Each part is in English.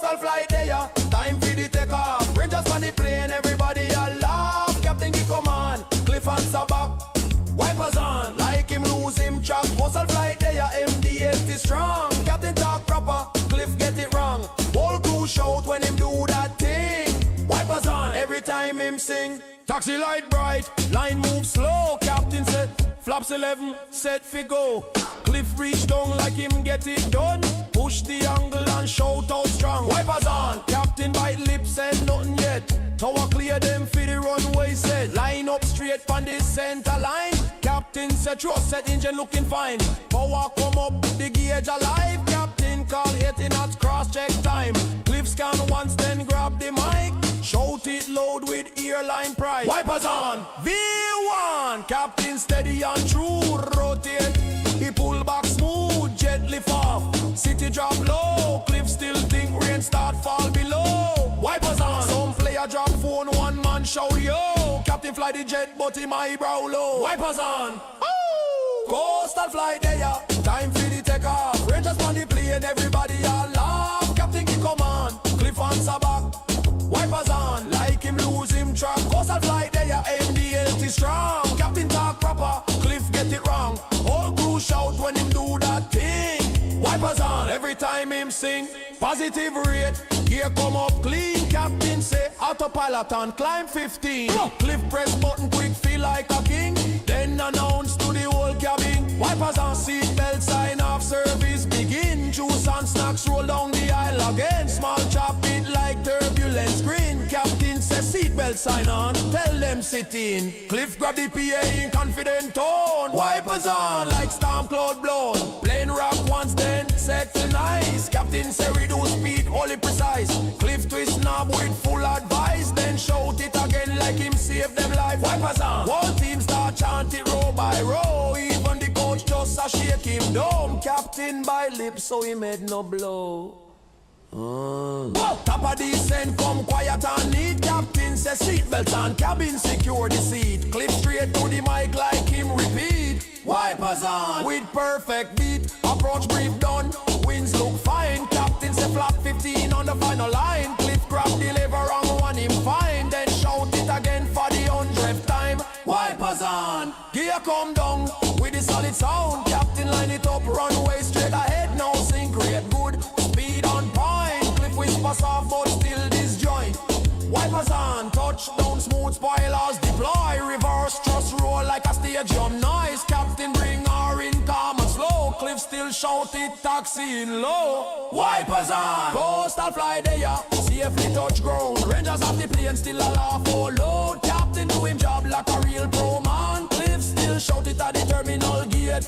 Coastal flight there, time for the takeoff. Rangers on the plane, everybody a laugh. Captain give command, Cliff answer back. Wipers on, like him lose him track. Coastal flight there, MD-80 strong. Captain talk proper, Cliff get it wrong. Whole crew shout when him do that thing. Wipers on, every time him sing. Taxi light bright, line move slow. Captain said, flaps 11, set fi go. Cliff reach down like him get it done. Push the angle and shout out strong. Wipers on, captain bite lips and nothing yet. Tower clear them for the runway said. Line up straight from the center line. Captain said trust set engine looking fine. Power come up, the gauge alive. Captain call 80 knots cross check time. Cliff scan once then grab the mic. Shout it loud with airline pride. Wipers on, V1. Captain steady and true, rotate. He pull back smooth, jet lift off. City drop low, Cliff still think rain start fall below. Wipers on, some player drop phone, one man shout yo. Captain fly the jet but him eyebrow low. Wipers on, coastal flight there, time for the takeoff. Rangers on the plane, everybody all laugh. Captain give command, Cliff answer back. Wipers on, like him lose him track. Coastal flight there, MD-80 strong. Captain talk proper, Cliff get it wrong. Whole crew shout when him do that thing. Wipers on, every time him sing. Positive rate, gear come up clean. Captain say autopilot and climb 15. Cliff press button quick, feel like a king. Then announce to the whole cabin. Wipers on, seat belt sign off, service begin. Juice and snacks roll down the aisle again. Small chop it like turbulence green. Captain says seatbelt sign on, tell them sit in. Cliff grab the PA in confident tone. Wipers on like storm cloud blown. Plane rock once then settle nice. Captain say reduce speed, only precise. Cliff twist knob with full advice. Then shout it again like him save them life. Wipers on, whole team start chant it row by row. Even the coach just a shake him down. Captain by lips so he made no blow. Top of descent, come quiet and neat. Captain says seatbelt and cabin secure the seat. Cliff straight to the mic like him repeat. Wipers on with perfect beat. Approach brief done, winds look fine. Captain say flap 15 on the final line. Cliff grab the lever and one him fine. Then shout it again for the 100th time. Wipers on, gear come down with the solid sound. Captain line it up, runway straight ahead. Now sync rate good, speed on point. Cliff whisper soft but still disjoint. Wipers on, touchdown smooth, spoilers deploy. Reverse thrust roll like a stadium noise. Captain bring her in calm and slow. Cliff still shout it, taxi in low. Wipers on, coastal fly there, safely touch ground. Rangers off the plane still a laugh oh load. Captain do him job like a real pro man. Cliff still shout it at the terminal gate.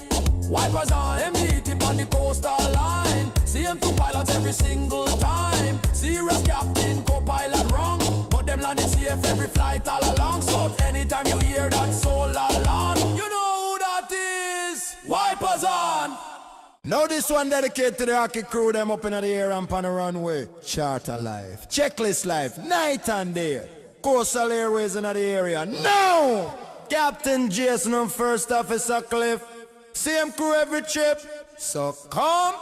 Wipers on, MD-80 on the coastal line. CM2 pilots every single time. Serious captain, co-pilot wrong. But them landing safe every flight all along. So anytime you hear that soul alarm, you know who that is. Wipers on. Now this one dedicated to the hockey crew, them up in the air and on the runway. Charter life, checklist life, night and day. Coastal Airways in the area. Now, Captain Jason and First Officer Cliff. Same crew every trip. So come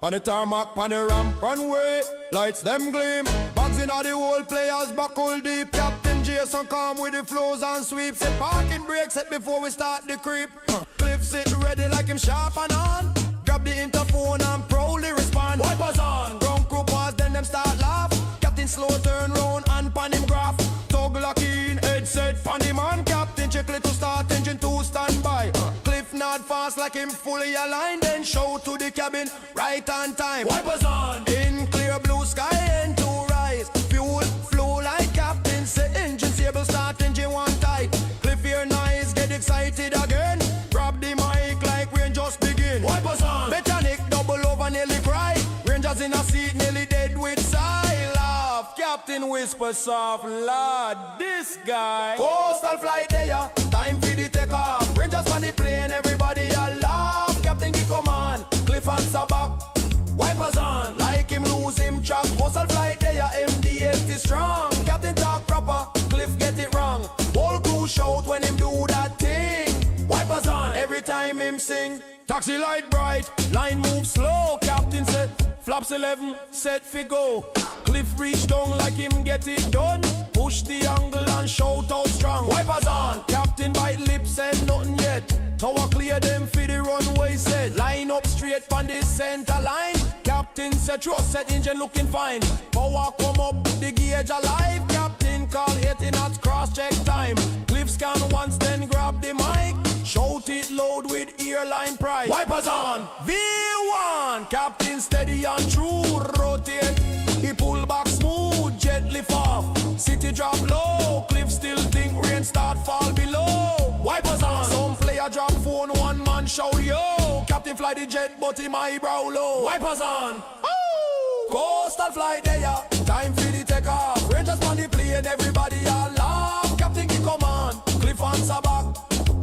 on the tarmac, on the ramp, runway. Lights them gleam. Bags in all the whole players buckle deep. Captain Jason come with the flows and sweeps. Set parking brakes set before we start the creep. Cliff sit ready like him sharp and on. Grab the interphone and proudly respond. Wipers on, ground crew pause, then them start laugh. Captain slow turn round and pan him graph. Toggle lock in, headset pan him on. Captain check it to start, engine 2 stand by. Cliff nod fast like him fully aligned. Then show to the cabin, right on time. Wipers on, in clear blue sky and to rise. Fuel flow like Captain say, engine stable start, engine 1 tight. Cliff hear noise, get excited again. Grab the mic like rain just begin. Wipers on, mechanic double over nearly cry. Rangers in a seat nearly dead with sigh. Laugh, Captain whisper soft, Lord, this guy. Coastal flight there, time for the takeoff. Rangers on the plane, everybody a laugh. Captain give command, Cliff answer back. Wipers on, like him lose him track. Coastal flight there, MD-80 strong. Captain talk proper, Cliff get it wrong. Whole crew shout when him do that thing. Wipers on, every time him sing. Taxi light bright, line move slow. Captain said Flaps 11, set fi go. Cliff reach down like him get it done. Push the angle and shout out strong. Wipers on, captain bite lips and nothing yet. Tower clear them for the runway set. Line up straight from the center line. Captain set trust set engine looking fine. Power come up, the gauge alive. Captain call 80 knots cross check time. Cliff scan once then grab the mic. Shout it loud with airline pride. Wipers on, V1. Captain steady and true, rotate. He pull back smooth, jet lift off. City drop low, Cliff still think rain start fall below. Wipers on, some player drop phone, one man shout yo. Captain fly the jet but him eyebrow low. Wipers on, ooh. Coastal flight there, time for the take off. Rangers on the plane, everybody all laugh. Captain he come on, Cliff answer back.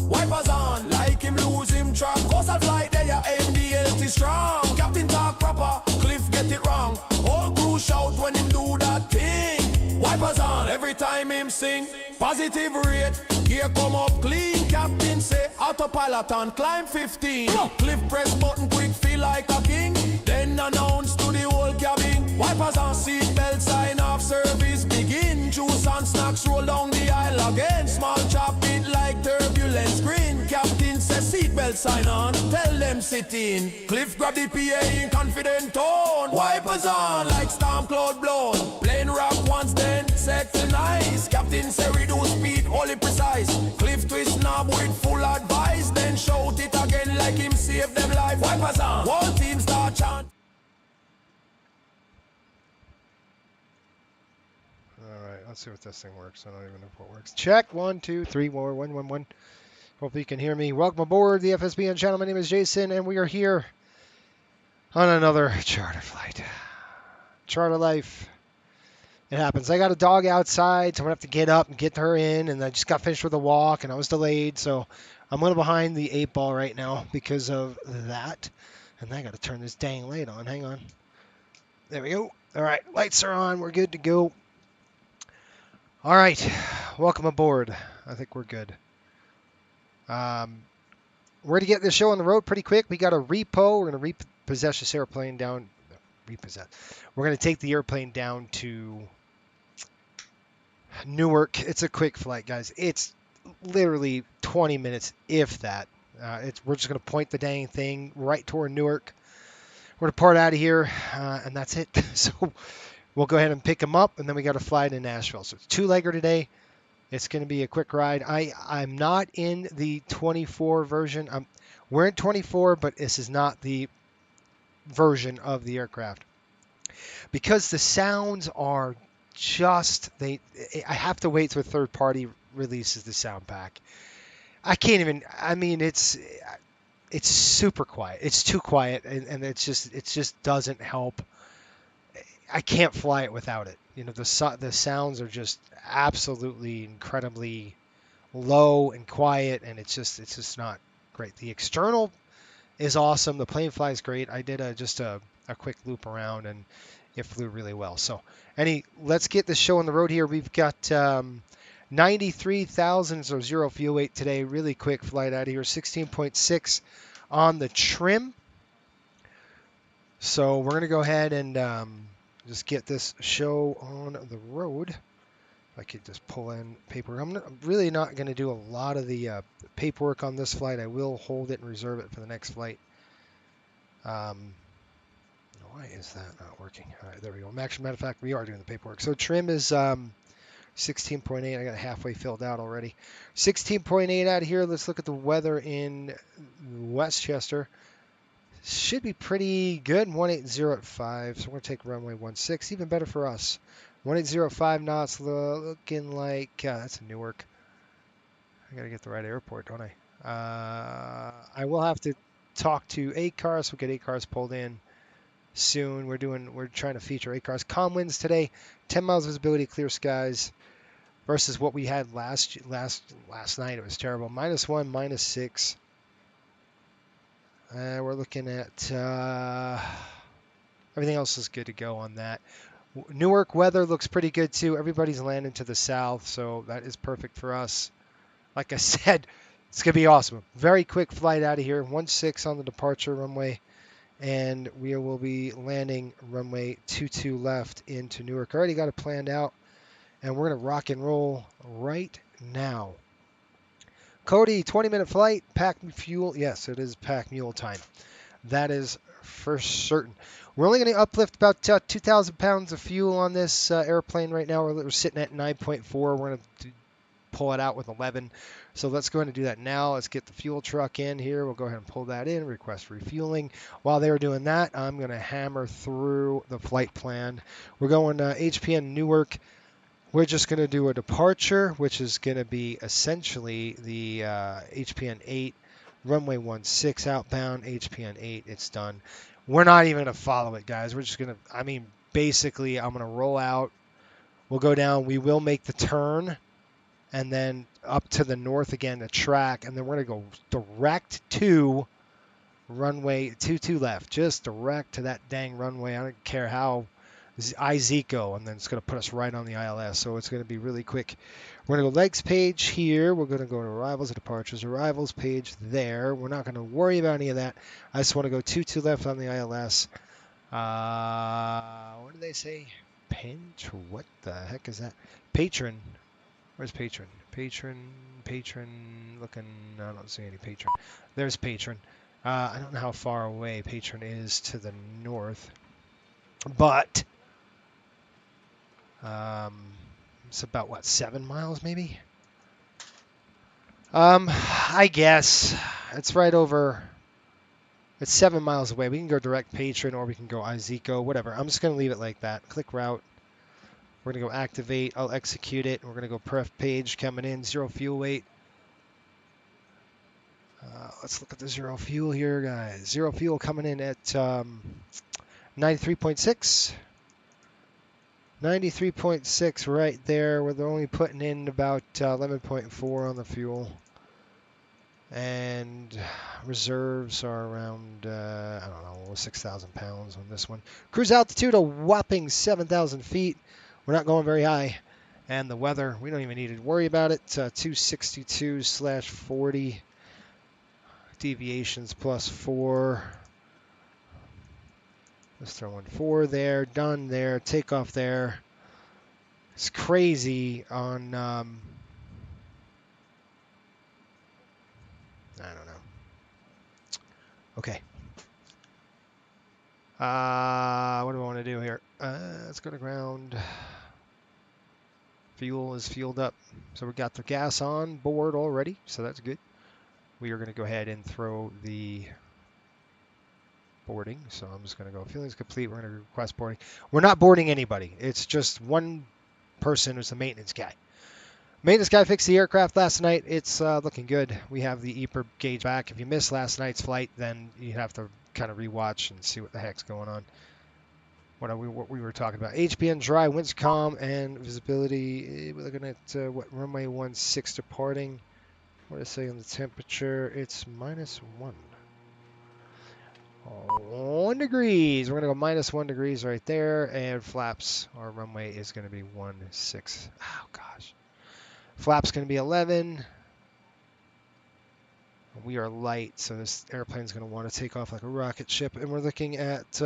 Wipers on, like him lose him track. Coastal flight there, MD-80 strong. Captain talk proper, Cliff get it wrong. Whole crew shout when him do that thing. Wipers on, every time him sing. Positive rate, gear come up clean. Captain say autopilot on climb 15. Cliff press button quick, feel like a king. Then announce to the whole cabin. Wipers on, seat belt sign off, service begin. Juice and snacks roll down the aisle again. Small chop it like turbulence green. Captain says seatbelt sign on, tell them sit in. Cliff grab the PA in confident tone. Wipers on like storm cloud blown. Plane rock once then second nice. Captain say reduce speed, only precise. Cliff twist knob with full advice. Then shout it again like him save them life. Wipers on, whole team start chant. Alright, let's see what this thing works. I don't even know if it works. Check, 1, 2, 3, 4, 1, 1, 1. Hopefully you can hear me. Welcome aboard the FSBN channel. My name is Jason, and we are here on another charter flight. Charter life. It happens. I got a dog outside, so I'm going to have to get up and get her in, and I just got finished with a walk, and I was delayed, so I'm a little behind the 8 ball right now because of that. And I got to turn this dang light on. Hang on. There we go. All right, lights are on. We're good to go. All right, welcome aboard. I think we're good. We're going to get this show on the road pretty quick. We got a repo. We're going to repossess this airplane down. Repossess. We're going to take the airplane down to Newark. It's a quick flight, guys. It's literally 20 minutes, if that. We're just going to point the dang thing right toward Newark. We're going to part out of here, and that's it. So we'll go ahead and pick them up, and then we got to fly to Nashville. So it's two-legger today. It's going to be a quick ride. I'm not in the 24 version. We're in 24, but this is not the version of the aircraft. Because the sounds are just, I have to wait till a third party releases the sound pack. I can't even, I mean, it's super quiet. It's too quiet, and it just doesn't help. I can't fly it without it. You know, the sounds are just absolutely incredibly low and quiet, and it's just not great. The external is awesome. The plane flies great. I did just a quick loop around, and it flew really well. So, let's get the show on the road here. We've got 93,000, so 0 fuel weight today. Really quick flight out of here. 16.6 on the trim. So we're going to go ahead and just get this show on the road. If I could just pull in paperwork. I'm really not going to do a lot of the paperwork on this flight. I will hold it and reserve it for the next flight. Why is that not working? All right, there we go. Matter of fact, we are doing the paperwork. So trim is 16.8. I got halfway filled out already. 16.8 out of here. Let's look at the weather in Westchester. Should be pretty good. 180 at 5. So we're going to take runway 16. Even better for us. 180 at 5 knots. Looking like that's Newark. I got to get the right airport, don't I? I will have to talk to 8 cars. We'll get 8 cars pulled in soon. We're trying to feature 8 cars. Calm winds today. 10 miles visibility, clear skies. Versus what we had last night. It was terrible. -1, -6. We're looking at everything else is good to go on that. Newark weather looks pretty good too. Everybody's landing to the south, so that is perfect for us. Like I said, it's going to be awesome. Very quick flight out of here. 16 on the departure runway and we will be landing runway 22 left into Newark. Already got it planned out, and we're going to rock and roll right now. Cody, 20-minute flight, pack fuel. Yes, it is pack mule time. That is for certain. We're only going to uplift about 2,000 pounds of fuel on this airplane right now. We're sitting at 9.4. We're going to pull it out with 11. So let's go ahead and do that now. Let's get the fuel truck in here. We'll go ahead and pull that in, request refueling. While they're doing that, I'm going to hammer through the flight plan. We're going HPN Newark. We're just going to do a departure, which is going to be essentially the HPN 8, runway 16 outbound, HPN 8. It's done. We're not even going to follow it, guys. We're just going to, basically, I'm going to roll out. We'll go down. We will make the turn, and then up to the north again, the track, and then we're going to go direct to runway 22 left, just direct to that dang runway. I don't care how IZECO, and then it's going to put us right on the ILS, so it's going to be really quick. We're going to go legs page here. We're going to go to arrivals and departures. Arrivals page there. We're not going to worry about any of that. I just want to go 22 left on the ILS. What do they say? Pinch? What the heck is that? Patron. Where's patron? Patron. Looking. I don't see any patron. There's patron. I don't know how far away patron is to the north, but it's about, what, 7 miles maybe? I guess it's right over. It's 7 miles away. We can go direct patron, or we can go IZECO, whatever. I'm just going to leave it like that. Click route. We're going to go activate. I'll execute it. We're going to go pref page coming in. 0 fuel weight. Let's look at the 0 fuel here, guys. 0 fuel coming in at 93.6. 93.6 right there. We're only putting in about 11.4 on the fuel. And reserves are around, 6,000 pounds on this one. Cruise altitude a whopping 7,000 feet. We're not going very high. And the weather, we don't even need to worry about it. 262/40. Deviations +4. Let's throw in 4 there. Done there. Takeoff there. It's crazy on, I don't know. Okay. What do I want to do here? Let's go to ground. Fuel is fueled up. So we got the gas on board already, so that's good. We are going to go ahead and throw the boarding. So I'm just going to go, fueling is complete. We're going to request boarding. We're not boarding anybody. It's just one person who's the maintenance guy. Maintenance guy fixed the aircraft last night. It's looking good. We have the EPIRB gauge back. If you missed last night's flight, then you have to kind of rewatch and see what the heck's going on. What we were talking about. HPN dry, winds calm, and visibility. We're looking at runway 16 departing. What does it say on the temperature? It's -1. 1 degrees. We're going to go -1 degrees right there, and flaps. Our runway is going to be 16. Oh, gosh. Flaps going to be 11. We are light, so this airplane is going to want to take off like a rocket ship. And we're looking at...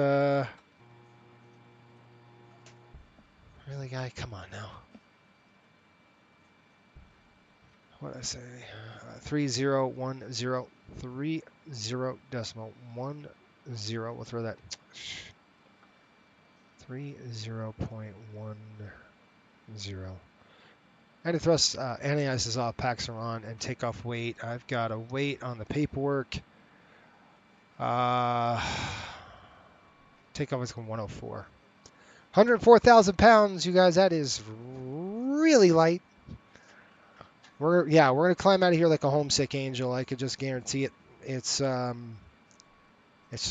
really, guy? Come on now. What did I say? 3010. 30.10. We'll throw that. 30.10. Anti-thrust, anti-ice is off, packs are on, and takeoff weight. I've got a weight on the paperwork. Takeoff is 104. 104,000 pounds, you guys. That is really light. We're gonna climb out of here like a homesick angel. I could just guarantee it. It's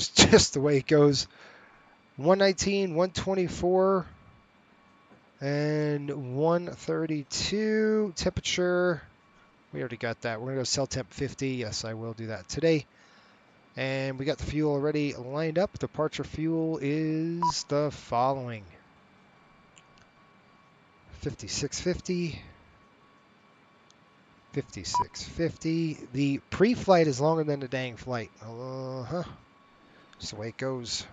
just the way it goes. 119, 124, and 132 temperature. We already got that. We're gonna go cell temp 50. Yes, I will do that today. And we got the fuel already lined up. Departure fuel is the following: 5650. 5650. The pre-flight is longer than the dang flight. Just the way it goes.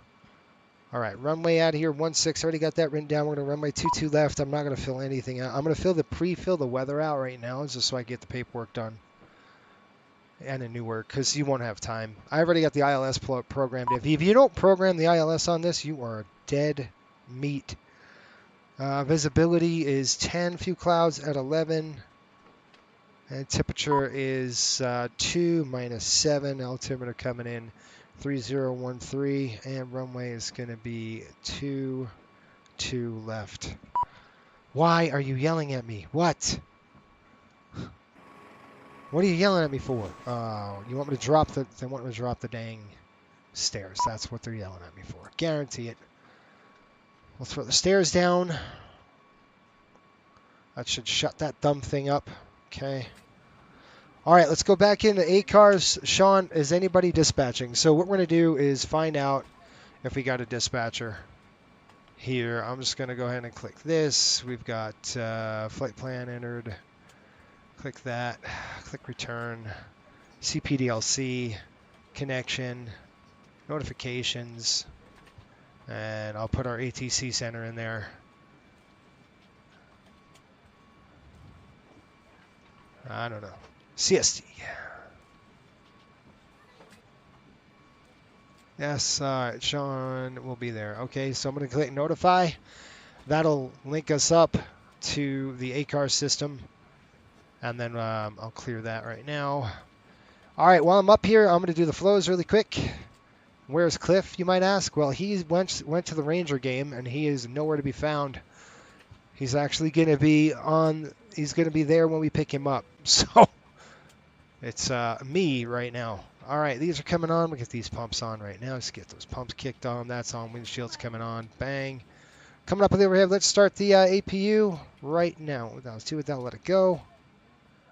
All right, runway out of here, 16. Already got that written down. We're going to runway 22 left. I'm not going to fill anything out. I'm going to pre-fill the weather out right now just so I get the paperwork done. And a new work, because you won't have time. I already got the ILS programmed. If you don't program the ILS on this, you are dead meat. Visibility is 10, few clouds at 11. And temperature is 2 minus 7. Altimeter coming in 3013. And runway is going to be 2 left. Why are you yelling at me? What? What are you yelling at me for? You want me to drop they want me to drop the dang stairs. That's what they're yelling at me for. Guarantee it. We'll throw the stairs down. That should shut that dumb thing up. Okay. All right, let's go back into ACARS. Sean, is anybody dispatching? So what we're going to do is find out if we got a dispatcher here. I'm just going to go ahead and click this. We've got flight plan entered. Click that, click return, CPDLC, connection, notifications, and I'll put our ATC center in there. I don't know. CST. Yes, all right, Sean will be there. Okay, so I'm going to click notify. That'll link us up to the ACARS system. And then I'll clear that right now. All right, while I'm up here, I'm going to do the flows really quick. Where's Cliff, you might ask? Well, he went to the Ranger game, and he is nowhere to be found. He's actually going to be he's going to be there when we pick him up. So it's me right now. All right, these are coming on. We'll get these pumps on right now. Let's get those pumps kicked on. That's on. Windshield's coming on. Bang. Coming up with the overhead. Let's start the APU right now. Let's do it. That'll let it go.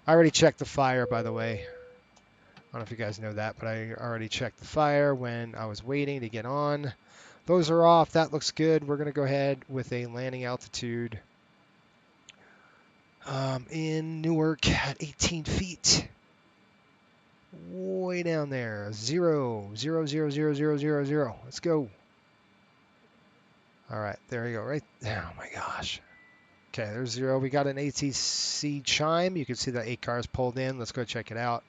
I already checked the fire, by the way. I don't know if you guys know that, but I already checked the fire when I was waiting to get on. Those are off. That looks good. We're going to go ahead with a landing altitude in Newark at 18 feet. Way down there. 0, 0, 0, 0, 0, 0, 0. Let's go. All right, there you go. Right there. Oh, my gosh. Okay, there's 0. We got an ATC chime. You can see that ACARS pulled in. Let's go check it out.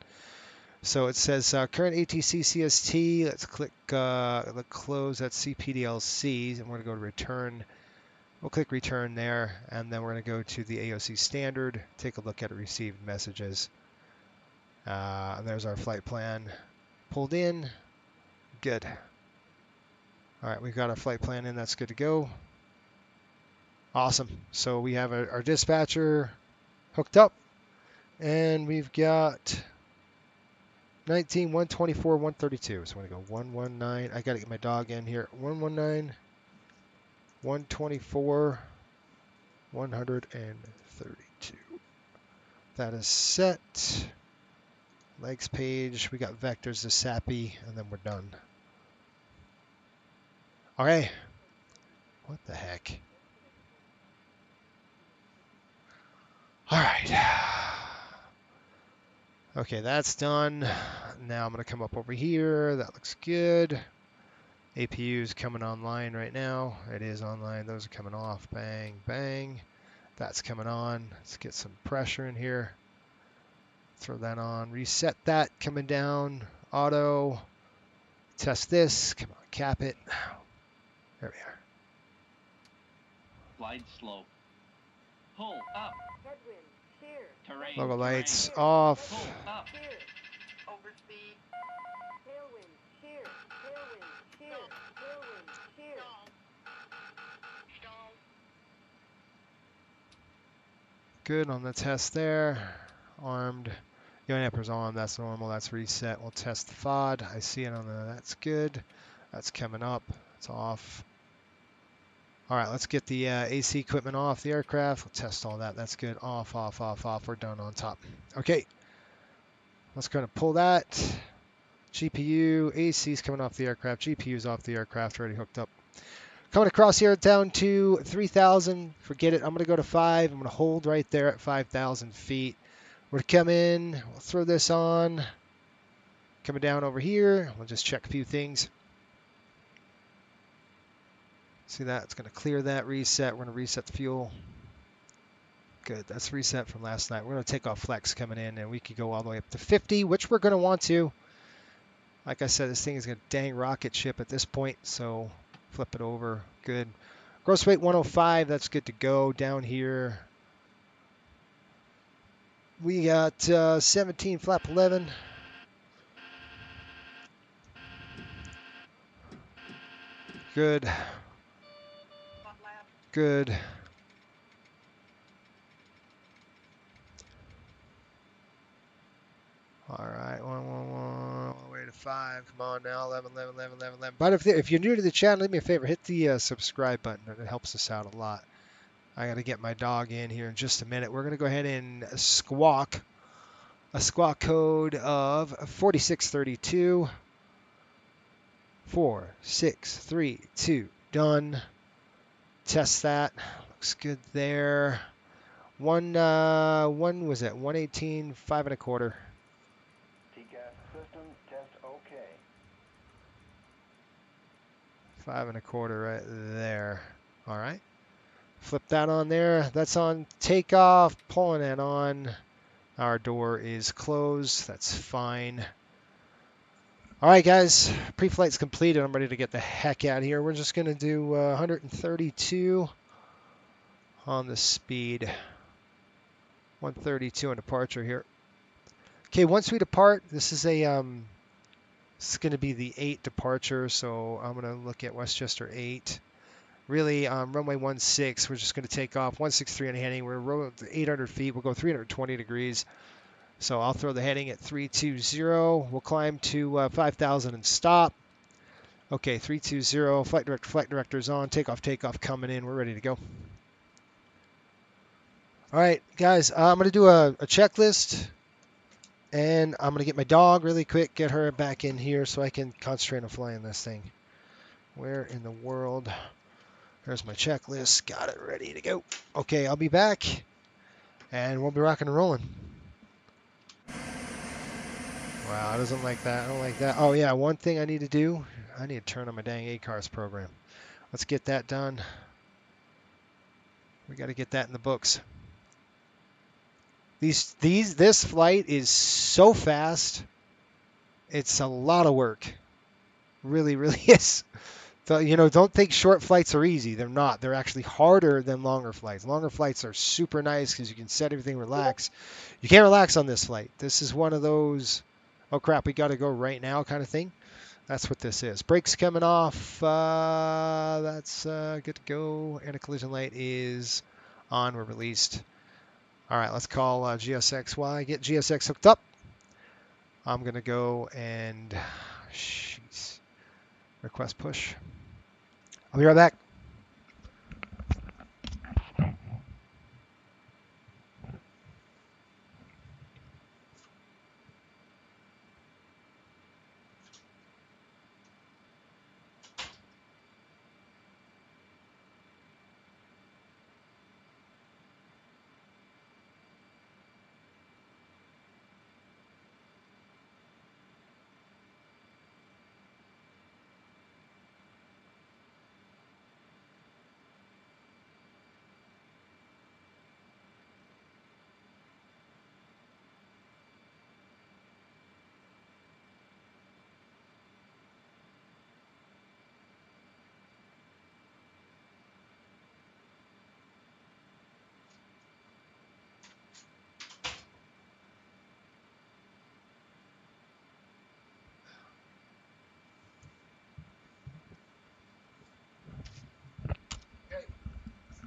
So it says current ATC CST. Let's click the close. That's CPDLC. And we're going to go to return. We'll click return there. And then we're going to go to the AOC standard. Take a look at received messages. And there's our flight plan pulled in. Good. All right, we've got our flight plan in. That's good to go. Awesome. So we have our dispatcher hooked up, and we've got 19, 124, 132. So I'm going to go 119. I got to get my dog in here. 119, 124, 132. That is set. Legs page. We got vectors to SAPI, and then we're done. Okay. What the heck? All right. Okay, that's done. Now I'm going to come up over here. That looks good. APU is coming online right now. It is online. Those are coming off. Bang, bang. That's coming on. Let's get some pressure in here. Throw that on. Reset that. Coming down. Auto. Test this. Come on, cap it. There we are. Glide slope. Pull up. Headwind, shear. Terrain. Logo lights terrain. off. Pull up. Shear. Overspeed. Tailwind, shear. Tailwind, shear. Tailwind, shear. Good on the test there. Armed. Yonemper's on. That's normal. That's reset. We'll test the FOD. I see it on the. That's good. That's coming up. It's off. All right, let's get the AC equipment off the aircraft. We'll test all that. That's good. Off, off, off, off. We're done on top. Okay. Let's go to pull that. GPU. AC's coming off the aircraft. GPU's off the aircraft. Already hooked up. Coming across here down to 3,000. Forget it. I'm going to go to 5. I'm going to hold right there at 5,000 feet. We're going to come in. We'll throw this on. Coming down over here. We'll just check a few things. See that? It's going to clear that, reset. We're going to reset the fuel. Good. That's reset from last night. We're going to take off flex coming in, and we could go all the way up to 50, which we're going to want to. Like I said, this thing is a dang rocket ship at this point, so flip it over. Good. Gross weight 105. That's good to go. Down here, we got 17 flap 11. Good. Good. All right, 1, 1, 1, all the way to 5. Come on now, 11, 11, 11, 11, 11. But if you're new to the channel, do me a favor, hit the subscribe button. It helps us out a lot. I got to get my dog in here in just a minute. We're going to go ahead and squawk a squawk code of 4632. 4, 6, 3, 2, done. Test that. Looks good there. One was it? 118, 5 1/4. TCAS system test okay. 5 1/4 right there. All right. Flip that on there. That's on takeoff. Pulling that on. Our door is closed. That's fine. All right, guys. Pre-flight's completed. I'm ready to get the heck out of here. We're just going to do 132 on the speed. 132 on departure here. Okay, once we depart, this is going to be the 8 departure, so I'm going to look at Westchester 8. Really, runway 16, we're just going to take off 163 on heading. We're 800 feet. We'll go 320 degrees. So I'll throw the heading at 320. We'll climb to 5,000 and stop. Okay, 320. Flight director's on. Takeoff coming in. We're ready to go. All right, guys, I'm going to do a checklist. And I'm going to get my dog really quick, get her back in here so I can concentrate on flying this thing. Where in the world? There's my checklist. Got it ready to go. Okay, I'll be back. And we'll be rocking and rolling. Wow, it doesn't like that. I don't like that. Oh, yeah, one thing I need to do. I need to turn on my dang ACARS program. Let's get that done. We got to get that in the books. This flight is so fast. It's a lot of work. Really, really is. So, don't think short flights are easy. They're not. They're actually harder than longer flights. Longer flights are super nice because you can set everything, relax. You can't relax on this flight. This is one of those, oh crap, we got to go right now kind of thing. That's what this is. Brakes coming off. That's good to go. And a collision light is on. We're released. All right, let's call GSX. While I get GSX hooked up, I'm going to go and request push. I'll be right back.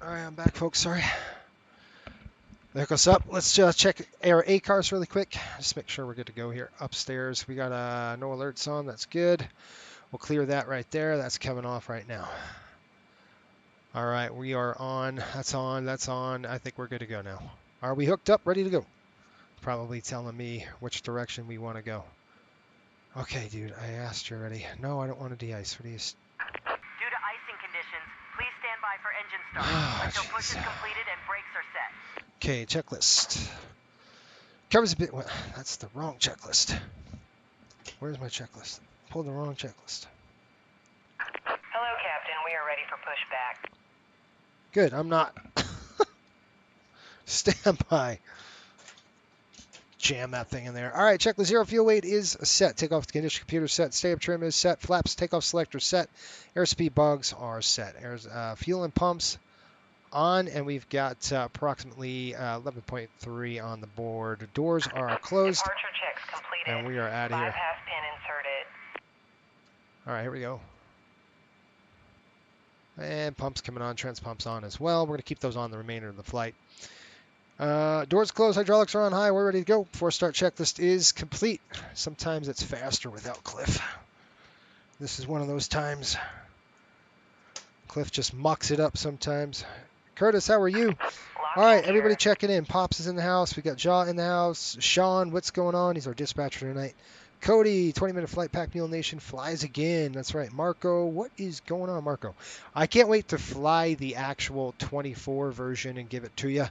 All right, I'm back, folks. Sorry. There goes up. Let's check our ACARS really quick. Just make sure we're good to go here. Upstairs, we got no alerts on. That's good. We'll clear that right there. That's coming off right now. All right, we are on. That's on. That's on. I think we're good to go now. Are we hooked up? Ready to go? Probably telling me which direction we want to go. Okay, dude. I asked you already. No, I don't want to de-ice. What do you... Due to icing conditions, please stand by for engine start until push is completed and brakes are set. Okay, checklist. Covers a bit. Well, that's the wrong checklist. Where's my checklist? Pulled the wrong checklist. Hello, Captain. We are ready for push pushback. Good, I'm not. Stand by. Jam that thing in there. All right, checklist 0. Fuel weight is set. Takeoff condition computer set. Stay up trim is set. Flaps takeoff selector set. Airspeed bugs are set. Fuel and pumps on, and we've got approximately 11.3 on the board. Doors are closed, Departure checks completed. and we are out of here. Bypass pin inserted. All right, here we go. And pumps coming on, trans pumps on as well. We're going to keep those on the remainder of the flight. Doors closed, hydraulics are on high. We're ready to go. Before start checklist is complete. Sometimes it's faster without Cliff. This is one of those times. Cliff just mucks it up sometimes. Curtis, how are you? All right, everybody checking in. Pops is in the house. We got Jaw in the house. Sean, what's going on? He's our dispatcher tonight. Cody, 20-minute flight, Pack Mule Nation flies again. That's right. Marco, what is going on, Marco? I can't wait to fly the actual 24 version and give it to you.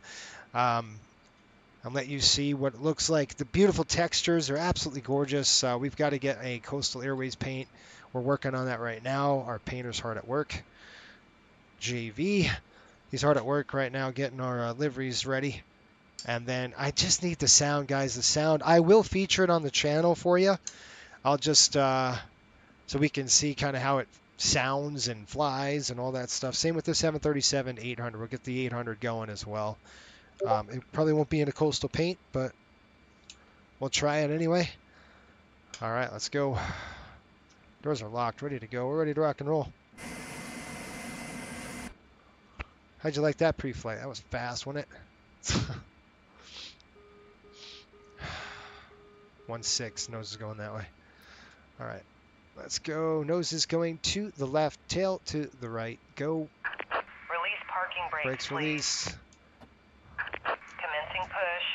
I'll let you see what it looks like. The beautiful textures are absolutely gorgeous. We've got to get a Coastal Airways paint. We're working on that right now. Our painter's hard at work. JV, he's hard at work right now getting our liveries ready. And then I just need the sound, guys. The sound. I will feature it on the channel for you. I'll just so we can see kind of how it sounds and flies and all that stuff. Same with the 737-800. We'll get the 800 going as well. It probably won't be in a coastal paint, but we'll try it anyway. All right, let's go. Doors are locked, ready to go. We're ready to rock and roll. How'd you like that pre-flight? That was fast, wasn't it? 1-6, nose is going that way. All right, let's go. Nose is going to the left, tail to the right. Go. Release parking brakes, Brakes please. release. Commencing push.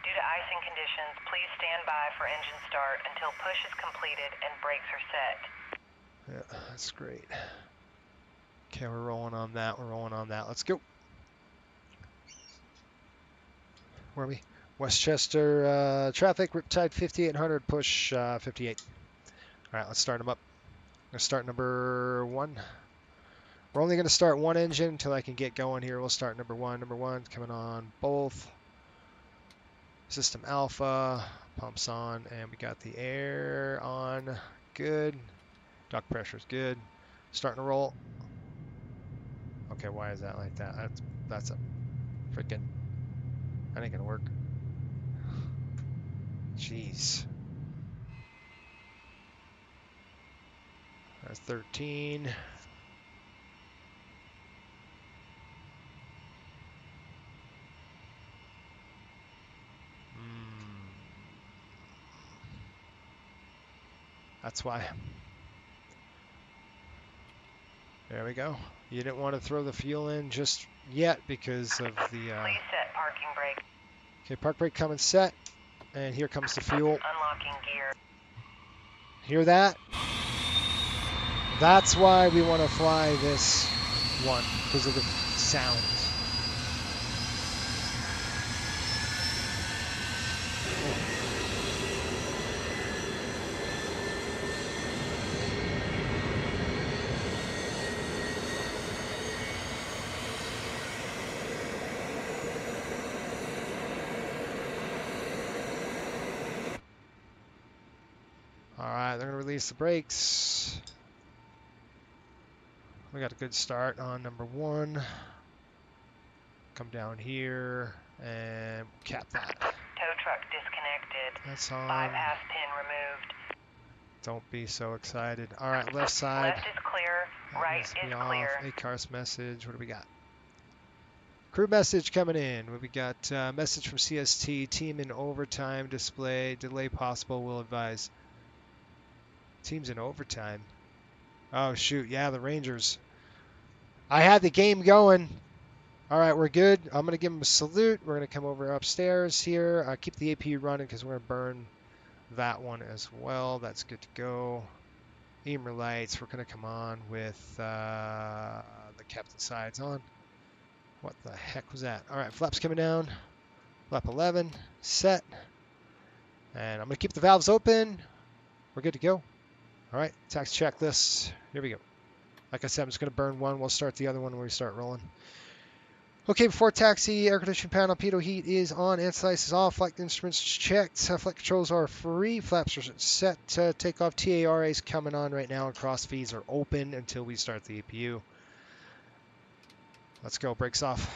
Due to icing conditions, please stand by for engine start until push is completed and brakes are set. Yeah, that's great. Okay, we're rolling on that. We're rolling on that. Let's go. Where are we? Westchester traffic, Riptide 5800, push 58. All right, let's start them up. Let's start number 1. We're only going to start one engine until I can get going here. We'll start number 1. Number 1's coming on both. System alpha, pumps on, and we got the air on. Good. Duct pressure's good. Starting to roll. Okay, why is that like that? That's a freaking... That ain't gonna work. Jeez. That's 13. That's why. There we go. You didn't want to throw the fuel in just yet because of the... Please set parking brake. Okay, park brake coming set. And here comes the fuel. Unlocking gear. Hear that? That's why we want to fly this one, because of the sounds. Alright, they're going to release the brakes. We got a good start on number 1. Come down here and cap that. Tow truck disconnected. That's on. Bypass pin removed. Don't be so excited. Alright, left side. Left is clear. That Right must is be off. clear. ACARS message. What do we got? Crew message coming in. What we got? Message from CST. Team in overtime display. Delay possible. Will advise. Team's in overtime. Oh, shoot. Yeah, the Rangers. I had the game going. All right, we're good. I'm going to give them a salute. We're going to come over upstairs here. Keep the AP running because we're going to burn that one as well. That's good to go. Emer lights. We're going to come on with the captain sides on. What the heck was that? All right, flaps coming down. Flap 11. Set. And I'm going to keep the valves open. We're good to go. All right, tax checklist. Here we go. Like I said, I'm just going to burn one. We'll start the other one when we start rolling. Okay, before taxi, air conditioning panel, pitot heat is on, anti-ice is off, flight instruments checked, flight controls are free, flaps are set, takeoff TARA is coming on right now, and cross feeds are open until we start the APU. Let's go, brakes off.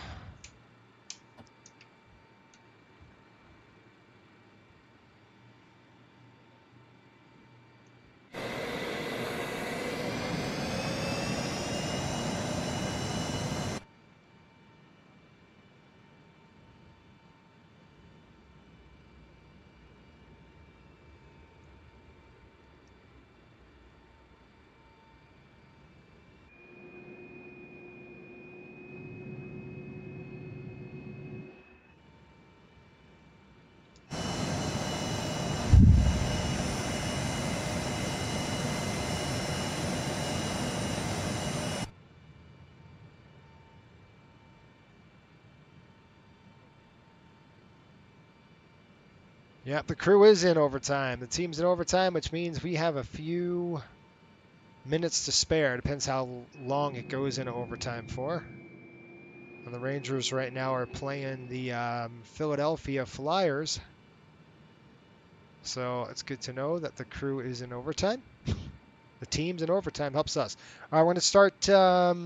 Yep, the crew is in overtime. The team's in overtime, which means we have a few minutes to spare. Depends how long it goes into overtime for. And the Rangers right now are playing the Philadelphia Flyers. So it's good to know that the crew is in overtime. The team's in overtime, helps us. All right, we're going to start, We're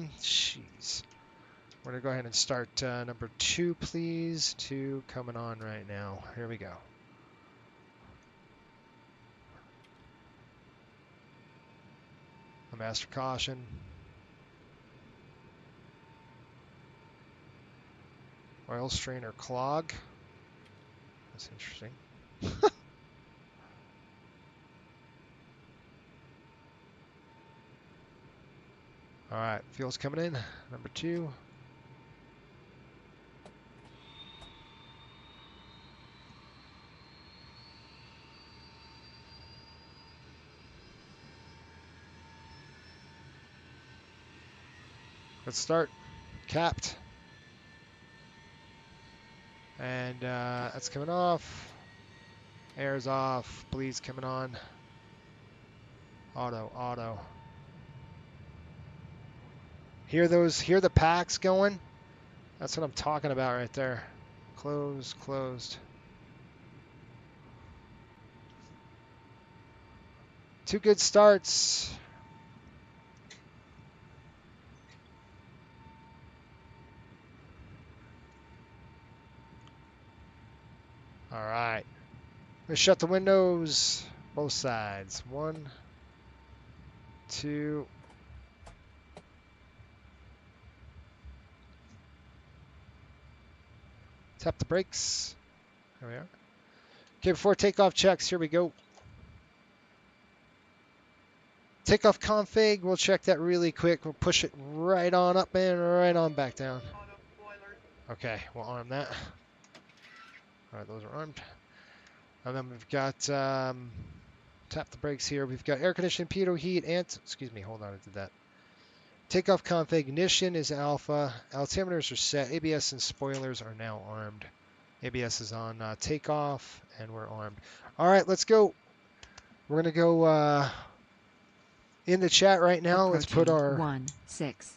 going to go ahead and start number 2, please. 2 coming on right now. Here we go. A master caution. Oil strainer clog. That's interesting. All right, fuel's coming in. Number 2. Let's start. Capped. And that's coming off. Air's off. Bleed's coming on. Auto. Hear the packs going? That's what I'm talking about right there. Closed. 2 good starts. All right. Let's shut the windows, both sides. 1, 2. Tap the brakes. There we are. Okay, before takeoff checks, here we go. Takeoff config, we'll check that really quick. We'll push it right on up and right on back down. Okay, we'll arm that. All right, those are armed. And then we've got, tap the brakes here. We've got air conditioning, pitot heat, and, excuse me, hold on, I did that. Takeoff config, ignition is alpha. Altimeters are set. ABS and spoilers are now armed. ABS is on takeoff, and we're armed. All right, let's go. We're going to go in the chat right now. Let's put our 1-6.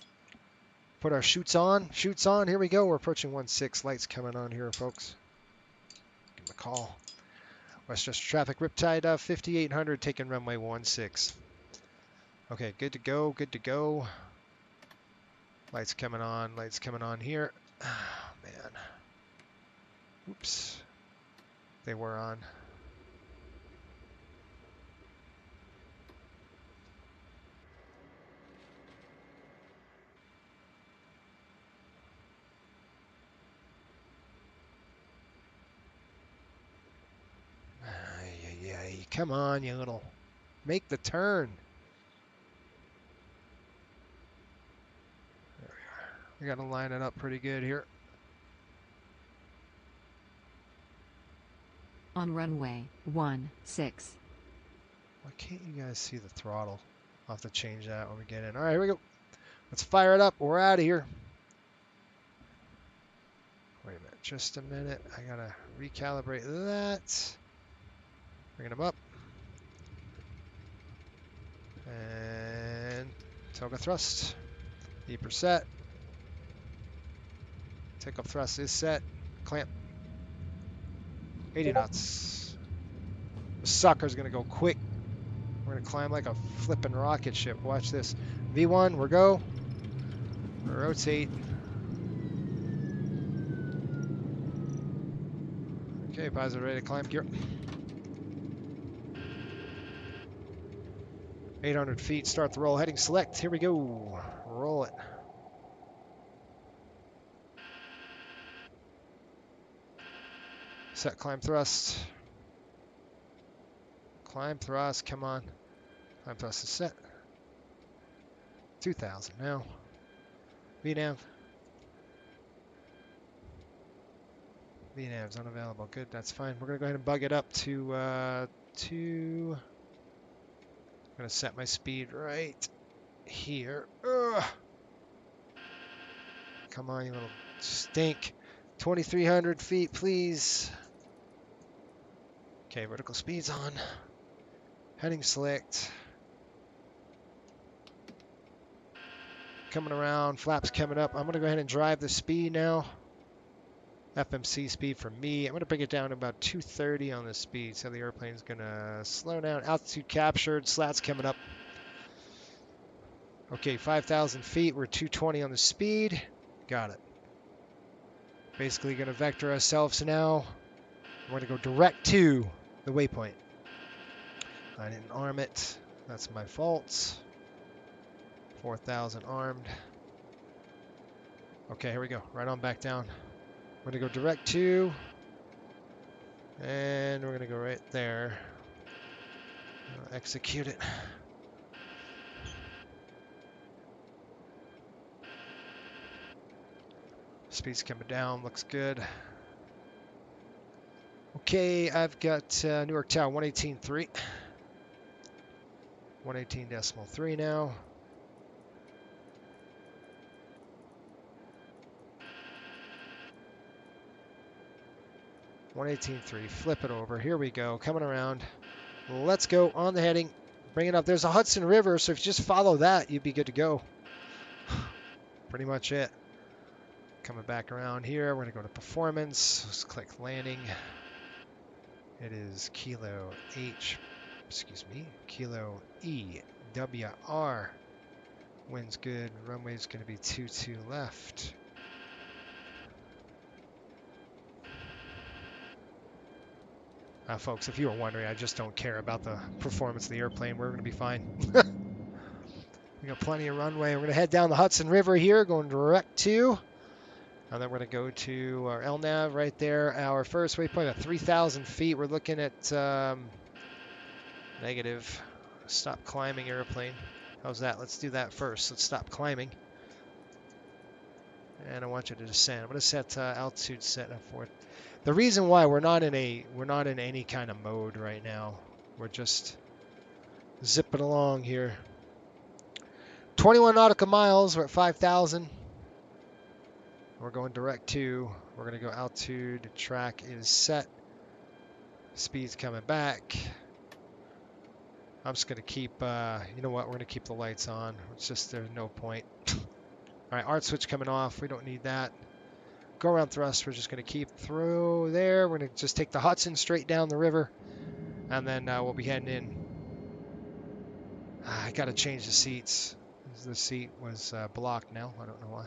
Put our chutes on. Chutes on. Here we go. We're approaching 1-6. Lights coming on here, folks. Give them a call. Westchester traffic, Riptide 5800, taking runway 16. Okay, good to go. Good to go. Lights coming on. Lights coming on here. Oh, man. Oops. They were on. Come on, you little. Make the turn. There we are. We got to line it up pretty good here. On runway 16. Why can't you guys see the throttle? I'll have to change that when we get in. All right, here we go. Let's fire it up. We're out of here. Wait a minute. Just a minute. I got to recalibrate that. Bringing them up. And Toga thrust. Deeper set. Takeoff thrust is set. Clamp. 80 knots. The sucker's gonna go quick. We're gonna climb like a flippin' rocket ship. Watch this. V1, we're go. Rotate. Okay, pilots are ready to climb. Gear. 800 feet, start the roll. Heading select. Here we go. Roll it. Set climb thrust. Climb thrust, come on. Climb thrust is set. 2,000 now. VNAV. VNAV's unavailable. Good, that's fine. We're going to go ahead and bug it up to 2. I'm going to set my speed right here. Ugh. Come on, you little stink. 2,300 feet, please. Okay, vertical speed's on. Heading select. Coming around, flaps coming up. I'm going to go ahead and drive the speed now. FMC speed for me. I'm going to bring it down to about 230 on the speed, so the airplane's going to slow down. Altitude captured, slats coming up. Okay, 5,000 feet. We're 220 on the speed. Got it. Basically going to vector ourselves now. We're going to go direct to the waypoint. I didn't arm it. That's my fault. 4,000 armed. Okay, here we go. Right on back down. We're going to go direct to. And we're going to go right there. Execute it. Speed's coming down. Looks good. Okay, I've got Newark Tower 118.3. 118.3 now. .118.3. Flip it over. Here we go. Coming around. Let's go on the heading. Bring it up. There's a Hudson River, so if you just follow that, you'd be good to go. Pretty much it. Coming back around here. We're going to go to performance. Let's click landing. It is Kilo EWR. Wind's good. Runway's going to be 22 left. Folks, if you were wondering, I just don't care about the performance of the airplane. We're going to be fine. We got plenty of runway. We're going to head down the Hudson River here, going direct to. And then we're going to go to our LNAV right there. Our first waypoint at 3,000 feet. We're looking at negative. Stop climbing airplane. How's that? Let's do that first. Let's stop climbing. And I want you to descend. I'm going to set altitude set at 4. The reason why we're not in any kind of mode right now. We're just zipping along here. 21 nautical miles. We're at 5,000. We're going direct to. We're going to go altitude. Track is set. Speed's coming back. I'm just going to keep, you know what? We're going to keep the lights on. It's just there's no point. All right, arc switch coming off. We don't need that. Go around thrust. We're just going to keep through there. We're going to just take the Hudson straight down the river. And then we'll be heading in. I got to change the seats. The seat was blocked now. I don't know why.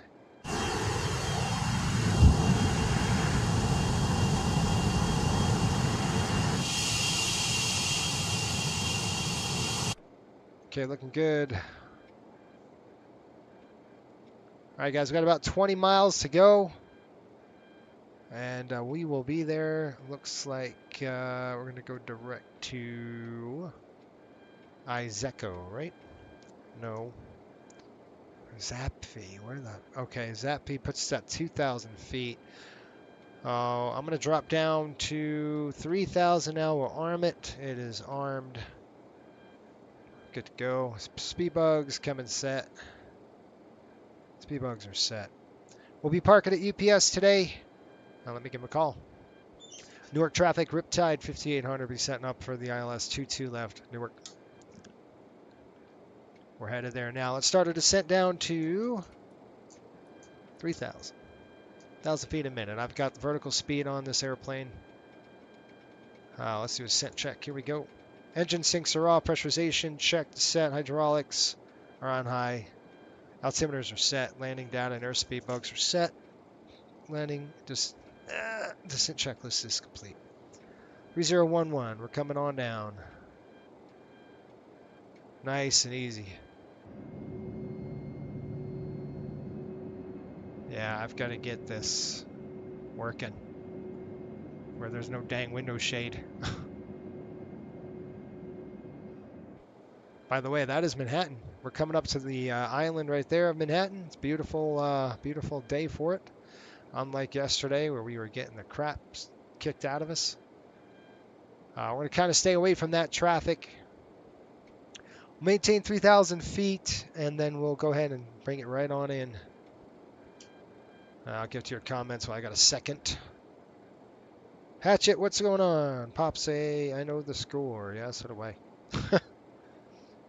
Okay, looking good. All right, guys, we got about 20 miles to go. And we will be there. Looks like we're going to go direct to Izeco, right? No. Zapfi, where the... Okay, Zapfi puts us at 2,000 feet. I'm going to drop down to 3,000 now. We'll arm it. It is armed. Good to go. Speed bugs coming set. Speed bugs are set. We'll be parking at UPS today. Now let me give him a call. Newark traffic, Riptide 5800. Be setting up for the ILS 22 left. Newark. We're headed there now. Let's start our descent down to 3,000. 1,000 feet a minute. I've got the vertical speed on this airplane. Let's do a descent check. Here we go. Engine sinks are off. Pressurization check. Descent. Hydraulics are on high. Altimeters are set. Landing data and airspeed bugs are set. Landing. Descent checklist is complete. 3011. We're coming on down. Nice and easy. Yeah, I've got to get this working where there's no dang window shade. By the way, that is Manhattan. We're coming up to the island right there of Manhattan. It's beautiful, beautiful day for it. Unlike yesterday where we were getting the crap kicked out of us. We're going to kind of stay away from that traffic. Maintain 3,000 feet, and then we'll go ahead and bring it right on in. I'll get to your comments while I got a second. Hatchet, what's going on? Pop say, I know the score. Yeah, so do I.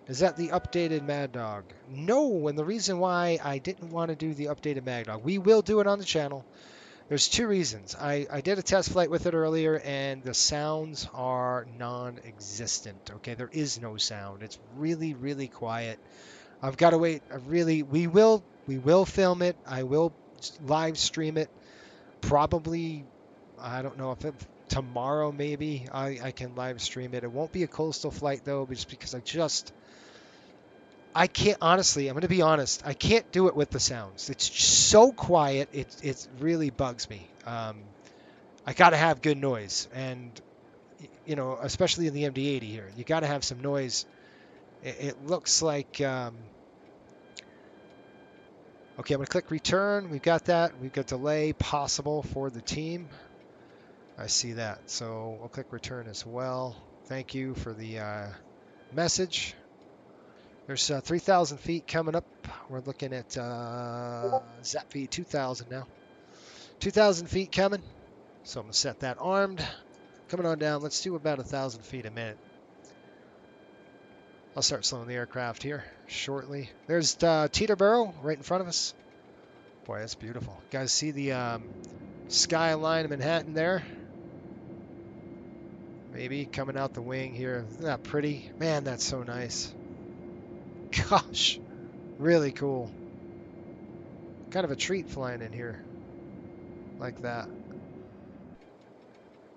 Is that the updated Mad Dog? No, and the reason why I didn't want to do the updated Mad Dog, we will do it on the channel. There's two reasons. I did a test flight with it earlier, and the sounds are non-existent. Okay, there is no sound. It's really, really quiet. I've got to wait. We will film it. I will live stream it. Probably, I don't know if tomorrow maybe I can live stream it. It won't be a coastal flight though, just because I can't, honestly, I'm going to be honest. I can't do it with the sounds. It's so quiet. It really bugs me. I got to have good noise. And, you know, especially in the MD-80 here, you got to have some noise. It looks like, okay, I'm going to click return. We've got that. We've got delay possible for the team. I see that. So we'll click return as well. Thank you for the message. There's 3,000 feet coming up. We're looking at ZAP 2,000 now. 2,000 feet coming. So I'm going to set that armed. Coming on down. Let's do about 1,000 feet a minute. I'll start slowing the aircraft here shortly. There's Teterboro right in front of us. Boy, that's beautiful. You guys see the skyline of Manhattan there? Maybe coming out the wing here. Isn't that pretty? Man, that's so nice. Gosh, really cool. Kind of a treat flying in here like that.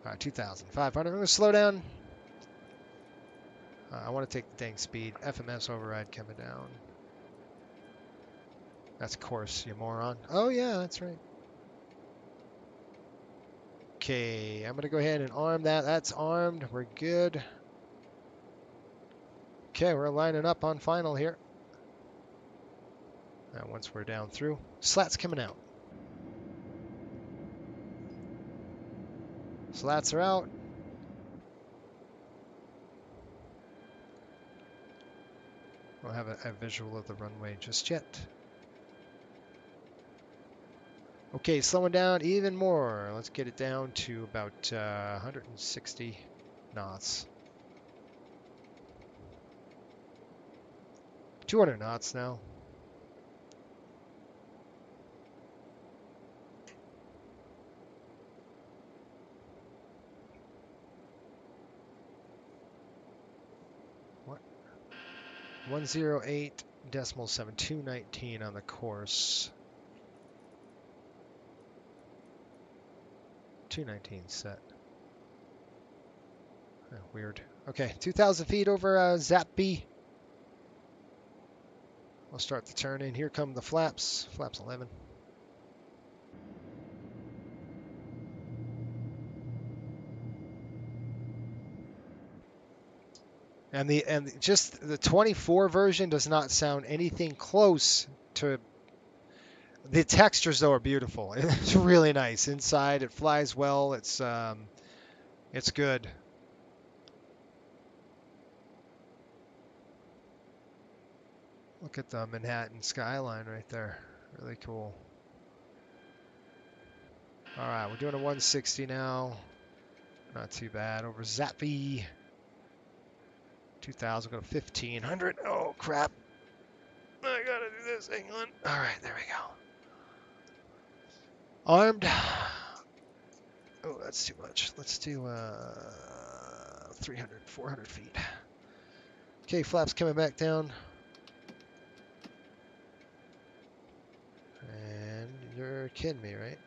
All right, 2,500. I'm going to slow down. I want to take the dang speed. FMS override coming down. That's course, you moron. Oh, yeah, that's right. Okay, I'm going to go ahead and arm that. That's armed. We're good. Okay, we're lining up on final here. Now, once we're down through, slats coming out. Slats are out. I don't have a visual of the runway just yet. Okay, slowing down even more. Let's get it down to about 160 knots. 200 knots now. What? 108.7, 219 on the course. 219 set. Oh, weird. Okay, 2,000 feet over ZAP B. We'll start the turn in. Here come the flaps. Flaps 11. And just the 24 version does not sound anything close to. The textures though are beautiful. It's really nice inside. It flies well. It's good. Look at the Manhattan skyline right there. Really cool. All right, we're doing a 160 now. Not too bad. Over Zappy. 2,000, go to 1,500. Oh, crap. is. Hang on. All right, there we go. Armed. Oh, that's too much. Let's do 300, 400 feet. Okay, flaps coming back down. And you're kidding me, right?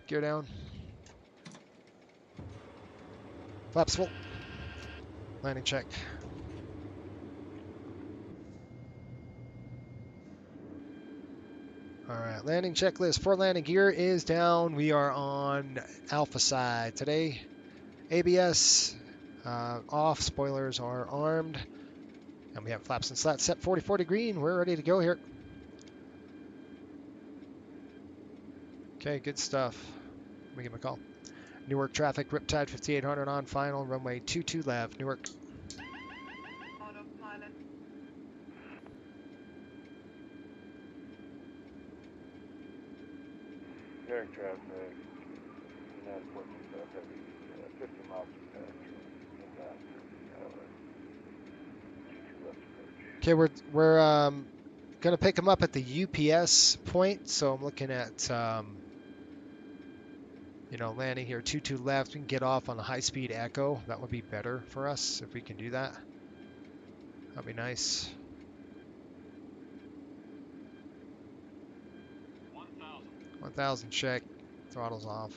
Gear down. Flaps full. Landing check. All right, landing checklist for landing gear is down. We are on alpha side today. ABS off, spoilers are armed, and we have flaps and slats set 40-40 green. We're ready to go here. Okay, good stuff. Let me give him a call. Newark traffic, Riptide 5800 on final, runway 22 left, Newark. Autopilot. Newark traffic, United 14 South Heavy, 50 miles to pass, inbound 22 left approach. Okay, we're gonna pick him up at the UPS point, so I'm looking at landing here 22 left. We can get off on a high-speed echo. That would be better for us if we can do that. That'd be nice. 1,000 check. Throttle's off.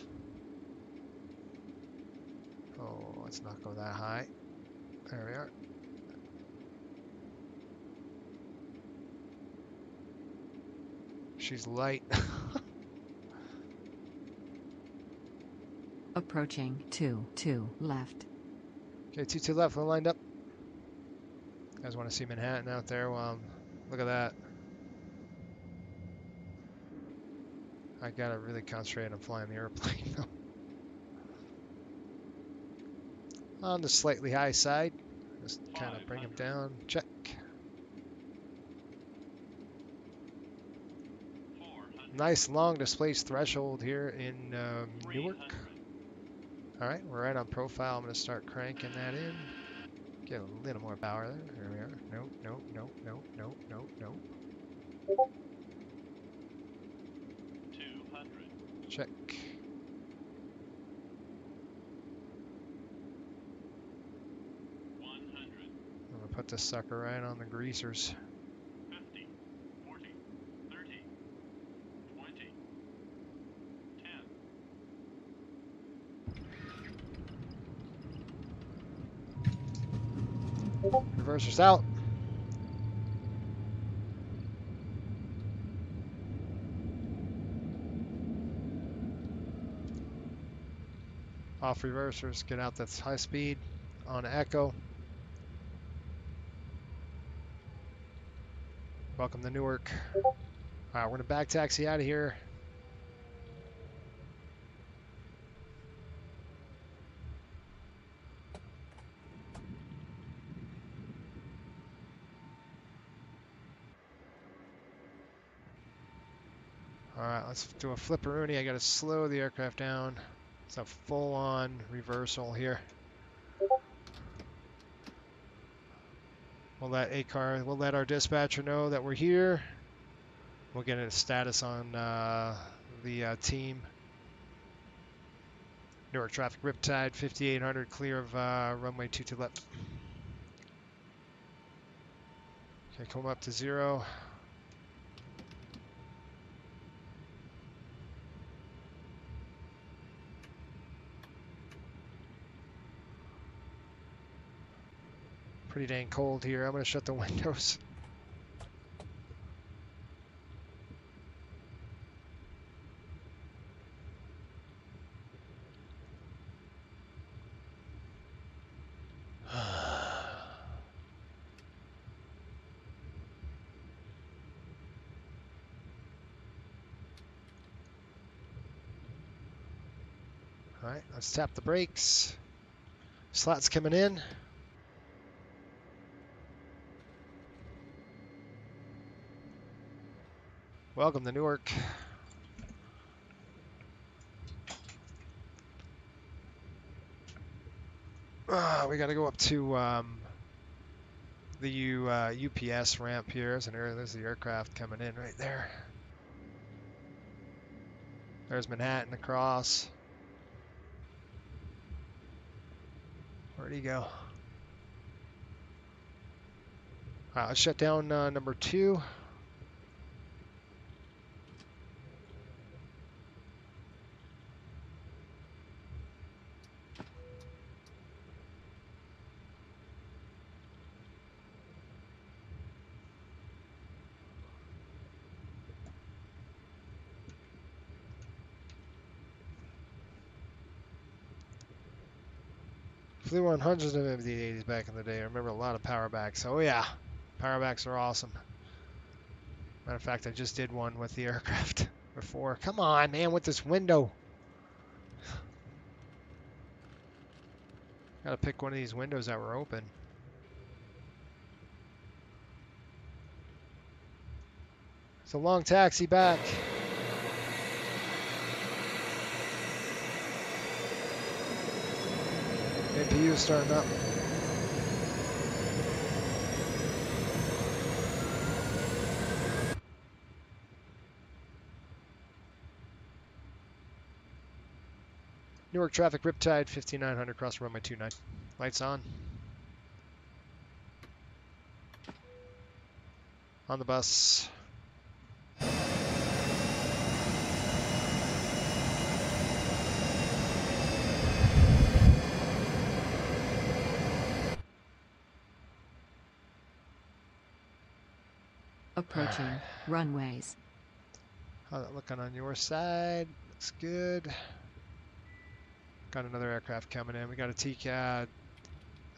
Oh, let's not go that high. There we are. She's light. Approaching 2 left. Okay, 2 left. We're lined up. You guys want to see Manhattan out there? Well, look at that. I gotta really concentrate on flying the airplane though. On the slightly high side. Just kind of bring him down. Check. Nice long displaced threshold here in Newark. All right, we're right on profile. I'm going to start cranking that in. Get a little more power there. There we are. Nope, nope, nope, nope, nope, nope, nope. 200. Check. I'm going to put this sucker right on the greasers. 50, 40, 30, 20, 10. Reversers out. Off reversers. Get out that's high speed on echo. Welcome to Newark. All right, we're going to back taxi out of here. All right, let's do a flipperoonie. I got to slow the aircraft down. It's a full-on reversal here. We'll let our dispatcher know that we're here. We'll get a status on the team. Newark traffic, Riptide 5800, clear of runway 22 left. Okay, come up to 0. Pretty dang cold here. I'm going to shut the windows. All right, let's tap the brakes. Slots coming in. Welcome to Newark. We got to go up to the UPS ramp here. There's the aircraft coming in right there. There's Manhattan across. Where'd he go? Let's shut down number 2. Flew on hundreds of MD-80s back in the day. I remember a lot of power backs. Oh yeah, power backs are awesome. Matter of fact, I just did one with the aircraft before. Come on, man, with this window. Gotta pick one of these windows that were open. It's a long taxi back. APU starting up. Newark traffic, Riptide, 5900 cross runway 29. Lights on. On the bus. Approaching runways. How's that looking on your side? Looks good. Got another aircraft coming in. We got a TCAD.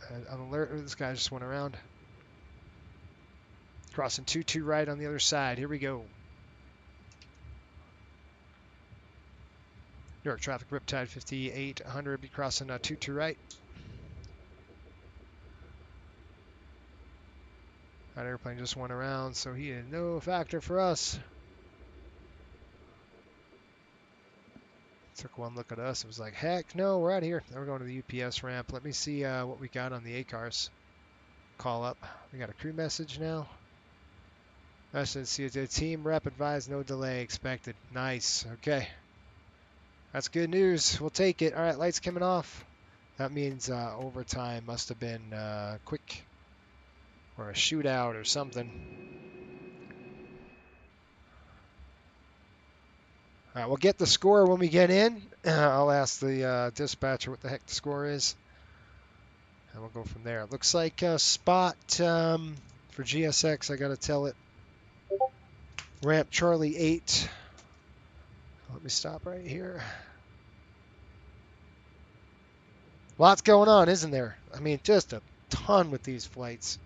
An alert. This guy just went around. Crossing 22 right on the other side. Here we go. York traffic, Riptide 5800. Be crossing 22 right. That airplane just went around, so he is no factor for us. Took one look at us. It was like, heck no, we're out of here. Now we're going to the UPS ramp. Let me see what we got on the ACARS. Call up. We got a crew message now. I should see the team rep advised no delay expected. Nice. Okay. That's good news. We'll take it. All right, lights coming off. That means overtime must have been quick or a shootout or something. All right, we'll get the score when we get in. I'll ask the dispatcher what the heck the score is, and we'll go from there. It looks like spot for GSX. I got to tell it. Ramp Charlie 8. Let me stop right here. Lots going on, isn't there? I mean, just a ton with these flights.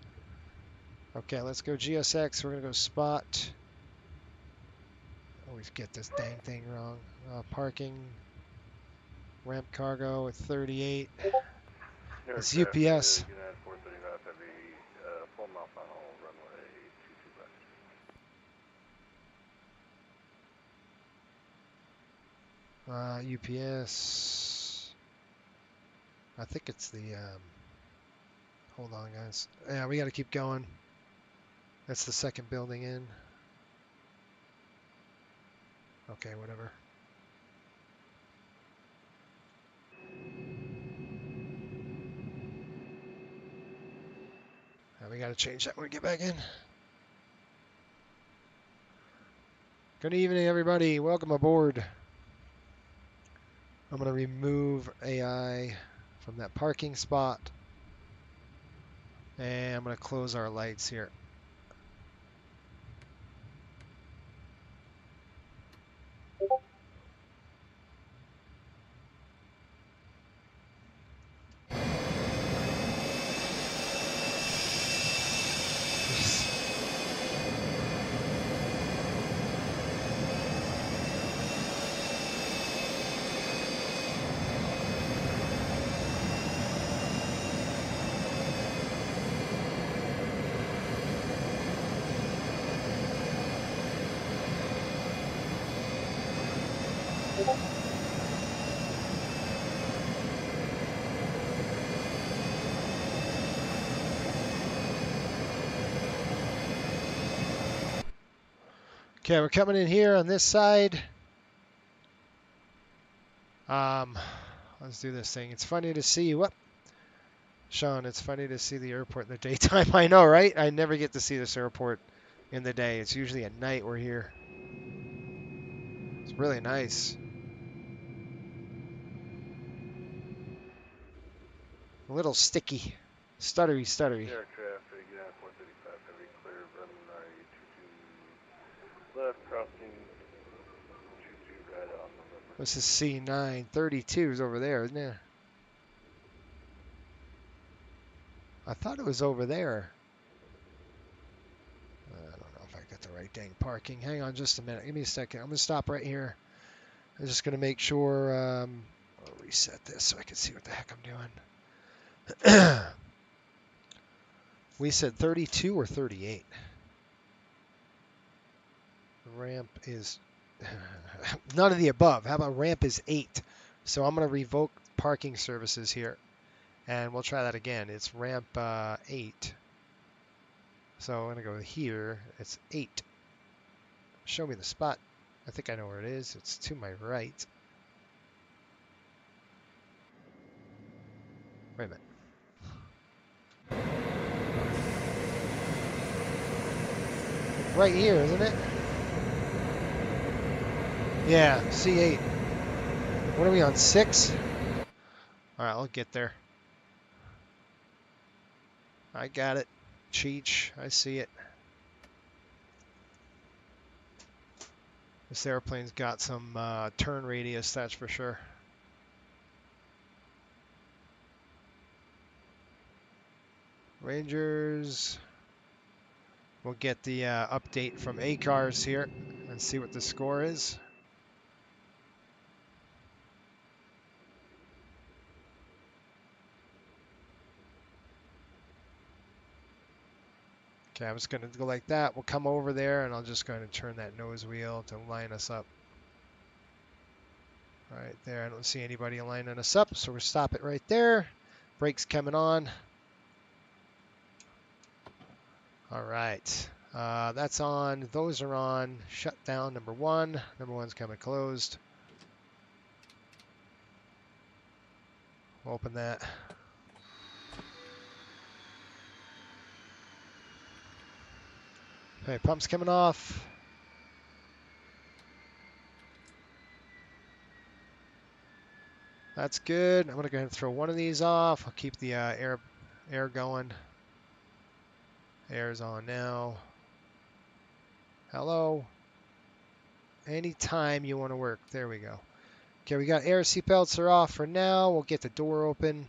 Okay, let's go GSX. We're going to go spot. Always get this dang thing wrong. Parking. Ramp cargo at 38. It's UPS. United 435 Heavy, full mile final, runway 22 left. UPS. I think it's the. Hold on, guys. Yeah, we got to keep going. That's the second building in. Okay, whatever. We got to change that when we get back in. Good evening, everybody. Welcome aboard. I'm going to remove AI from that parking spot. And I'm going to close our lights here. Okay, we're coming in here on this side. Let's do this thing. It's funny to see what, Sean. It's funny to see the airport in the daytime. I know, right? I never get to see this airport in the day. It's usually at night we're here. It's really nice. A little sticky, stuttery. Air traffic, 435 heavy clear, runway 22 left, crossing 22 right on November. This is C9. 32 is over there, isn't it? I thought it was over there. I don't know if I got the right dang parking. Hang on just a minute. Give me a second. I'm going to stop right here. I'm just going to make sure. I'll reset this so I can see what the heck I'm doing. We said 32 or 38? The ramp is none of the above. How about ramp is 8? So I'm going to revoke parking services here. And we'll try that again. It's ramp 8. So I'm going to go here. It's 8. Show me the spot. I think I know where it is. It's to my right. Wait a minute. Right here, isn't it? Yeah, C8. What are we on, 6? All right, I'll get there. I got it. Cheech, I see it. This airplane's got some turn radius, that's for sure. Rangers. We'll get the update from ACARS here and see what the score is. Okay, I'm just going to go like that. We'll come over there and I'll just going to turn that nose wheel to line us up. Right there, I don't see anybody lining us up, so we'll stop it right there. Brakes coming on. All right, that's on. Those are on. Shut down number 1. Number 1's coming closed. We'll open that. Okay, pump's coming off. That's good. I'm going to go ahead and throw one of these off. I'll keep the air going. Air's on now. Hello. Anytime you want to work. There we go. Okay, we got air seatbelts are off for now. We'll get the door open.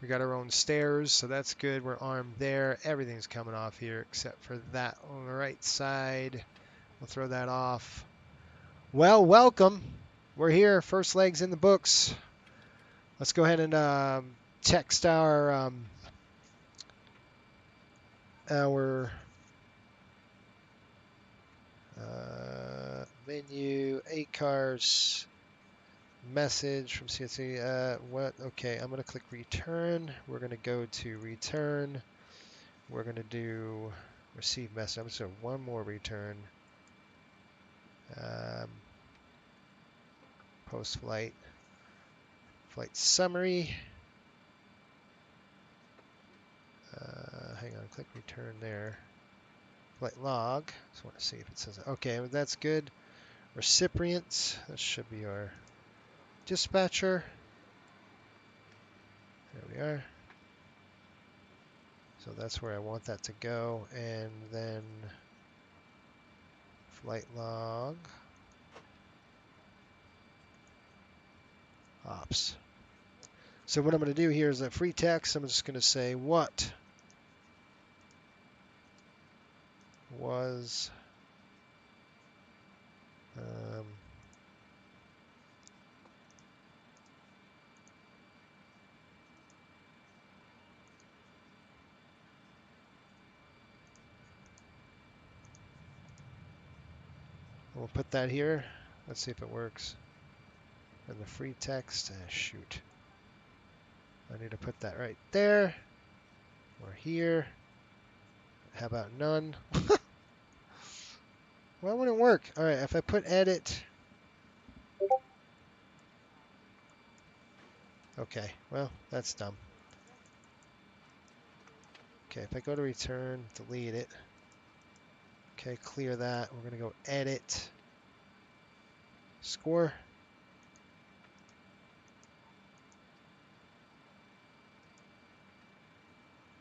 We got our own stairs, so that's good. We're armed there. Everything's coming off here except for that on the right side. We'll throw that off. Well, welcome. We're here. First leg's in the books. Let's go ahead and text our menu ACARS message from CSC. What? Okay, I'm going to click return. We're going to go to return. We're going to do receive message. I'm just going to one more return. Post-flight. Flight summary. Hang on, click return there. Flight log. Just want to see if it says it. Okay, well, that's good. Recipients. That should be our dispatcher. There we are. So that's where I want that to go. And then flight log. Ops. So what I'm going to do here is a free text. I'm just going to say what was we'll put that here. Let's see if it works. And the free text, shoot. I need to put that right there or here. How about none? Why wouldn't it work? All right, if I put edit. Okay, well, that's dumb. Okay, if I go to return, delete it. Okay, clear that. We're going to go edit. Score.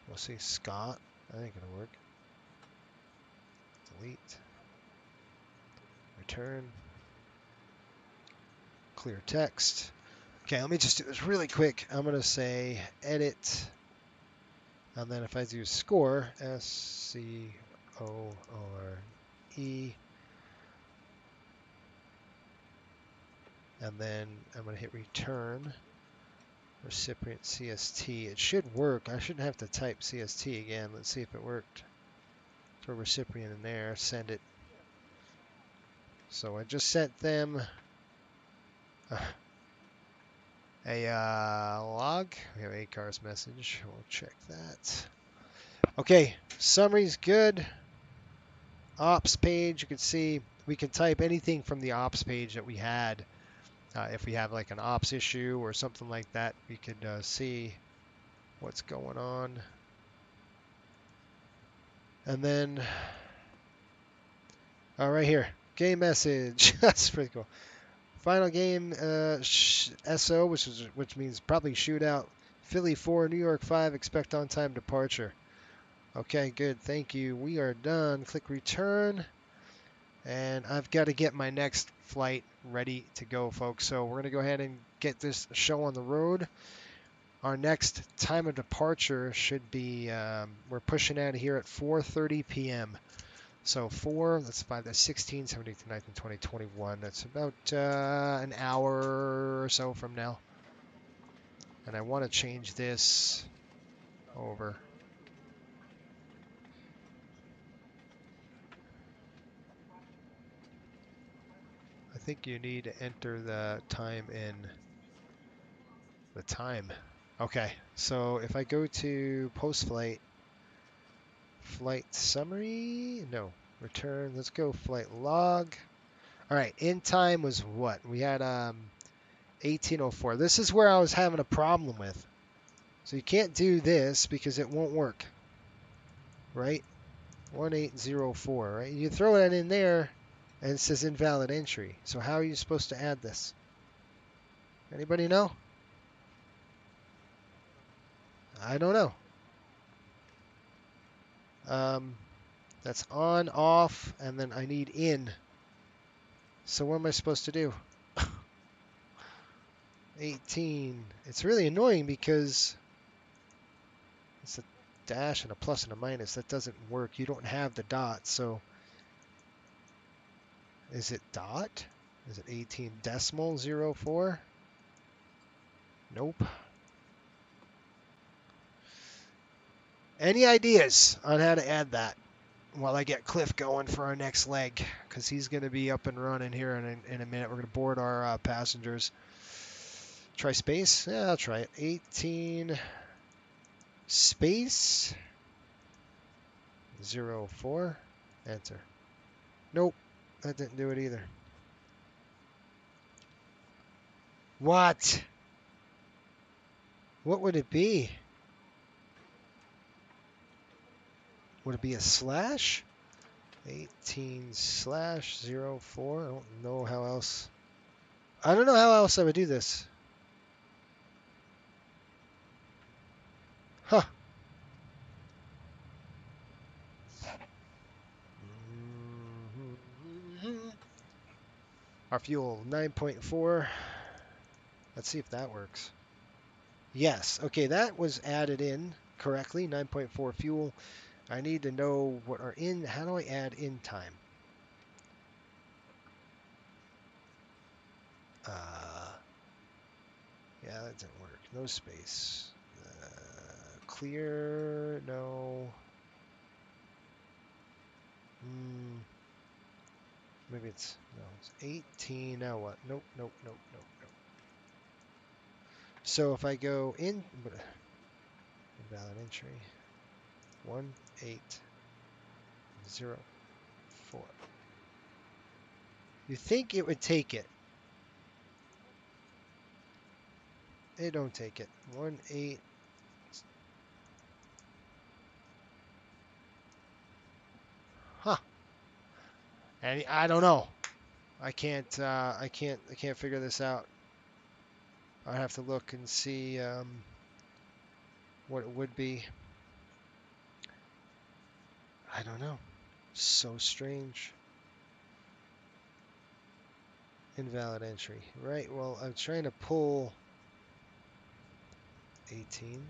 We'll see Scott. That ain't going to work. Delete. Return. Clear text. Okay, let me just do this really quick. I'm going to say edit. And then if I do score, S-C-O-R-E. And then I'm going to hit return. Recipient CST. It should work. I shouldn't have to type CST again. Let's see if it worked. Throw recipient in there. Send it. So I just sent them a log. We have ACAR's message. We'll check that. Okay, summary's good. Ops page, you can see we can type anything from the ops page that we had. If we have like an ops issue or something like that, we could see what's going on. And then, right here, game message. That's pretty cool. Final game, SO, which means probably shootout. Philly 4, New York 5, expect on-time departure. Okay, good, thank you. We are done. Click return. And I've got to get my next flight ready to go, folks. So we're going to go ahead and get this show on the road. Our next time of departure should be, we're pushing out of here at 4:30 p.m. So that's 16th, 17th, 19th, 20, 21. That's about an hour or so from now. And I want to change this over. I think you need to enter the time in the time. Okay, so if I go to post-flight, flight summary, no, return, let's go flight log. All right, in time was what? We had 1804. This is where I was having a problem with. So you can't do this because it won't work, right? 1804, right? You throw that in there and it says invalid entry. So how are you supposed to add this? Anybody know? I don't know. That's on, off, and then I need in. So what am I supposed to do? 18. It's really annoying because it's a dash and a plus and a minus. That doesn't work. You don't have the dot. So is it dot? Is it 18 decimal 04? Nope. Any ideas on how to add that while I get Cliff going for our next leg? Because he's going to be up and running here in a minute. We're going to board our passengers. Try space? Yeah, I'll try it. 18 space 04. Enter. Nope, that didn't do it either. What? What would it be? Would it be a slash? 18/04. I don't know how else. I don't know how else I would do this. Huh. Our fuel 9.4. Let's see if that works. Yes. Okay, that was added in correctly. 9.4 fuel. I need to know what our in. How do I add in time? Yeah, that didn't work. No space. Clear. No. Maybe it's no. It's 18. Now what? Nope. Nope. Nope. Nope. Nope. So if I go in, invalid entry. 1804. You think it would take it. It don't take it. 1-8. Huh. And I don't know. I can't figure this out. I have to look and see what it would be. I don't know. So strange. Invalid entry. Right, well, I'm trying to pull 18.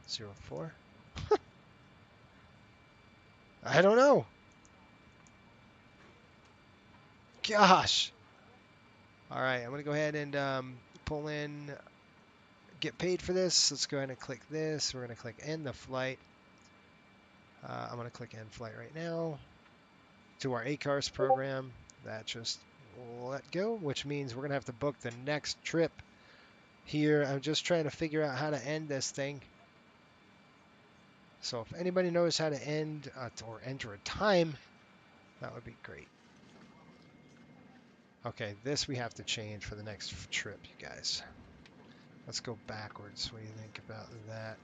04. I don't know. Gosh. All right, I'm going to go ahead and pull in, get paid for this. Let's go ahead and click this. We're going to click end the flight. I'm going to click end flight right now to our ACARS program. That just let go, which means we're going to have to book the next trip here. I'm just trying to figure out how to end this thing. So if anybody knows how to end or enter a time, that would be great. Okay, this we have to change for the next trip, you guys. Let's go backwards. What do you think about that?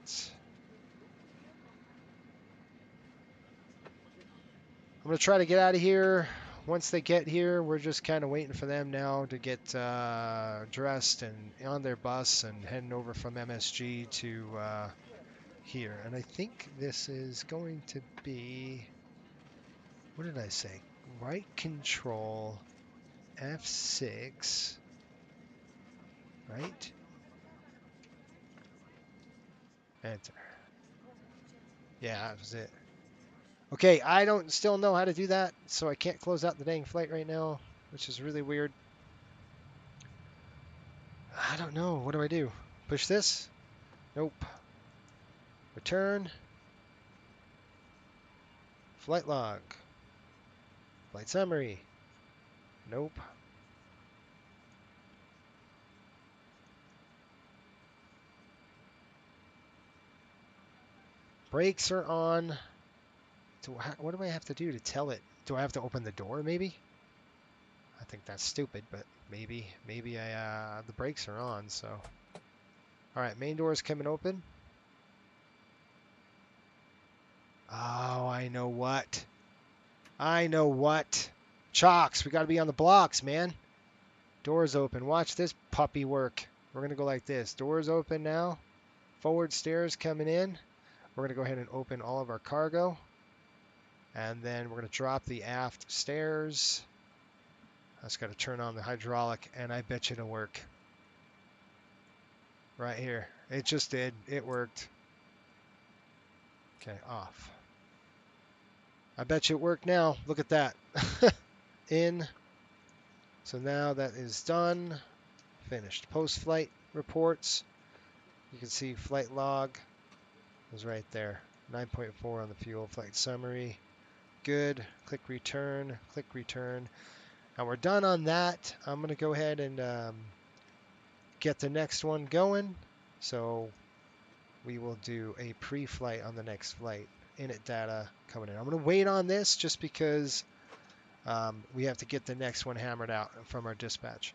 I'm going to try to get out of here. Once they get here, we're just kind of waiting for them now to get dressed and on their bus and heading over from MSG to here. And I think this is going to be, what did I say? Right control, F6, right? Enter. Yeah, that was it. Okay, I don't still know how to do that, so I can't close out the dang flight right now, which is really weird. I don't know. What do I do? Push this? Nope. Return. Flight log. Flight summary. Nope. Brakes are on. What do I have to do to tell it? Do I have to open the door, maybe? I think that's stupid, but maybe the brakes are on, so. All right, main door is coming open. Oh, I know what. I know what. Chocks, we got to be on the blocks, man. Doors open. Watch this puppy work. We're going to go like this. Doors open now. Forward stairs coming in. We're going to go ahead and open all of our cargo. And then we're going to drop the aft stairs. I just got to turn on the hydraulic, and I bet you it'll work. Right here. It just did. It worked. Okay, off. I bet you it worked now. Look at that. In. So now that is done. Finished. Post-flight reports. You can see flight log is right there. 9.4 on the fuel. Flight summary. Good. Click return. Click return. And we're done on that. I'm going to go ahead and get the next one going. So we will do a pre-flight on the next flight. Init data coming in. I'm going to wait on this just because we have to get the next one hammered out from our dispatch.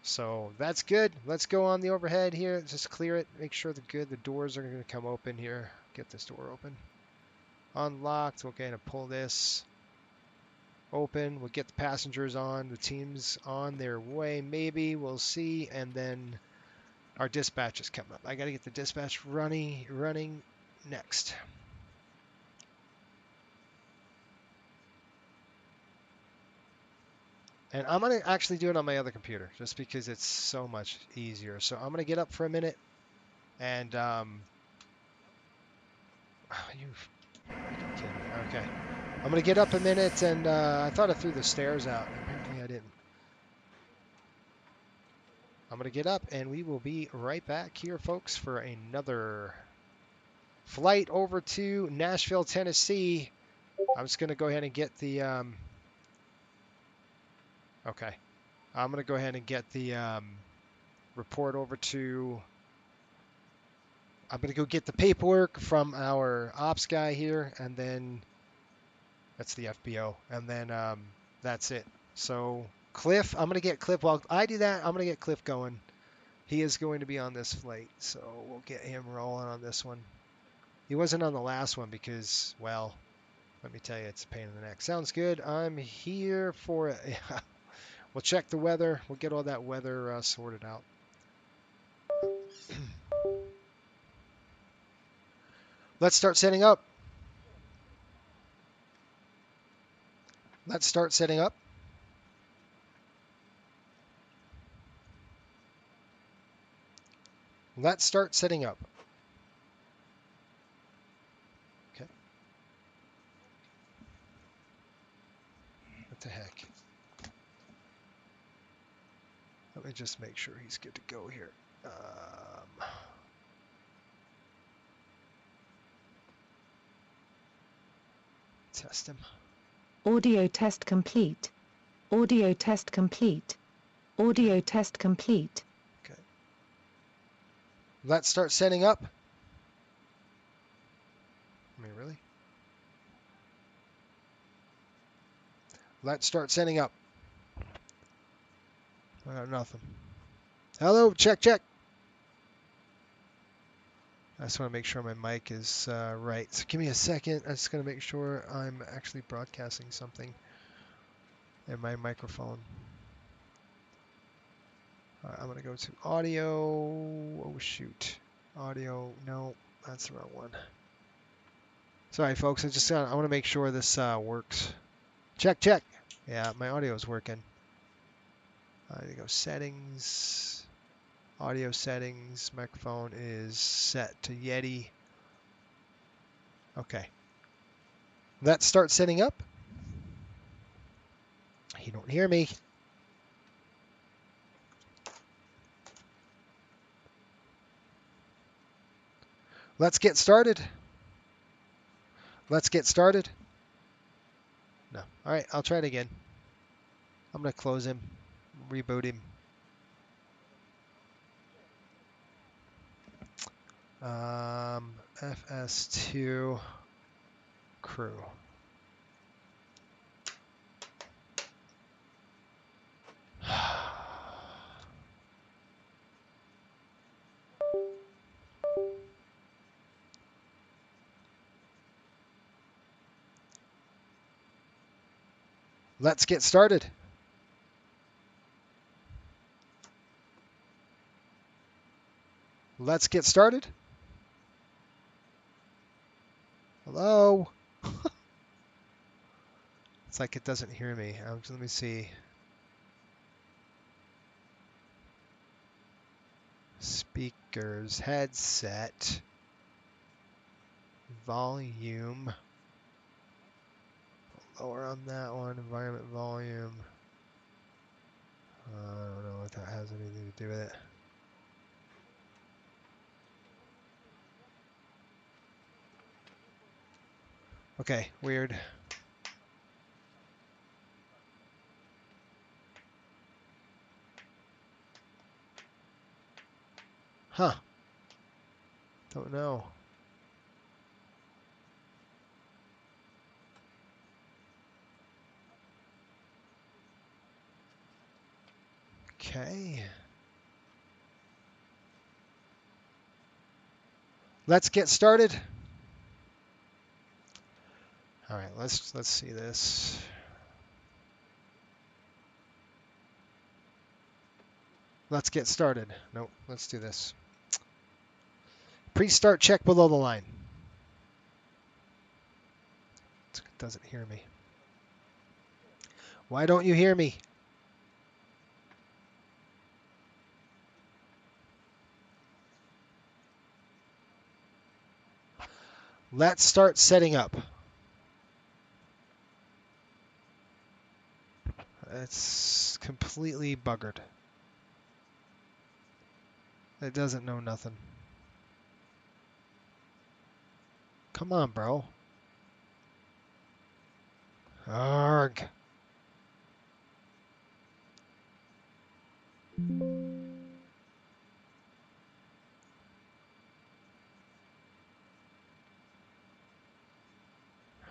So that's good. Let's go on the overhead here. Just clear it. Make sure they're good. The doors are going to come open here. Get this door open. Unlocked. We're going to pull this open. We'll get the passengers on. The team's on their way. Maybe. We'll see. And then our dispatch is coming up. I got to get the dispatch running next. And I'm going to actually do it on my other computer just because it's so much easier. So I'm going to get up for a minute and you freaking kidding me. Okay. I'm going to get up a minute and I thought I threw the stairs out. Apparently I didn't. I'm going to get up and we will be right back here, folks, for another flight over to Nashville, Tennessee. I'm just going to go ahead and get the okay. I'm going to go ahead and get the report over to. I'm going to go get the paperwork from our ops guy here, and then That's the FBO. And then that's it. So Cliff, I'm going to get Cliff. While I do that, I'm going to get Cliff going. He is going to be on this flight, so we'll get him rolling on this one. He wasn't on the last one because, well, let me tell you, it's a pain in the neck. Sounds good. I'm here for it. Yeah. We'll check the weather. We'll get all that weather sorted out. Let's start setting up. Let's start setting up. Let's start setting up. Okay. What the heck? Let me just make sure he's good to go here. Test him. Audio test complete. Audio test complete. Audio test complete. Okay. Let's start setting up. I mean, really? Let's start setting up. I got nothing. Hello, check, check. I just want to make sure my mic is right. So give me a second. I'm just going to make sure I'm actually broadcasting something in my microphone. All right, I'm going to go to audio. Oh, shoot. Audio. No, that's the wrong one. Sorry, folks. I want to make sure this works. Check, check. Yeah, my audio is working. There you go. Settings. Audio settings. Microphone is set to Yeti. Okay. Let's start setting up. You don't hear me. Let's get started. Let's get started. No. All right, I'll try it again. I'm going to close him, reboot him. FS2 crew. Let's get started. Let's get started. Hello? It's like it doesn't hear me. Let me see. Speakers, headset, volume. Lower on that one, environment volume. I don't know what that has anything to do with it. Okay, weird. Huh. Don't know. Okay. Let's get started. All right, let's see this. Let's get started. Nope, let's do this. Pre-start check below the line. It doesn't hear me. Why don't you hear me? Let's start setting up. It's completely buggered. It doesn't know nothing. Come on, bro. Arg.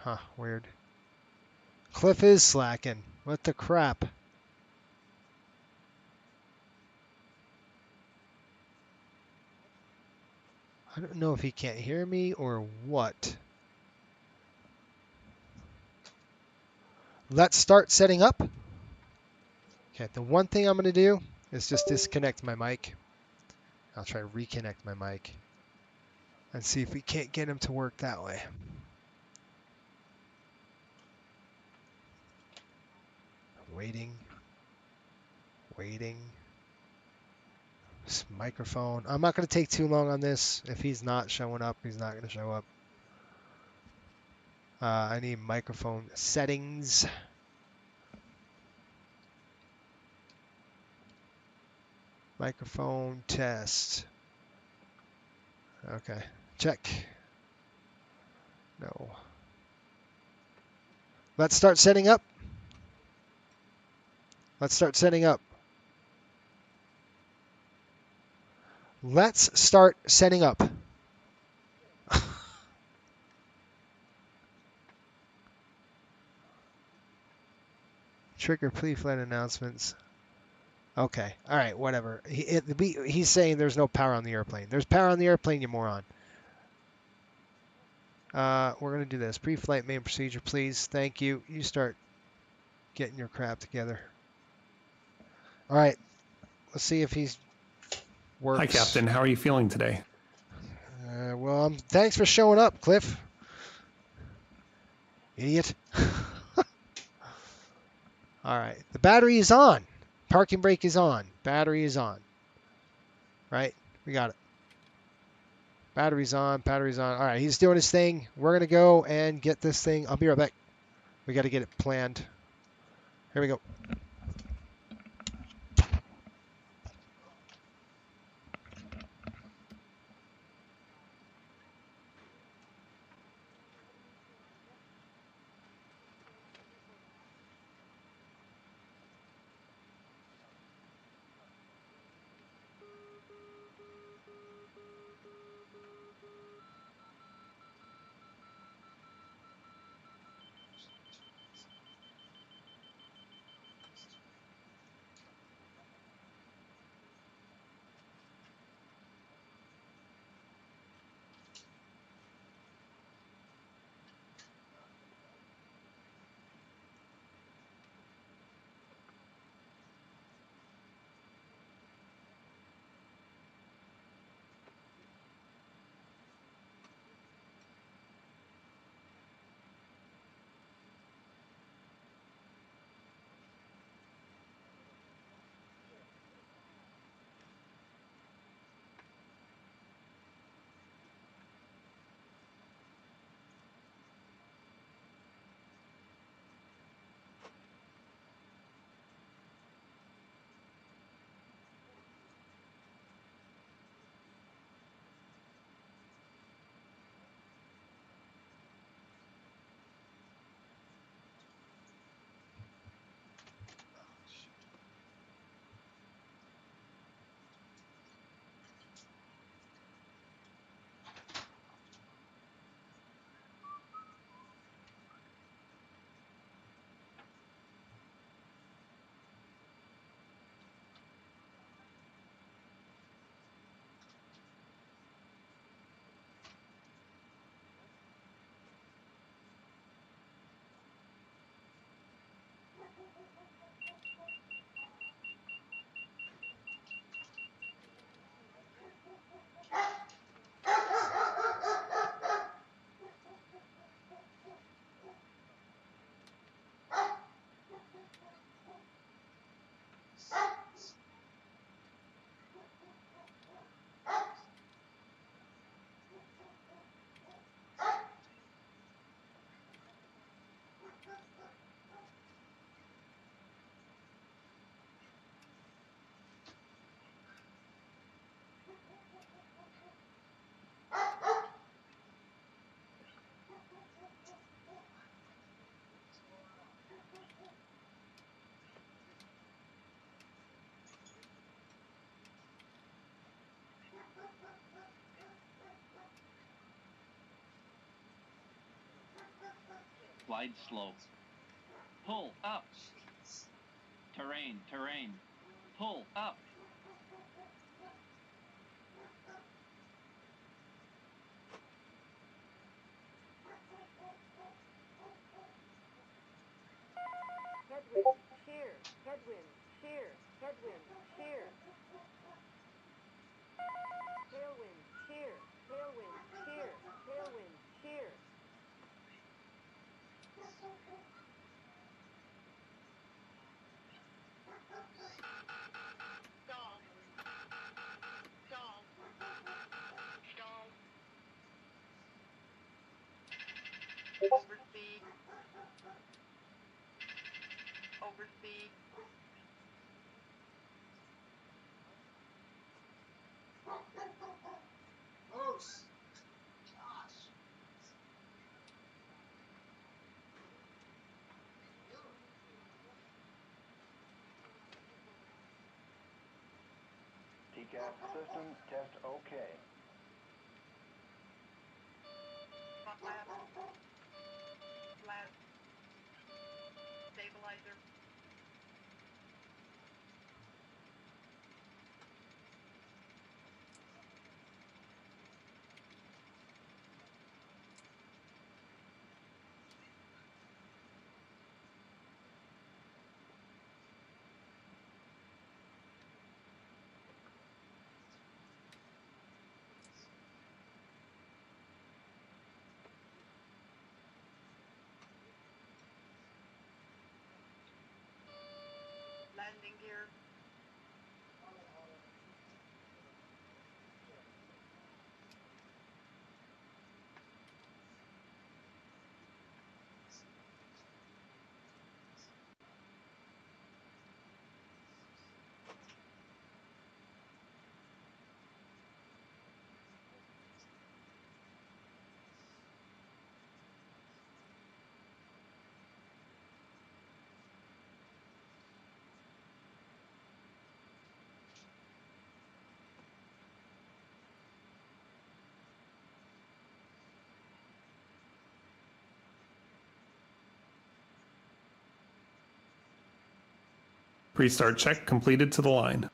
Huh, weird. Cliff is slacking. What the crap? I don't know if he can't hear me or what. Let's start setting up. Okay, the one thing I'm going to do is just disconnect my mic. I'll try to reconnect my mic and see if we can't get him to work that way. Waiting. This microphone. I'm not going to take too long on this. If he's not showing up, he's not going to show up. I need microphone settings. Microphone test. Okay, check. No. Let's start setting up. Let's start setting up. Let's start setting up. Trigger pre-flight announcements. Okay. All right. Whatever. He's saying there's no power on the airplane. There's power on the airplane, you moron. We're going to do this. Pre-flight main procedure, please. Thank you. You start getting your crap together. All right. Let's see if he's works. Hi, Captain. How are you feeling today? Well, thanks for showing up, Cliff. Idiot. All right. The battery is on. Parking brake is on. Battery is on. Right? We got it. Battery's on. Battery's on. All right. He's doing his thing. We're going to go and get this thing. I'll be right back. We got to get it planned. Here we go. Glide slow. Pull up. Terrain, terrain. Pull up. Headwind, shear, headwind, shear, headwind, shear. Tailwind, shear, tailwind, shear, tailwind, shear. Stall. Stall. Stall. Overspeed. Overspeed. TCAS system test okay. Flat. Flat. Stabilizer. Landing gear. Restart check completed to the line.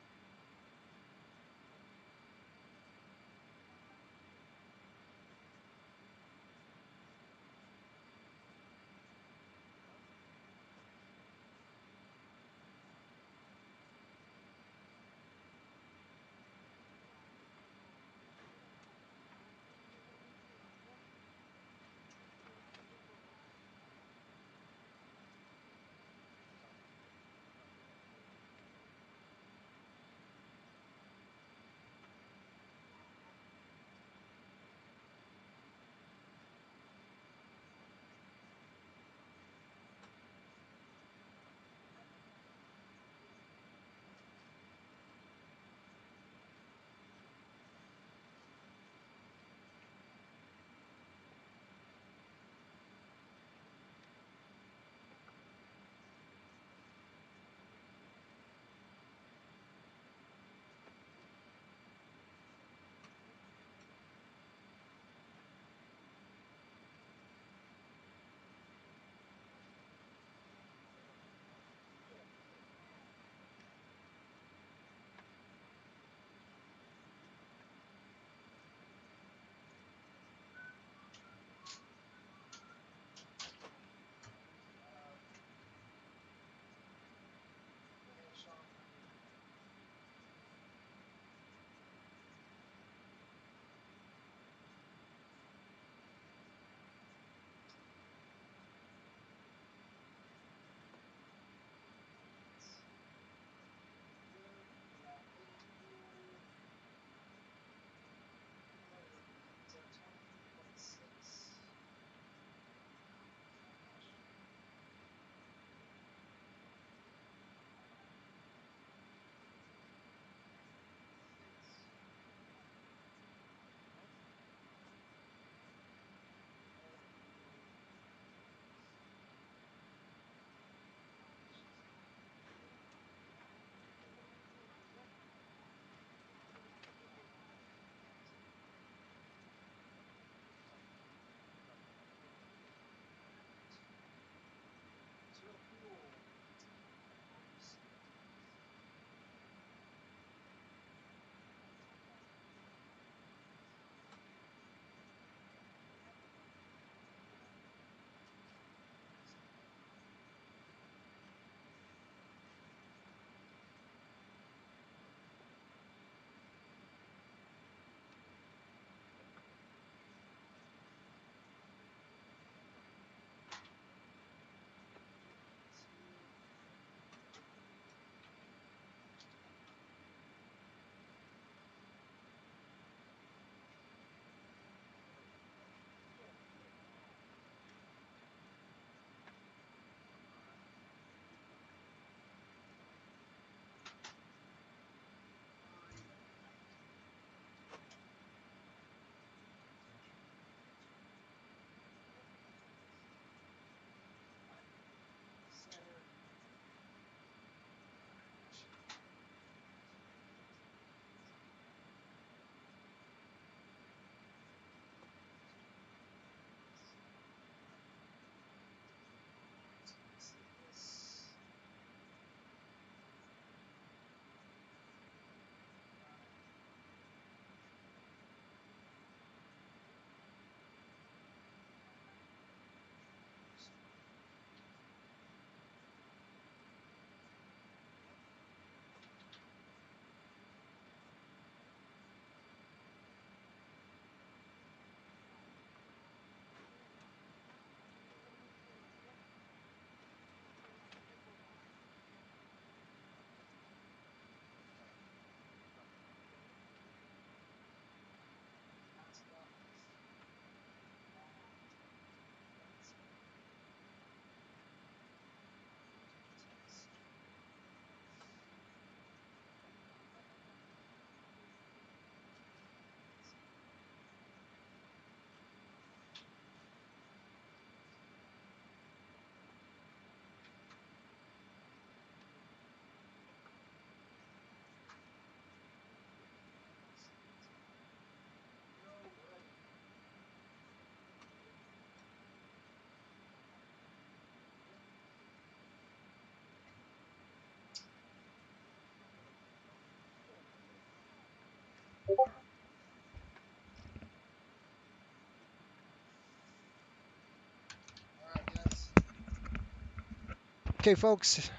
Okay, folks.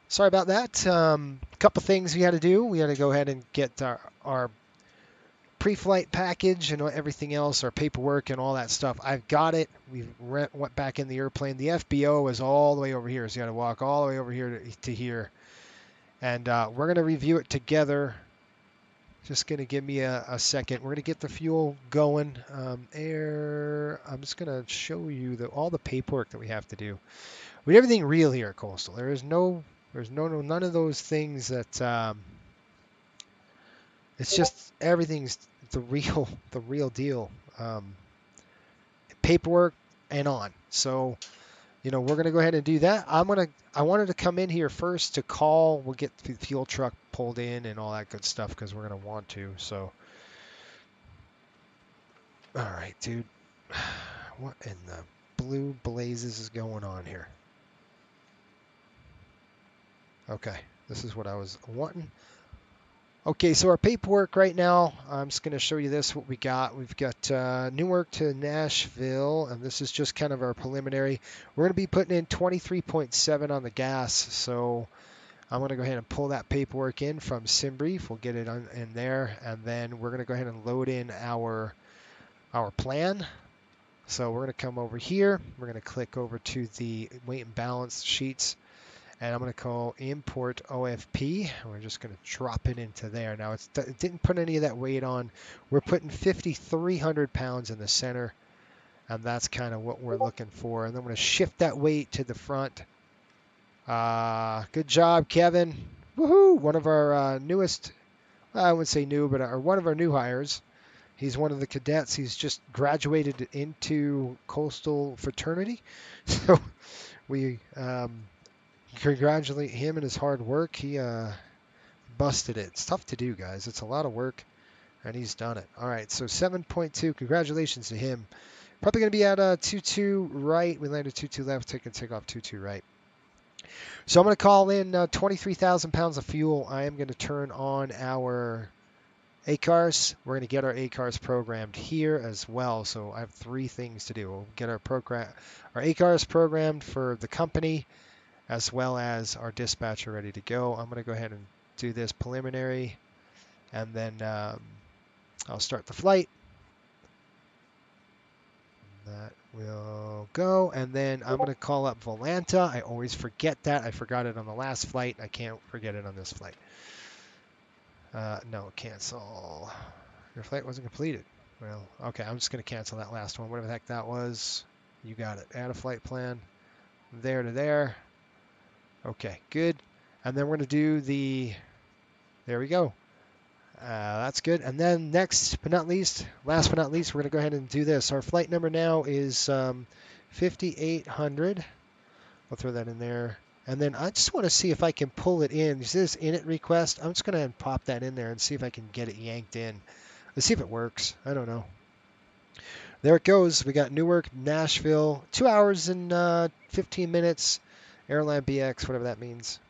Sorry about that. A couple things we had to do. We had to go ahead and get our pre-flight package and everything else, our paperwork and all that stuff. I've got it. We went back in the airplane. The FBO is all the way over here, so you got to walk all the way over here to here. And we're going to review it together. Just going to give me a second. We're going to get the fuel going. I'm just going to show you all the paperwork that we have to do. We have everything real here at Coastal. There's none of those things that. It's just everything's the real deal. Paperwork and on. So, we're gonna go ahead and do that. I wanted to come in here first to call. We'll get the fuel truck pulled in and all that good stuff because we're gonna want to. So, all right, dude. What in the blue blazes is going on here? Okay, this is what I was wanting. Okay, so our paperwork right now, I'm just going to show you what we got. We've got Newark to Nashville, and this is just kind of our preliminary. We're going to be putting in 23.7 on the gas, so I'm going to go ahead and pull that paperwork in from SimBrief. We'll get it in there, and then we're going to go ahead and load in our plan. So we're going to come over here. We're going to click over to the weight and balance sheets. And I'm going to call import OFP. We're just going to drop it into there. Now, it didn't put any of that weight on. We're putting 5,300 pounds in the center, and that's kind of what we're looking for. And then I'm going to shift that weight to the front. Good job, Kevin. Woohoo! One of our newest, I wouldn't say new, but one of our new hires. He's one of the cadets. He's just graduated into Coastal fraternity. So we... congratulate him and his hard work. He busted it. It's tough to do, guys. It's a lot of work, and he's done it. All right, so 7.2. Congratulations to him. Probably going to be at 2-2 right. We landed 2-2 left. Take off 2-2 right. So I'm going to call in 23,000 pounds of fuel. I am going to turn on our ACARS. We're going to get our ACARS programmed here as well. So I have 3 things to do. We'll get our ACARS programmed for the company, as well as our dispatcher ready to go. I'm going to go ahead and do this preliminary, and then I'll start the flight. That will go, and then I'm going to call up Volanta. I always forget that. I forgot it on the last flight. I can't forget it on this flight. No, cancel. Your flight wasn't completed. Well, okay, I'm just going to cancel that last one. Whatever the heck that was. You got it. Add a flight plan. There to there. Okay, good. And then we're going to do there we go. That's good. And then last but not least, we're going to go ahead and do this. Our flight number now is 5800. I'll throw that in there. And then I just want to see if I can pull it in. Is this init request? I'm just going to pop that in there and see if I can get it yanked in. Let's see if it works. I don't know. There it goes. We got Newark, Nashville, 2 hours and 15 minutes. Airline BX, whatever that means.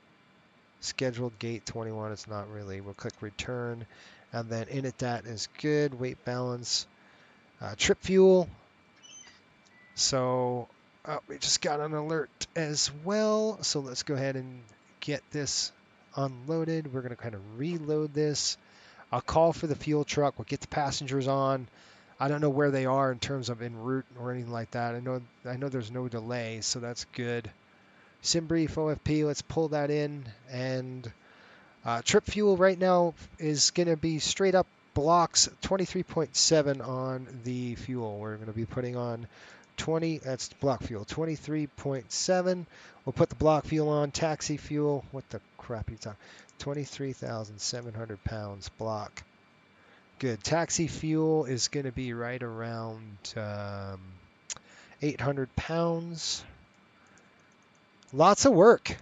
Scheduled gate 21. It's not really. We'll click return. And then init that is good. Weight balance. Trip fuel. So we just got an alert as well. So let's go ahead and get this unloaded. We're going to kind of reload this. I'll call for the fuel truck. We'll get the passengers on. I don't know where they are in terms of en route or anything like that. I know there's no delay, so that's good. SimBrief OFP, let's pull that in. And trip fuel right now is going to be straight up blocks 23.7 on the fuel. We're going to be putting on that's block fuel, 23.7. We'll put the block fuel on. Taxi fuel, what the crap are you talking? 23,700 pounds block. Good. Taxi fuel is going to be right around 800 pounds. Lots of work.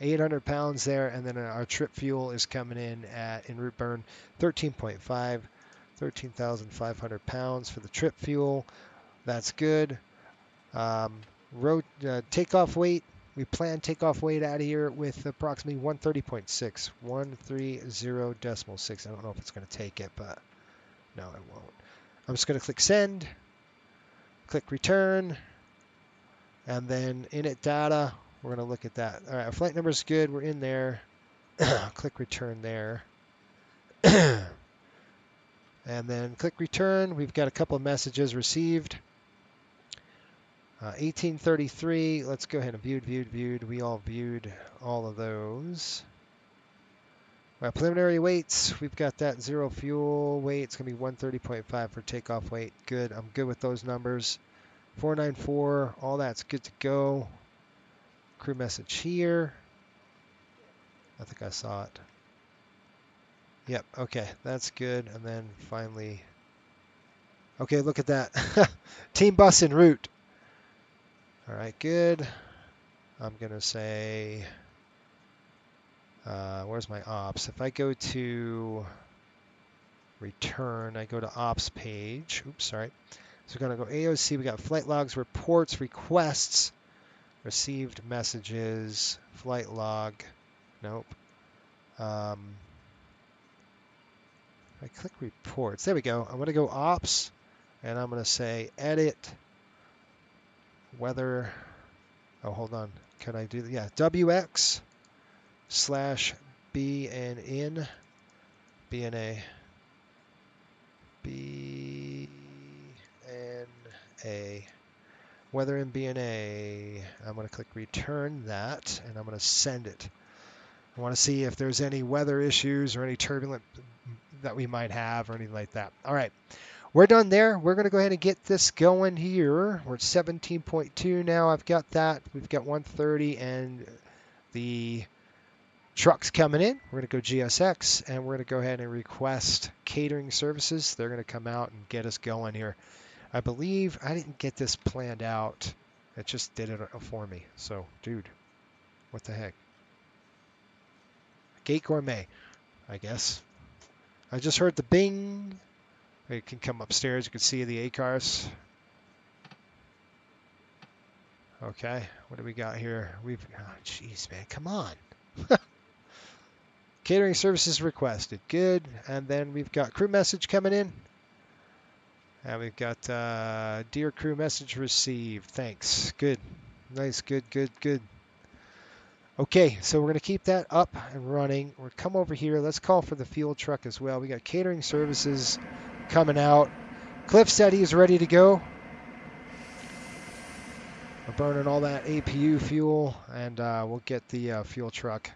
800 pounds there, and then our trip fuel is coming in at en route burn 13.5, 13,500 pounds for the trip fuel. That's good. Takeoff weight. We plan takeoff weight out of here with approximately 130.6, 130.6. I don't know if it's going to take it, but no, it won't. I'm just going to click send, click return, and then init data. We're going to look at that. All right, our flight number is good. We're in there. Click return there. And then click return. We've got a couple of messages received. 1833. Let's go ahead and viewed. We all viewed all of those. Preliminary weights. We've got that 0 fuel weight. It's going to be 130.5 for takeoff weight. Good. I'm good with those numbers. 494. All that's good to go. Crew message here. I think I saw it. Yep. Okay. That's good. And then finally. Okay. Look at that. Team bus en route. All right, good. I'm going to say, where's my ops? If I go to return, I go to ops page. Oops, sorry. So we're going to go AOC. We got flight logs, reports, requests, received messages, flight log. Nope. I click reports. There we go. I'm going to go ops, and I'm going to say edit. Weather, oh, hold on. Could I do that? Yeah, WX/BNN, BNA, BNA, weather in BNA. I'm going to click return that, and I'm going to send it. I want to see if there's any weather issues or any turbulent that we might have or anything like that. All right. We're done there. We're going to go ahead and get this going here. We're at 17.2 now. I've got that. We've got 130 and the trucks coming in. We're going to go GSX and we're going to go ahead and request catering services. They're going to come out and get us going here. I believe I didn't get this planned out. It just did it for me. So, dude, what the heck? Gate Gourmet, I guess. I just heard the bing. You can come upstairs. You can see the ACARS. Okay, what do we got here? Oh, jeez, man, come on. Catering services requested. Good. And then we've got crew message coming in. And we've got dear crew message received. Thanks. Good. Nice. Good. Okay, so we're going to keep that up and running. We'll come over here. Let's call for the fuel truck as well. We got catering services coming out. Cliff said he's ready to go. We're burning all that APU fuel, and we'll get the fuel truck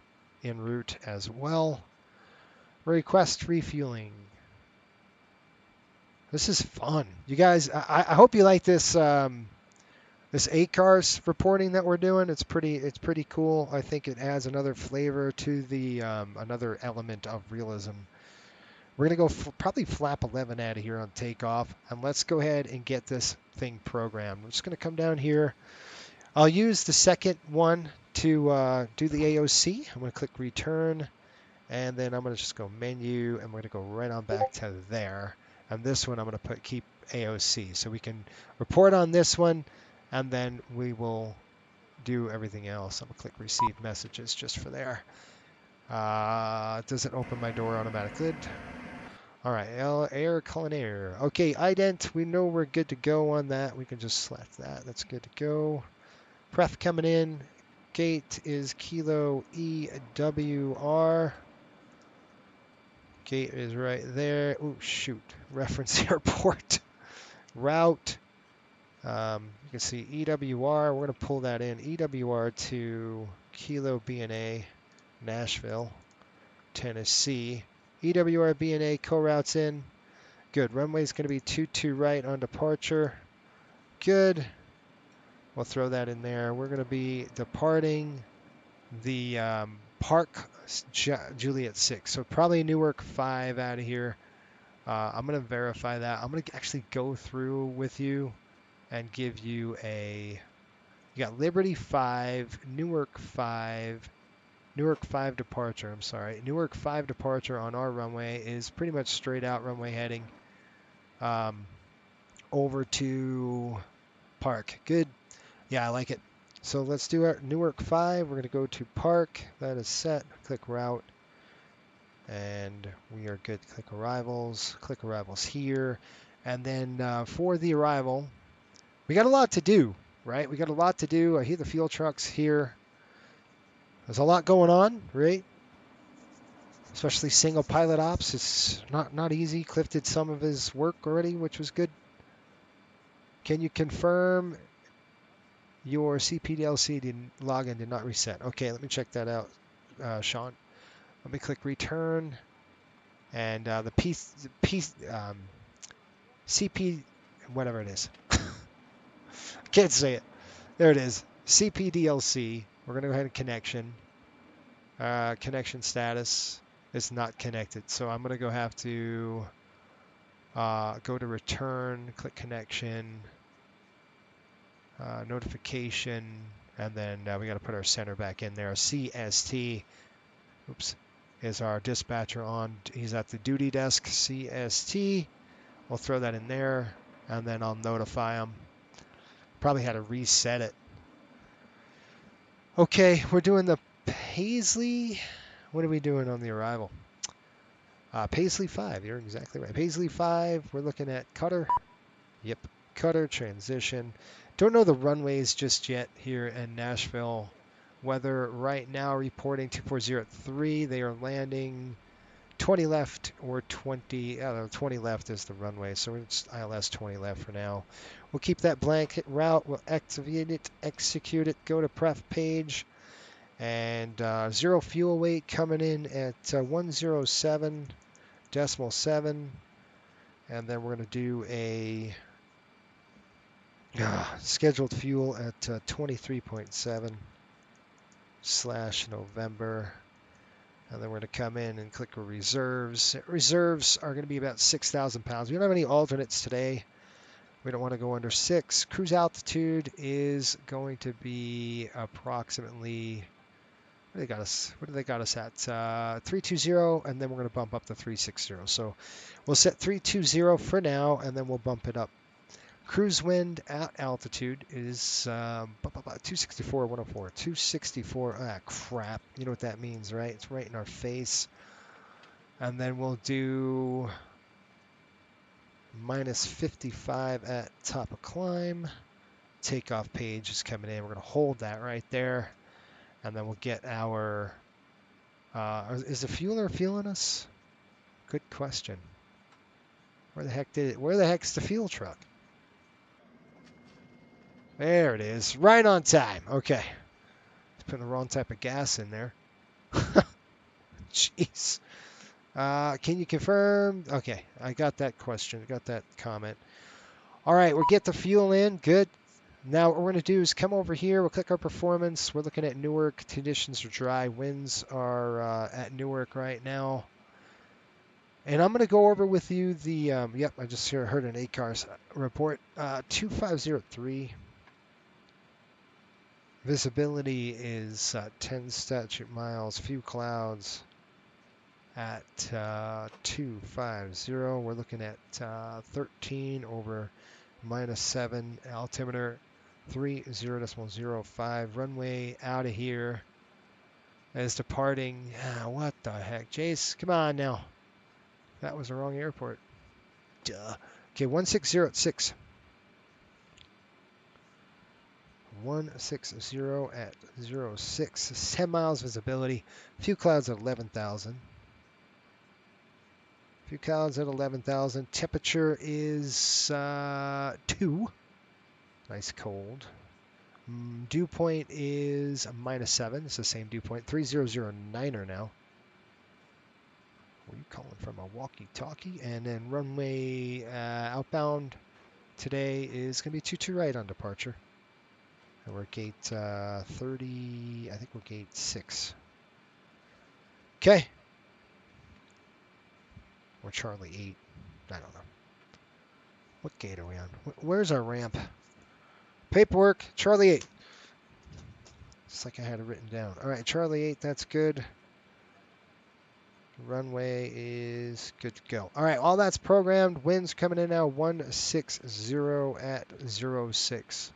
en route as well. Request refueling. This is fun. You guys, I hope you like this this ACARS reporting that we're doing. It's pretty cool. I think it adds another flavor to the another element of realism. We're going to go probably flap 11 out of here on takeoff, and let's go ahead and get this thing programmed. We're just going to come down here. I'll use the second one to do the AOC. I'm going to click return, and then I'm going to just go menu, and we're going to go right on back to there. And this one I'm going to keep AOC, so we can report on this one, and then we will do everything else. I'm going to click receive messages just for there. It doesn't open my door automatically. All right, air calling air. Okay, ident, we know we're good to go on that. We can just select that. That's good to go. Pref coming in. Gate is Kilo EWR. Gate is right there. Oh, shoot. Reference airport. Route. You can see EWR. We're going to pull that in. EWR to Kilo BNA, Nashville, Tennessee. EWR BNA co-routes in. Good. Runway is going to be 22 right on departure. Good. We'll throw that in there. We're going to be departing the Park Juliet 6. So probably Newark 5 out of here. I'm going to verify that. I'm going to actually go through with you and give you you got Liberty 5, Newark 5, Newark 5 departure, I'm sorry. Newark 5 departure on our runway is pretty much straight out runway heading over to Park. Good. Yeah, I like it. So let's do our Newark 5. We're going to go to Park. That is set. Click route. And we are good. Click arrivals. Click arrivals here. And then for the arrival, we got a lot to do, right? We got a lot to do. I hear the fuel trucks here. There's a lot going on, right? Especially single pilot ops. It's not easy. Cliff did some of his work already, which was good. Can you confirm your CPDLC login did not reset? Okay, let me check that out, Sean. Let me click return, and the CP, whatever it is. Can't say it. There it is. CPDLC. We're going to go ahead and connection. Connection status is not connected. So I'm going to have to go to return, click connection, notification, and then we got to put our center back in there. CST, oops, is our dispatcher on. He's at the duty desk. CST. We'll throw that in there, and then I'll notify him. Probably had to reset it. Okay, we're doing the Paisley. What are we doing on the arrival? Paisley 5, you're exactly right. Paisley 5, we're looking at cutter. Yep, cutter, transition. Don't know the runways just yet here in Nashville. Weather right now reporting 2403. at 3. They are landing 20 left or 20. 20 left is the runway, so it's ILS 20 left for now. We'll keep that blanket route. We'll activate it, execute it, go to pref page. And zero fuel weight coming in at 107.7. And then we're going to do a scheduled fuel at 23.7/November. And then we're going to come in and click reserves. Reserves are going to be about 6,000 pounds. We don't have any alternates today. We don't want to go under 6. Cruise altitude is going to be approximately, what do they got us at? 320, and then we're going to bump up to 360. So we'll set 320 for now, and then we'll bump it up. Cruise wind at altitude is 264, 104, 264. Ah, crap. You know what that means, right? It's right in our face. And then we'll do minus 55 at top of climb. Takeoff page is coming in. We're going to hold that right there. And then we'll get our... is the fueler fueling us? Good question. Where the heck's the fuel truck? There it is. Right on time. Okay. Putting the wrong type of gas in there. Jeez. Can you confirm? Okay. I got that question. I got that comment. All right. We'll get the fuel in. Good. Now what we're going to do is come over here. We'll click our performance. We're looking at Newark. Conditions are dry. Winds are at Newark right now. And I'm going to go over with you the, yep, I just heard an ACARS report. 2503. Visibility is 10 statute miles. Few clouds at 250. We're looking at 13 over minus 7. Altimeter 30.05. Runway out of here is departing. What the heck, Jace? Come on now. That was the wrong airport. Duh. Okay, 160 at 6. 160 at 06. 10 miles visibility. Few clouds at 11,000. Few clouds at 11,000. Temperature is 2. Nice cold. Dew point is minus 7. It's the same dew point. 3009er now. Where are you calling from? A walkie-talkie. And then runway outbound today is going to be 22 right on departure. And we're gate 30, I think we're gate 6. Okay. Or Charlie 8. I don't know. What gate are we on? Where's our ramp? Paperwork, Charlie 8. It's like I had it written down. All right, Charlie 8, that's good. Runway is good to go. All right, all that's programmed. Winds coming in now, 160 at 06.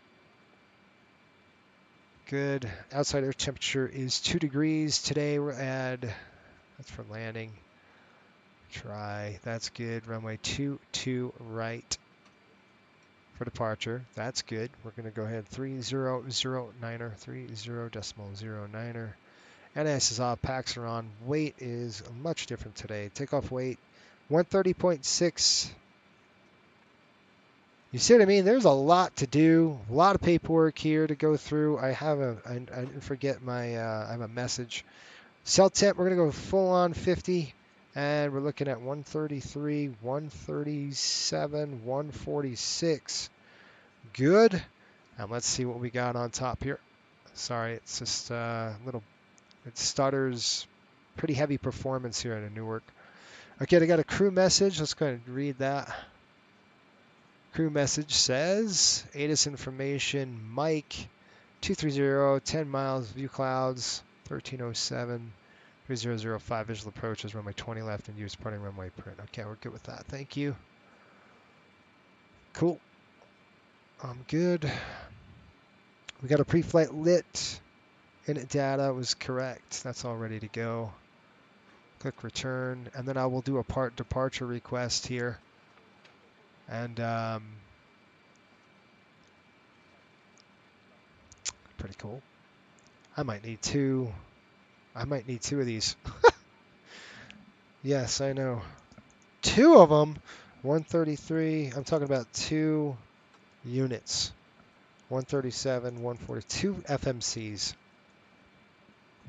Good. Outside air temperature is 2 degrees. Today we're at, that's for landing. Try, that's good. Runway 22 right for departure. That's good. We're going to go ahead 3009er, 30.09er. NS is off, packs are on. Weight is much different today. Takeoff weight 130.6. You see what I mean? There's a lot to do, a lot of paperwork here to go through. I didn't forget my, I have a message. Cell temp, we're going to go full on 50, and we're looking at 133, 137, 146. Good. And let's see what we got on top here. Sorry, it's just a little, it stutters. Pretty heavy performance here at Newark. Okay, I got a crew message. Let's go ahead and read that. Crew message says, ATIS information, Mike, 230, 10 miles, view clouds, 1307, 3005, visual approaches, runway 20 left, and use departing runway print. Okay, we're good with that. Thank you. Cool. I'm good. We got a pre-flight lit. Init data was correct. That's all ready to go. Click return, and then I will do a part departure request here. And pretty cool. I might need two of these. Yes, I know. Two of them. 133. I'm talking about 2 units. 137, 142 FMCs.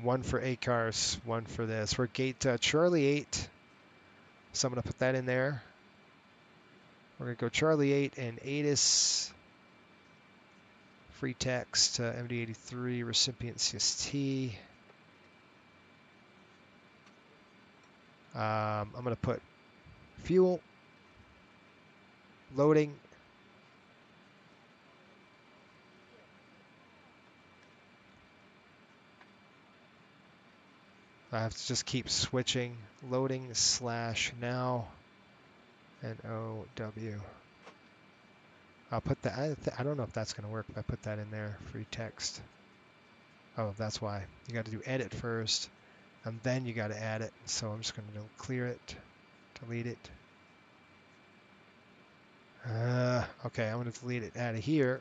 One for ACARS, one for this. We're gate Charlie 8. So I'm going to put that in there. We're going to go Charlie 8 and ATIS. Free text, MD-83, recipient CST. I'm going to put fuel, loading, I have to just keep switching, loading / now, and OW. I'll put that, I don't know if that's going to work if I put that in there, free text. Oh, that's why. You got to do edit first, and then you got to add it. So I'm just going to clear it, delete it. Okay, I'm going to delete it out of here.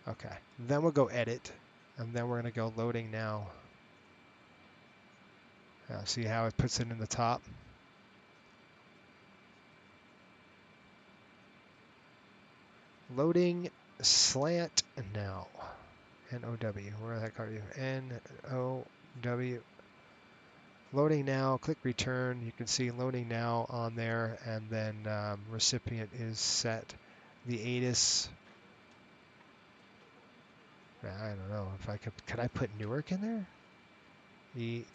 Okay, then we'll go edit, and then we're going to go loading now. See how it puts it in the top? Loading slant now. N-O-W. Where the heck are you? N-O-W. Loading now. Click return. You can see loading now on there, and then recipient is set. The ATIS. I don't know if I could I put Newark in there? Your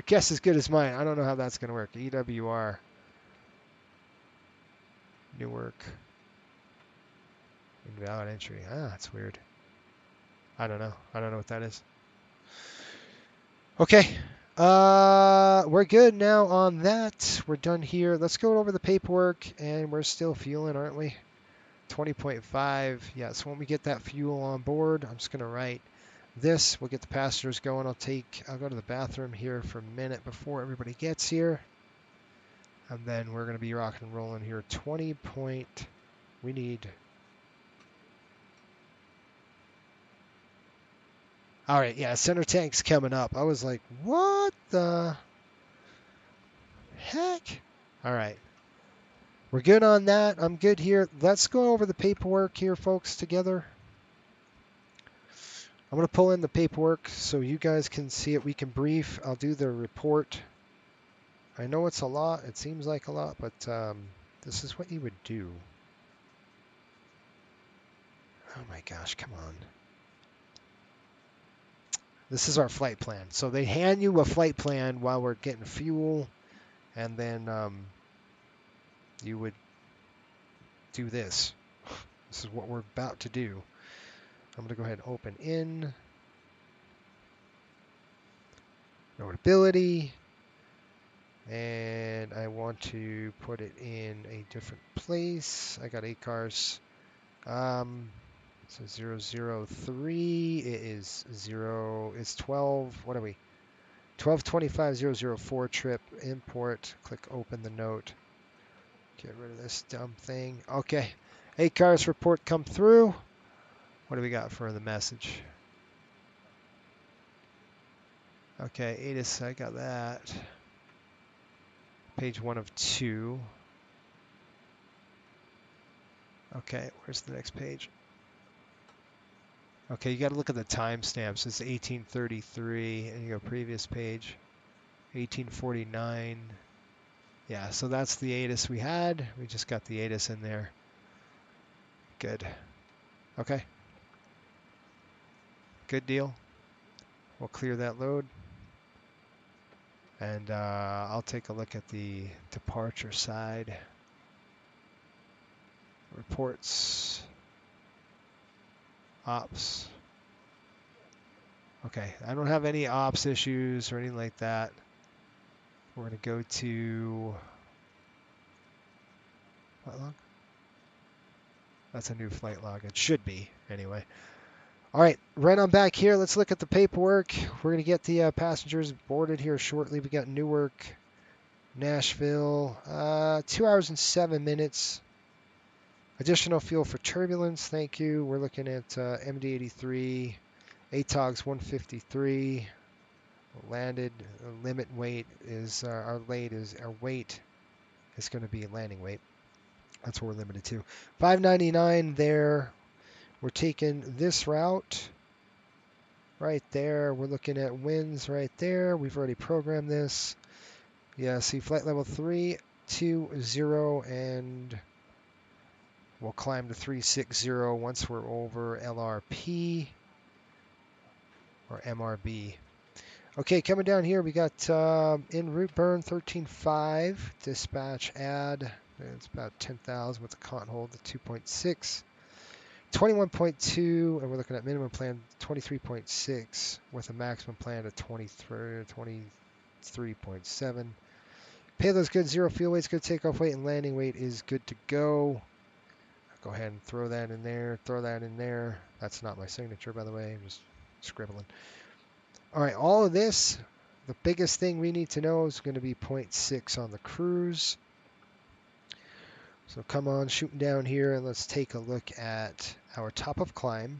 guess is as good as mine. I don't know how that's going to work. EWR. Newark. Invalid entry. That's weird. I don't know. I don't know what that is. Okay. We're good now on that. We're done here. Let's go over the paperwork, and we're still fueling, aren't we? 20.5. Yeah, so when we get that fuel on board, I'm just going to write this. We'll get the passengers going. I'll go to the bathroom here for a minute before everybody gets here. And then we're going to be rocking and rolling here. We need... All right, yeah, center tank's coming up. I was like, what the heck? All right. We're good on that. I'm good here. Let's go over the paperwork here, folks, together. I'm going to pull in the paperwork so you guys can see it. We can brief. I'll do the report. I know it's a lot. It seems like a lot, but this is what you would do. Oh, my gosh. Come on. This is our flight plan. So they hand you a flight plan while we're getting fuel, and then you would do this. This is what we're about to do. I'm going to go ahead and open in. Notability. And I want to put it in a different place. I got ACARS. So 003. It is 0. It's 12. What are we? 1225-004 trip. Import. Click open the note. Get rid of this dumb thing. Okay. ACARS report come through. What do we got for the message? Okay, ATIS, I got that. Page 1 of 2. Okay, where's the next page? Okay, you got to look at the timestamps. It's 1833, and you go previous page, 1849. Yeah, so that's the ATIS we had. We just got the ATIS in there. Good. Okay. Good deal. We'll clear that load. And I'll take a look at the departure side. Reports. Ops. Okay, I don't have any ops issues or anything like that. We're going to go to flight log. That's a new flight log. It should be, anyway. All right, right on back here. Let's look at the paperwork. We're going to get the passengers boarded here shortly. We got Newark, Nashville, 2 hours and 7 minutes. Additional fuel for turbulence, thank you. We're looking at MD-83, ATOGs 153. Landed limit weight is our weight is going to be landing weight. That's what we're limited to. 599 there. We're taking this route right there. We're looking at winds right there. We've already programmed this. Yeah, see flight level 320, and we'll climb to 360 once we're over LRP or MRB. Okay, coming down here, we got en route burn 13.5, dispatch add, it's about 10,000 with the con hold at 2.6, 21.2, and we're looking at minimum plan 23.6 with a maximum plan of 23.7. Payload's good, zero fuel weight's good, takeoff weight and landing weight is good to go. Go ahead and throw that in there, throw that in there. That's not my signature, by the way, I'm just scribbling. All right, all of this, the biggest thing we need to know is going to be 0.6 on the cruise. So come on, shooting down here, and let's take a look at our top of climb.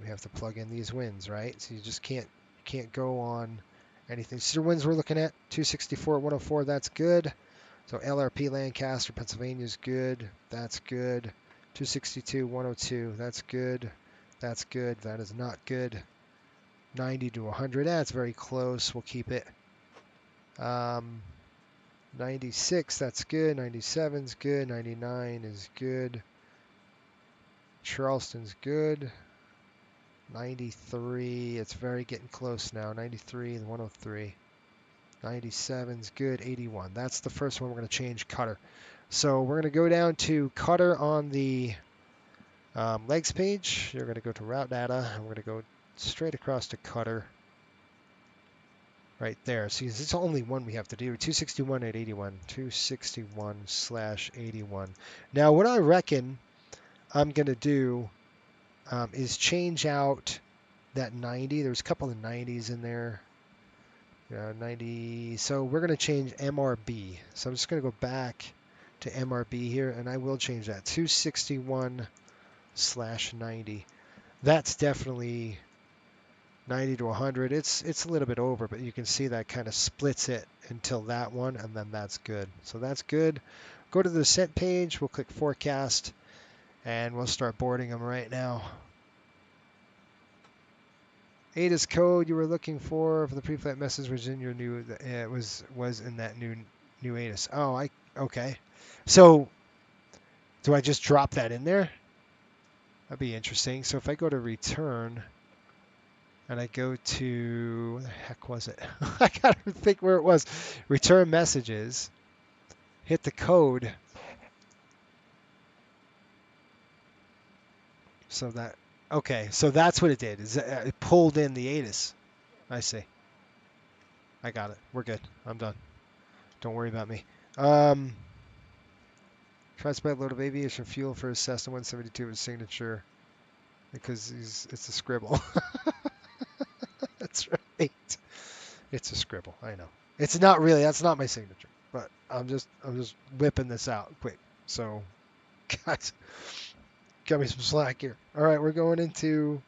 We have to plug in these winds, right? So you just can't go on anything. So the winds we're looking at, 264 at 104, that's good. So LRP Lancaster, Pennsylvania is good. That's good. 262, 102, that's good. That's good. That is not good. 90 to 100. That's very close. We'll keep it. 96. That's good. 97's good. 99 is good. Charleston's good. 93. It's very getting close now. 93 and 103. 97's good. 81. That's the first one we're going to change. Cutter. So we're going to go down to Cutter on the legs page. You're going to go to route data, and we're going to go straight across to Cutter right there. See, it's only one we have to do. 261 at 81. 261/81. Now, what I reckon I'm going to do is change out that 90. There's a couple of 90s in there. 90. So we're going to change MRB. So I'm just going to go back to MRB here, and I will change that. 261/90. That's definitely 90 to 100. It's a little bit over, but you can see that kind of splits it until that one, and then that's good. So that's good. Go to the descent page. We'll click forecast, and we'll start boarding them right now. ATIS code you were looking for the pre-flight message was in your new. It was in that new ATIS. Oh, okay. So do I just drop that in there? That'd be interesting. So if I go to return and I go to, where the heck was it? I gotta think where it was. Return messages, hit the code. So that, okay, so that's what it did. Is it pulled in the ATIS. I see. I got it. We're good. I'm done. Don't worry about me. Transport load of aviation fuel for his Cessna 172 with signature because it's a scribble. That's right. It's a scribble. I know. It's not really. That's not my signature. But I'm just whipping this out quick. So, guys, got me some slack here. All right, we're going into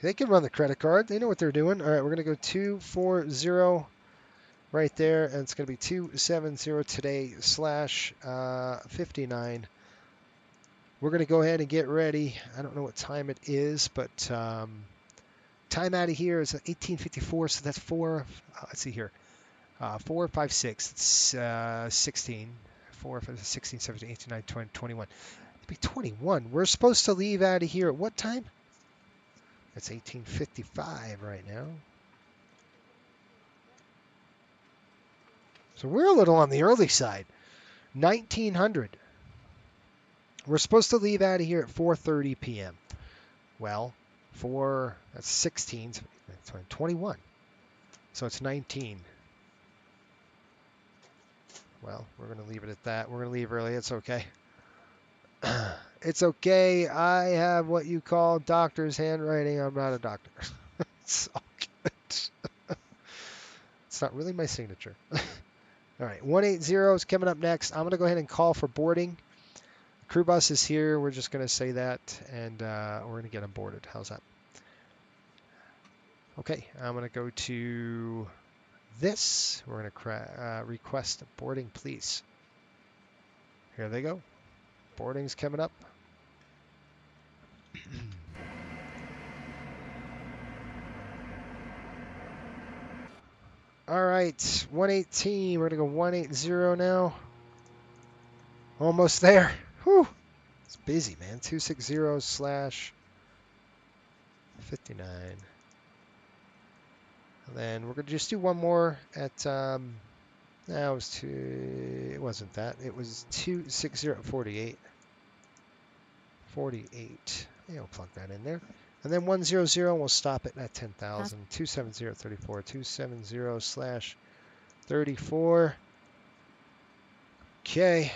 They can run the credit card. They know what they're doing. All right, we're going to go 240 right there, and it's going to be 270 today / 59. We're going to go ahead and get ready. I don't know what time it is, but time out of here is 1854, so that's 4. Let's see here. 4, 5, 6. It's 16. 4, 5, 16, 17, 18, 19, 20, 21. It'd be 21. We're supposed to leave out of here at what time? It's 1855 right now. So we're a little on the early side. 1900. We're supposed to leave out of here at 4:30 p.m. Well, that's 16, 21. So it's 19. Well, we're going to leave it at that. We're going to leave early. It's okay. It's okay. I have what you call doctor's handwriting. I'm not a doctor. It's all good. It's not really my signature. All right, 180 is coming up next. I'm going to go ahead and call for boarding. Crew bus is here. We're just going to say that, and we're going to get them boarded. How's that? Okay, I'm going to go to this. We're going to request boarding, please. Here they go. Boarding's coming up. All right, 118. We're going to go 180 now. Almost there. Whew. It's busy, man. 260/59. And then we're going to just do one more at, it wasn't that. It was 260/48. 48. Yeah, we'll plug that in there. And then 100, we'll stop it at 10,000. 270/34. 270/34. Okay.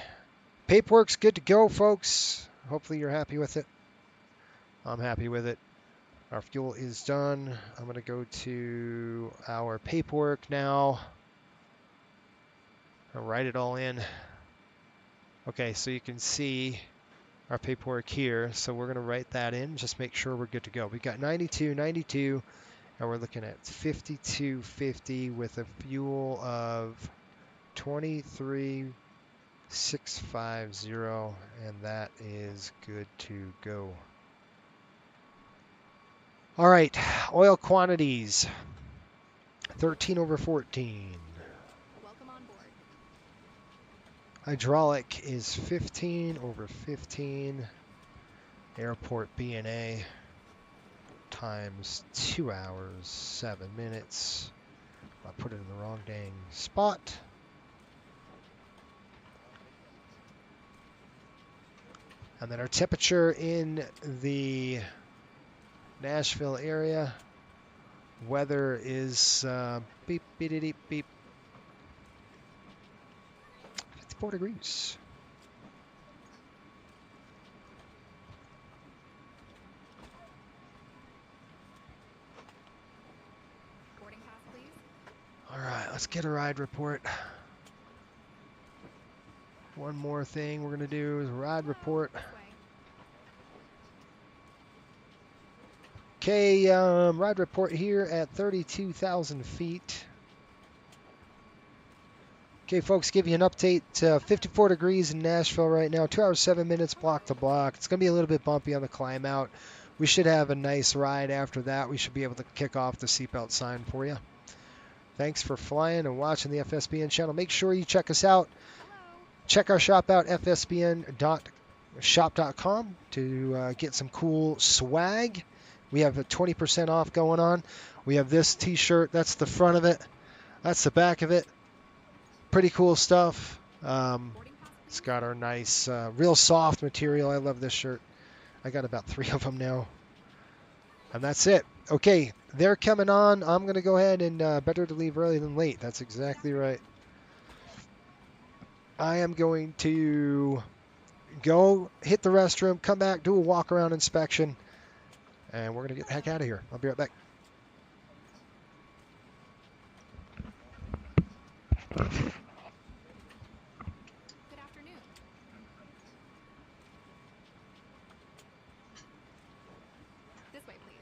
Paperwork's good to go, folks. Hopefully you're happy with it. I'm happy with it. Our fuel is done. I'm going to go to our paperwork now. I'll write it all in. Okay, so you can see our paperwork here. So we're going to write that in. Just make sure we're good to go. We've got 92, 92, and we're looking at 52.50 with a fuel of 23,650, and that is good to go. All right, oil quantities, 13/14. Welcome on board. Hydraulic is 15/15. Airport B&A times 2 hours, 7 minutes. I put it in the wrong dang spot. And then our temperature in the Nashville area. Weather is beep, beep, beep, beep. 54 degrees. Boarding pass, please. All right, let's get a ride report. One more thing we're going to do is a ride report. This way. Okay, ride report here at 32,000 feet. Okay, folks, give you an update. 54 degrees in Nashville right now. 2 hours, 7 minutes, block to block. It's going to be a little bit bumpy on the climb out. We should have a nice ride after that. We should be able to kick off the seatbelt sign for you. Thanks for flying and watching the FSBN channel. Make sure you check us out. Check our shop out, fsbn.shop.com, to get some cool swag. We have a 20% off going on. We have this t-shirt. That's the front of it. That's the back of it. Pretty cool stuff. It's got our nice, real soft material. I love this shirt. I got about 3 of them now. And that's it. Okay, they're coming on. I'm going to go ahead and better to leave early than late. That's exactly right. I am going to go hit the restroom, come back, do a walk-around inspection, and we're going to get the heck out of here. I'll be right back. Good afternoon. This way, please.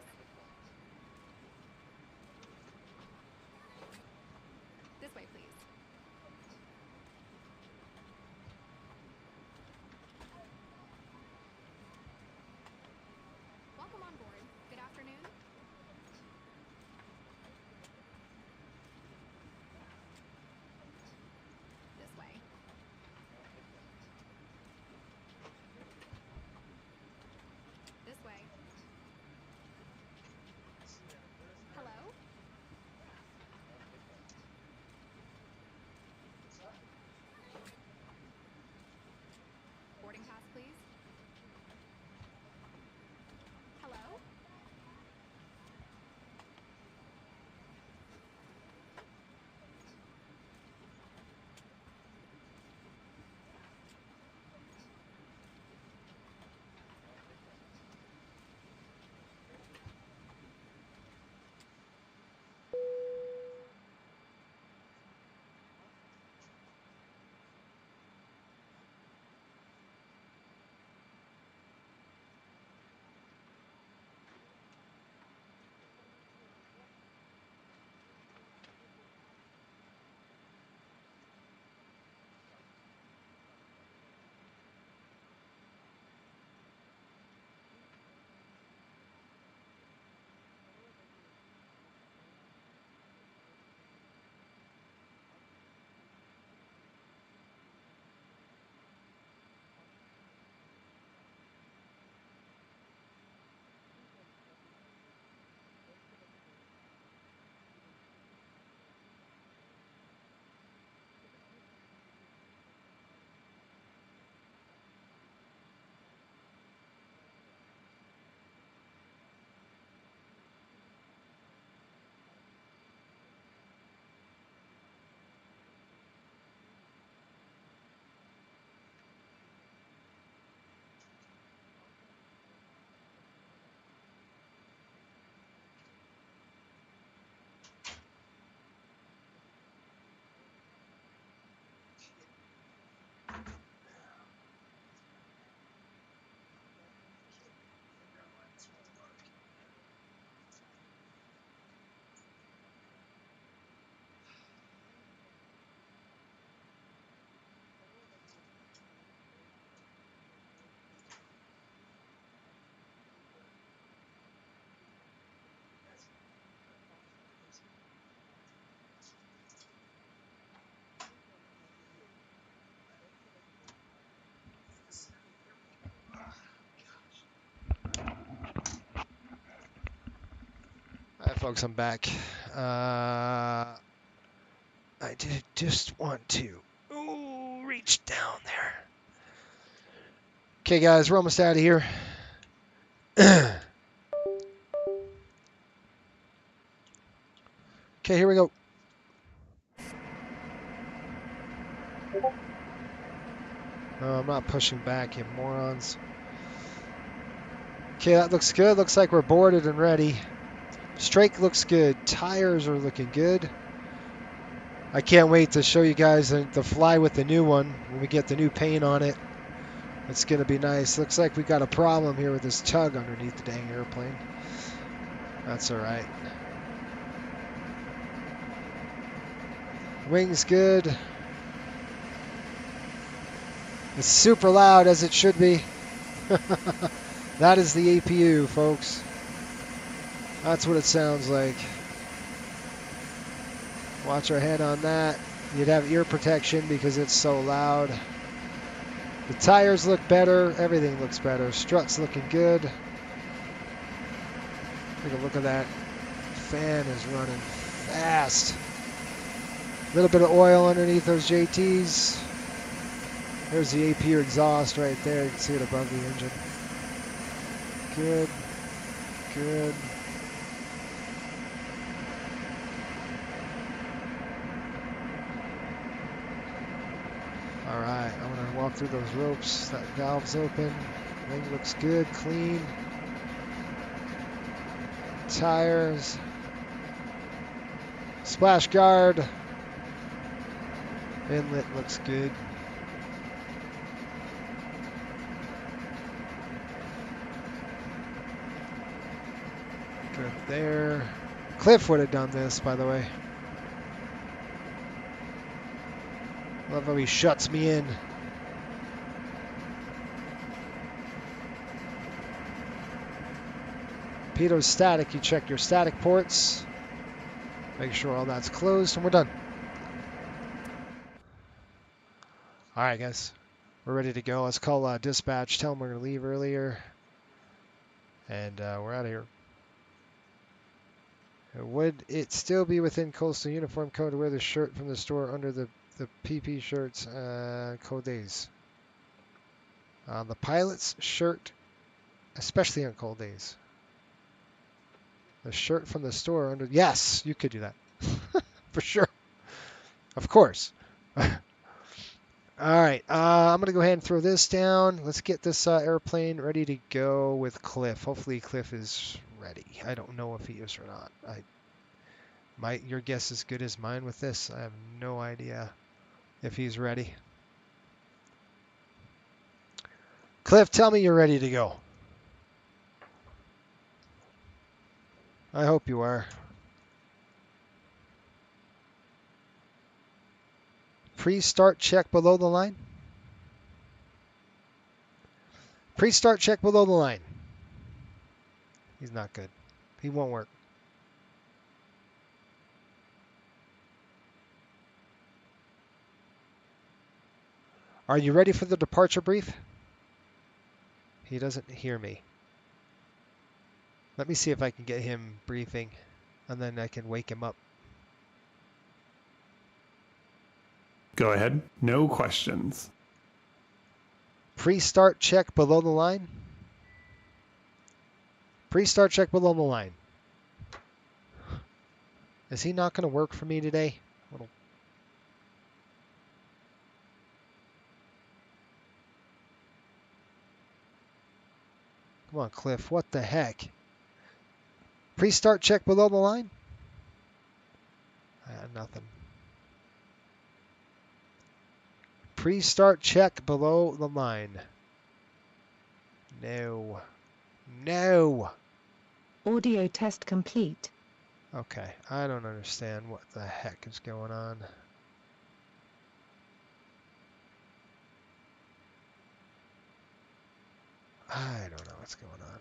folks, I'm back. I did just want to reach down there. Okay, guys, we're almost out of here. Okay, here we go. Oh, I'm not pushing back, you morons. Okay, that looks good. Looks like we're boarded and ready. Strake looks good. Tires are looking good. I can't wait to show you guys the fly with the new one when we get the new paint on it. It's going to be nice. Looks like we got a problem here with this tug underneath the dang airplane. That's all right. Wings good. It's super loud, as it should be. That is the APU, folks. That's what it sounds like. Watch our head on that. You'd have ear protection because it's so loud. The tires look better. Everything looks better. Strut's looking good. Take a look at that. Fan is running fast. A little bit of oil underneath those JTs. There's the APU exhaust right there. You can see it above the engine. Good. Good. All right, I'm going to walk through those ropes. That valve's open. Wing looks good, clean. Tires. Splash guard. Inlet looks good. Good there. Cliff would have done this, by the way. Love how he shuts me in. Pitot static. You check your static ports. Make sure all that's closed, and we're done. All right, guys. We're ready to go. Let's call dispatch. Tell them we're going to leave earlier. And we're out of here. Would it still be within coastal uniform code to wear the shirt from the store under the PP shirts cold days? The pilot's shirt, especially on cold days. The shirt from the store under... Yes, you could do that. For sure. Of course. All right, I'm going to go ahead and throw this down. Let's get this airplane ready to go with Cliff. Hopefully Cliff is ready. I don't know if he is or not. Your guess is as good as mine with this. I have no idea if he's ready. Cliff, tell me you're ready to go. I hope you are. Pre-start check below the line. Pre-start check below the line. He's not good. He won't work. Are you ready for the departure brief? He doesn't hear me. Let me see if I can get him briefing, and then I can wake him up. Go ahead. No questions. Pre-start check below the line. Pre-start check below the line. Is he not going to work for me today? Come on, Cliff. What the heck? Pre-start check below the line? Nothing. Pre-start check below the line. No. No. Audio test complete. Okay, I don't understand what the heck is going on. I don't know what's going on.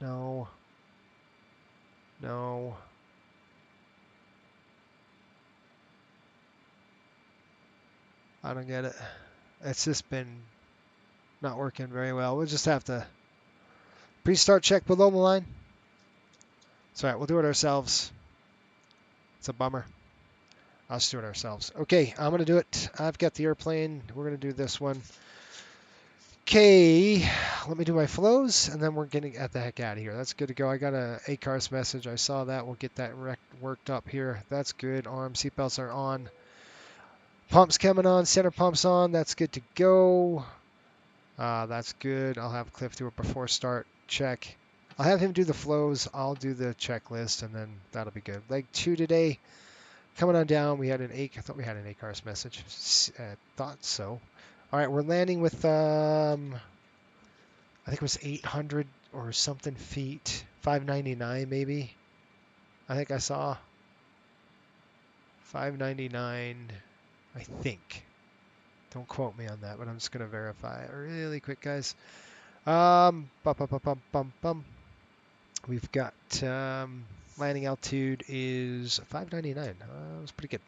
No. No. I don't get it. It's just been not working very well. We'll just have to pre-start check below the line. It's all right. We'll do it ourselves. It's a bummer. Us do it ourselves. Okay, I'm going to do it. I've got the airplane. We're going to do this one. Okay, let me do my flows, and then we're getting the heck out of here. That's good to go. I got a ACARS message. I saw that. We'll get that worked up here. That's good. Arm seatbelts are on. Pumps coming on. Center pumps on. That's good to go. That's good. I'll have Cliff do a before start check. I'll have him do the flows. I'll do the checklist, and then that'll be good. Leg 2 today. Coming on down. I thought we had an ACARS message. Thought so. All right, we're landing with, I think it was 800 or something feet. 599 maybe. I think I saw 599, I think. Don't quote me on that, but I'm just going to verify it really quick, guys. We've got landing altitude is 599. That was pretty good.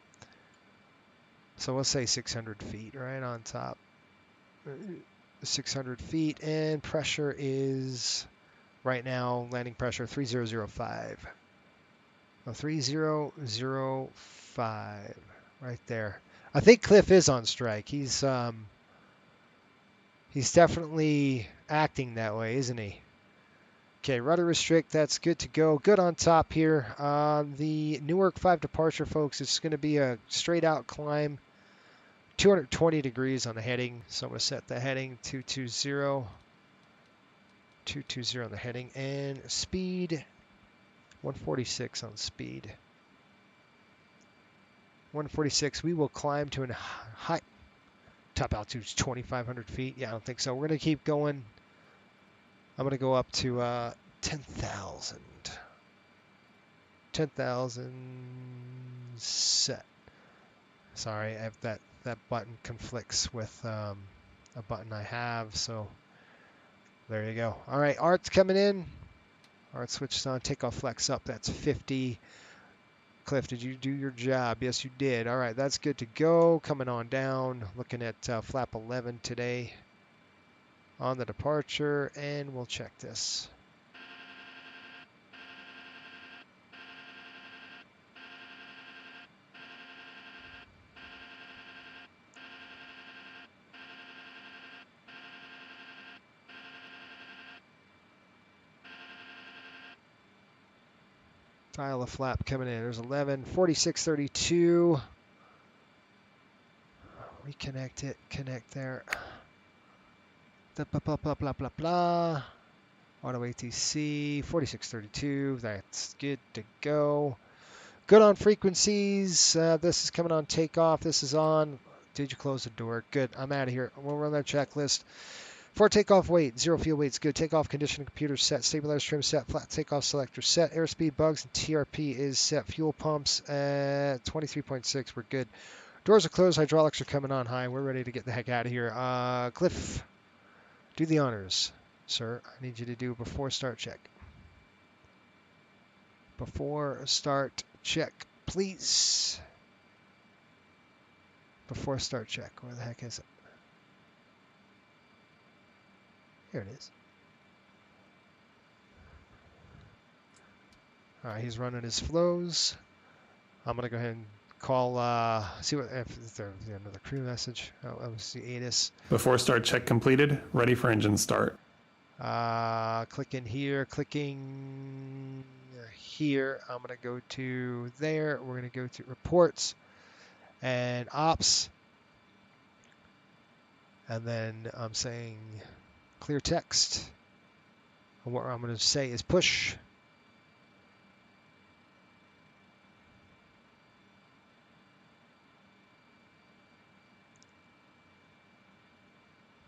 So we'll say 600 feet right on top. 600 feet, and pressure is right now landing pressure 3005. 3005 right there. I think Cliff is on strike. He's definitely acting that way, isn't he? Okay, rudder restrict, that's good to go. Good on top here. The Newark 5 departure, folks, it's going to be a straight out climb. 220 degrees on the heading, so I'm going to set the heading 220. 220 on the heading, and speed 146 on speed. 146. We will climb to a high top altitude is 2,500 feet. Yeah, I don't think so. We're going to keep going. I'm going to go up to 10,000. 10,000 set. Sorry, I have that button conflicts with a button I have, so there you go. All right, Art's coming in. Art switched on. Takeoff flex up. That's 50. Cliff, did you do your job? Yes, you did. All right, that's good to go. Coming on down. Looking at flap 11 today on the departure, and we'll check this. Dial a flap coming in. There's 11, 4632. Reconnect it. Connect there. Blah, blah, blah, blah, blah, blah. Auto ATC, 4632. That's good to go. Good on frequencies. This is coming on takeoff. This is on. Did you close the door? Good. I'm out of here. We'll run that checklist. For takeoff weight, 0 fuel weights, good. Takeoff condition, computer set. Stabilizer trim set. Flat takeoff selector set. Airspeed bugs and TRP is set. Fuel pumps at 23.6. We're good. Doors are closed. Hydraulics are coming on high. We're ready to get the heck out of here. Cliff, do the honors, sir. I need you to do a before start check. Before start check, please. Before start check. Where the heck is it? Here it is. All right, he's running his flows. I'm going to go ahead and call, see what, if there's another crew message. Oh, that was the ATIS. Before start check completed, ready for engine start. Clicking here, clicking here. I'm going to go to there. We're going to go to reports and ops. And then I'm saying clear text. And what I'm going to say is push.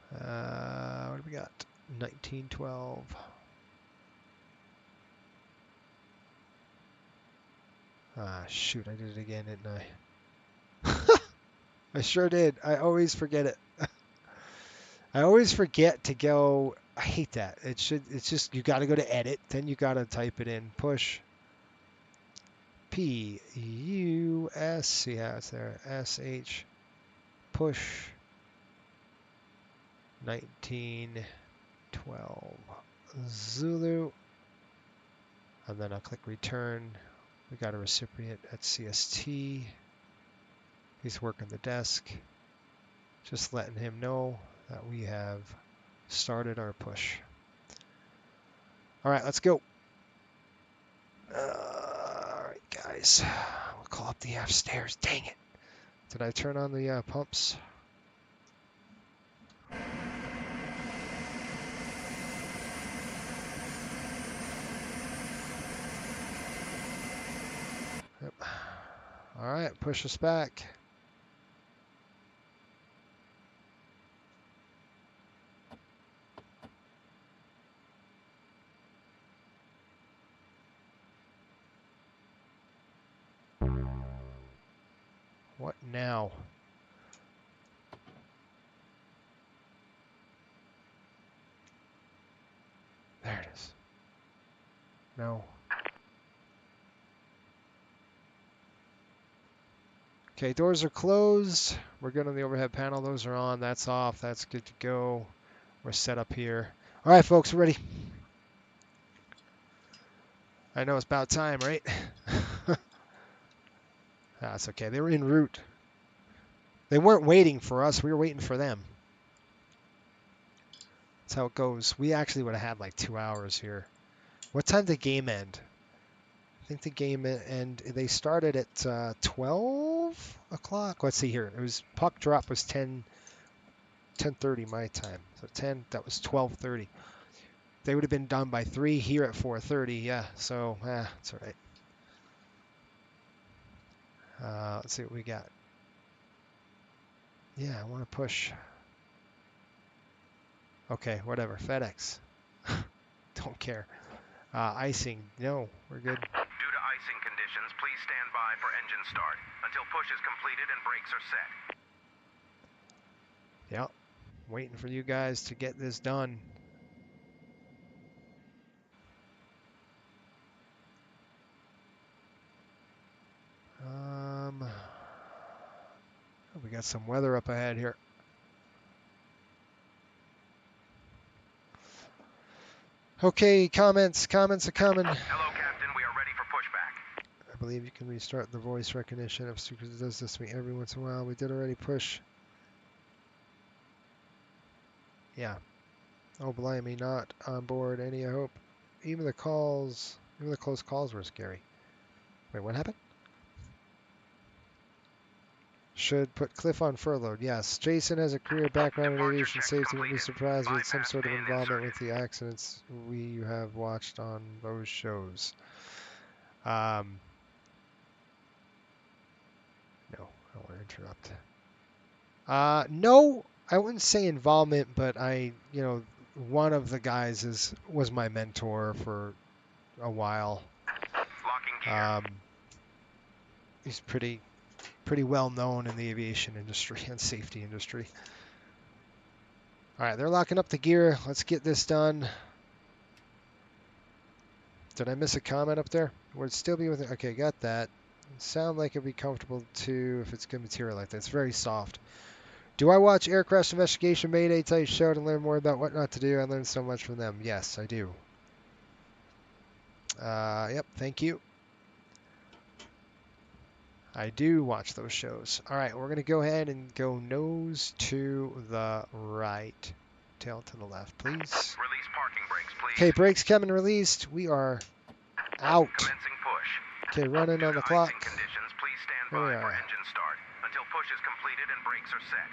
What do we got? 1912. Shoot, I did it again, didn't I? I sure did. I always forget it. I always forget to go. I hate that. It's just, you got to go to edit, then you got to type it in. Push. P-U-S, yeah, it's there. S-H. push 1912 Zulu, and then I'll click return. We got a recipient at CST. He's working the desk. Just letting him know that we have started our push. All right, let's go. All right, guys. We'll call up the aft stairs. Dang it. Did I turn on the pumps? Yep. All right, push us back. What now? There it is. No. Okay, doors are closed. We're good on the overhead panel. Those are on. That's off. That's good to go. We're set up here. All right, folks, we're ready. I know it's about time, right? That's okay. They were en route. They weren't waiting for us. We were waiting for them. That's how it goes. We actually would have had like 2 hours here. What time did the game end? I think the game end. They started at 12 o'clock. Let's see here. It was puck drop was 10:30 my time. So 10. That was 12:30. They would have been done by 3 here at 4:30. Yeah. So that's all right. Let's see what we got. Yeah, I want to push. Okay, whatever. FedEx. Don't care. Icing. No, we're good. Due to icing conditions, please stand by for engine start until push is completed and brakes are set. Yep. Waiting for you guys to get this done. We got some weather up ahead here. Okay, comments are coming. Hello, Captain. We are ready for pushback. I believe you can restart the voice recognition. If Secret does this to me every once in a while. We did already push. Yeah. Oh, blimey, not on board any, I hope. Even the close calls were scary. Wait, what happened? Should put Cliff on furlough. Yes. Jason has a career background in aviation safety. Wouldn't be surprised with some sort of involvement with the accidents we have watched on those shows. No, I don't want to interrupt. No, I wouldn't say involvement, but one of the guys was my mentor for a while. He's pretty well known in the aviation industry and safety industry. All right, they're locking up the gear. Let's get this done. Did I miss a comment up there? Would it still be with it? Okay, got that. Sound like it'd be comfortable too if it's good material like that. It's very soft. Do I watch Air Crash Investigation Mayday type show to learn more about what not to do? I learned so much from them. Yes, I do. Yep, thank you. I do watch those shows. All right, we're going to go ahead and go nose to the right. Tail to the left, please. Release parking brakes, please. Okay, brakes coming released. We are out. Commencing push. Okay, running on the clock. Icing conditions, please stand by for engine start until push is completed and brakes are set.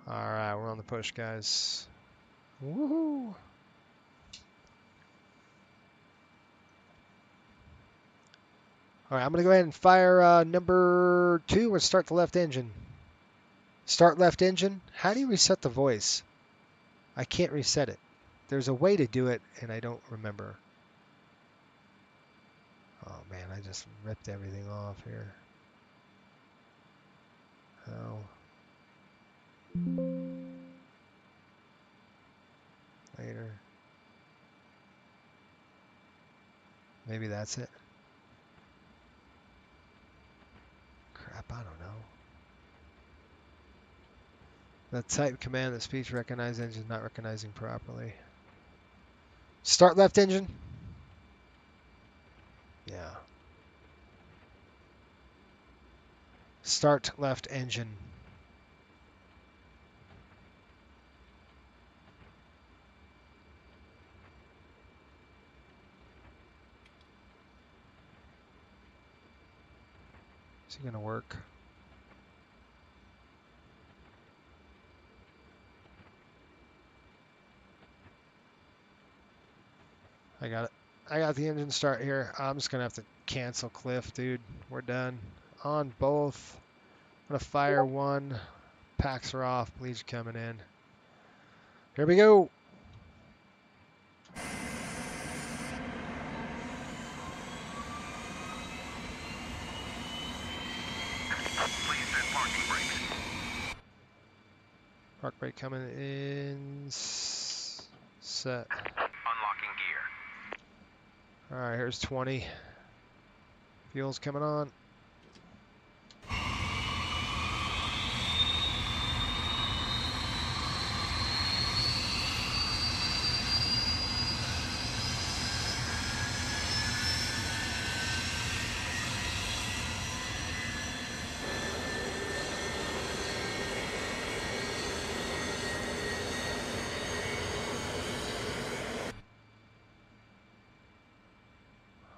All right, we're on the push, guys. Woohoo! All right, I'm going to go ahead and fire number 2 and start the left engine. Start left engine. How do you reset the voice? I can't reset it. There's a way to do it, and I don't remember. Oh, man, I just ripped everything off here. How? Later. Maybe that's it. Crap, I don't know. The type command that speech recognize engine not recognizing properly. Start left engine. Yeah. Start left engine. Is he gonna work? I got it. I got the engine start here. I'm just gonna have to cancel Cliff, dude. We're done. On both. I'm gonna fire one. Packs are off. Bleeds coming in. Here we go. Please set parking brakes. Park brake coming in. Set. Unlocking gear. All right, here's 20. Fuel's coming on.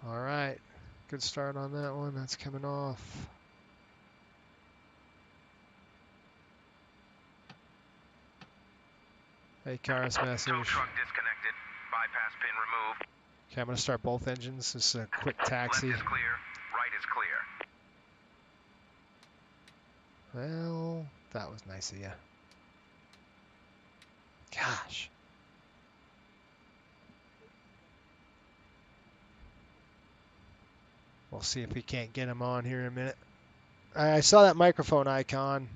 All right, good start on that one. That's coming off. Hey, Karis message. Tow truck disconnected. Bypass pin removed. Okay, I'm gonna start both engines. This is a quick taxi. Left is clear. Right is clear. Well, that was nice of you. Gosh. We'll see if we can't get him on here in a minute. I saw that microphone icon.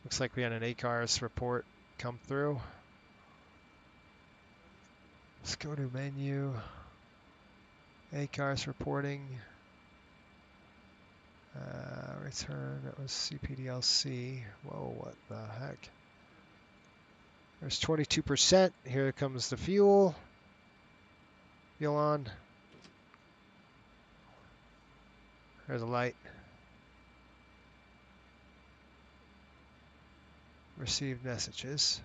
Looks like we had an ACARS report come through. Let's go to menu. ACARS reporting. Return, that was CPDLC. Whoa, what the heck? There's 22%. Here comes the fuel. Fuel on. There's a light. Received messages.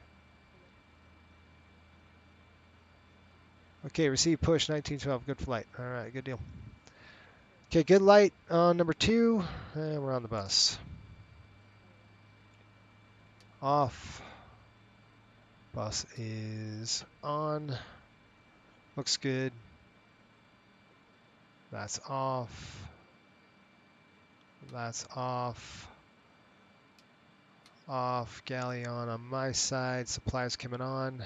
Okay, receive push 1912. Good flight. All right, good deal. Okay, good light on number 2. And we're on the bus. Off. Bus is on. Looks good. That's off. That's off. Off. Galley on my side. Supplies coming on.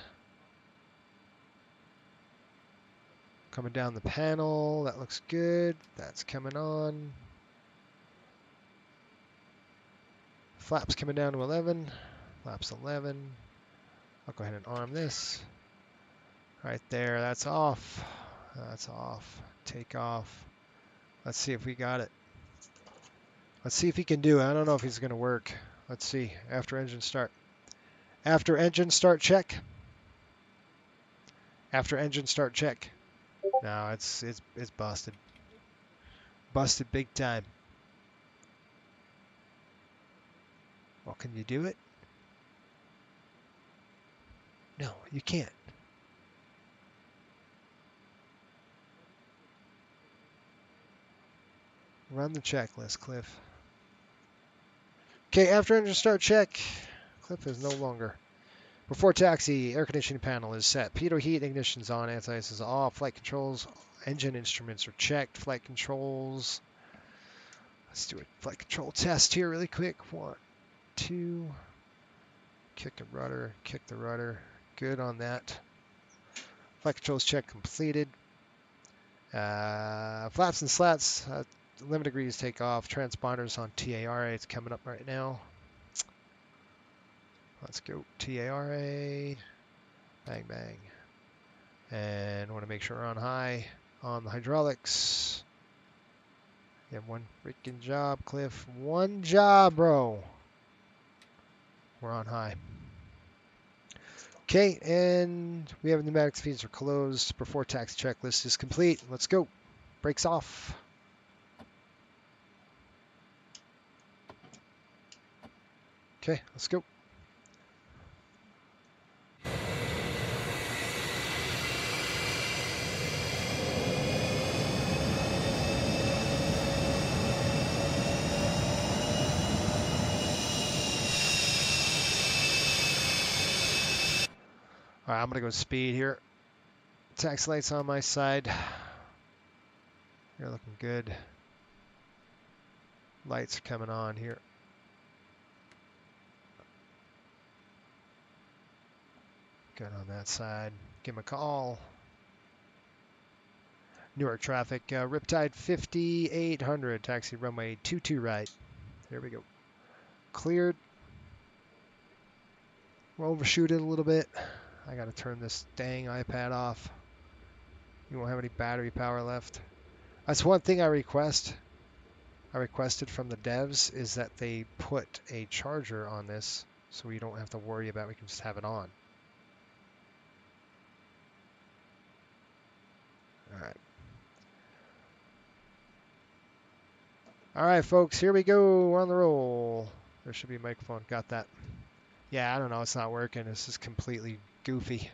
Coming down the panel. That looks good. That's coming on. Flaps coming down to 11. Flaps 11. I'll go ahead and arm this. Right there. That's off. That's off. Take off. Let's see if we got it. Let's see if he can do it. I don't know if he's going to work. Let's see. After engine start. After engine start check. After engine start check. No, it's busted. Busted big time. Well, can you do it? No, you can't. Run the checklist, Cliff. Okay, after engine start check, Cliff is no longer. Before taxi, air conditioning panel is set. Pitot heat, ignition's on, anti-ice is off. Flight controls, engine instruments are checked. Flight controls. Let's do a flight control test here really quick. 1, 2. Kick the rudder, kick the rudder. Good on that. Flight controls check completed. Flaps and slats, limit degrees take off. Transponders on TARA, it's coming up right now. Let's go TARA, bang, bang. And want to make sure we're on high on the hydraulics. You have one freaking job, Cliff. One job, bro. We're on high. Okay, and we have pneumatic feeds are closed. Before tax checklist is complete. Let's go. Brakes off. Okay, let's go. All right, I'm going to go speed here. Tax lights on my side. You're looking good. Lights are coming on here. Good on that side. Give him a call. Newark traffic, Riptide 5800, taxi runway 22 right. There we go. Cleared. We'll overshoot it a little bit. I got to turn this dang iPad off. You won't have any battery power left. That's one thing I requested from the devs is that they put a charger on this so we don't have to worry about it. We can just have it on. All right. All right, folks, here we go. We're on the roll. There should be a microphone. Got that. Yeah, I don't know. It's not working. This is completely goofy.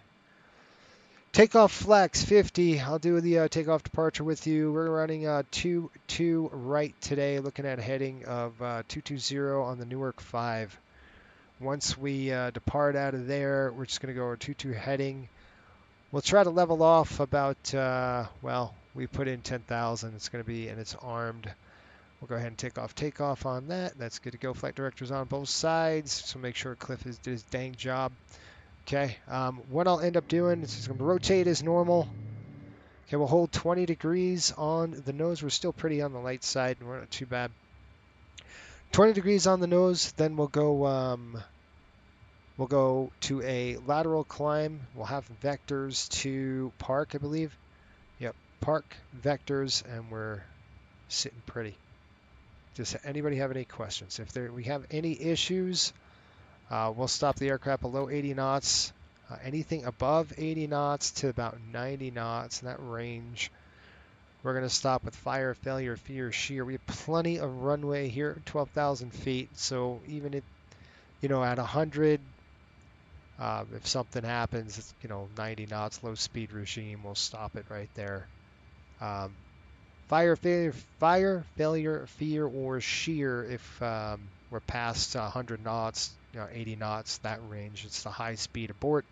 Takeoff flex 50. I'll do the takeoff departure with you. We're running 22 right today, looking at a heading of 220 on the Newark 5. Once we depart out of there, we're just going to go 22 heading. We'll try to level off about, well, we put in 10,000. It's going to be, and it's armed. We'll go ahead and take off on that. That's good to go. Flight directors on both sides. So make sure Cliff did his dang job. Okay. What I'll end up doing is just going to rotate as normal. Okay, we'll hold 20 degrees on the nose. We're still pretty on the light side. We're not too bad. 20 degrees on the nose. Then we'll go to a lateral climb. We'll have vectors to park, I believe. Yep, park, vectors, and we're sitting pretty. Does anybody have any questions? If we have any issues, we'll stop the aircraft below 80 knots. Anything above 80 knots to about 90 knots, in that range, we're going to stop with fire, failure, fear, shear. We have plenty of runway here, 12,000 feet. So even if, at 100, if something happens, it's, 90 knots, low speed regime, we'll stop it right there. Fire, failure, fear, or shear if we're past 100 knots, 80 knots, that range. It's the high speed abort,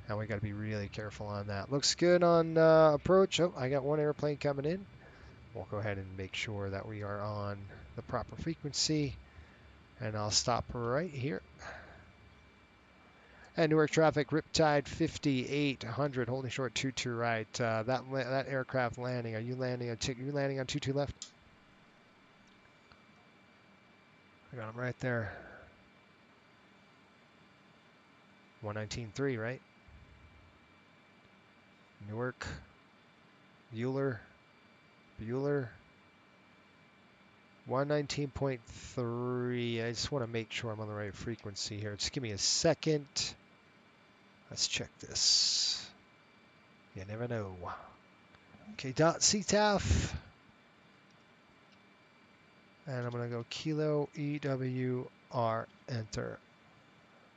and we got to be really careful on that. Looks good on approach. Oh, I got one airplane coming in. We'll go ahead and make sure that we are on the proper frequency, and I'll stop right here. And Newark traffic, Riptide 5800, holding short 22 right. That aircraft landing. Are you landing on 22 left? I got him right there. 119.3, right? Newark, Bueller. 119.3. I just want to make sure I'm on the right frequency here. Just give me a second. Let's check this. You never know. Okay, .CTAF. And I'm going to go Kilo EWR, enter.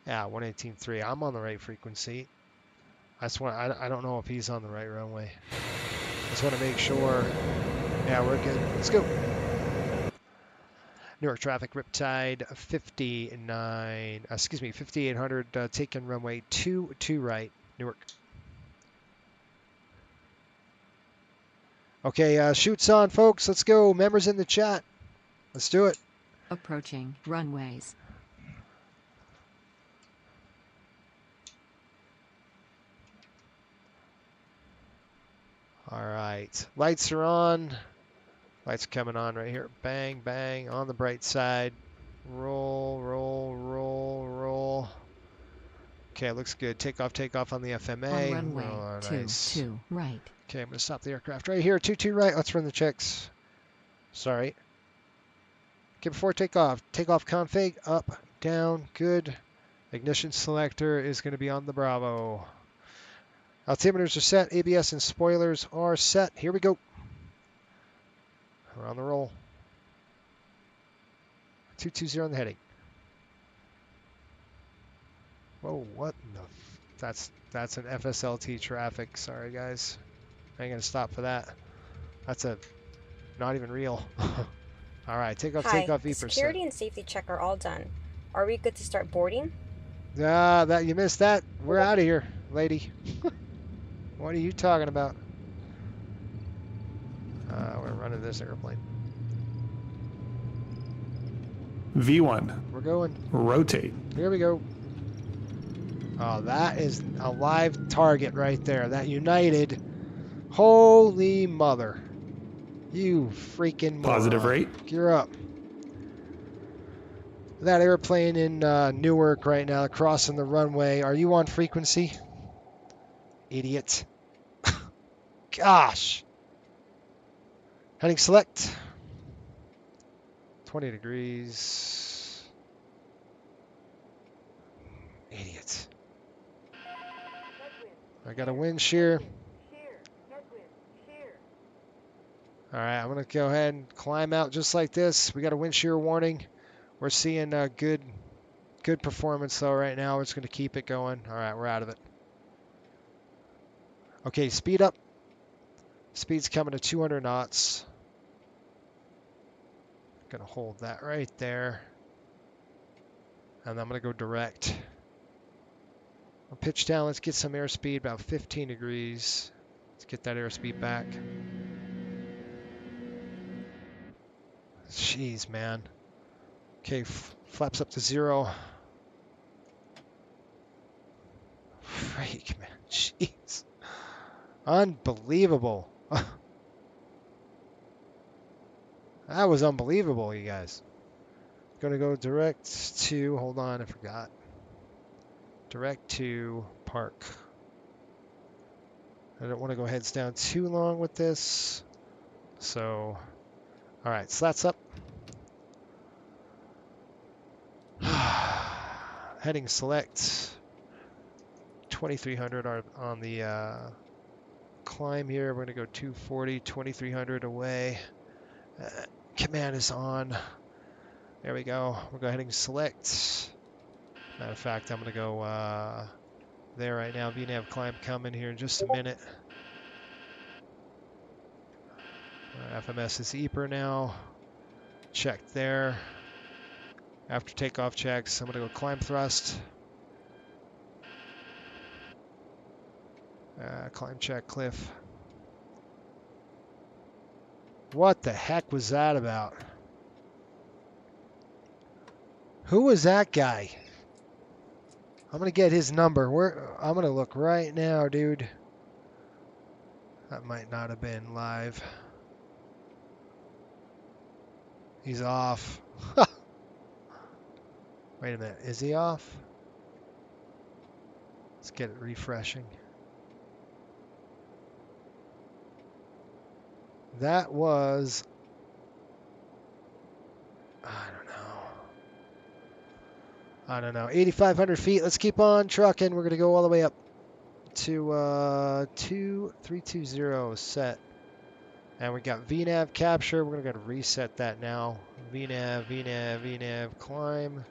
Yeah, 118.3. I'm on the right frequency. I don't know if he's on the right runway. Just want to make sure. Yeah, we're good. Let's go. Newark traffic, Riptide 5800, taking runway 22 right, Newark. Okay, shoots on, folks. Let's go. Members in the chat. Let's do it. Approaching runways. All right. Lights are on. Lights coming on right here. Bang, bang, on the bright side. Roll, roll, roll, roll. Okay, looks good. Take off on the FMA. On runway nice. 22 right. Okay, I'm going to stop the aircraft right here. 22 right. Let's run the checks. Sorry. Okay, before takeoff config, up, down, good. Ignition selector is going to be on the Bravo. Altimeters are set. ABS and spoilers are set. Here we go. We're on the roll. 220 on the heading. Whoa, what in the... That's an FSLT traffic. Sorry, guys. I ain't going to stop for that. That's a... not even real. All right, takeoff, Hi, V%. security and safety check are all done. Are we good to start boarding? That you missed that. We're out of here, lady. What are you talking about? We're running this airplane. V1. We're going. Rotate. Here we go. Oh, that is a live target right there. That United. Holy mother. You freaking moron. Positive rate. Gear up. That airplane in Newark right now, crossing the runway. Are you on frequency? Idiot. Gosh. Heading select. 20 degrees. Idiot. I got a wind shear. All right, I'm going to go ahead and climb out just like this. We got a wind shear warning. We're seeing good performance though right now. We're just going to keep it going. All right, we're out of it. Okay, speed up. Speed's coming to 200 knots. Gonna hold that right there. And I'm gonna go direct. I'll pitch down. Let's get some airspeed, about 15 degrees. Let's get that airspeed back. Jeez, man. Okay, flaps up to 0. Freak, man. Jeez. Unbelievable. That was unbelievable, you guys. Gonna go direct to, hold on, I forgot. Direct to park. I don't want to go heads down too long with this. So, all right, slats up. Heading select. 2300 on the climb here. We're gonna go 240, 2300 away. Command is on. There we go. We'll go ahead and select. Matter of fact, I'm gonna go there right now. VNAV climb coming here in just a minute. FMS is EPR now. Check there. After takeoff checks, I'm gonna go climb thrust. Climb check cliff. What the heck was that about? Who was that guy? I'm gonna get his number. I'm gonna look right now, dude. That might not have been live. He's off. Wait a minute, is he off? Let's get it refreshing. That was, I don't know, 8,500 feet. Let's keep on trucking. We're going to go all the way up to 2320 set. And we got VNAV capture. We're going to reset that now. VNAV, climb.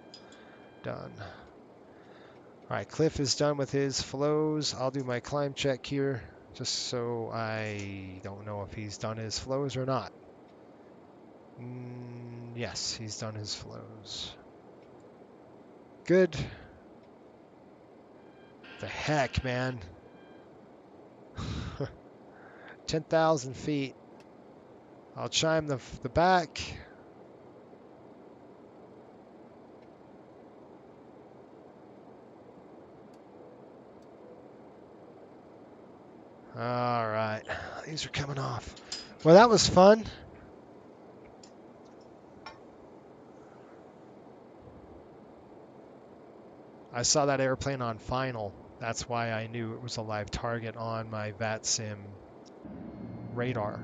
Done. All right, Cliff is done with his flows. I'll do my climb check here, just so I don't know if he's done his flows or not. Yes, he's done his flows. Good. The heck, man. 10,000 feet. I'll chime the back. All right, these are coming off. Well, that was fun. I saw that airplane on final. That's why I knew it was a live target on my VATSIM radar.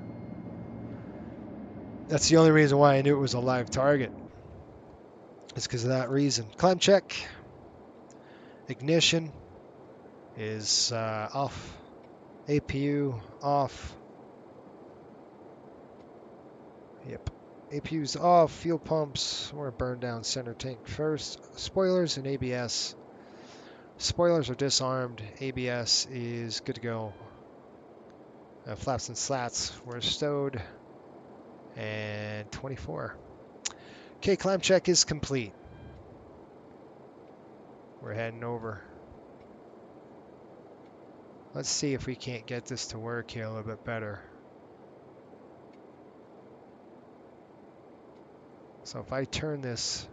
That's the only reason why I knew it was a live target. It's because of that reason. Climb check. Ignition is off. APU off. Yep. APU's off. Fuel pumps. We're gonna burn down center tank first. Spoilers and ABS. Spoilers are disarmed. ABS is good to go. Flaps and slats were stowed. And 24. Okay, climb check is complete. We're heading over. Let's see if we can't get this to work here a little bit better. So if I turn this,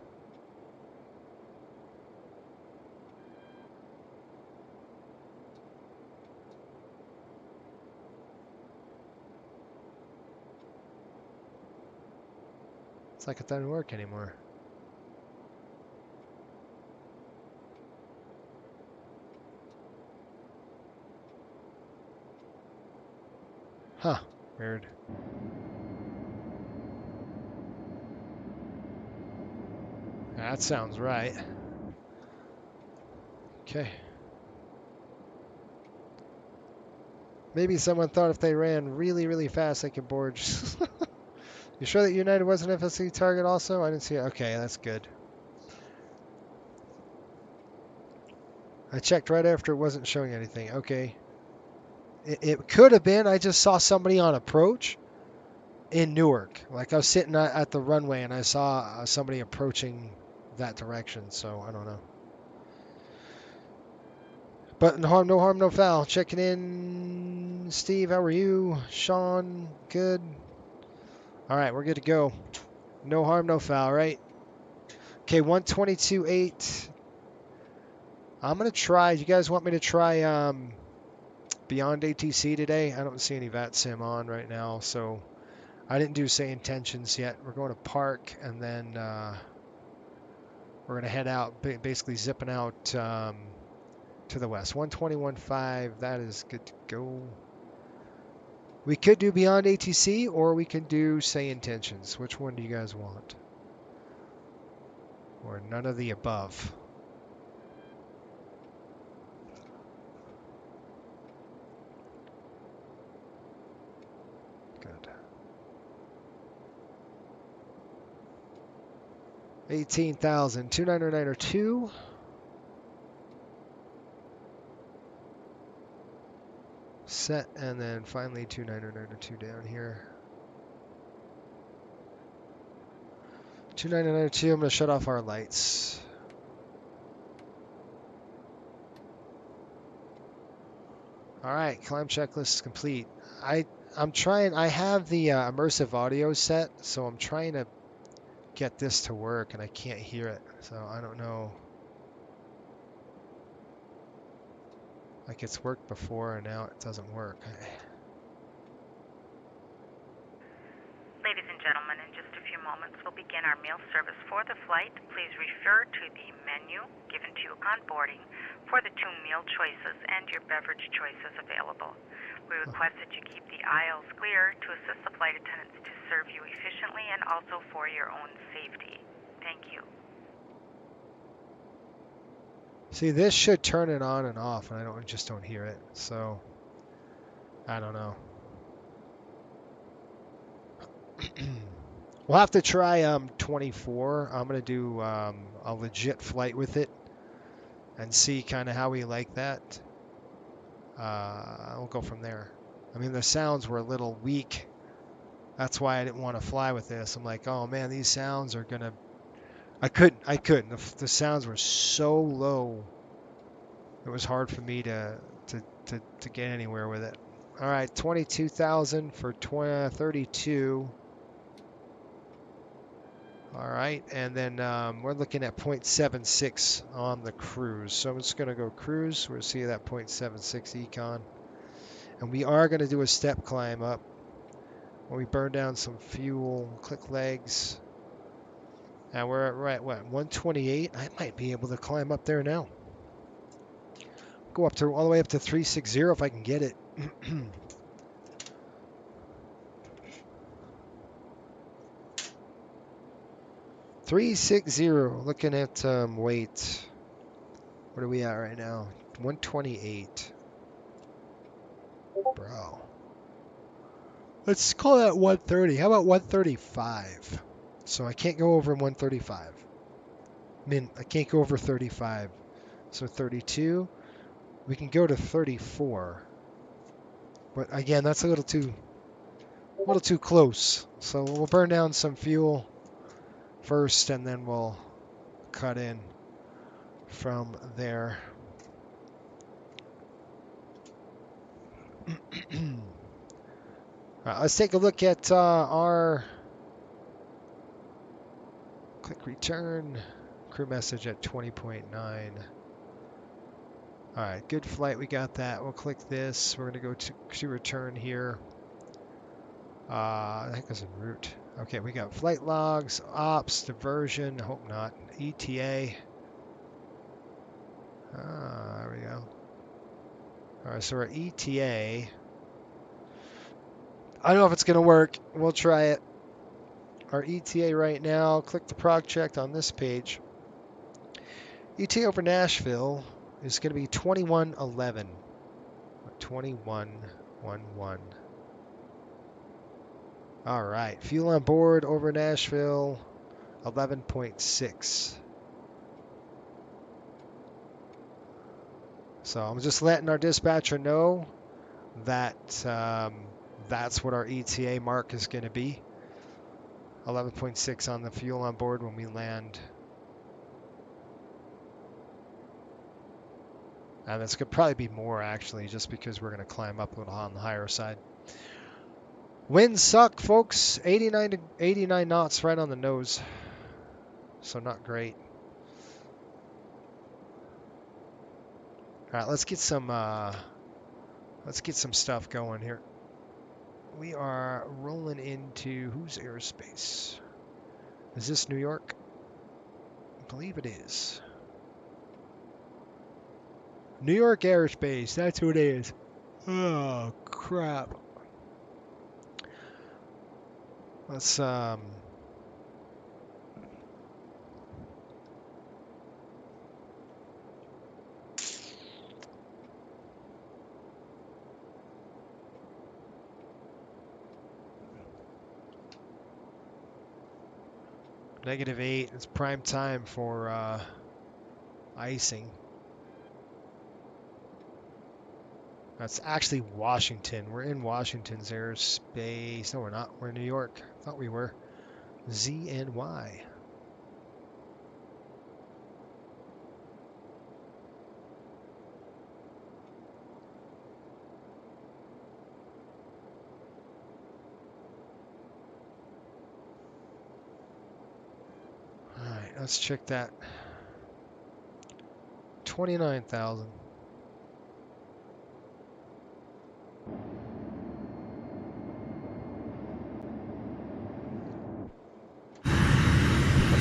it's like it doesn't work anymore. Huh, weird. That sounds right. Okay. Maybe someone thought if they ran really, really fast, they could board. You sure that United was an FSC target also? I didn't see it. Okay, that's good. I checked right after it wasn't showing anything. Okay. It could have been. I just saw somebody on approach in Newark. Like I was sitting at the runway and I saw somebody approaching that direction. So I don't know. But no harm, no foul. Checking in. Steve, how are you? Sean, good. All right, we're good to go. No harm, no foul, right? Okay, 122.8. I'm going to try. You guys want me to try Beyond ATC today? I don't see any VATSIM on right now, so I didn't do say intentions yet. We're going to park, and then we're going to head out, basically zipping out to the west. 121.5, that is good to go. We could do Beyond ATC, or we can do say intentions. Which one do you guys want? Or none of the above? Good. 18,000, 2992. Set, and then finally 2992 down here. 2992, I'm going to shut off our lights. Alright, climb checklist is complete. I'm trying, I have the immersive audio set, so I'm trying to get this to work and I can't hear it, so I don't know. Like it's worked before and now it doesn't work. Ladies and gentlemen, in just a few moments, we'll begin our meal service for the flight. Please refer to the menu given to you on boarding for the 2 meal choices and your beverage choices available. We request that you keep the aisles clear to assist the flight attendants to serve you efficiently and also for your own safety. Thank you. See, this should turn it on and off, and I just don't hear it. So, I don't know. We'll have to try 24. I'm gonna do a legit flight with it and see kind of how we like that. We'll go from there. I mean, the sounds were a little weak. That's why I didn't want to fly with this. I'm like, oh man, these sounds are gonna. I couldn't. The sounds were so low. It was hard for me to get anywhere with it. All right, 22,000 for 32. All right, and then we're looking at 0.76 on the cruise. So I'm just going to go cruise. We'll see that 0.76 econ. And we are going to do a step climb up when we burn down some fuel, click legs. And we're at what, 128? I might be able to climb up there now. Go up to all the way up to 360 if I can get it. 360, looking at weight. What are we at right now? 128. Bro. Let's call that 130. How about 135? So I can't go over 135. I mean, I can't go over 35. So 32. We can go to 34. But again, that's a little too close. So we'll burn down some fuel first, and then we'll cut in from there. All right, let's take a look at our click return crew message at 20.9. All right, good flight. We got that. We'll click this. We're going to go to return here. I think it's en route. Okay, we got flight logs, ops, diversion. Hope not. ETA. There we go. All right, so our ETA. I don't know if it's going to work. We'll try it. Our ETA right now, click the prog check on this page. ETA over Nashville is going to be 2111. 2111. All right. Fuel on board over Nashville, 11.6. So I'm just letting our dispatcher know that that's what our ETA mark is going to be. 11.6 on the fuel on board when we land. And this could probably be more, actually, just because we're going to climb up a little on the higher side. Winds suck, folks. 89 knots right on the nose. So not great. All right, let's get some stuff going here. We are rolling into whose airspace? Is this New York? I believe it is. New York airspace, that's who it is. Oh, crap. Let's -8. It's prime time for icing. That's actually Washington. We're in Washington's airspace. No, we're not. We're in New York. Thought we were. Z and Y. All right, let's check that. 29,000.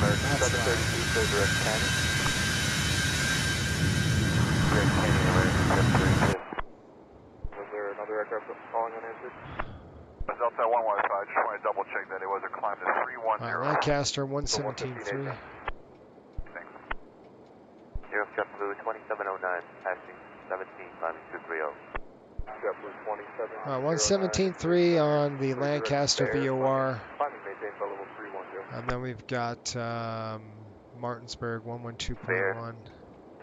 American 732, clear direct Canyon. Direct Canyon, American 732. Was there another aircraft calling unanswered? Delta 115, I just want to double check that it was a climb to 310. Lancaster 117.3. Thanks. JetBlue 2709, passing 17, climbing 230. JetBlue 27. 117.3 on the Lancaster VOR. Climbing maintained by level 310. And then we've got Martinsburg 112.1.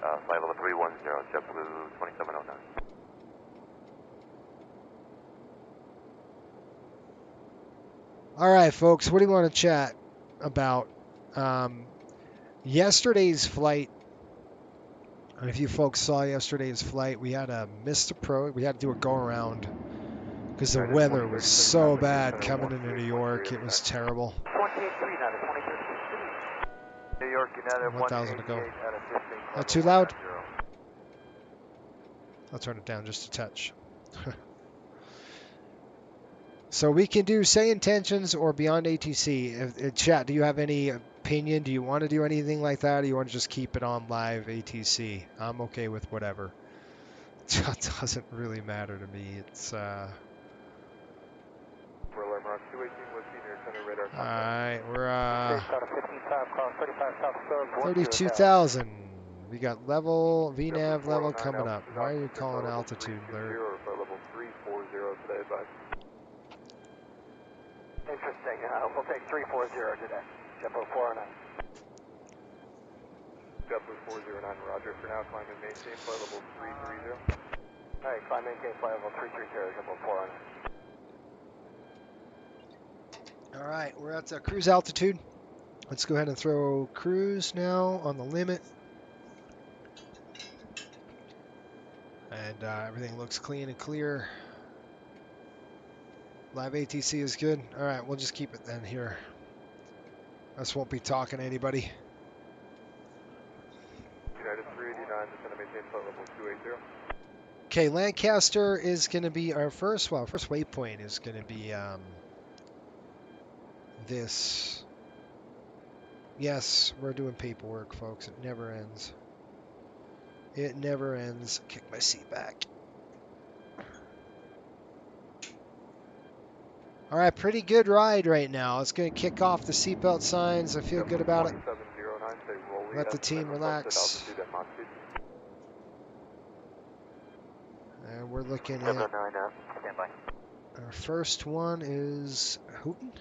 Flight level 310, JetBlue 2709. All right, folks, what do you want to chat about? Yesterday's flight. And if you folks saw yesterday's flight, we had a missed approach. We had to do a go around because the weather was so bad coming into New York. It was terrible. 1,000 to go. Not too loud? I'll turn it down just a touch. So we can do say intentions or beyond ATC. Chat, do you have any opinion? Do you want to do anything like that? Or do you want to just keep it on live ATC? I'm okay with whatever. It doesn't really matter to me. It's Alright, we're 32,000. We got level, VNAV level coming up. Why are you calling altitude, Larry? Level 340 today, but interesting. We'll take 340 today. JetBlue 409. JetBlue 409, roger. For now, climb and maintain flight level 330. Alright, climb and maintain flight level 330, JetBlue 409. Alright, we're at cruise altitude. Let's go ahead and throw cruise now on the limit. And everything looks clean and clear. Live ATC is good. Alright, we'll just keep it then here. Us won't be talking to anybody. United 389, just going to maintain flight level 280. Okay, Lancaster is going to be our first waypoint is going to be this. Yes, we're doing paperwork, folks. It never ends. It never ends. Kick my seat back. All right, pretty good ride right now. It's going to kick off the seatbelt signs. I feel good about it. Let the team relax. And we're looking at our first one is Hooten.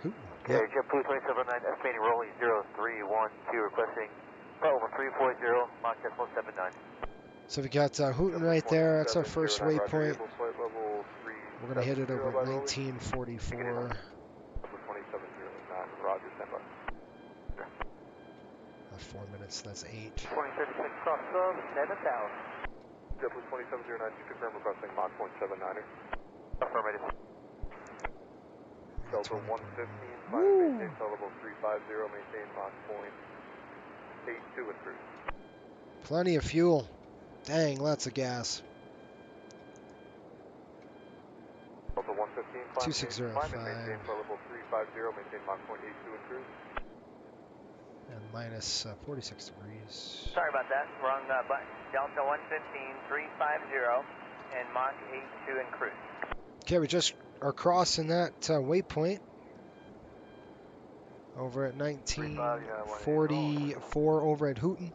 Hooten. Okay, JetBlue 279, estimating rolling 0312, requesting flight level 340, Mach 179. So we got Hooten right there. That's our first waypoint. We're going to hit it over at 1944. 4 minutes, that's 8. 2036 cross sub, 7000. JetBlue 2709, to confirm requesting Mach 0.79er. Affirmative. Delta 115, maintain flight level 350, maintain Mach 0.82 and cruise. Plenty of fuel. Dang, lots of gas. Delta 115, 2605. maintain flight level 350, maintain Mach 0.82 and cruise. And minus 46 degrees. Sorry about that. Wrong button. Delta 115, 350, and Mach 82 and cruise. Okay, we just are crossing that waypoint over at 1944 over at Hooten.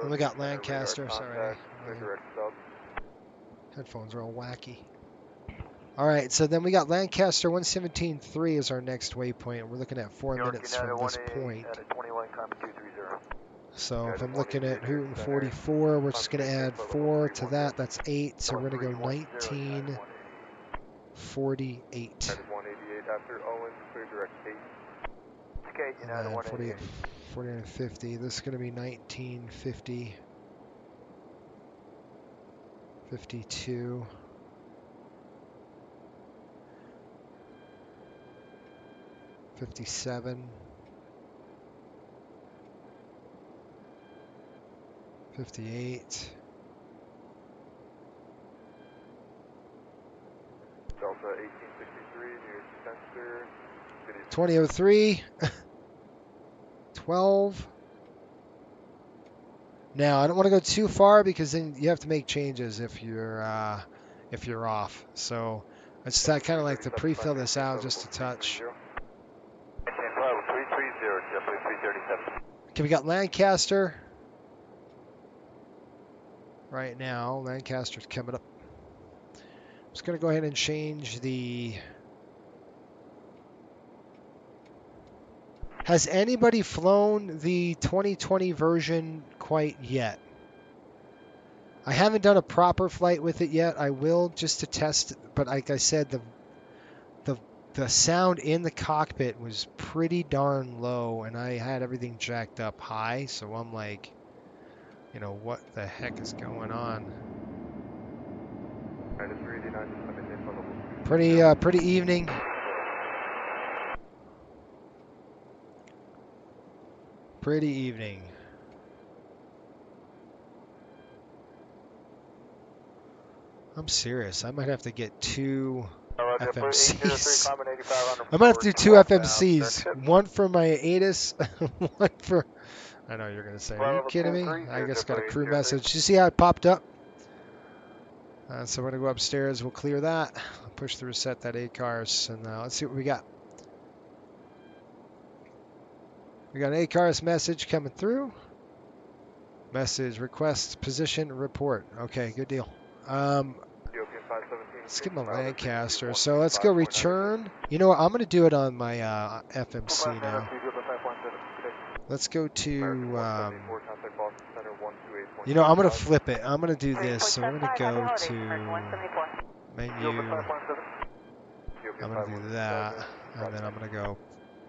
And we got Lancaster, sorry. Headphones are all wacky. All right, so then we got Lancaster 117.3 is our next waypoint. We're looking at 4 minutes from this point. So if I'm looking at Hooten 44, we're just going to add 4 to that. That's 8. So we're going to go 1948. And then 48, 49 and 50. This is going to be 1950. 52. 57. 58. Delta 1863, near Spencer. 2003. 12. Now I don't want to go too far because then you have to make changes if you're off. So I just kind of like to pre-fill this out just a touch. Okay, we got Lancaster right now. Lancaster's coming up. I'm just going to go ahead and change the... Has anybody flown the 2020 version quite yet? I haven't done a proper flight with it yet. I will just to test, but like I said, the sound in the cockpit was pretty darn low, and I had everything jacked up high, so I'm like, you know, what the heck is going on? Pretty evening. Pretty evening. I'm serious. I might have to get 2 FMCs. I might have to do 2 FMCs. One for my ATIS, one for... I know you're going to say, are you kidding me? I just got a crew message. You see how it popped up? So we're going to go upstairs. We'll clear that. Push the reset that 8 cars. And let's see what we got. We got an ACARS message coming through. Message request position report. Okay, good deal. Let's get my Lancaster. So let's go return. You know what? I'm going to do it on my FMC now. Let's go to, you know, I'm going to flip it. I'm going to do this. So we're going to go to menu. I'm going to do that. And then I'm going to go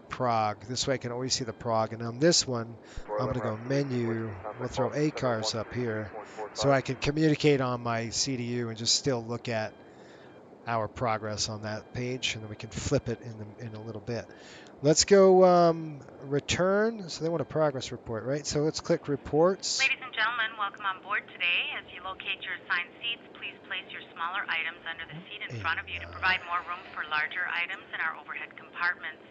prog. This way I can always see the prog. And on this one, I'm going to go menu. We'll throw ACARS up here so I can communicate on my CDU and just still look at our progress on that page, and then we can flip it in a little bit. Let's go return. So they want a progress report, right? So let's click reports. Ladies and gentlemen, welcome on board today. As you locate your assigned seats, please place your smaller items under the seat in front of you to provide more room for larger items in our overhead compartments.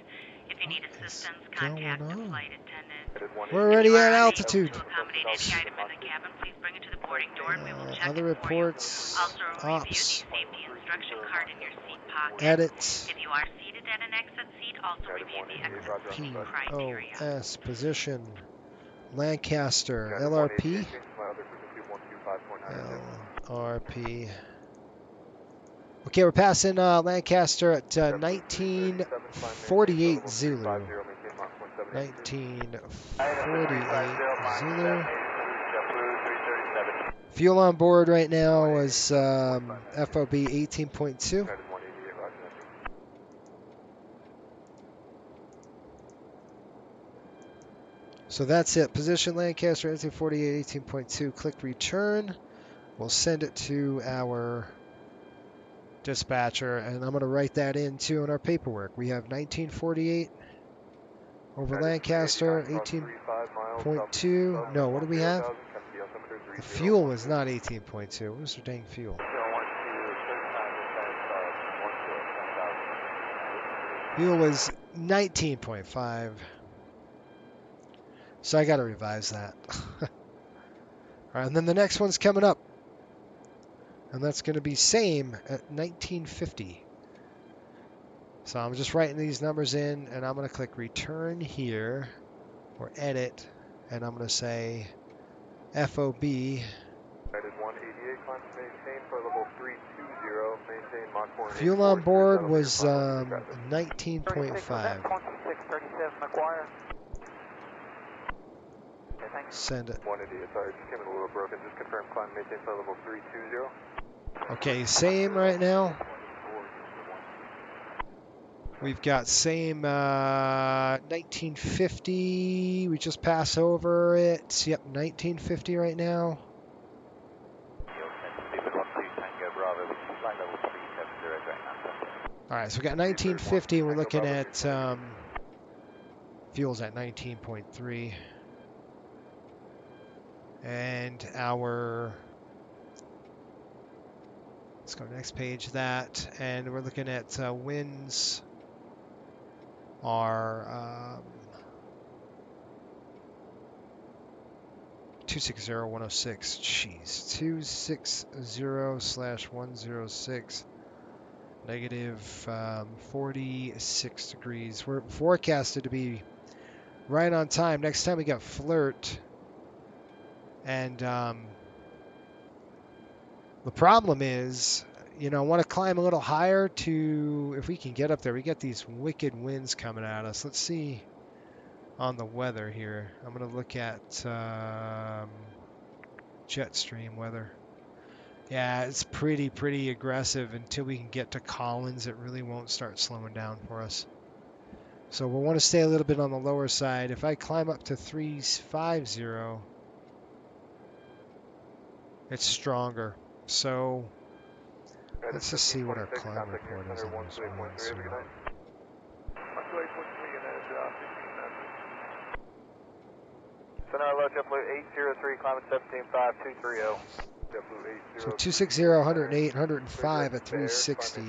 If you need assistance, contact the flight attendant. We're already at altitude. To accommodate any item in the cabin, please bring it to the boarding door and we will check Other it for you. reports. Also, review the Ops. safety instruction card in your seat pocket. Edit. If you are seated at an exit seat, also review the exit seating criteria. POS position. Lancaster. LRP. LRP. Okay, we're passing Lancaster at 1948 Zulu. 1948 Zulu. Fuel on board right now is FOB 18.2. So that's it. Position Lancaster 1948 18.2. Click return. We'll send it to our dispatcher, and I'm going to write that in too in our paperwork. We have 1948 over Lancaster 18.2. No, what do we have? The fuel is not 18.2. What was the dang fuel? Fuel was 19.5. So I got to revise that. All right, and then the next one's coming up. And that's going to be same at 1950. So I'm just writing these numbers in, and I'm going to click return here, or edit, and I'm going to say FOB. Fuel on board was 19.5. Send it. Okay, same right now. We've got same 1950. We just pass over it. Yep, 1950 right now. All right, so we got 1950. We're looking at fuel's at 19.3. And our, let's go next page, that, and we're looking at winds are 260-106. Jeez, 260/106. Negative 46 degrees. We're forecasted to be right on time. Next time we got flirt. And the problem is, you know, I want to climb a little higher to, if we can get up there. We got these wicked winds coming at us. Let's see on the weather here. I'm going to look at jet stream weather. Yeah, it's pretty aggressive. Until we can get to Collins, it really won't start slowing down for us. So we'll want to stay a little bit on the lower side. If I climb up to 350, it's stronger. So let's just see what our climb report is on those winds here. So 260, 108, 105 at 360,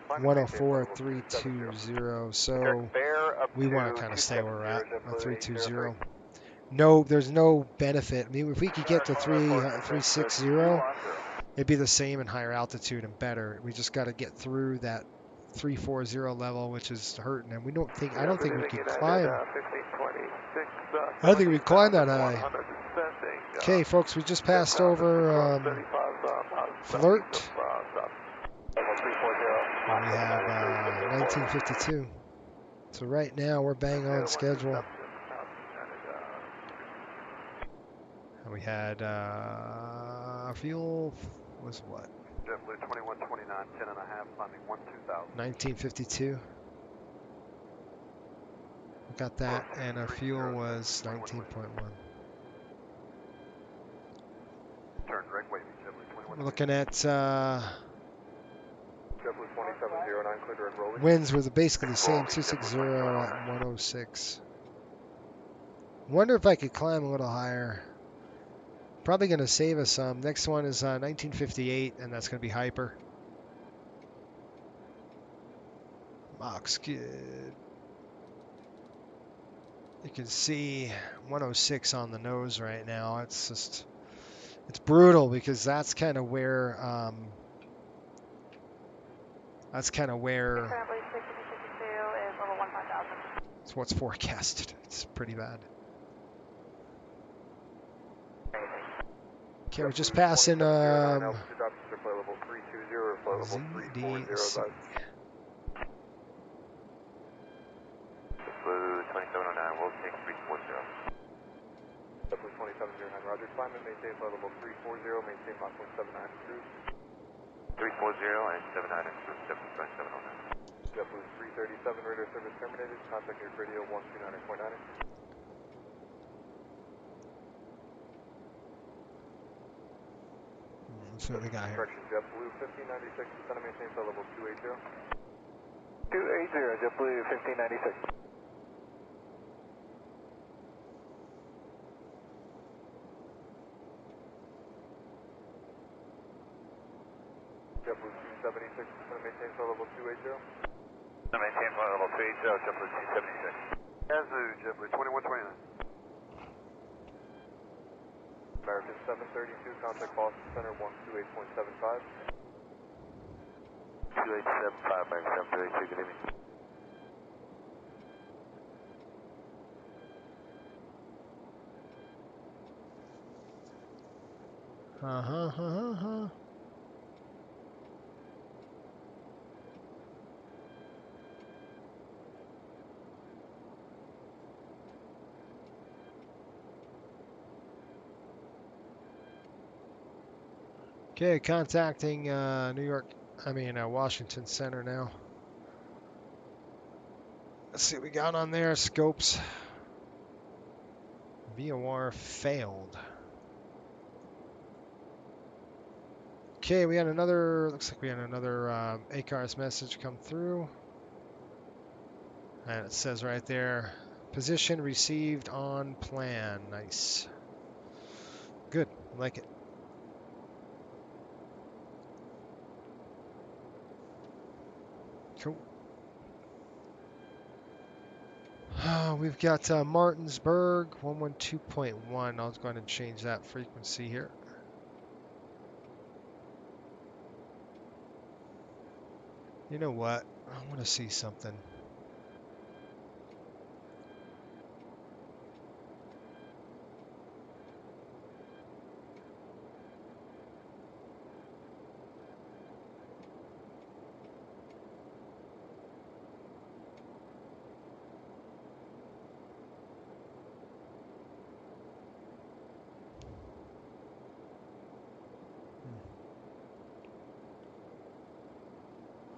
104 at 320. So we want to kind of stay where we're at 320. No, there's no benefit. I mean, if we could get to 360, it'd be the same in higher altitude and better. We just got to get through that 340 level, which is hurting, and I don't think we could climb. I don't think we could climb that high. Okay, folks, we just passed over Flirt. And we have 1952. So right now we're bang on schedule. And we had our fuel was what? JetBlue 2129, 10 and a half, climbing 12,000. 1952. We got that, and our fuel was 19.1. Turn right wavy, JetBlue 21. We're looking at JetBlue 2709, clear direct rolling. winds were basically the same, 260 at 106. Wonder if I could climb a little higher. Probably going to save us some. Next one is 1958, and that's going to be hyper. Mach's good. You can see 106 on the nose right now. It's just, it's brutal because that's kind of where it's what's forecasted. It's pretty bad. Okay, we're just passing ZDC. Blue 2709, we'll take 340. Blue 2709, roger, climb and maintain flight level 340, maintain Mach 179 and cruise. 340 and 79 and cruise, JetBlue 2709. JetBlue 337, radar service terminated, contact York radio 129.9. Let's see what we got here. Correction, JetBlue 1596, descend and maintain flight level 280. 280, JetBlue 1596. JetBlue 276, descend and maintain flight level 280. Maintain flight level 280, JetBlue 276. Yazoo, JetBlue 2129. American 732, contact Boston Center 128.75. 2875, American 732, good evening. Okay, contacting Washington Center now. Let's see what we got on there. Scopes. VOR failed. Okay, we had another, looks like we had another ACARS message come through. And it says right there, position received on plan. Nice. Good, I like it. Cool. We've got Martinsburg 112.1. I'll go ahead and change that frequency here. You know what? I want to see something.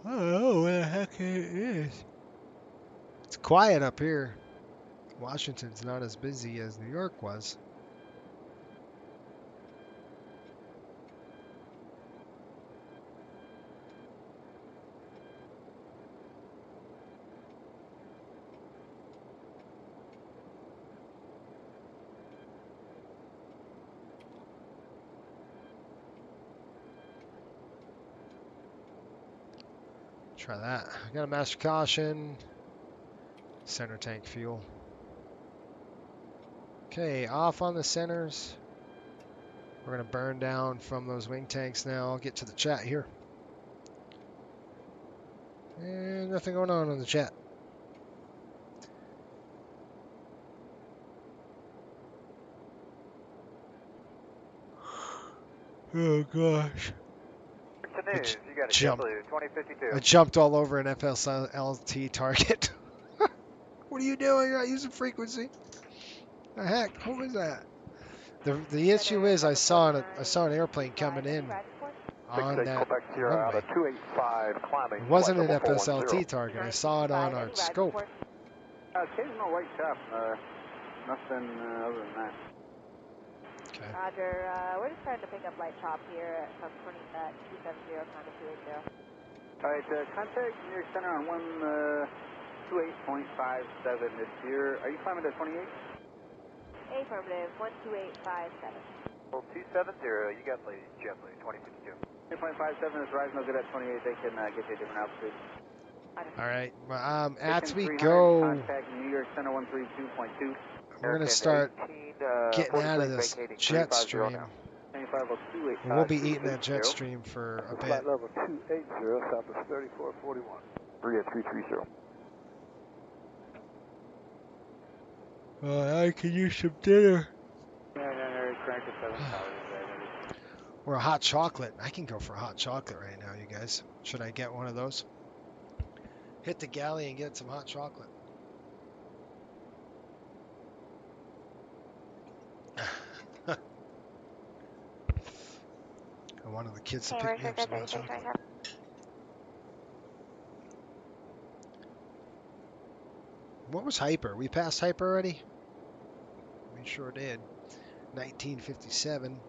I don't know where the heck it is. It's quiet up here. Washington's not as busy as New York was. Try that. I got a master caution. Center tank fuel. Okay, off on the centers. We're going to burn down from those wing tanks now. I'll get to the chat here. And nothing going on the chat. Oh gosh. News, you got a Jump. JetBlue 2052. I jumped all over an FSLT target. What are you doing? You're not using frequency. The heck? What was that? The issue is I saw an airplane coming in on that runway. 285 climbing. It wasn't an FSLT target. I saw it on our scope. Occasional light chop. Nothing other than that. Okay. Roger, we're just trying to pick up light chop here from 270, kind of 280. Alright, contact New York Center on 128.57. Are you climbing to 28? Affirmative, 12857. Well, 270, you got the JetBlue 2052. 2.57 is rising, no good at 28. They can get you a different altitude. All right. As we 300, go, contact New York Center 132.2. we're going to start getting out of this jet stream. And we'll be eating that jet stream for a bit. Flight level 280, south of 3441. 330. I can use some dinner. Or a hot chocolate. I can go for a hot chocolate right now, you guys. Should I get one of those? Hit the galley and get some hot chocolate. I wanted the kids to pick me up some hot chocolate. What was Hyper? We passed Hyper already? We sure did. 1957.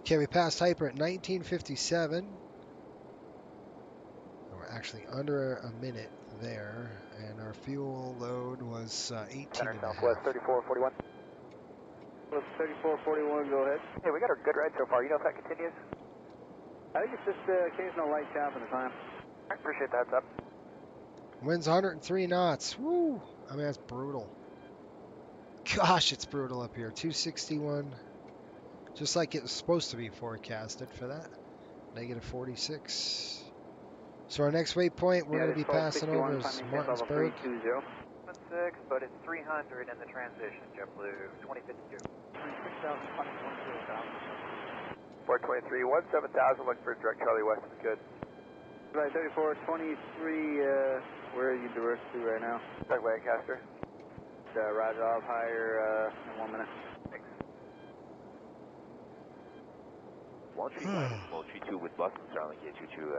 Okay, we passed Hyper at 1957. We're actually under a minute there, and our fuel load was 18 and a half. Southwest 3441. 3441, go ahead. Hey, we got a good ride so far. You know if that continues? I think it's just occasional light chop in the time. I appreciate the heads up. Wind's 103 knots. Woo! I mean, that's brutal. Gosh, it's brutal up here. 261. Just like it was supposed to be forecasted for that. Negative 46. So our next waypoint we're going to be passing over is Martinsburg. 16, but it's 300 in the transition, JetBlue 2052. 423, 17,000, look for direct Charlie West, is good. Right, 3423, where are you diverse to right now? Doug Lancaster. Roger, off higher in 1 minute. Thanks. Launch 32 with Boston Starlink, 822,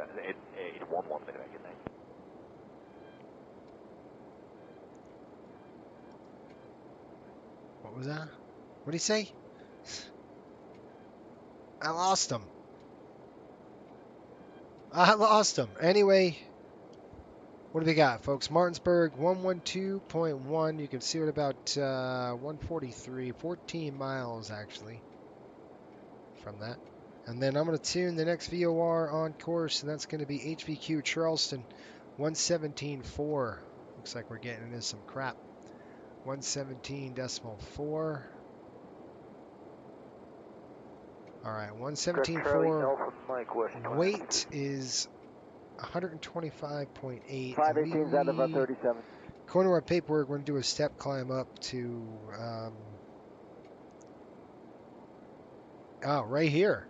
811, good night. What was that? What did he say? I lost him. Anyway, what do we got, folks? Martinsburg, 112.1. You can see it about 143, 14 miles actually from that. And then I'm going to tune the next VOR on course, and that's going to be HVQ Charleston, 117.4. Looks like we're getting into some crap. 117.4. All right, 117.4. Weight is 125.8. 518's out of 37. According to our paperwork, we're going to do a step climb up to, right here.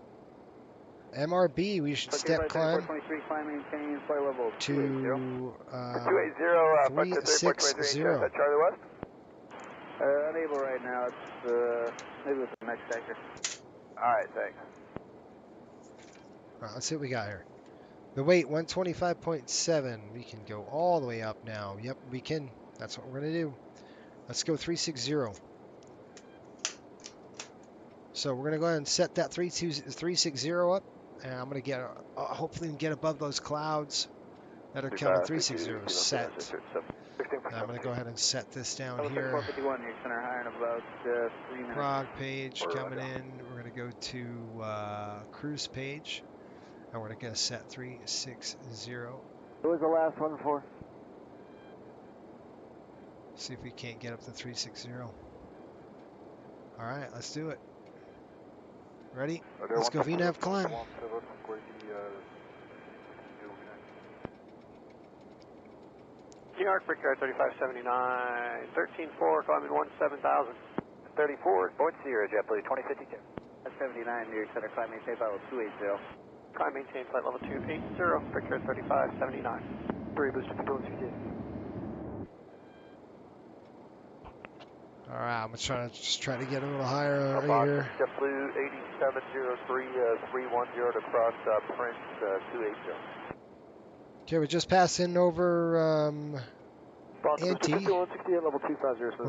MRB, we should step climb to 360. Charlie West? Unable right now. It's maybe with the next sector. All right, thanks. All right, let's see what we got here. The weight, 125.7. We can go all the way up now. Yep, we can. That's what we're going to do. Let's go 360. So we're going to go ahead and set that 360 up. And I'm going to get, hopefully get above those clouds that are coming. 360 is set. And I'm going to go ahead and set this down here. 451, your center higher and about 3 minutes. Prog page coming in. We're going to go to cruise page. And we're going to set 360. What was the last one for? See if we can't get up to 360. All right, let's do it. Ready? Let's go VNAV climb. York, Brickyard 3579, 13-4, climbing 17,000. 34, Point Sierra, JetBlue 2052. 79, New York Center, climb maintain flight level 280. Climb maintain flight level 280, Brickyard 3579. 3 booster capability. All right, I'm gonna try to get a little higher right here. JetBlue 8703, 310 to cross Prince 280. Okay, we're just passing over Ante, or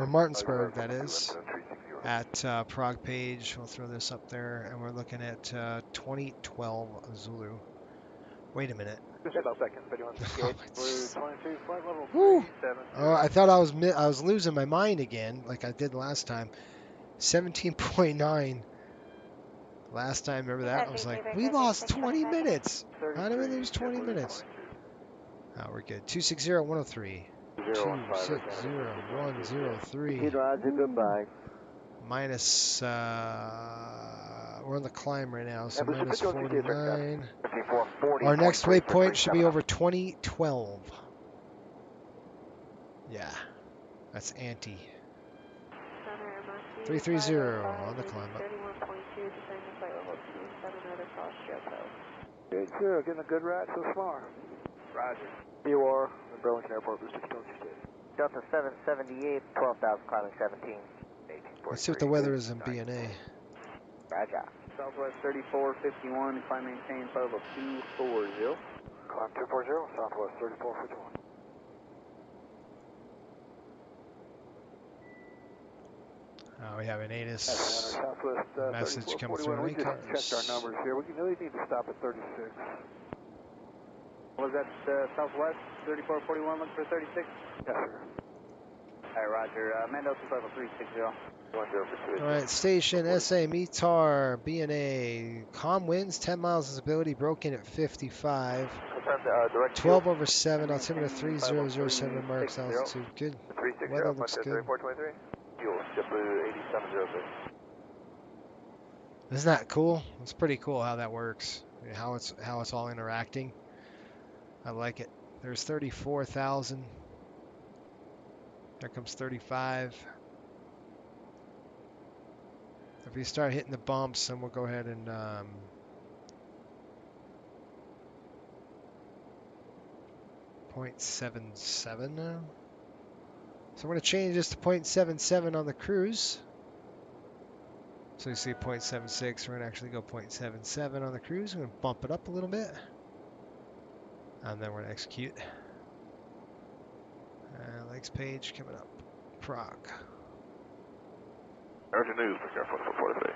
Martinsburg, that is, at Prague Page. We'll throw this up there, and we're looking at 2012 Zulu. Wait a minute. Woo! Oh, I thought I was losing my mind again, like I did last time. 17.9. Last time, remember that? I was like, we lost 20 minutes. How did we lose 20 minutes? Oh, we're good. 260-103. 260-103. Goodbye. Minus, we're on the climb right now, so minus 49. Our next waypoint should be over 2012. Yeah, that's Ante. 330 on the climb up. 31.2, descending flight level 270 across JetBlue. Good, sir. Getting a good ride so far. Roger. You are at Burlington Airport, Booster Capability. Delta 778, 12,000, climbing 17. Let's see what the weather is in BNA. Roger. Southwest 3451, climb maintain flight level 240. Climb 240, Southwest 3451. We have an ATIS message coming through. We just checked our numbers here. We really need to stop at 36. Was that Southwest 3441, look for 36? Yes, sir. All right, Roger. Mendoza level 360. All right, station SA METAR BNA. Calm winds, 10 miles visibility, broken at 55. 12 over 7, altimeter 3007 marks altitude. Good. Weather looks good. Isn't that cool? It's pretty cool how that works. How it's all interacting. I like it. There's 34,000. There comes 35. If we start hitting the bumps, then we'll go ahead and 0.77 now. So we're going to change this to 0.77 on the cruise. So you see 0.76, we're going to actually go 0.77 on the cruise. We're going to bump it up a little bit. And then we're going to execute. Legs page coming up. Prague. Urgent news, Brickyard 4443.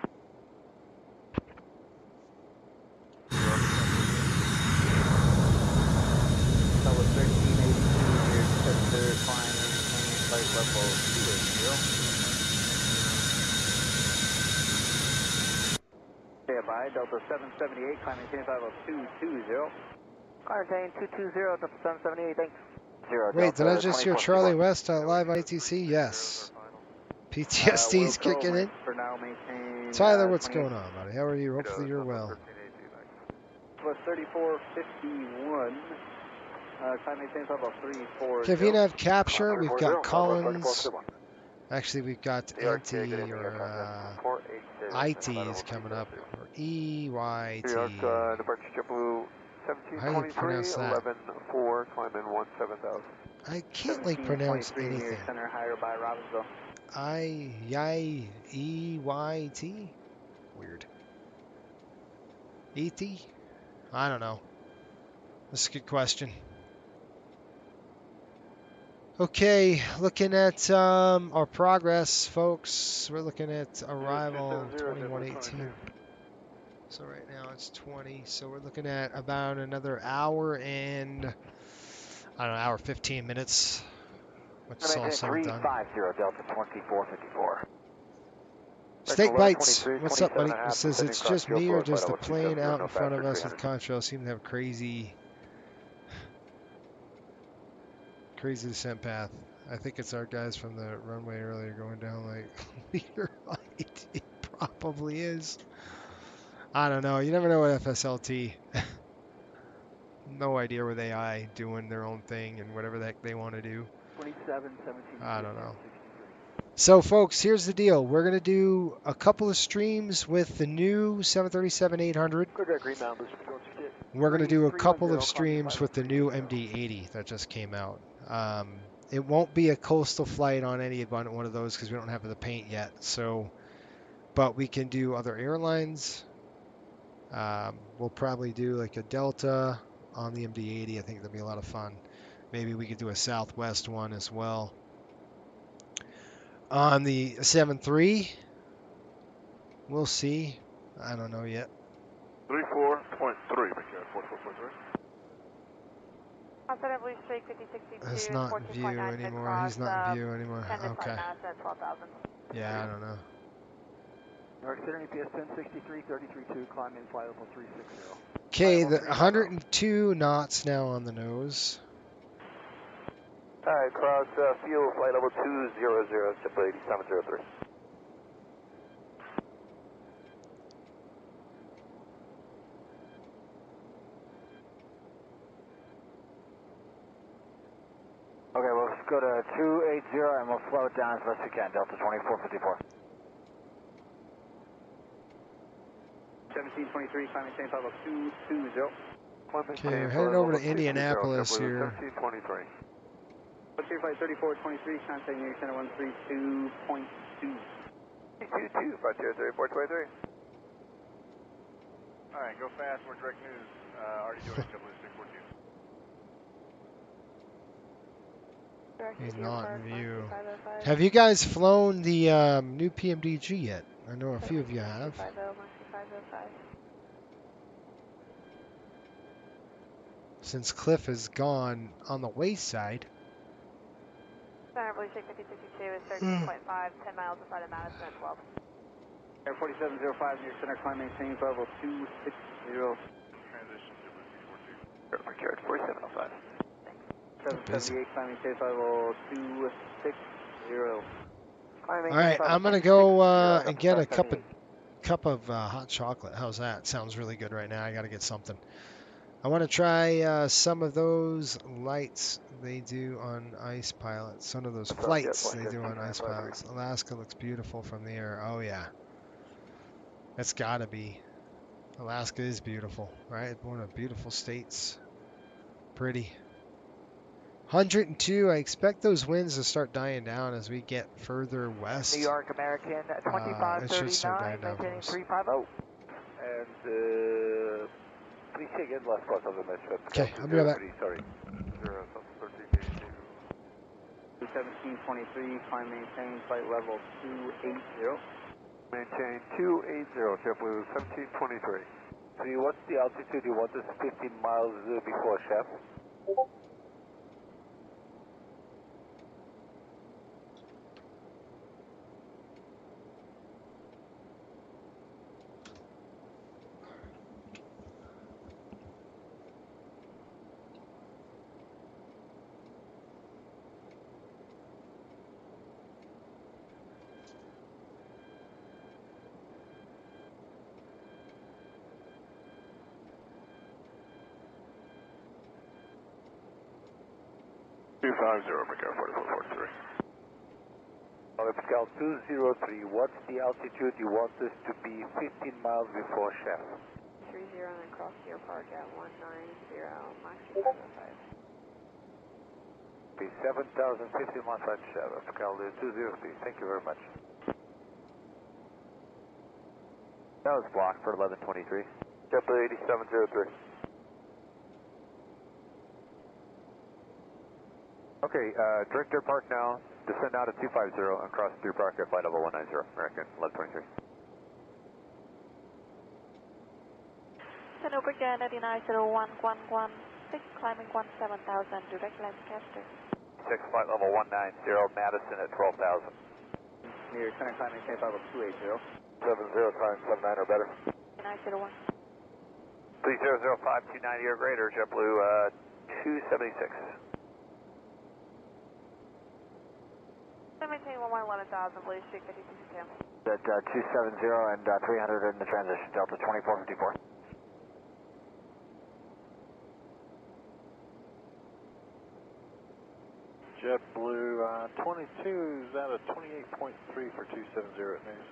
Southwest 1382, New York Center, climb maintain flight level 280. Stand by, Delta 778, climb maintain flight level 220. Climb maintain 220, Delta 778, thanks. Wait, did I just hear Charlie West live on ATC? Yes. PTSD's kicking in. Tyler, what's going on, buddy? How are you? Hopefully you're well. Plus 3451. Climb maintain flight level 340. Okay, VNAV capture. We've got Collins. Actually, we've got Ante or IT is coming up. Or EYT. How do you pronounce that? 11-4, climb in 17,000. I can't like pronounce anything. Center higher by Robbinsville. EYT? Weird. ET? I don't know. That's a good question. Okay, looking at our progress, folks. We're looking at arrival 2118. So right now it's 20. So we're looking at about another hour and, I don't know, hour 15 minutes. Which is all said and done. 350 Delta 2454. Steak Bites, what's up, buddy? It says it's just me or just the plane out in front of us with contrails seem to have crazy descent path. I think it's our guys from the runway earlier going down like leader height. It probably is. I don't know. You never know what FSLT. No idea where they are doing their own thing and whatever the heck they want to do. 27, 17, I don't know. 63. So, folks, here's the deal. We're going to do a couple of streams with the new 737-800. We're going to do a couple of streams with the new MD-80 that just came out. It won't be a coastal flight on any one of those because we don't have the paint yet. So, but we can do other airlines. We'll probably do like a Delta on the MD-80. I think that'd be a lot of fun. Maybe we could do a Southwest one as well. On the 7.3, we'll see. I don't know yet. 34.3, McCarran, 44.3. Positively straight 5062. That's not in view anymore. He's not in view anymore. Okay. Yeah, I don't know. York City, PS 1063, 33.2, climb in, flight level 360. Okay, the 102 knots now on the nose. Alright, cross fuel, flight level 200, triple 8703. Okay, we'll go to 280 and we'll slow it down as best we can. Delta 2454. 1723, climb maintain flight level 220. Okay, we're heading over to Indianapolis here. 1723. What's your flight 3423, contact New York Center 132.2. 222, Frontier 3423. Alright, go fast, more direct news. Already doing W642. He's not in view. Have you guys flown the new PMDG yet? I know a few of you have. Since Cliff is gone on the wayside. Southerly shake 5062 is 13.5, 10 miles outside of Madison at 12. Air 4705, New York Center, climb maintain flight level 260. Transition W642. McCarran, 4705. 778, climb maintain flight level 260. Alright, I'm gonna go and get a cup of hot chocolate. How's that? Sounds really good right now. I gotta get something. I want to try some of those lights they do on ice pilots. Some of those flights they do on ice pilots. Alaska looks beautiful from the air. Oh yeah. That's gotta be. Alaska is beautiful, right? One of the beautiful states. Pretty. 102, I expect those winds to start dying down as we get further west. New York American, It should start dying 2539, down for maintaining us. 350. And, please take in last part of the measure. Okay, I'll be right back. Sorry. 1723, climb maintain flight level 280. Maintain 280, JetBlue 1723. So what's the altitude you want us 15 miles before, Chef? McCarran 4443. Pascal 203, what's the altitude you want us to be 15 miles before Chef? 30 and then cross Deer Park at 190, Max 505. Be 7,050 miles right, Chef. Pascal 203, thank you very much. That was blocked for 1123. JetBlue 8703. Okay, direct Deer Park now. Descend out at 250 and cross Deer Park at flight level 190, American 1123. San Obrigado 990111, climbing 17,000, direct Lancaster. 6 flight level 190, Madison at 12,000. New York Center, climb maintain flight level 280. 70, climb 79 or better. 901. 3005, 290 or greater, JetBlue 276. Maintain 111,000, please, shake 5062. At 270 and 300 in the transition, Delta 2454. 642 is out of 28.3 for 270 at news.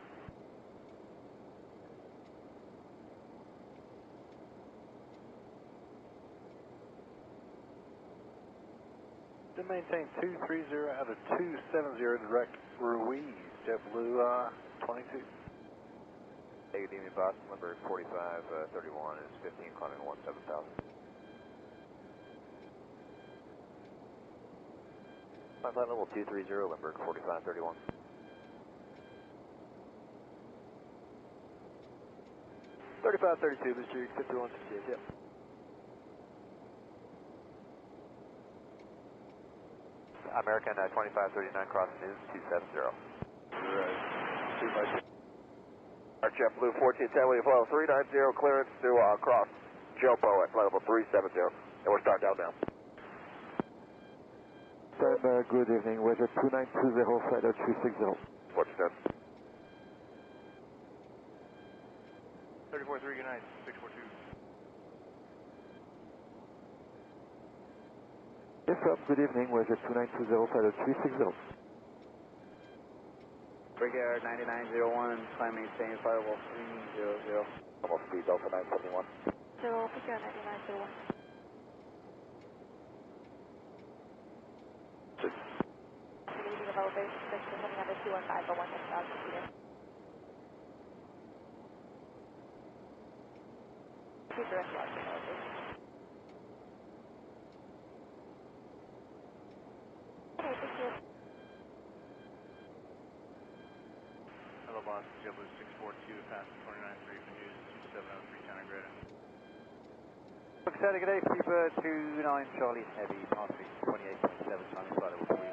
Then maintain 230 out of 270 direct Ruiz, JetBlue 22. Hey, good evening, Boston. Limburg 4531 is 15, climbing 17,000. Flight level 230, Limburg 4531. Mr. 5168, yep. American 2539 crossing news 270. Right. Too much. Our JetBlue 14 Southerly flight level 390, clearance to cross Jopo at flight level 370. And we're starting down now. Good evening, weather 2920, flight level 360. What's that? 34-3, good night, 642. Yes, sir, good evening, weather 2920, flight level 360. Brigade 9901, climb maintain, flight level 300. Almost speed Delta 971. Zero, Brigade 9901. Leaving of elevation, destination heading under 215 for 1,000 feet. Two direct logs of elevation. Okay, thank you. Hello, Boston, JetBlue 642, passing 29.3 for news 2703, counter graded. Static, good day, Sleeper 29 Charlie Heavy, passing 28.7, climbing flight level 39.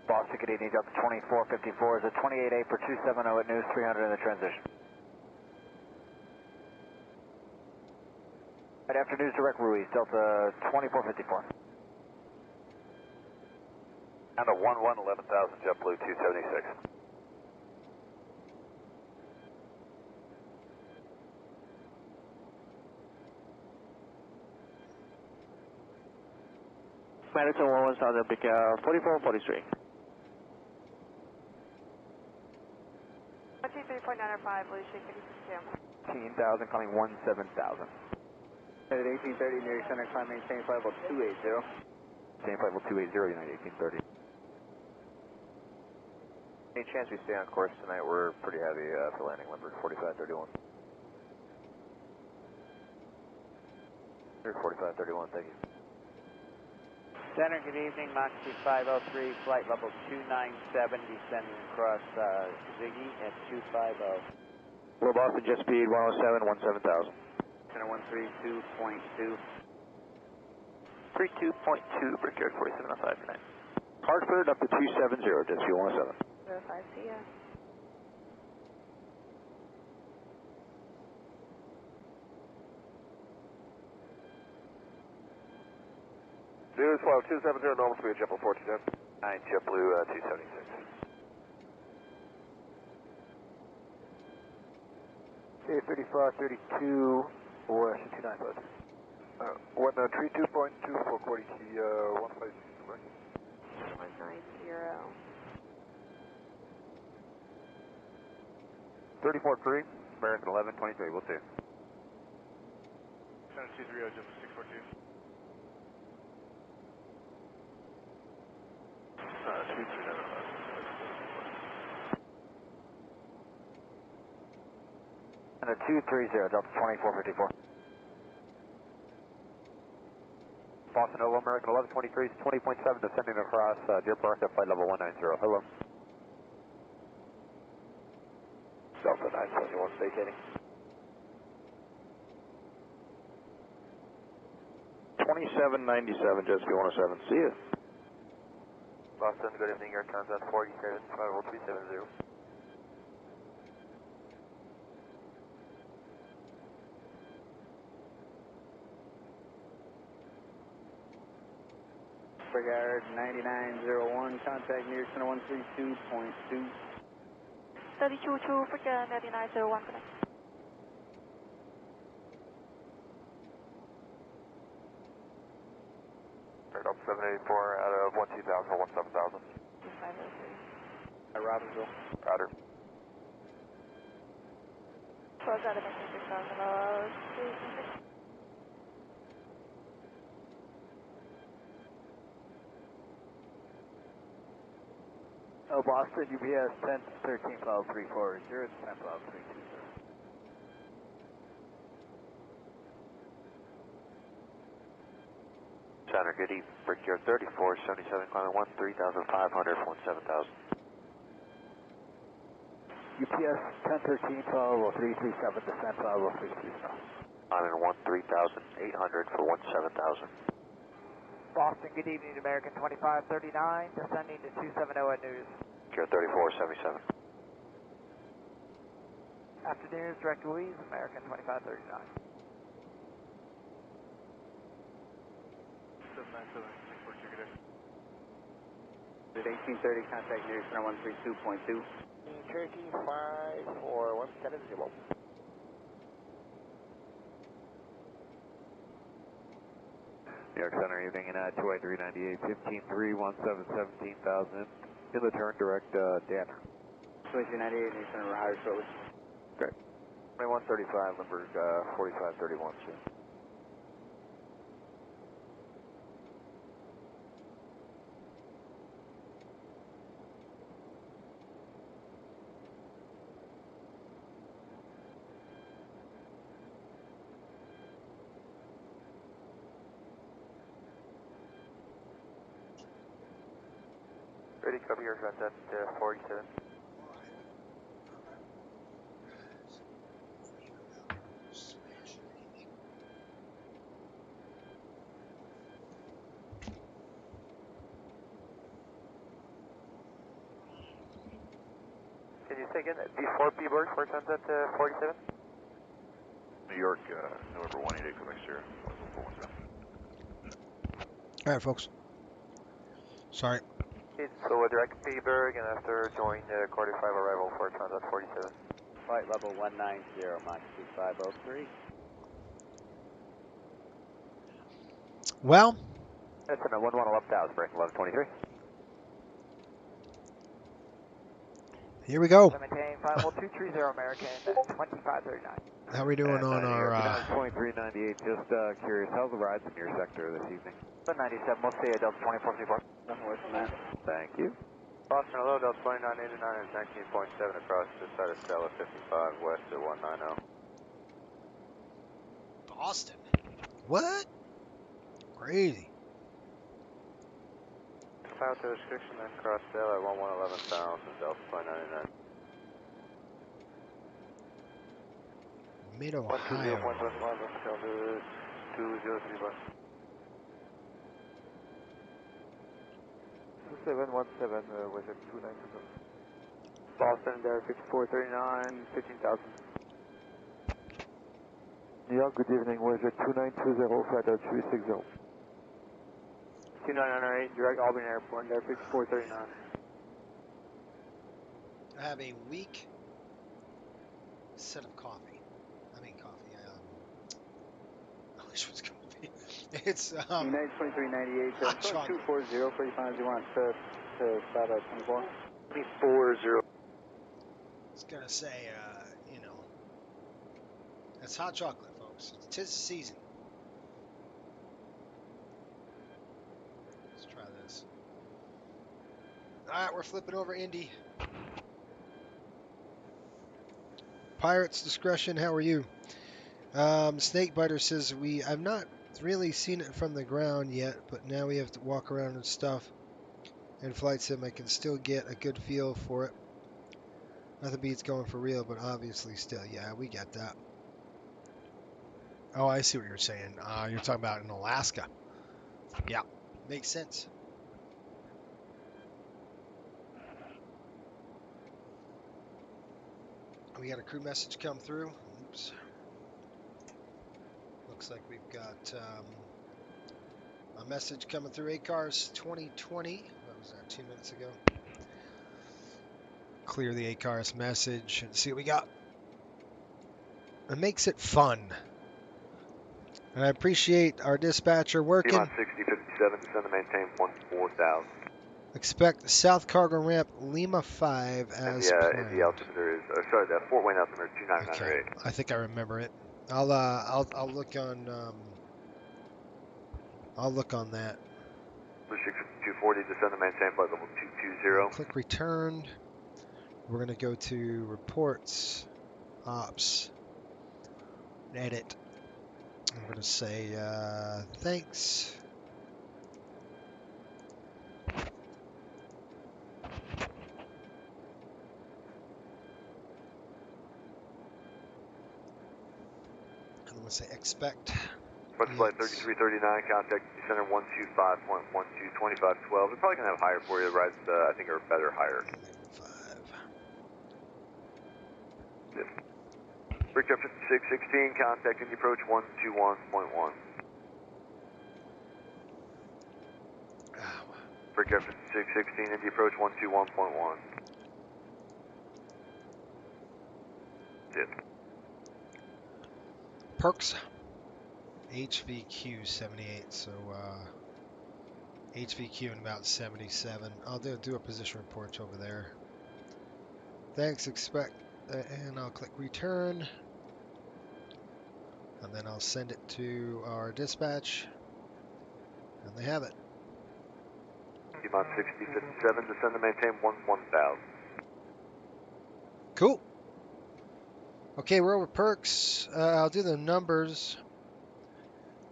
Boston, good evening, Delta 2454 is a 28A for 270 at news 300 in the transition. Right after news direct Ruiz, Delta 2454. And a 11,000 JetBlue 276. Madison 11000, pick 4443. 123.905, Blue Street 56 18,000, coming 17,000. At 1830 near center, climb maintain, flight level 280. Same flight level 280, United 1830. Any chance we stay on course tonight? We're pretty heavy for landing, Limburg 4531. Limburg 4531, thank you. Center, good evening, Moxie 503, flight level 297, descending across Ziggy at 250. Hello, Boston, jet speed 107, 17,000. Center 132.2. 32.2, Brickyard 4705 tonight. Hartford up to 270, jet speed 107. 05, see ya. News flight 270, normal speed, JetBlue 1410. 9, JetBlue 276. Okay, 3532, or 295. 132.2 for quality 150. 190. 34-3, American 1123, we'll see. Center 230, JetBlue 642. 230. And a 230, Delta 2454. Boston Nova, American 1123, 20.7, descending across Deer Park at flight level 190. Hello. Delta 971 vacating. 2797, Jet Speed 107, see ya. Boston, good evening, York Contact 47, flight level 370. Brigade 9901, contact near center 132.2. 32-2, Brigade 9901, connect. Delta 7 5 for 17,000. 2503. Robbinsville. Roger. Close out of making 6,000. Oh, Boston, UPS 1013, file 340, 10 file 320. Center, good evening. Brickyard 34, 77, climbing 13,500 for 17,000. UPS 1013, file 337, descent file 330. Climbing 13,800 for 17,000. Boston, good evening, American 2539, descending to 270 at News. Brickyard 34, 77. Afternoon, direct Louise, American 2539. 797, 642, good day. At 1830, contact News Center 132.2. Cherokee 54170. New York Center, evening in 28398, 15-3, 17, 17,000. In the turn, direct Dan. 2398, News Center, we're higher shortly. Great. 2135, Lindbergh 4531, sir. Ready, cover your front at 47. Can you say again, before P-Bird for sunset 47? New York, November 188 for next year. All right, folks. Sorry. So we'll direct P-Berg and after join the quarter 5 arrival for sunset 47. Flight level 190, Mach 2503. Well, That's an 11,000, break 1123. here we go. Maintain flight level 230, American 2539. How we doing on our... 2398, just curious, how's the rides in your sector this evening? 97, we'll see you, Delta 2434. Nothing worse than that. Thank you. Boston, hello, Delta 2989 is 19.7 across this side of Stella 55 west of 190. Boston? What? Crazy. Cloud to restriction and cross Stella at 11,000, Delta 2989. Mid-Ohio. 120.1, let's go to 203 bus. 2717, was it 292? Boston, there, 5439, 15,000. New York, good evening, Weather 2920, flight 360. 2998, direct Albany Airport, there, 5439. I have a weak set of coffee. I mean coffee. I wish it was coffee. It's United 2398, hot chocolate. 240, 45, you want to start at 24? 240. I was gonna say, you know, that's hot chocolate, folks. It's 'tis the season. Let's try this. All right, we're flipping over Indy. Pirate's discretion. How are you? Snakebiter says I've not really seen it from the ground yet, but now we have to walk around and stuff. In flight sim, I can still get a good feel for it. Nothing beats going for real, but obviously still, yeah, we get that. Oh, I see what you're saying. You're talking about in Alaska. Yeah, makes sense. We got a crew message come through. Oops. Looks like we've got a message coming through. ACARS 2020. What was that, 2 minutes ago? Clear the ACARS message and see what we got. It makes it fun. And I appreciate our dispatcher working. 6057, descend to maintain 14,000. Expect south cargo ramp Lima 5 as And planned. the altimeter is, sorry, the Fort Wayne altimeter is 2998. Okay, I think I remember it. I'll look on that. Blueships 240, descend and maintain flight level 220. Click return. We're gonna go to reports, ops, edit. I'm gonna say thanks. I'm gonna say expect. Approach flight 3339, contact center 125.12, 2512. We're probably going to have higher for you, rides, I think, are better higher. 5. Yes. Breaker 5616, contacting the approach 121.1. Breaker 5616, in the approach 121.1. Yes. Perks. HVQ 78, so HVQ in about 77. I'll do a position report over there. Thanks, expect, and I'll click return, and then I'll send it to our dispatch, and they have it. Demon 6057, descend and maintain 1000. Cool. Okay, we're over perks. I'll do the numbers.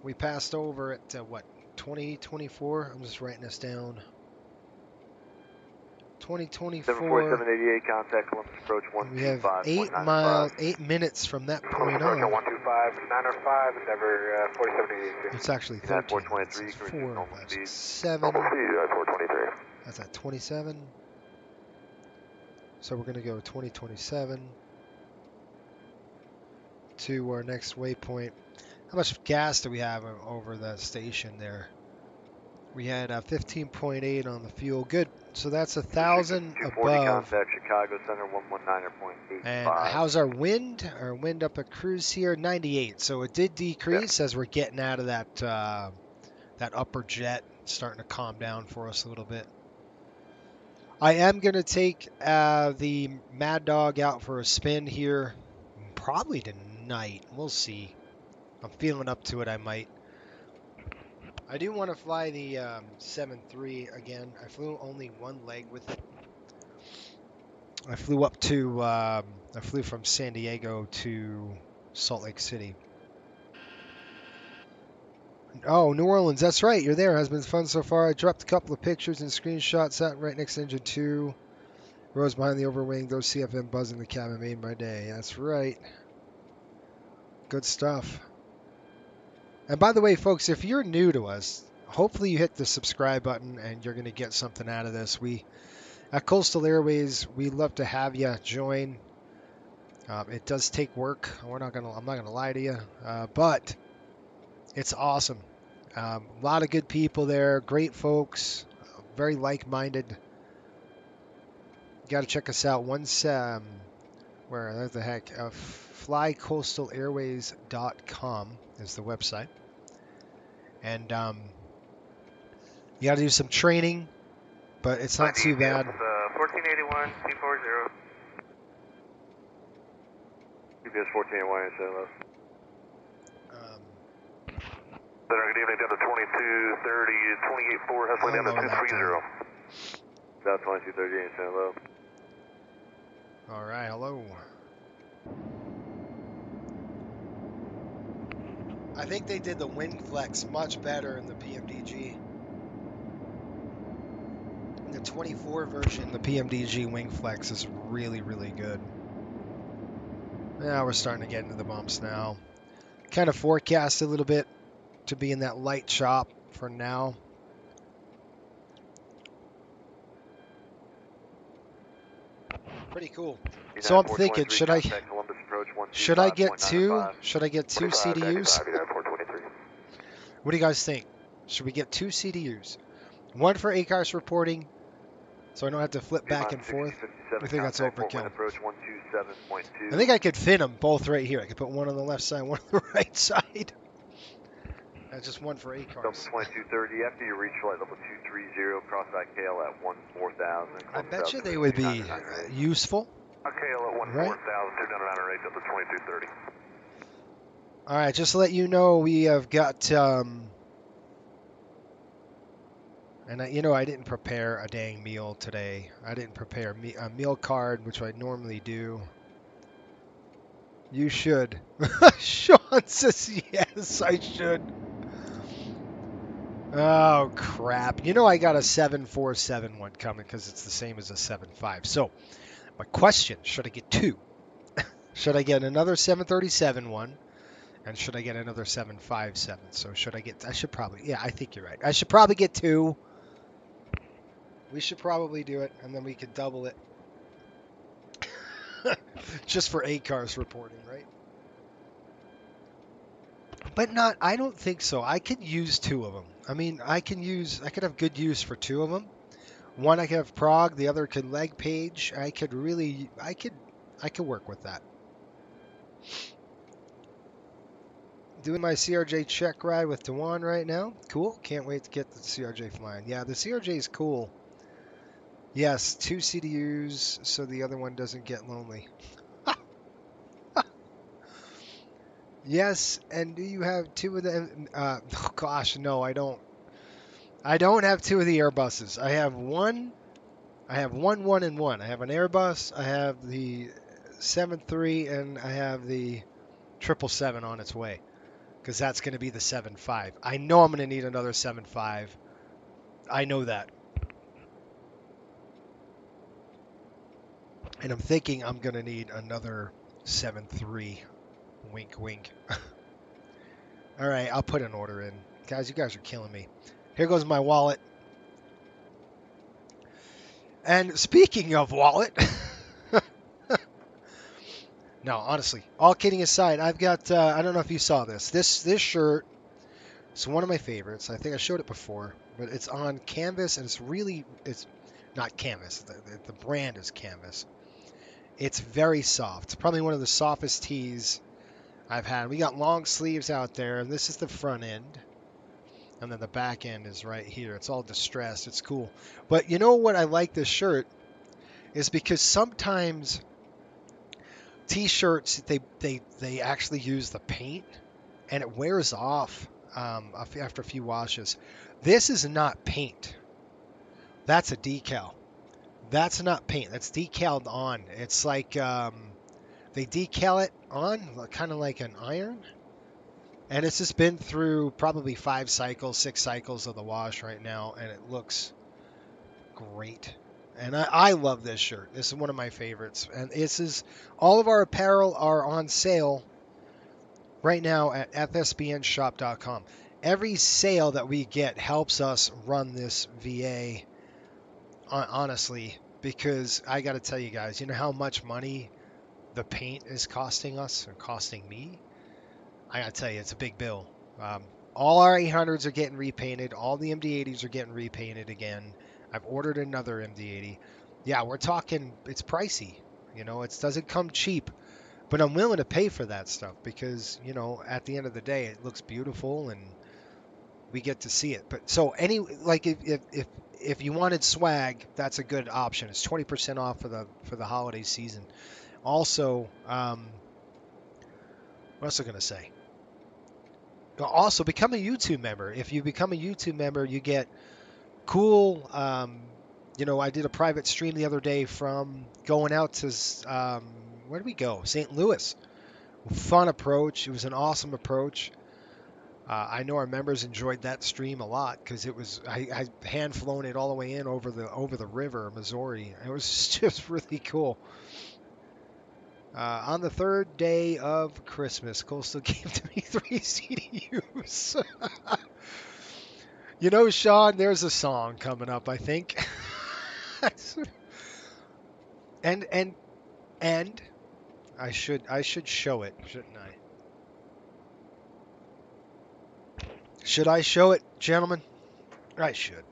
We passed over at what, 2024? I'm just writing this down. 2024. 74788, contact Columbus approach 125.95. We have 8 minutes from that point on. 125.905, Endeavor 4788. It's actually 13. 423, 4, 5, 6, 7. Normal speed, 423. That's at 27. So we're going to go 2027 to our next waypoint. How much gas do we have over the station there? We had 15.8 on the fuel. Good. So that's 1,000 above. Contact Chicago Center 119.85. And how's our wind? Our wind up at cruise here 98. So it did decrease as we're getting out of that that upper jet. It's starting to calm down for us a little bit. I am going to take the Mad Dog out for a spin here, probably tonight. We'll see. I'm feeling up to it. I might. I do want to fly the 7-3 again. I flew only one leg with it. I flew up to, I flew from San Diego to Salt Lake City. Oh, New Orleans, that's right. You're there. Has been fun so far. I dropped a couple of pictures and screenshots. Sat right next to Engine 2. Rows behind the overwing. Those CFM buzzing the cabin made my day. That's right. Good stuff. And by the way, folks, if you're new to us, hopefully you hit the subscribe button and you're going to get something out of this. We, at Coastal Airways, we love to have you join. It does take work. I'm not gonna lie to you, but it's awesome. A lot of good people there, great folks, very like-minded. You got to check us out. Once, where the heck, flycoastalairways.com is the website. And you got to do some training, but it's not too bad. 1481, 240. UPS 1481, hello. Good evening, down to 2230, 284, hustling down to 230. Down 2238, hello. All right, hello. I think they did the wing flex much better in the PMDG. In the 24 version, the PMDG wing flex is really, really good. Now we're starting to get into the bumps now. Kind of forecast a little bit to be in that light chop for now. Pretty cool. So I'm thinking, should I get two? Should I get two CDUs? What do you guys think? Should we get two CDUs? One for ACARS reporting, so I don't have to flip back and forth. I think that's overkill. I think I could fit them both right here. I could put one on the left side, one on the right side. That's just one for 8 Delta cars. 2230, after you reach flight level 230, cross IKL at 14,000. I bet you they would be useful. IKL at 14,000, Right? turn down around 8, Delta 2230. All right, just to let you know, we have got, and I didn't prepare a dang meal today. I didn't prepare a meal card, which I normally do. You should. Sean says yes, I should. Oh, crap. I got a 747 one coming because it's the same as a 75. So, my question, should I get 2? Should I get another 737 one? And should I get another 757? So I should probably, yeah, I think you're right. I should probably get 2. We should probably do it, and then we could double it. Just for 8 cars reporting, right? But I don't think so. I could use 2 of them. I mean, I could have good use for 2 of them. One I could have Prague, the other could leg page. I could work with that. Doing my CRJ check ride with Dewan right now. Cool. Can't wait to get the CRJ flying. Yeah, the CRJ is cool. Yes, 2 CDUs so the other one doesn't get lonely. Yes, and do you have 2 of them? Oh gosh, no, I don't. I don't have 2 of the Airbuses. I have one, and one. I have an Airbus, I have the 73, and I have the 777 on its way. Because that's going to be the 7.5. I know I'm going to need another 7.5. I know that. And I'm thinking I'm going to need another 7.3. Wink, wink. All right, I'll put an order in. Guys, you guys are killing me. Here goes my wallet. And speaking of wallet... No, honestly, all kidding aside, I've got, I don't know if you saw this. This shirt is one of my favorites. I think I showed it before, but it's on canvas, and it's not canvas. The brand is canvas. It's very soft. It's probably one of the softest tees I've had. We got long sleeves out there, and this is the front end. And then the back end is right here. It's all distressed. It's cool. But you know what I like this shirt is because sometimes T-shirts, they actually use the paint, and it wears off after a few washes. This is not paint. That's a decal. That's not paint. That's decaled on. It's like they decal it on, kind of like an iron. And it's just been through probably 5 cycles, 6 cycles of the wash right now, and it looks great. And I love this shirt. This is one of my favorites. And all of our apparel are on sale right now at fsbnshop.com. Every sale that we get helps us run this VA, honestly, because I got to tell you guys, you know how much money the paint is costing us or costing me? I got to tell you, it's a big bill. All our 800s are getting repainted. All the MD-80s are getting repainted again. I've ordered another MD-80. Yeah, we're talking, it's pricey. It doesn't come cheap. But I'm willing to pay for that stuff because, at the end of the day, it looks beautiful and we get to see it. But so if you wanted swag, that's a good option. It's 20% off for the holiday season. Also, what else am I going to say? Also, become a YouTube member. If you become a YouTube member, you get cool. I did a private stream the other day from going out to where did we go? St. Louis. Fun approach. It was an awesome approach. I know our members enjoyed that stream a lot because I hand flown it all the way in over the river, Missouri. It was just really cool. On the 3rd day of Christmas, Coastal gave to me 3 CDUs. Sean, there's a song coming up, I think. and I should show it, shouldn't I? Should I show it, gentlemen? I should.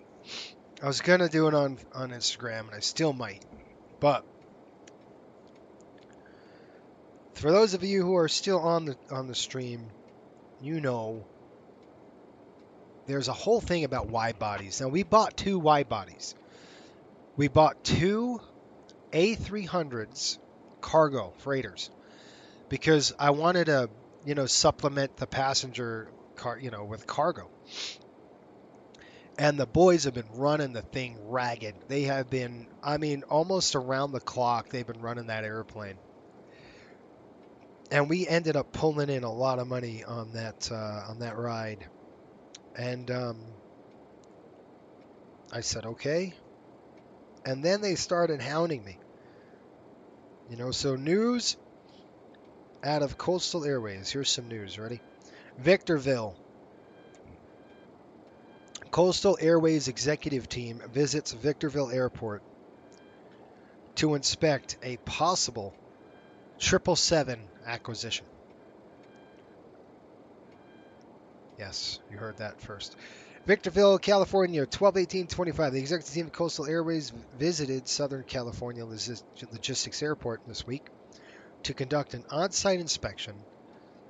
I was gonna do it on Instagram, and I still might. But for those of you who are still on the stream, there's a whole thing about wide bodies. Now, we bought 2 wide bodies. We bought 2 A300s cargo freighters because I wanted to, supplement the passenger car, with cargo. And the boys have been running the thing ragged. They have been, almost around the clock, they've been running that airplane. And we ended up pulling in a lot of money on that ride. And I said, okay. And then they started hounding me. So news out of Coastal Airways. Here's some news. Ready? Victorville. Coastal Airways executive team visits Victorville Airport to inspect a possible 777 acquisition. Yes, you heard that first. Victorville, California, 12/18/25. The executive team of Coastal Airways visited Southern California Logistics Airport this week to conduct an on-site inspection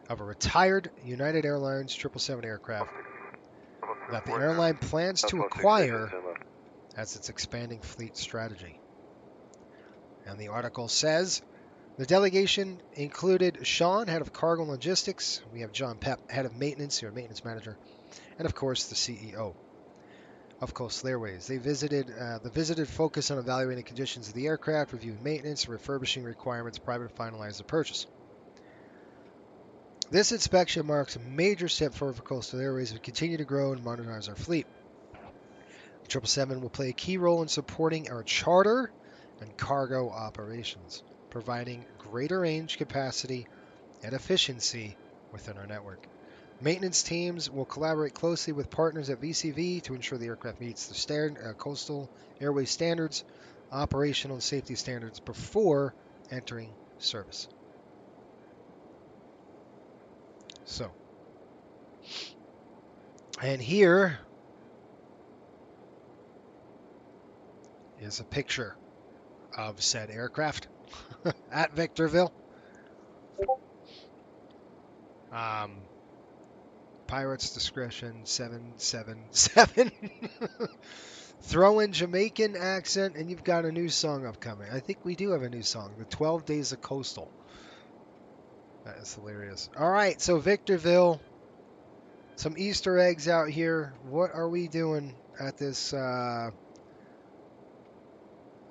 of a retired United Airlines 777 aircraft that the airline plans to acquire as its expanding fleet strategy. And the article says the delegation included Sean, head of cargo and logistics. We have John Pepp, head of maintenance, your maintenance manager, and of course the CEO of Coastal Airways. They visited focused on evaluating conditions of the aircraft, reviewing maintenance, refurbishing requirements prior to finalize the purchase. This inspection marks a major step forward for Coastal Airways as we continue to grow and modernize our fleet. 777 will play a key role in supporting our charter and cargo operations, providing greater range capacity and efficiency within our network. Maintenance teams will collaborate closely with partners at VCV to ensure the aircraft meets the Coastal Airways standards, operational and safety standards before entering service. So, and here is a picture of said aircraft at Victorville. Pirates discretion 777. Throw in Jamaican accent and you've got a new song upcoming. I think we do have a new song, the 12 Days of Coastal. That is hilarious. All right, so Victorville, some Easter eggs out here. What are we doing at this? I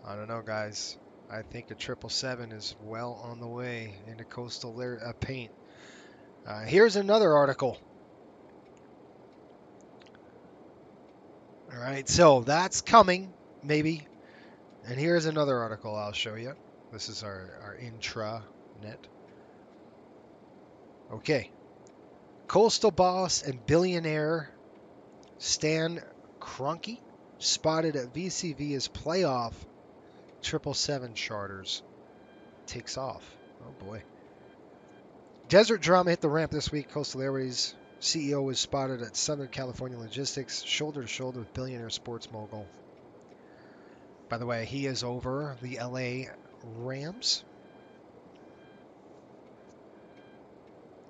don't know, guys. I think a 777 is well on the way into coastal paint. Here's another article. All right, so that's coming, maybe. And here's another article I'll show you. This is our intranet. Okay. Coastal boss and billionaire Stan Kroenke spotted at VCV as playoff 777 charters takes off. Oh boy. Desert drama hit the ramp this week. Coastal Airways CEO was spotted at Southern California Logistics, shoulder to shoulder with billionaire sports mogul. By the way, he is over the LA Rams.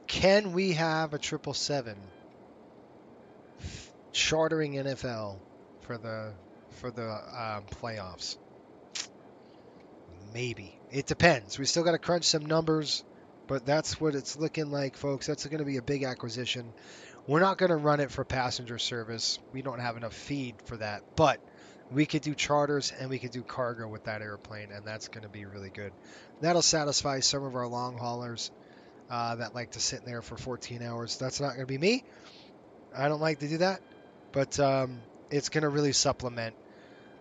Can we have a 777 chartering NFL for the playoffs? Maybe. It depends. We still got to crunch some numbers, but that's what it's looking like, folks. That's going to be a big acquisition. We're not going to run it for passenger service. We don't have enough feed for that, but we could do charters and we could do cargo with that airplane, and that's going to be really good. That'll satisfy some of our long haulers that like to sit in there for 14 hours. That's not going to be me. I don't like to do that, but it's going to really supplement.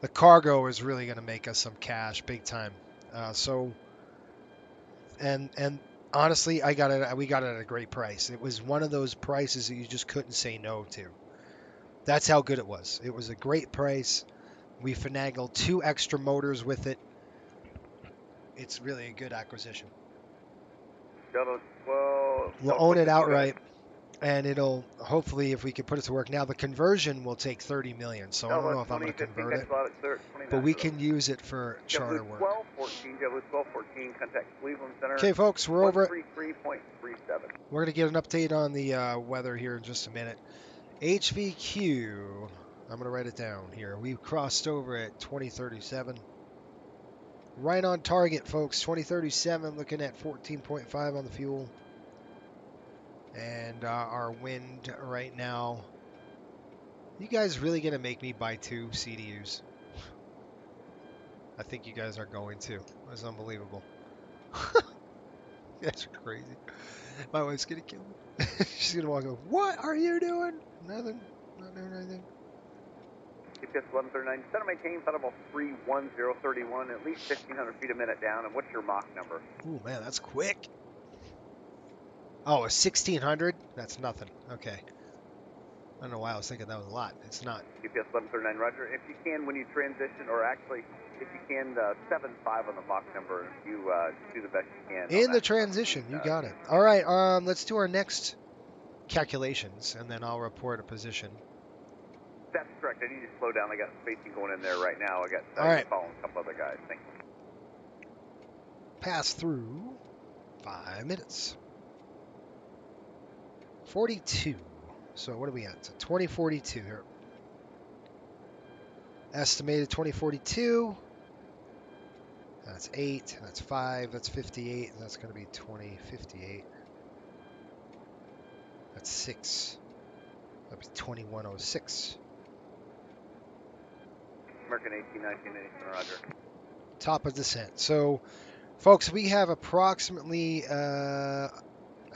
The cargo is really going to make us some cash, big time. And honestly, we got it at a great price. It was one of those prices that you just couldn't say no to. That's how good it was. It was a great price. We finagled 2 extra motors with it. It's really a good acquisition. We'll own it outright, and it'll hopefully, if we can put it to work. Now the conversion will take $30 million, so I don't know if I'm going to convert it, but we can use it for charter work. 1214, contact Cleveland Center. Okay, folks, we're over it. 133.37. We're going to get an update on the weather here in just a minute. HVQ. I'm going to write it down here. We've crossed over at 2037. Right on target, folks. 2037, looking at 14.5 on the fuel. And our wind right now. You guys really going to make me buy 2 CDUs? I think you guys are going to. That's unbelievable. That's crazy. My wife's going to kill me. She's going to walk over. What are you doing? Nothing. Not doing anything. GPS 1139, center maintain, flight level 31031, at least 1,500 feet a minute down, and what's your Mach number? Ooh, man, that's quick. Oh, a 1,600? That's nothing. Okay. I don't know why I was thinking that was a lot. It's not. GPS 1139, roger. If you can, when you transition, or actually, if you can, 7.5 on the Mach number, if you do the best you can. In the transition, you got it. All right, let's do our next calculations, and then I'll report a position. That's correct. I need to slow down. I got spacing going in there right now. I got All right. following a couple other guys. Thank you. Pass through 5 minutes. 42. So what are we at? So 2042 here. Estimated 2042. That's 8. That's 5. That's 58. That's going to be 2058. That's 6. That'd be 2106. American 1819, roger. Top of descent. So, folks, we have approximately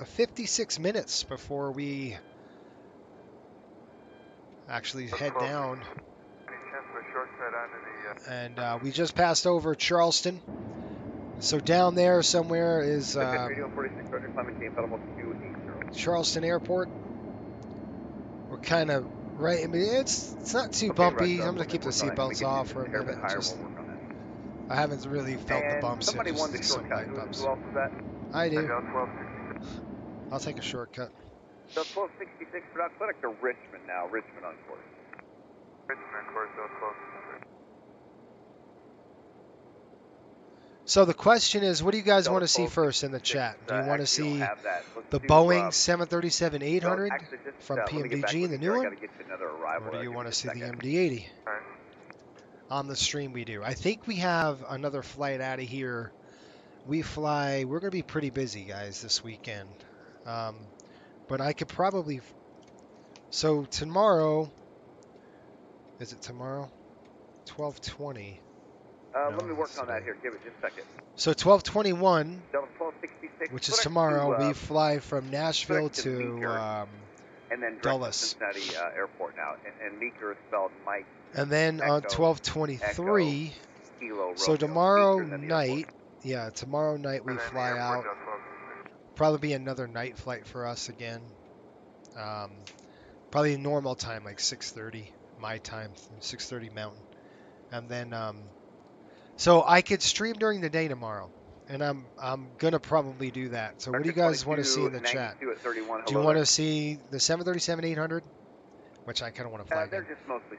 56 minutes before we actually head down. And we just passed over Charleston. So down there somewhere is Charleston Airport. We're kind of right. I mean, it's not too bumpy. I'm gonna keep the seatbelts off for a minute. Just, I haven't really felt the bumps yet. Just some light bumps. I do. I'll take a shortcut. So 1266 for out clinic to Richmond now. Richmond on course. Richmond course, 1266. So the question is, what do you guys want to see first in the chat? Do you want to see the Boeing 737-800 from PMDG, the new one? Or do you want to see the MD-80? On the stream we do. I think we have another flight out of here. We're going to be pretty busy, guys, this weekend. But I could probably... So tomorrow... Is it tomorrow? 12:20. Let me work on that here. Give it just a second. So 12:21, which is tomorrow, we fly from Nashville to and then Dulles. Cincinnati Airport now. And Meeker is spelled Mike. And then on 12:23, so tomorrow night, tomorrow night we fly out. Probably be another night flight for us again. Probably normal time, like 6:30 my time, 6:30 Mountain. And then, so I could stream during the day tomorrow, and I'm gonna probably do that. So what do you guys want to see in the chat? Do you want to see the 737-800, which I kind of want to fly again,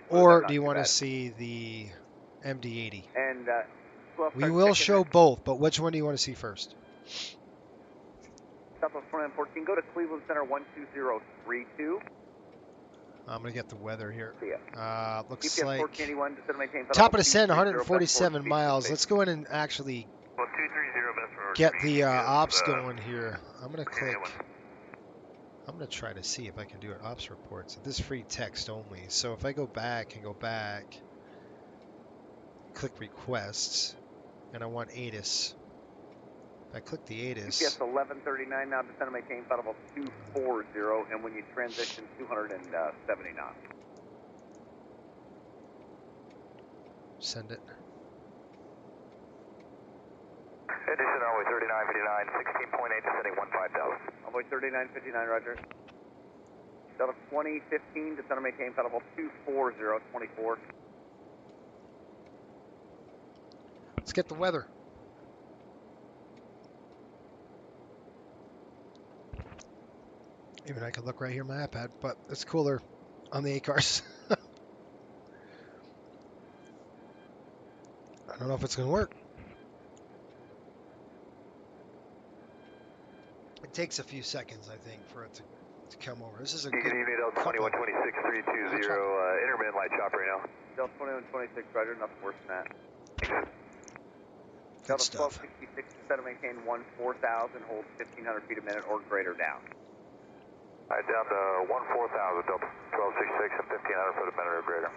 or do you want to see the MD-80? And we will show both, but which one do you want to see first? Southwest 4914, go to Cleveland Center 12032. I'm going to get the weather here. Looks GPS like 1481, top of descent, 147 miles. Let's go in and actually get the ops going here. I'm going to click. I'm going to try to see if I can do an ops reports. This is free text only. So if I go back and go back, click requests, and I want ATIS. If I click the ATIS. GPS 1139 now, descend and maintain flight level 240, and when you transition, 270 knots. Send it. Addition runway 3959, 16.8, descending 15,000. Runway 3959, roger. Delta 2015, descend and maintain flight level 240, 24. Let's get the weather. Even I can look right here on my iPad, but it's cooler on the ACARS. I don't know if it's going to work. It takes a few seconds, I think, for it to come over. This is a You good can evening Delta couple. 2126320, intermittent light chopper right now. Delta 2126, roger, nothing worse than that. Good Delta stuff. 1266, set to maintain 14,000, hold 1,500 feet a minute or greater down. All right, down to 14,000, Delta 1266 and 1,500 foot a minute or greater.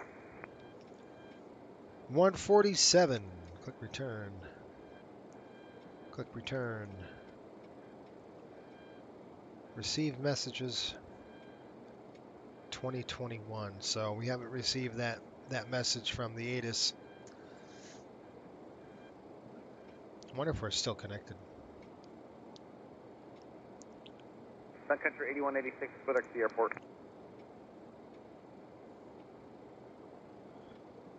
147. Click return. Click return. Receive messages 2021. So we haven't received that message from the ATIS. I wonder if we're still connected. Sun Country 8186, Twitter to the airport.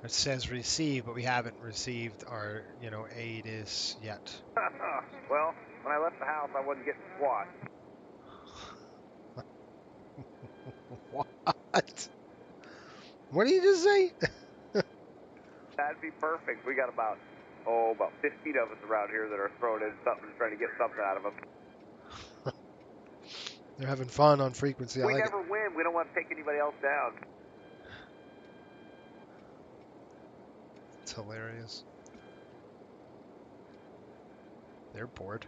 It says receive, but we haven't received our, ATIS yet. Well, when I left the house, I wasn't getting squat. What? What did you just say? That'd be perfect. We got about 15 of us around here that are throwing in something, trying to get something out of them. They're having fun on frequency. We never win. We don't want to take anybody else down. It's hilarious. They're bored.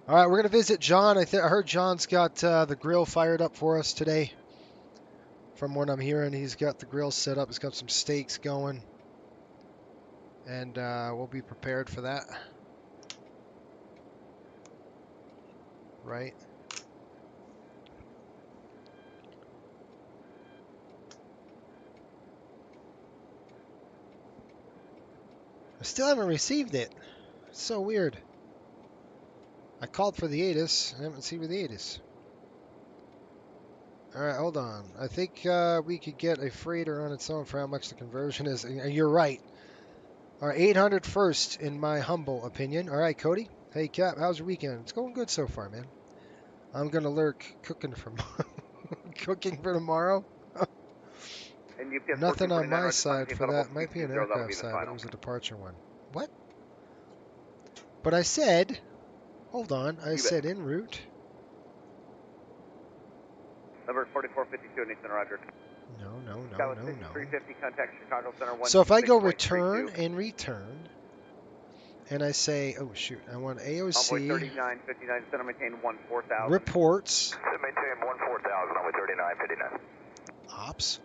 All right, we're going to visit John. I heard John's got the grill fired up for us today. From what I'm hearing, he's got the grill set up. He's got some steaks going. And we'll be prepared for that. Right? I still haven't received it. It's so weird. I called for the ATIS. I haven't received the ATIS. Alright, hold on. I think we could get a freighter on its own for how much the conversion is. And you're right. Our 800 first, in my humble opinion. Alright, Cody. Hey, Cap, how's your weekend? It's going good so far, man. I'm going to lurk cooking for tomorrow. Nothing on my side for that. Might be an aircraft side, but it was a departure one. What? But I said, hold on, I said en route. Number 4452, Nathan Roger. No. 350, contact Chicago Center 1. So if I go return and return, and I say, oh shoot, I want AOC. Envoy 3959, center maintain 14,000. Reports. Maintain 14,000, envoy 3959. Ops.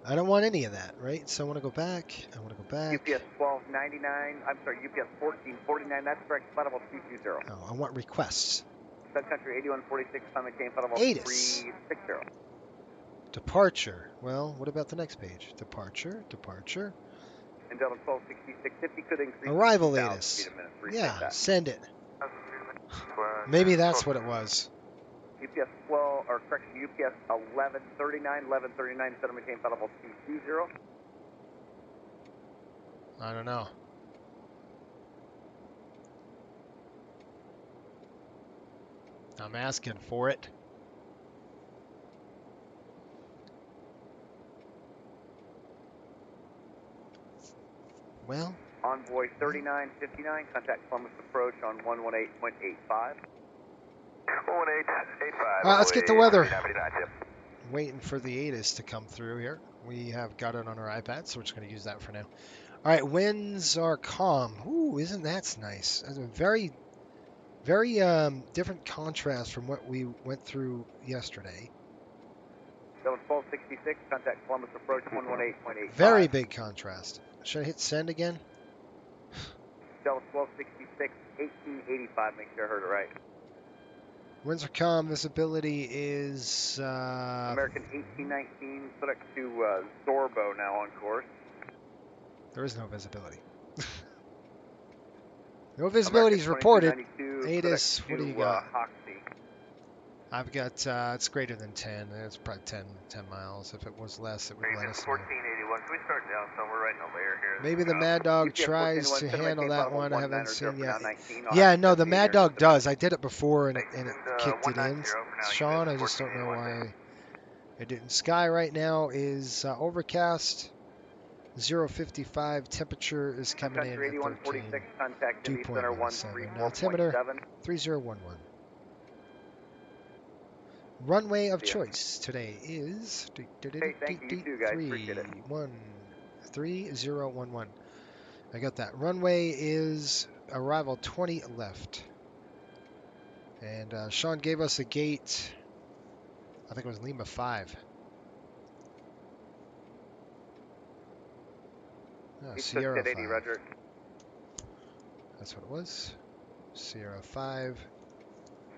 I don't want any of that, right? So I want to go back. UPS 1299, I'm sorry, UPS 1449, that's correct, flight level 220. Oh, I want requests. Sun Country 8146, climb maintain flight level ATIS. 360. Departure. Well, what about the next page? Departure. And Delta 1266, if you could increase Arrival ATIS. Yeah, send it. Maybe that's what it was. UPS 12, or correction, UPS 1139, center maintain flight level 220. I don't know. I'm asking for it. Well. Envoy 3959, contact Columbus Approach on 118.85. 118.85. All right, let's get the weather. Waiting for the ATIS to come through here. We have got it on our iPad, so we're just going to use that for now. All right, winds are calm. Ooh, isn't that nice? That's a very different contrast from what we went through yesterday. Delta 1266, contact Columbus Approach 118.85. Very big contrast. Should I hit send again? Delta 1266, 1885, make sure I heard it right. Winds are calm. Visibility is... American 1819, select to Zorbo now on course. There is no visibility. No visibility is reported. ATIS, what do you got? I've got, it's greater than 10. It's probably 10 miles. If it was less, it would let us know. 1481. Can we start down somewhere right in the layer here? Maybe the Mad Dog tries to handle that one. I haven't seen yet. Yeah, no, the Mad Dog does. I did it before and it kicked it in. Sean, I just don't know why it didn't. Sky right now is overcast. 055. Temperature is coming in at 13. Dew point 17. Altimeter 3011. runway of choice today is Hey, thank you. You too, guys. Appreciate it. 3011. I got that. Runway is arrival 20 left. And Sean gave us a gate, I think it was Lima 5. Oh, Sierra 5. 80, Roger. That's what it was. Sierra 5.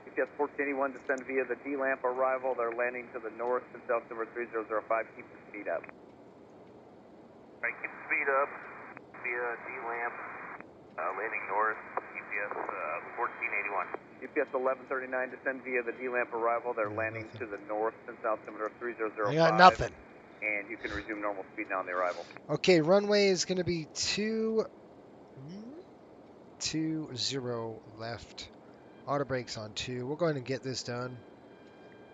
GPS 1481, descend via the D-lamp arrival. They're landing to the north in altimeter 3005. Keep the speed up. All right, keep the speed up via D-lamp, landing north, GPS 1481. GPS 1139, descend via the D-lamp arrival. They're landing to the north since altimeter 3005. I got nothing. And you can resume normal speed now on the arrival. Okay, runway is going to be 20 left. Auto brakes on 2. We'll go ahead and get this done.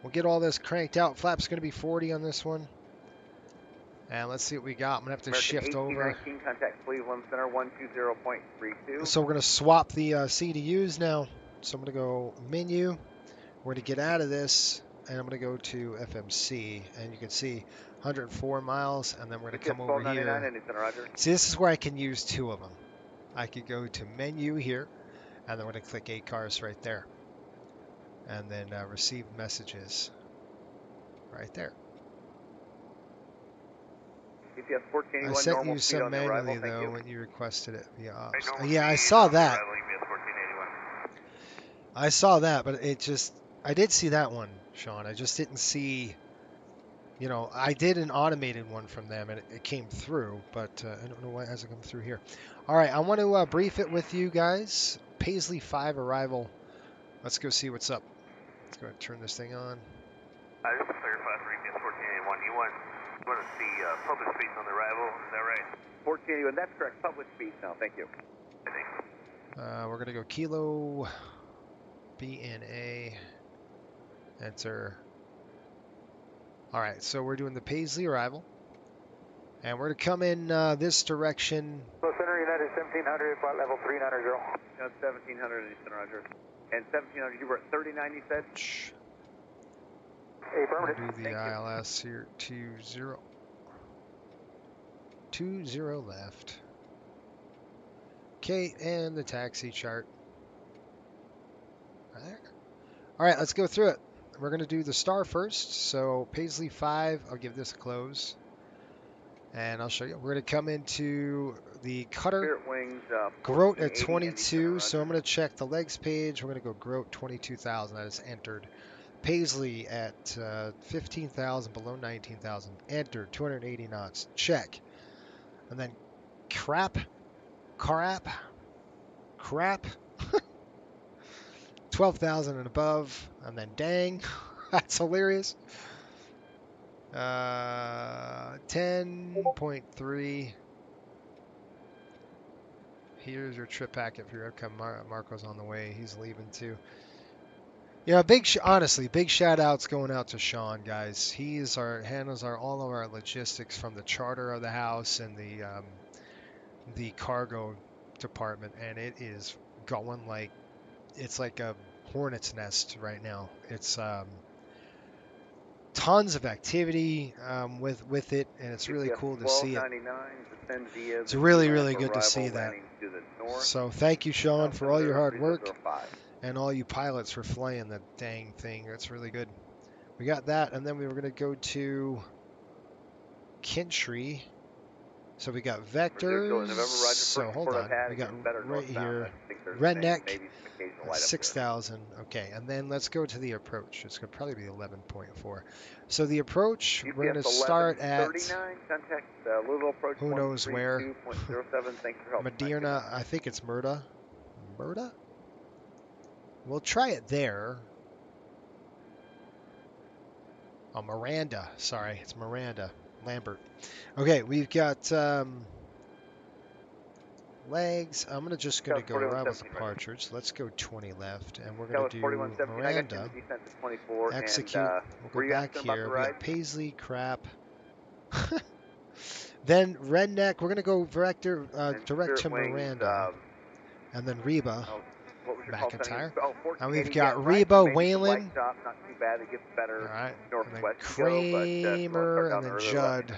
We'll get all this cranked out. Flap's going to be 40 on this one. And let's see what we got. I'm going to have to American shift over. 1819, contact Cleveland Center 120.32. So we're going to swap the CDUs now. So I'm going to go menu. We're going to get out of this. And I'm going to go to FMC. And you can see 104 miles. And then we're going to come over here. See, this is where I can use 2 of them. I could go to menu here. And then we're going to click 8 cars right there. And then receive messages right there. I sent you some manually, though, when you requested it via ops. Yeah, I saw that. I saw that, but it just... I did see that one, Sean. I just didn't see... You know, I did an automated one from them, and it came through, but I don't know why it hasn't come through here. All right, I want to brief it with you guys. Paisley 5 arrival. Let's go see what's up. Let's go ahead and turn this thing on. This is Clear 5 for EPS 1481. You want to see public speech on the arrival, is that right? 1481, that's correct. Public speech now, thank you. We're going to go Kilo BNA. Enter. All right, so we're doing the Paisley arrival. And we're going to come in this direction. Center United 1700, flight level 390. 1700, Eastern Roger. And 1700, you were at 39, you said? Hey, we'll do the ILS here, 20 left. Okay, and the taxi chart. Right there. All right, let's go through it. We're going to do the star first. So Paisley 5, I'll give this a close. And I'll show you. We're going to come into the cutter. Groat at 22. So I'm going to check the legs page. We're going to go Groat 22,000. That is entered. Paisley at 15,000, below 19,000. Entered. 280 knots. Check. And then crap. 12,000 and above. And then dang. That's hilarious. 10.3. Here's your trip packet for your outcome. Marco's on the way. He's leaving too. Yeah, honestly, big shout outs going out to Sean, guys. Handles all of our logistics from the charter of the house and the cargo department, and it is going like it's like a hornet's nest right now. It's tons of activity with it, and it's really cool to see it. It's really, really good to see that. So thank you, Sean, for all your hard work, and all you pilots for flying the dang thing. That's really good. We got that, and then we were going to go to Kintry. So we got vectors. So hold on. We got right here redneck 6,000. Okay, and then let's go to the approach. It's going to probably be 11.4. So the approach, we're going to start at who knows where. Madeira. I think it's Murda. Murda? We'll try it there. Oh, Miranda. Sorry, it's Miranda. Lambert. Okay, we've got legs. I'm just going to go arrival departures. Let's go 20 left, and we're going to do Miranda. Execute. We'll go back here. We got Paisley, crap. Then Redneck. We're going to go direct to Miranda, and then Reba. What was your call sign? McIntyre. Oh, 1480, And we've yeah, got right, Reba maybe some Whalen. light chop, not too bad. It gets better All right. northwest And you then go, but if you want to Kramer start and down then early, Judd.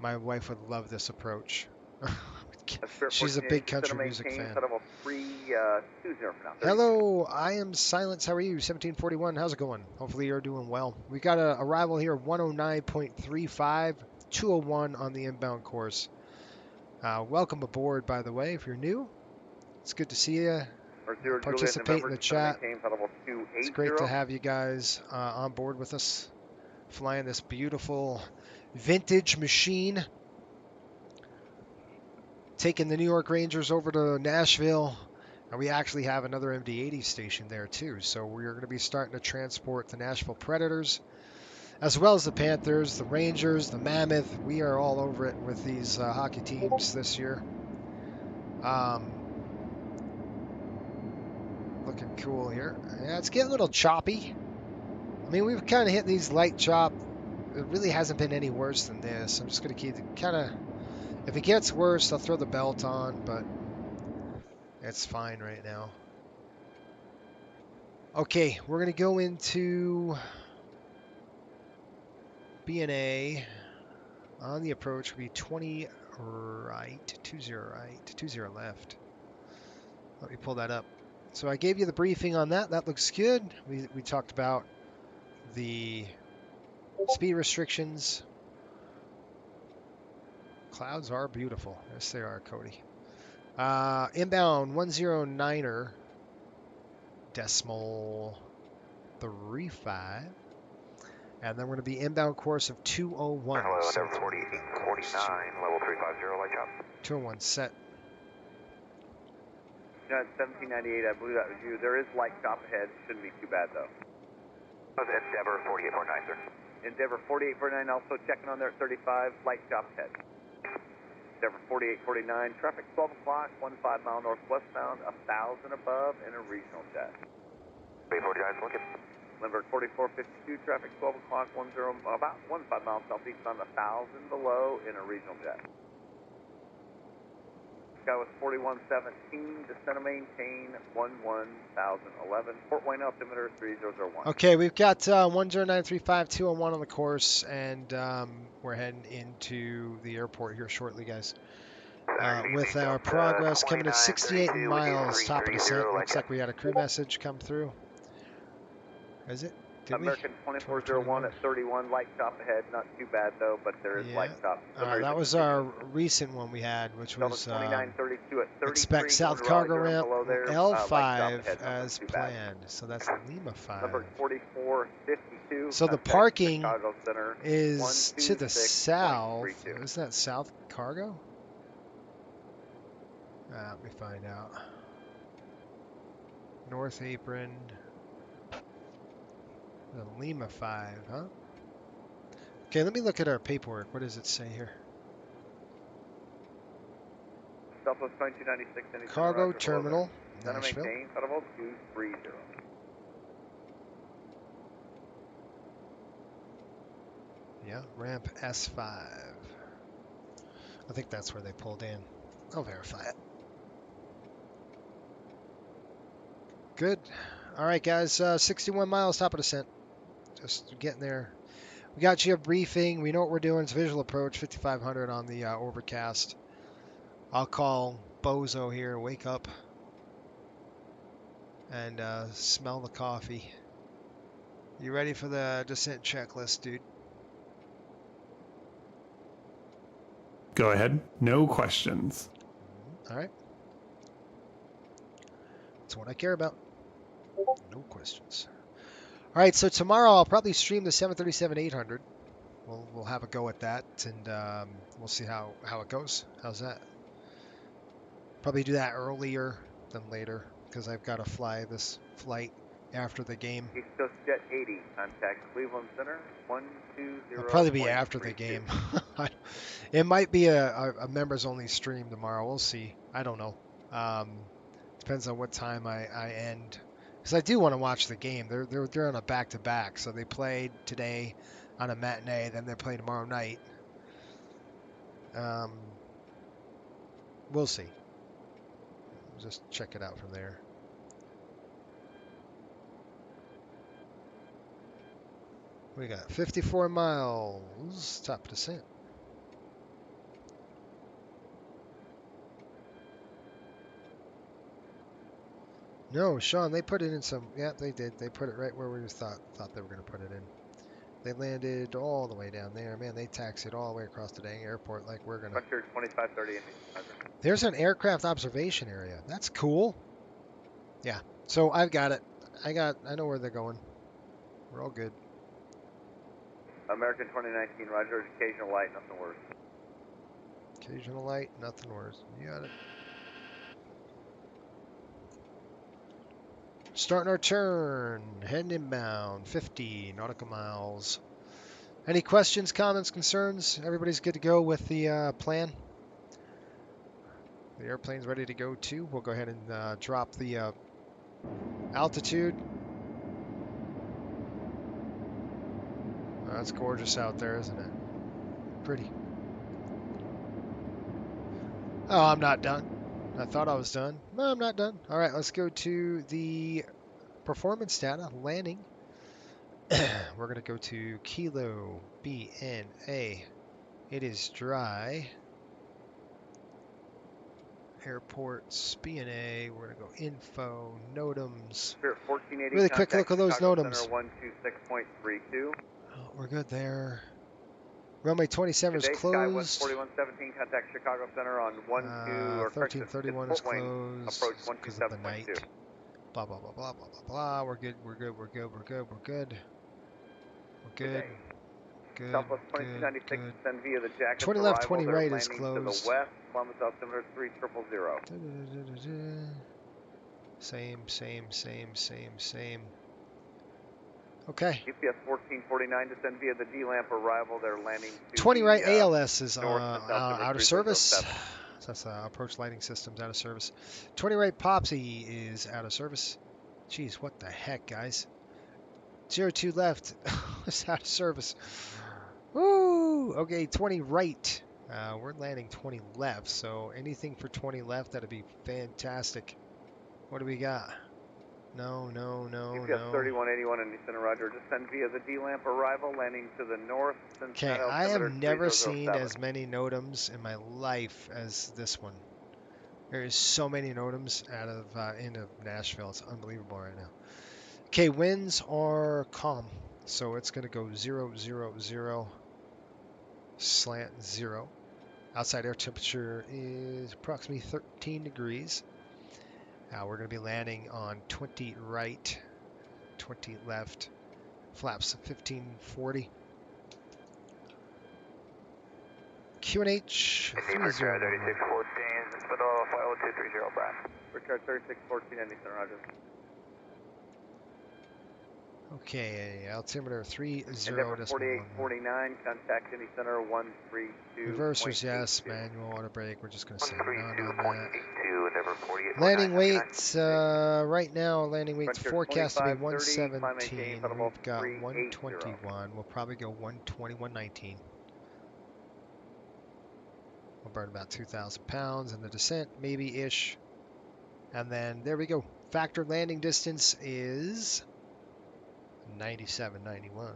My wife would love this approach. She's a big country music fan. Set of a 320 for now. Hello, I am Silence. How are you? 1741. How's it going? Hopefully you're doing well. We got a arrival here, 109.35, 201 on the inbound course. Welcome aboard, by the way, if you're new. It's good to see you. Participate in the chat. It's great to have you guys on board with us, flying this beautiful vintage machine. Taking the New York Rangers over to Nashville, and we actually have another MD-80 station there too. So we're going to be starting to transport the Nashville Predators, as well as the Panthers, the Rangers, the Mammoth. We are all over it with these hockey teams this year. Looking cool here. Yeah, it's getting a little choppy. I mean, we've kind of hit these light chop. It really hasn't been any worse than this. I'm just going to keep it kind of... If it gets worse, I'll throw the belt on, but it's fine right now. Okay, we're going to go into BNA. On the approach will be 20 right, 20 right, 20 left. Let me pull that up. So I gave you the briefing on that. That looks good. We talked about the speed restrictions. Clouds are beautiful. Yes, they are, Cody. Inbound 109er, decimal 35. And then we're going to be inbound course of 201. Hello, Endeavor 4849, level 350, light chop. 201 set. Yeah, 1798, I believe that was you. There is light chop ahead. Shouldn't be too bad, though. Endeavor 4849, sir. Endeavor 4849, also checking on there at 35, light chop ahead. Endeavor 4849, traffic 12 o'clock, 15 mile northwestbound, 1,000 above, in a regional jet. 349, looking. Limburg 4452, traffic 12 o'clock, about 15 miles southeastbound, 1,000 below, in a regional jet. Sky was 4117, descend and maintain 11,011. Port Wayne altimeter 3001. Okay, we've got 10935, 201 on the course, and we're heading into the airport here shortly, guys. With our progress coming at 68 miles, top of descent. Looks like we had a crew message come through. Is it? Did American 2401 at 31, light chop ahead. Not too bad though, but there is light chop. That was our recent one we had, which was 2932 at 33. Expect South Cargo Ramp L5 as planned. So that's Lima 5. Number 4452. So the parking is to the south. Isn't that South Cargo? Let me find out. North Apron. The Lima 5, huh? Okay, let me look at our paperwork. What does it say here? Southwest 2296. Cargo Terminal, Nashville. Federal 230. Yeah, ramp S5. I think that's where they pulled in. I'll verify it. Good. All right, guys. 61 miles, top of descent. Just getting there. We got you a briefing. We know what we're doing. It's visual approach, 5500 on the overcast. I'll call Bozo here. Wake up and smell the coffee. You ready for the descent checklist, dude? Go ahead. No questions. All right. That's what I care about. No questions. All right, so tomorrow I'll probably stream the 737-800. We'll have a go at that, and we'll see how it goes. How's that? Probably do that earlier than later because I've got to fly this flight after the game. East Coast Jet 80, contact Cleveland Center 120. It'll probably be after the game. It might be a members-only stream tomorrow. We'll see. I don't know. Depends on what time I end. Because I do want to watch the game. They're on a back-to-back, so they played today on a matinee, then they play tomorrow night. We'll see. Just check it out from there. We got 54 miles, top descent. No, Sean, they put it in some, yeah, they did. They put it right where we thought they were going to put it in. They landed all the way down there. Man, they taxied all the way across the dang airport like we're going to. Frontier 2530 Indy. There's an aircraft observation area. That's cool. Yeah, so I've got it. I know where they're going. We're all good. American 2019, roger, occasional light, nothing worse. Occasional light, nothing worse. You got it. Starting our turn, heading inbound, 50 nautical miles. Any questions, comments, concerns? Everybody's good to go with the plan? The airplane's ready to go too. We'll go ahead and drop the altitude. Oh, that's gorgeous out there, isn't it? Pretty. Oh, I'm not done. I thought I was done. No, I'm not done. All right, let's go to the performance data, landing. We're going to go to Kilo BNA. It is dry. Airports, BNA. We're going to go info, NOTAMs. Really quick look at those NOTAMs. 126.32. Oh, we're good there. Runway 27 is closed. Sky 4117, contact Chicago Center on 1331 is closed approach because of the night. 127.2. Blah, blah, blah, blah, blah, blah, blah. We're good, we're good, we're good, we're good, we're good. We're good. Good, Southwest good, 2296, good. send via the Jackets 20 left, arrival. 20 They're right is landing closed. to the west, Columbus altimeter 3000. Same. Okay. UPS 1449, descend via the D-Lamp arrival. They're landing to 20 the, right ALS is north out of service. That's approach lighting systems out of service. 20 right Popsy is out of service. Jeez, what the heck, guys? 02 left is out of service. Woo! Okay, 20 right. We're landing 20 left, so anything for 20 left, that'd be fantastic. What do we got? No. UPS 3181 in Center, roger. Descend via the D-Lamp arrival, landing to the north. Okay, I have never seen as many NOTAMs in my life as this one. There is so many NOTAMs out of into Nashville. It's unbelievable right now. Okay, winds are calm, so it's going to go 0, 0, 0, slant 0. Outside air temperature is approximately 13 degrees. We're going to be landing on 20 right, 20 left, flaps 1540. QNH 30. 3614, Spittle 50230, Brad. Richard 3614, Indy Center, roger. Okay, altimeter 30. Endeavor 4849, contact Indy Center 132. Reversers, yes. Manual, auto brake. We're just going to say none on that. 132.82, Landing weight, right now, landing weight's forecast to be 117. We've got 121. We'll probably go 120, 119. We'll burn about 2,000 pounds in the descent, maybe-ish. And then, there we go. Factor landing distance is 97.91.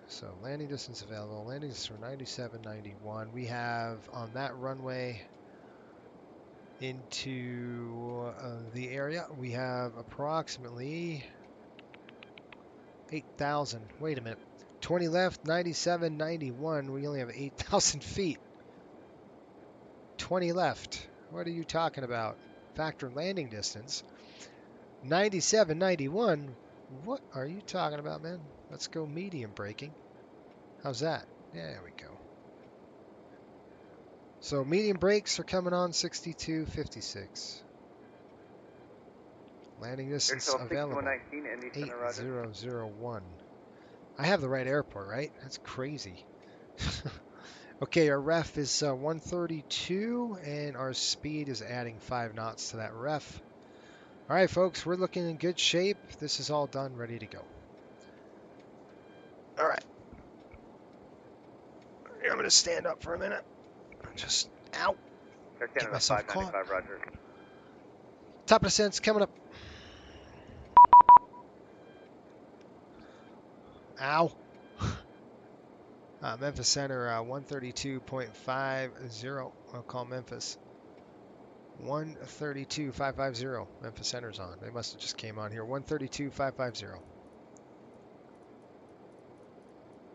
So landing distance available. Landing distance for 97.91. We have on that runway into the area, we have approximately 8,000. Wait a minute. 20 left, 97.91. We only have 8,000 feet. 20 left. What are you talking about? Factor landing distance. 97.91. What are you talking about, man? Let's go medium braking. How's that? There we go. So medium brakes are coming on 62.56. Landing distance available 8001. I have the right airport, right? That's crazy. Okay, our ref is 132, and our speed is adding 5 knots to that ref. All right, folks, we're looking in good shape. This is all done, ready to go. All right. I'm going to stand up for a minute. Just, ow. Get myself caught. Roger. Top of descent's coming up. Ow. Memphis Center 132.50. I'll call Memphis. 132.550. Memphis Center's on. They must have just came on here. 132.550.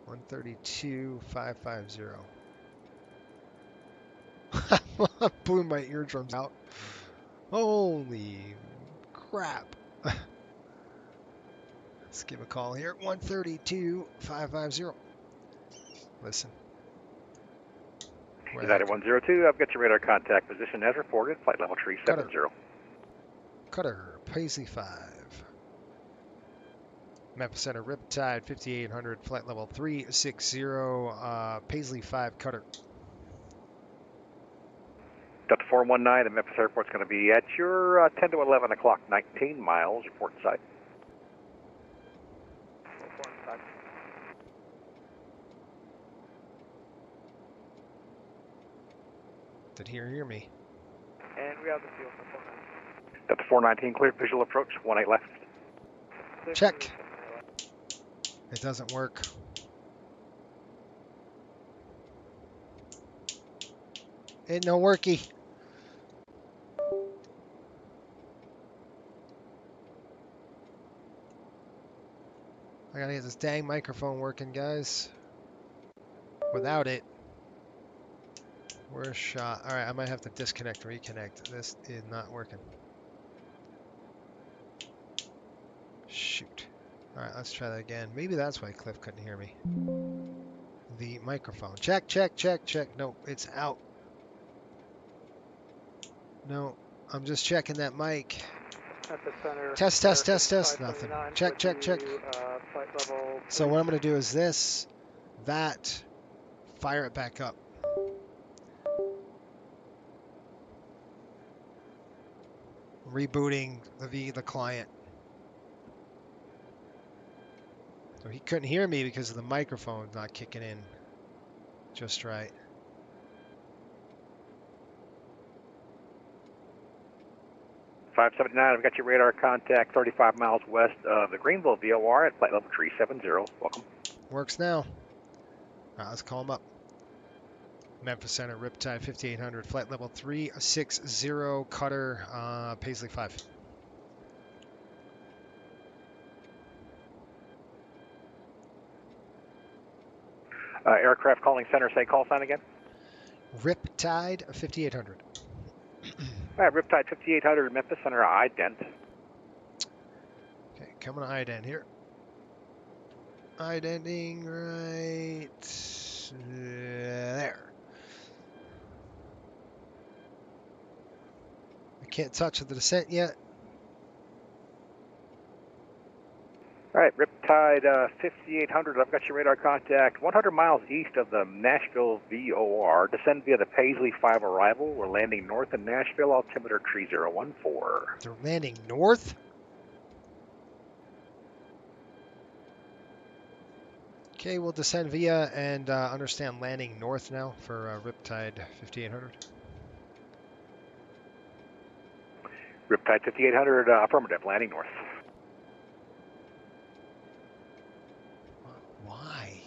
132.550. Blew my eardrums out. Holy crap. Let's give a call here. 132.550. Listen. United 102, I've got your radar contact position as reported, flight level 370. Cutter, Paisley 5. Memphis Center, Riptide 5800, flight level 360, Paisley 5, Cutter. Delta 419, the Memphis Airport's going to be at your 10 to 11 o'clock, 19 miles, report site. Did he hear me? And we have the fuel for 419. Delta 419, cleared visual approach, 18 left. Check. It doesn't work. Ain't no worky. I gotta get this dang microphone working, guys. Without it, we're shot. Alright, I might have to disconnect, reconnect. This is not working. Shoot. Alright, let's try that again. Maybe that's why Cliff couldn't hear me. The microphone. Check, check, check, check. No, it's out. No, I'm just checking that mic. At the center, Test. Nothing. Check. So what I'm going to do is this, that, fire it back up. Rebooting the client. So he couldn't hear me because of the microphone not kicking in just right. $579, I've got your radar contact 35 miles west of the Greenville VOR at flight level 370. Welcome. Works now. All right, let's call him up. Memphis Center, Riptide 5800, flight level 360, cutter, Paisley 5. Aircraft calling center, say call sign again. Riptide 5800. All right, Riptide 5800, Memphis Center, ident. Okay, coming to ident here. Identing right there. I can't touch the descent yet. All right, Riptide 5800, I've got your radar contact 100 miles east of the Nashville VOR. Descend via the Paisley 5 arrival. We're landing north in Nashville, altimeter 3014. They're landing north? Okay, we'll descend via and understand landing north now for Riptide 5800. Riptide 5800, affirmative, landing north. Why?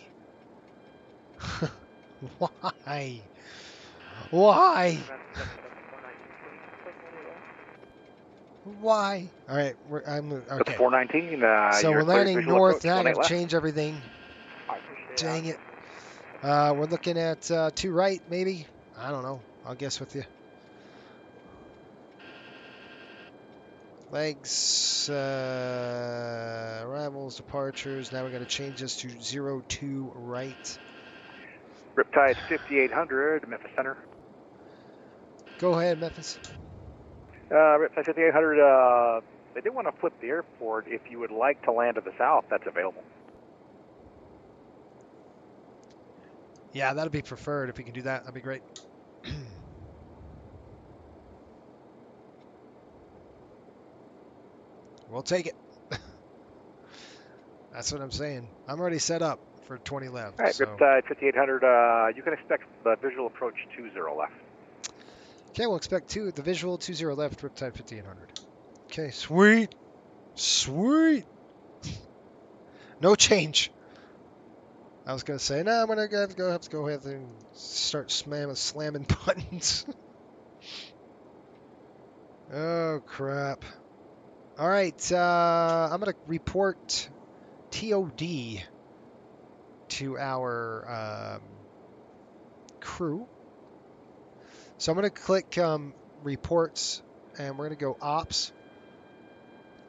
Why? Why? All right, I'm okay. 419. So we're landing north. Now I got to change everything. Dang it. We're looking at 2 right, maybe. I don't know. I'll guess with you. Legs, arrivals, departures. Now we got to change this to 02 right. Riptide 5800, Memphis Center. Go ahead, Memphis. Riptide 5800, they do want to flip the airport. If you would like to land to the south, that's available. Yeah, that'd be preferred. If we can do that, that'd be great. We'll take it. That's what I'm saying. I'm already set up for 20 left. All right, so. Riptide 5800, you can expect the visual approach 20 left. Okay, we'll expect the visual 20 left, Riptide 5800. Okay, sweet. Sweet. No change. I was gonna say, no, I'm gonna have to go ahead and start slamming buttons. Oh crap! All right, I'm gonna report TOD to our crew. So I'm gonna click reports, and we're gonna go ops,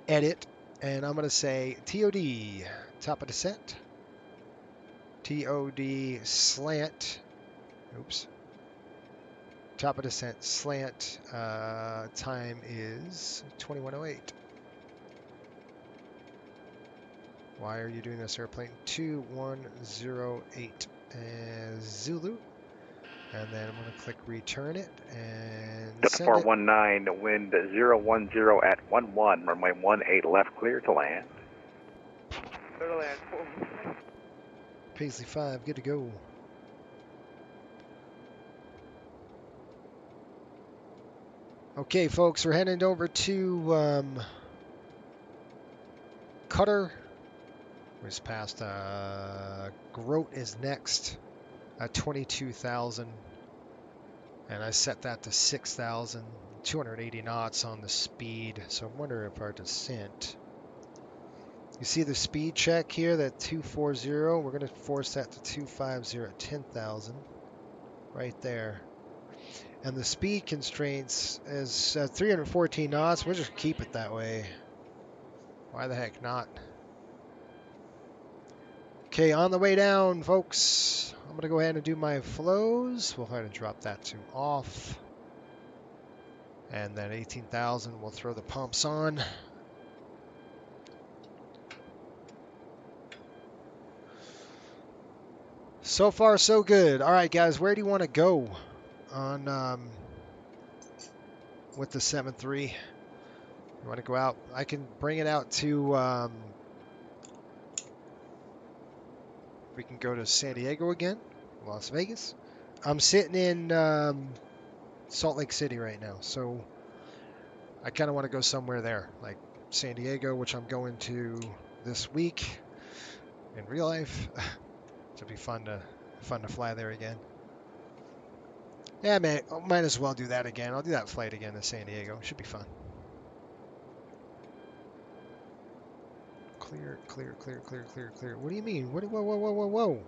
edit, and I'm gonna say TOD top of descent. TOD slant, oops, top of descent slant, time is 21:08. Why are you doing this, airplane? 2108 Zulu, and then I'm going to click return it and Delta send it. 419, wind 010 at 11, runway 18 left, clear to land. Clear to land. Paisley 5, good to go. Okay, folks, we're heading over to Cutter. We just passed Grote is next at 22,000, and I set that to 6,000, 280 knots on the speed. So I wonder if our descent. You see the speed check here, that 240. We're going to force that to 250 at 10,000, right there. And the speed constraints is 314 knots. We'll just keep it that way. Why the heck not? Okay, on the way down, folks. I'm going to go ahead and do my flows. We'll go ahead and drop that to off. And then 18,000, we'll throw the pumps on. So far, so good. All right, guys, where do you want to go on with the 7.3? You want to go out? I can bring it out to, we can go to San Diego again, Las Vegas. I'm sitting in Salt Lake City right now, so I kind of want to go somewhere there, like San Diego, which I'm going to this week in real life. It'll be fun to fly there again. Yeah, man, I might as well do that again. I'll do that flight again to San Diego. Should be fun. Clear, clear, clear, clear, clear, clear. What do you mean? What? Whoa, whoa, whoa, whoa, whoa.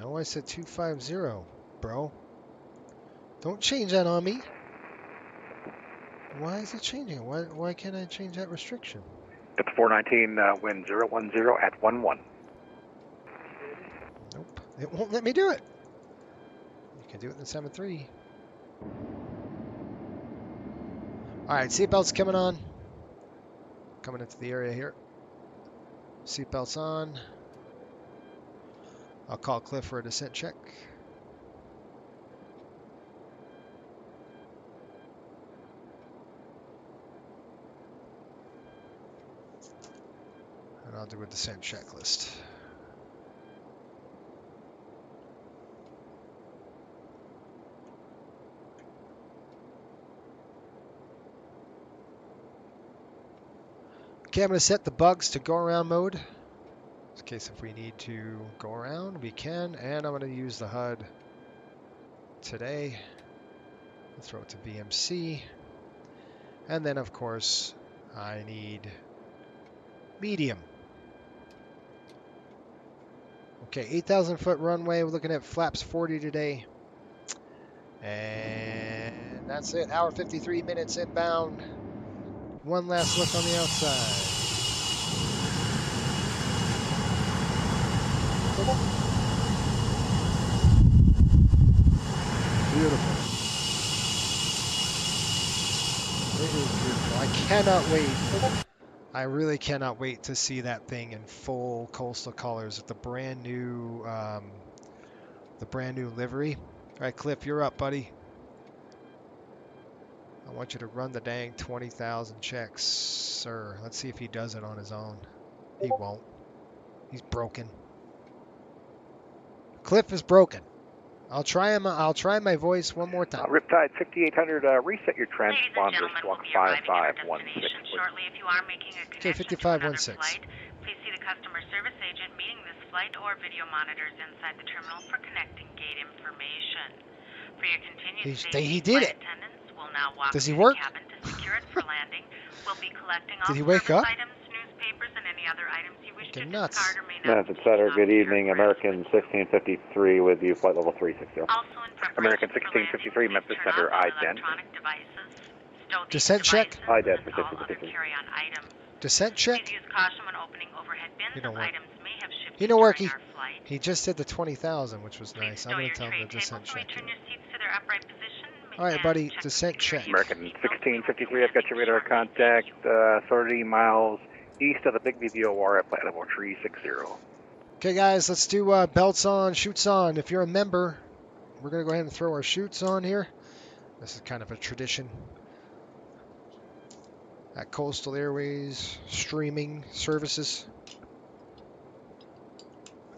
No, I said 250, bro. Don't change that on me. Why is it changing? Why can't I change that restriction? Delta 419, wind 010 at 11. Nope. It won't let me do it. You can do it in the 7.3. All right, seatbelts coming on. Coming into the area here. Seatbelts on. I'll call Cliff for a descent check. And I'll do a descent checklist. Okay, I'm going to set the bugs to go around mode. In case if we need to go around, we can. And I'm going to use the HUD today. I'll throw it to VMC. And then, of course, I need medium. Okay, 8,000 foot runway. We're looking at flaps 40 today. And that's it. Hour 53 minutes inbound. One last look on the outside. Beautiful. It is beautiful. I cannot wait. I really cannot wait to see that thing in full coastal colors with the brand new livery. All right, Cliff, you're up, buddy. I want you to run the dang 20,000 checks, sir. Let's see if he does it on his own. He won't. He's broken. Cliff is broken. I'll try him. I'll try my voice one more time. Riptide 5800, reset your transponder to 5516. Shortly, if you are making a Okay, 5516. please see see the customer service agent meeting this flight or video monitors inside the terminal for connecting gate information. For your continued safety, He did flight it. attendants will now walk Does he through work? the cabin to secure it for landing. We'll be collecting all Did he wake service up? items, newspapers, and any other items you wish to Nuts. discard or may not. United Center, good evening. American 1653 with you, flight level 360. Also in American 1653, Memphis Center, ident. Descent check. Ident for 1653. Carry-on items. Descent check. Please use caution when opening overhead bins He don't as work. items may have shifted He don't work. during our flight. He just did the 20,000, which was nice. I'm Stow gonna your tell him tray the descent tables and check. return your seats to their upright position. All right, and buddy. check Descent check. American 1653, I've got your radar contact 30 miles east of the big VVOR at flight level 360. Okay, guys, let's do belts on, chutes on. If you're a member, we're going to go ahead and throw our chutes on here. This is kind of a tradition at Coastal Airways streaming services.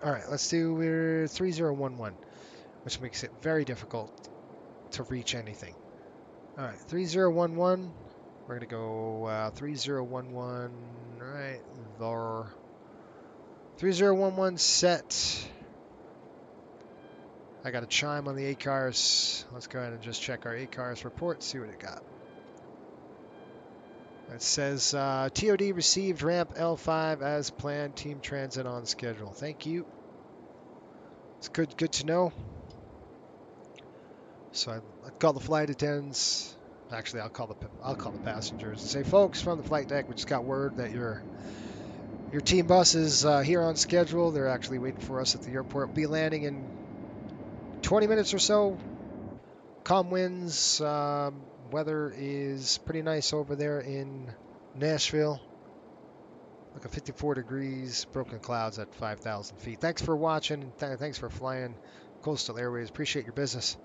All right, let's do 3011, which makes it very difficult to reach anything. All right, 3011. We're going to go 3011 right there. 3011 set. I got a chime on the ACARS. Let's go ahead and just check our ACARS report, see what it got. It says TOD received ramp L5 as planned, team transit on schedule. Thank you. It's good to know. So I call the flight attendants. Actually, I'll call the passengers and say, folks from the flight deck, we just got word that your team bus is here on schedule. They're actually waiting for us at the airport. We'll be landing in 20 minutes or so. Calm winds. Weather is pretty nice over there in Nashville. Like a 54 degrees, broken clouds at 5,000 feet. Thanks for watching. Thanks for flying Coastal Airways. Appreciate your business.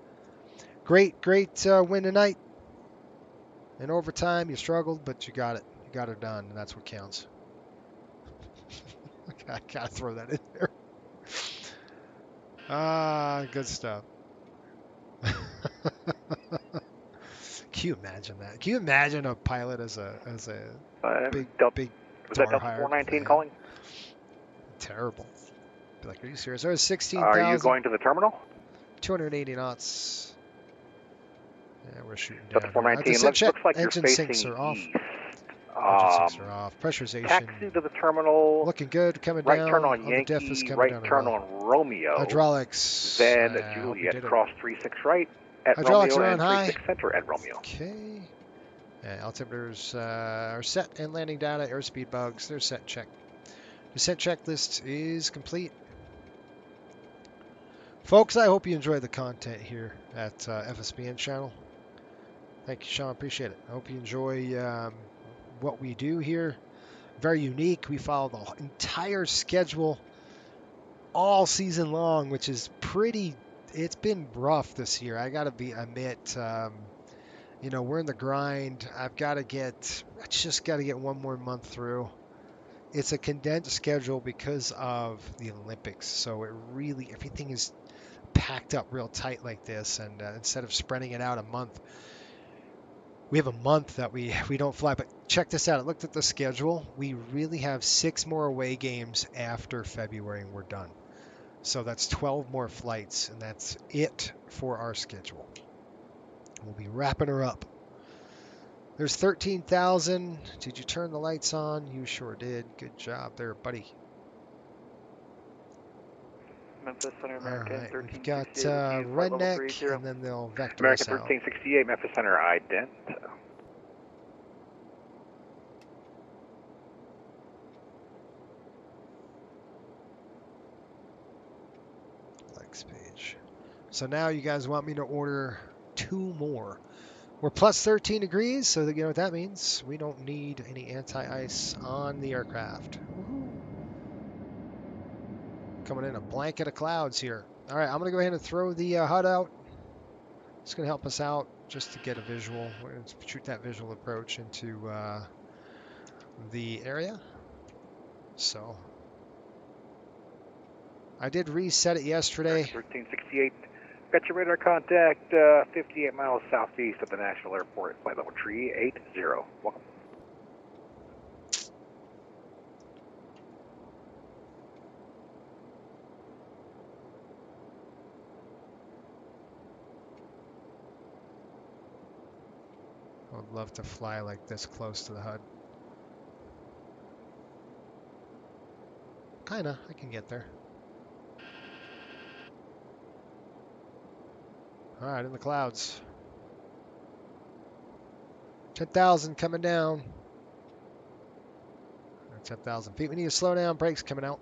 Great win tonight. In overtime, you struggled, but you got it. You got it done, and that's what counts. I gotta throw that in there. Good stuff. Can you imagine that? Can you imagine a pilot as a big was that Delta 419 calling? Terrible. Be like, are you serious? There's 16,000. Are you going to the terminal? 280 knots. Yeah, we're shooting down. Delta 419 looks like engine you're sinks facing are off. east. Engine sinks are off. Pressurization. Taxi to the terminal. Looking good. Coming right down. Turn on The diff is Yankee. coming Right down turn on Romeo. Hydraulics. Then Juliet. Cross 36 right at Hydraulics Romeo are and on high. 36 center at Romeo. Okay. Altimeters are set and landing data. Airspeed bugs. They're set. Check. Descent checklist is complete. Folks, I hope you enjoy the content here at FSBN channel. Thank you, Sean. Appreciate it. I hope you enjoy what we do here. Very unique. We follow the entire schedule all season long, which is pretty. It's been rough this year. I gotta admit. You know, we're in the grind. I just got to get one more month through. It's a condensed schedule because of the Olympics. So everything is packed up real tight like this. And instead of spreading it out a month, we have a month that we don't fly. But check this out. I looked at the schedule. We really have 6 more away games after February and we're done. So that's 12 more flights and that's it for our schedule. We'll be wrapping her up. There's 13,000. Did you turn the lights on? You sure did. Good job there, buddy. Memphis Center, American All right, 1368. we've got Redneck, and then they'll vector American us out. 1368, Memphis Center, ident. Flex page. So now you guys want me to order 2 more. We're plus 13 degrees, so you know what that means. We don't need any anti-ice on the aircraft. Woohoo. Coming in a blanket of clouds here. All right, I'm going to go ahead and throw the HUD out. It's going to help us out just to get a visual. We're going to shoot that visual approach into the area. So I did reset it yesterday. 1368. Got your radar contact 58 miles southeast of the Nashville Airport, flight level 380. Welcome. would love to fly like this close to the HUD. Kinda, I can get there. All right, in the clouds. 10,000 coming down. 10,000 feet. We need to slow down. Brakes coming out.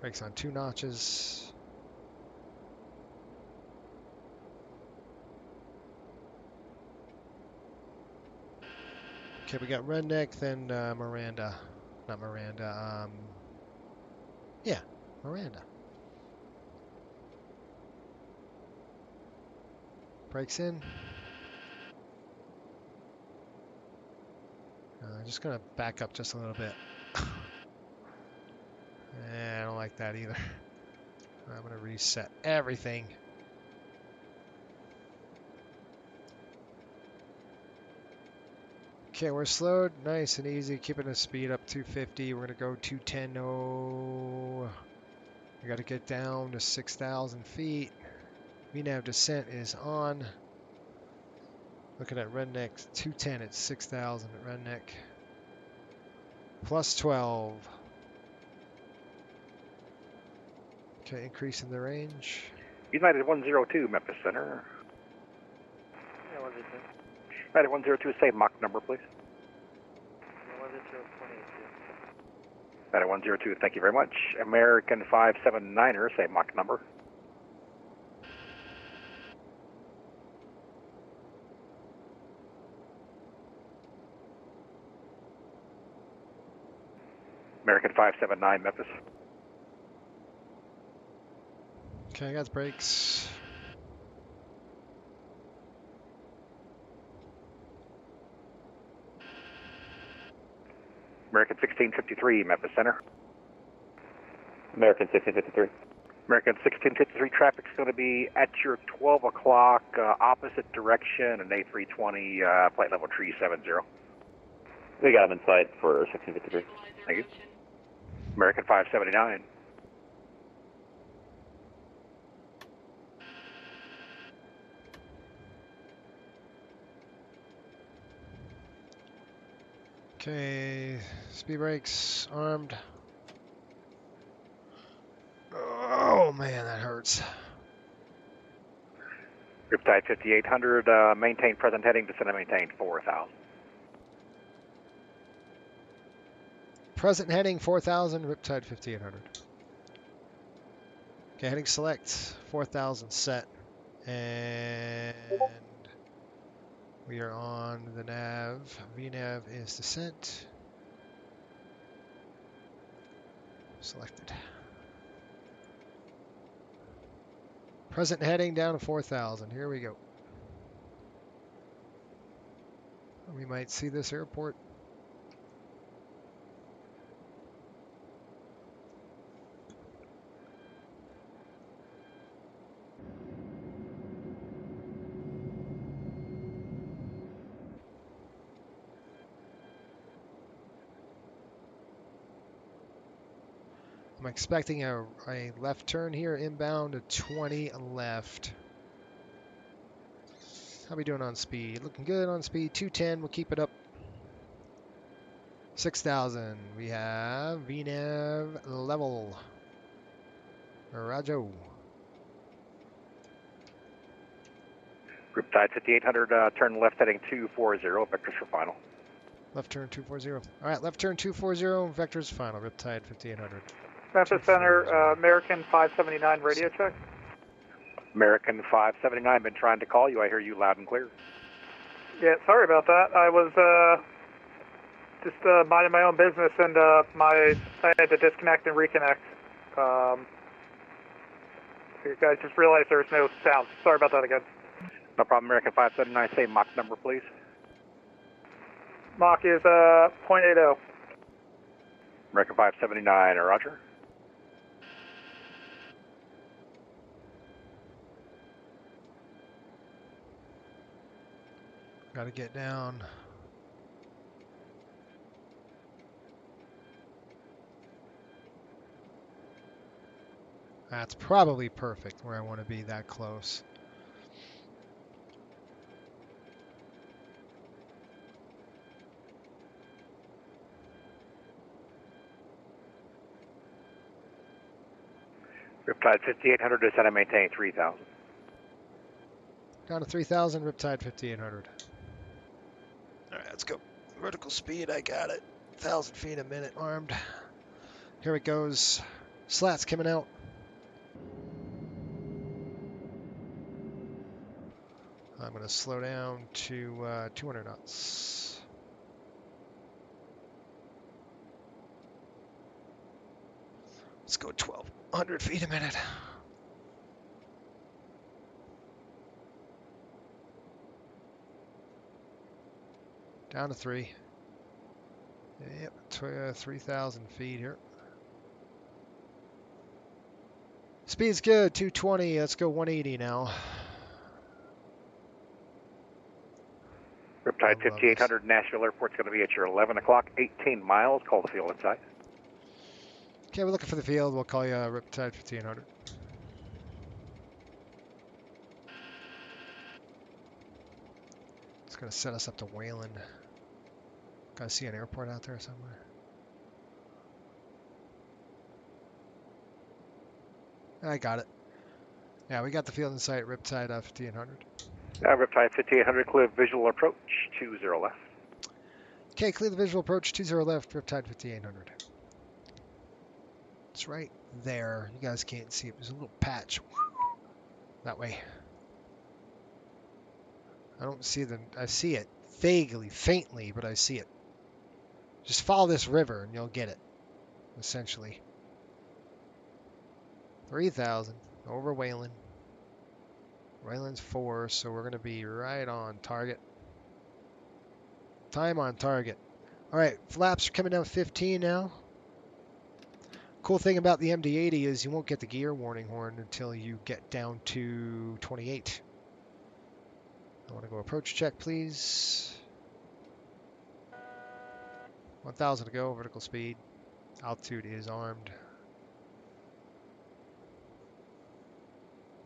Brakes on 2 notches. Okay, we got Redneck, then Miranda. Not Miranda. Yeah, Miranda. Brakes in. Just gonna back up just a little bit. I don't like that either. I'm gonna reset everything. Okay, we're slowed, nice and easy, keeping the speed up 250. We're gonna go 210. Oh, we gotta get down to 6,000 feet. VNAV descent is on. Looking at Redneck, 210 at 6,000 at Redneck. Plus 12. Okay, increasing the range. United 102, Memphis Center. Yeah, 102. United 102, say Mach number, please. 102, 22. United 102, thank you very much. American 579er, say Mach number. American 579, Memphis. Okay, I got the brakes. American 1653, Memphis Center. American 1653. American 1653, traffic's going to be at your 12 o'clock, opposite direction, an A320, flight level 370. We got him in sight for 1653. Thank you. American 579. Okay, speed brakes, armed. Oh man, that hurts. Riptide 5800, maintain present heading, descend and maintain 4,000. Present heading 4,000, Riptide 5800. Okay, heading select 4,000 set, and we are on the nav. VNav is descent. Selected. Present heading down to 4,000. Here we go. We might see this airport. I'm expecting a left turn here inbound to 20 left. How we doing on speed? Looking good on speed. 210. We'll keep it up. 6,000. We have VNav level. Rajo. Riptide 5800, turn left heading 240, vectors for final. Left turn 240. All right, left turn 240. Vectors final. Riptide 5800. Memphis Center, American 579 radio check. American 579, been trying to call you. I hear you loud and clear. Yeah, sorry about that. I was just minding my own business, and I had to disconnect and reconnect. You guys just realized there was no sound. Sorry about that again. No problem, American 579. Say Mach number, please. Mach is 0.80. American 579, roger. Got to get down. That's probably perfect where I want to be, that close. Riptide 5800, descend and maintain 3000. Down to 3,000, Riptide 5800. All right, let's go. Vertical speed, I got it. 1,000 feet a minute, armed. Here it goes. Slats coming out. I'm going to slow down to 200 knots. Let's go 1,200 feet a minute. Down to 3. Yep, 3,000 feet here. Speed's good, 220. Let's go 180 now. Riptide 5800, Nashville Airport's going to be at your 11 o'clock, 18 miles. Call the field inside. Okay, we're looking for the field. We'll call you Riptide 1500. It's going to set us up to Wayland. Guys see an airport out there somewhere? I got it. Yeah, we got the field in sight. Riptide 1500. Riptide 5800, clear visual approach, 20 left. Okay, clear the visual approach, 20 left, Riptide 5800. It's right there. You guys can't see it. There's a little patch that way. I don't see them. I see it vaguely, faintly, but I see it. Just follow this river and you'll get it, essentially. 3,000 over Wayland. Wayland's 4, so we're going to be right on target. Time on target. All right, flaps are coming down 15 now. Cool thing about the MD-80 is you won't get the gear warning horn until you get down to 28. I want to go approach check, please. 1,000 to go, vertical speed. Altitude is armed.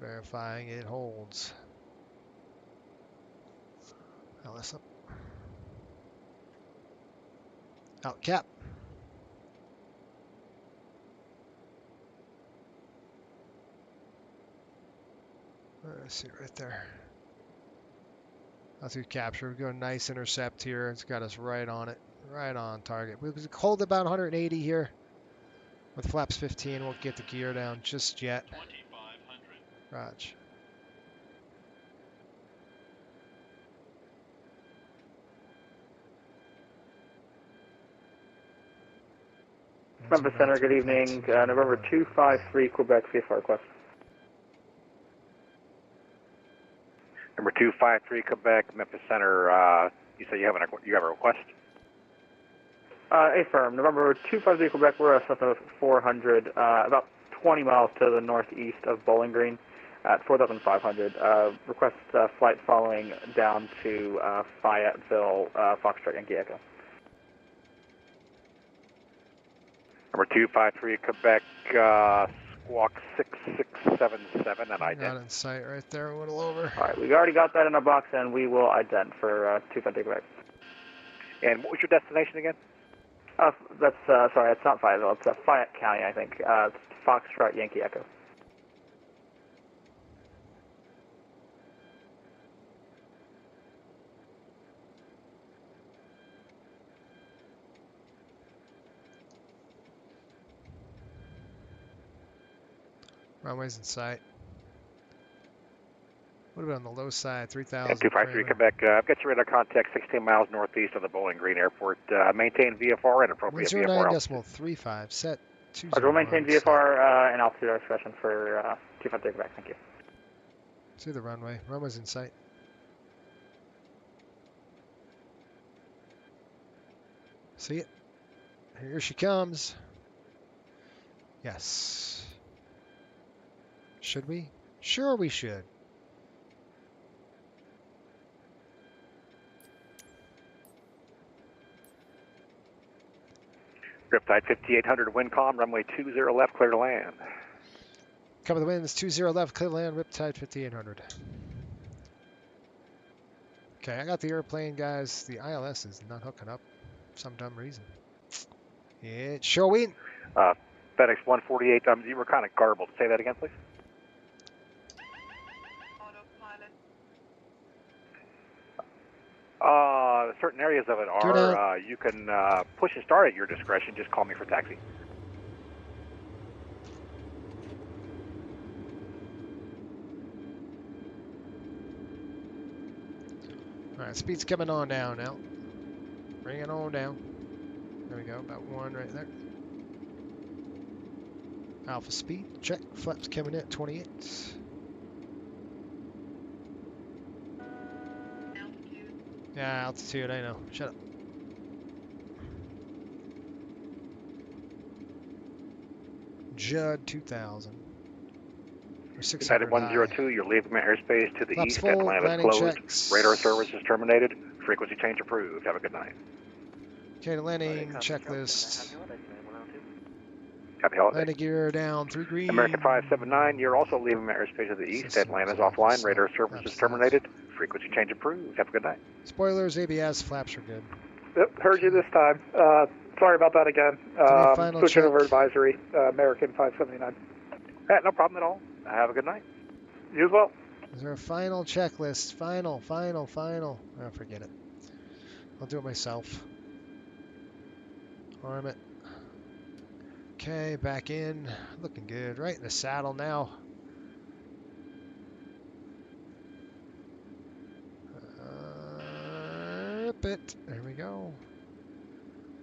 Verifying it holds. LS up. Out cap. Let's see right there. Altitude capture. We're going nice intercept here. It's got us right on it. Right on target. We hold about 180 here. With flaps 15, won't get the gear down just yet. 2,500. Raj. Memphis Center, good evening. November 253, Quebec, VFR request. Number 253, Quebec, Memphis Center. You said you have a request? Affirm. November 253, Quebec, we're at south of 400, about 20 miles to the northeast of Bowling Green at 4,500. Request flight following down to Fayetteville, Foxtrot, Yankee Echo. Number 253, Quebec, squawk 6677, and ident. Got it in sight right there, a little over. All right, we've already got that in our box, and we will ident for 253 Quebec. And what was your destination again? That's, sorry, it's not Fayetteville, it's Fayette County, I think. It's Foxtrot, Yankee Echo. Runway's in sight. What about on the low side? 3,000. 253 Quebec. I've got your radar contact 16 miles northeast of the Bowling Green Airport. Maintain VFR and appropriate VFR. 109.35. Set 20. We'll maintain VFR and altitude our discretion for 253 Quebec. Thank you. See the runway. Runway's in sight. See it? Here she comes. Yes. Should we? Sure we should. Riptide 5800, wind calm, runway 20 left, clear to land. Cover the winds, 20 left, clear to land, Riptide 5800. Okay, I got the airplane, guys. The ILS is not hooking up for some dumb reason. It's showing. FedEx 148, you were kind of garbled. Say that again, please. Certain areas of it are, you can push and start at your discretion. Just call me for taxi. All right, speed's coming on down now. Bring it on down. There we go, about 1 right there. Alpha speed, check. Flaps coming in at 28. Yeah, altitude, I know. Shut up. Judd 2000. Or 600 United 102, you're leaving airspace to the Flaps east. full, Atlanta's landing closed. checks. Radar service is terminated. Frequency change approved. Have a good night. Okay, the landing checklist. Happy holidays. Landing gear down, 3 green. American 579, you're also leaving airspace to the east. Atlanta's offline. Radar service is terminated. Frequency change approved. Have a good night. Spoilers, ABS, flaps are good. Yep, heard you this time. Sorry about that again. Switching over advisory, American 579. No problem at all. Have a good night. You as well. Is there a final checklist? Final. Oh, forget it. I'll do it myself. Arm it. Okay, back in. Looking good. Right in the saddle now. Rip it. There we go.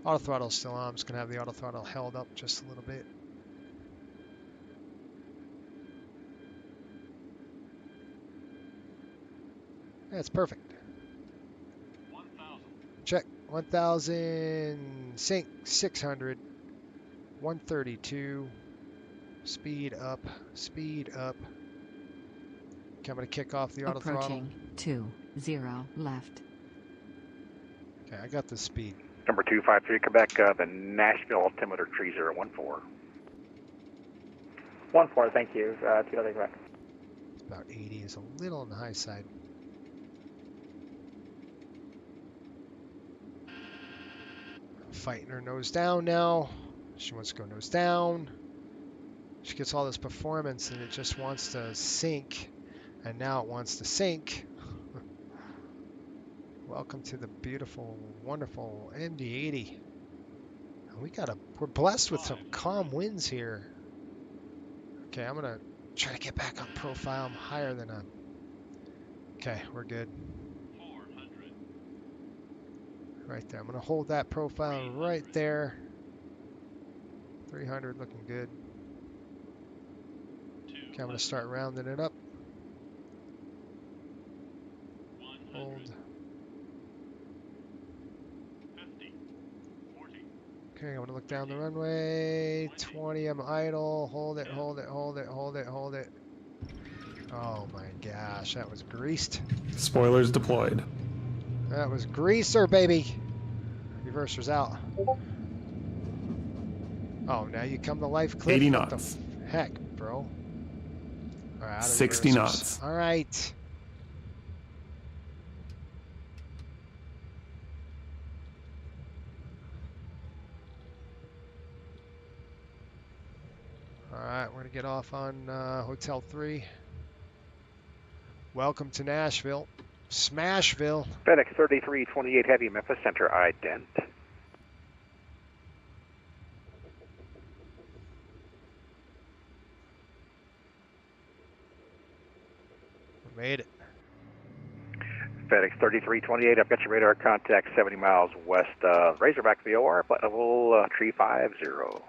Auto throttle's still on. I'm just going to have the auto throttle held up just a little bit. That's perfect. 1,000. Check. 1,000. Sync. 600. 132. Speed up. Speed up. Okay, I'm going to kick off the auto throttle. Approaching 20 left. Okay, I got the speed. Number 253, Quebec, the Nashville altimeter 3014. 14, thank you. 200 Quebec. About 80 is a little on the high side. Fighting her nose down now. She wants to go nose down. She gets all this performance and it just wants to sink. And now it wants to sink. Welcome to the beautiful, wonderful MD-80. We're blessed with some calm winds here. Okay, I'm gonna try to get back on profile. I'm higher than a. Okay, we're good. 400. Right there. I'm gonna hold that profile right there. 300 looking good. Okay, I'm gonna start rounding it up. Hold. 50. 40. Okay, I'm gonna look down the runway. 20, I'm idle. Hold it, hold it, hold it, hold it, hold it. Oh my gosh, that was greased. Spoilers deployed. That was greaser, baby. Reverser's out. Oh, now you come to life, Cliff. 80 what knots. The heck, bro? All right, out of 60 reversers. knots. All right. All right, we're gonna get off on Hotel 3. Welcome to Nashville. Smashville. FedEx 3328 Heavy, Memphis Center, ident. We made it. FedEx 3328, I've got your radar contact 70 miles west Razorback VOR, flight level 350.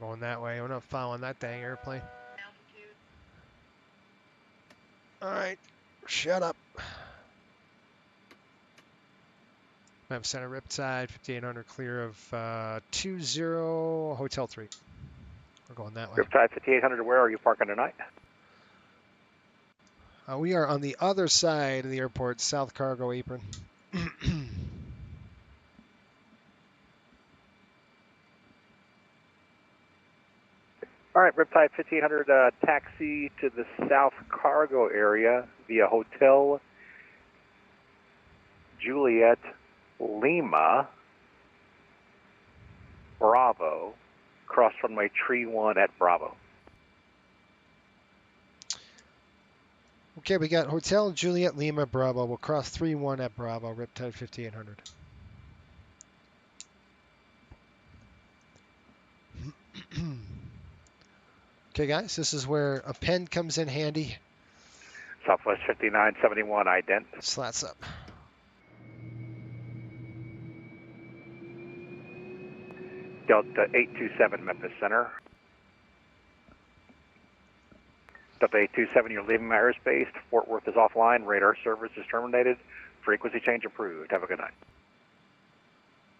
We're going that way. We're not following that dang airplane. All right, shut up. Memphis Center, Riptide, 5800 clear of 20 Hotel 3. We're going that way. Riptide 5800, where are you parking tonight? We are on the other side of the airport, South Cargo Apron. All right, Riptide 1500, taxi to the south cargo area via Hotel Juliet Lima Bravo, cross runway tree 1 at Bravo. Okay, we got Hotel Juliet Lima Bravo. We'll cross 3-1 at Bravo, Riptide 5800. Okay, guys, this is where a pen comes in handy. Southwest 5971, ident. Slats up. Delta 827, Memphis Center. Delta 827, you're leaving my airspace. Fort Worth is offline. Radar service is terminated. Frequency change approved. Have a good night.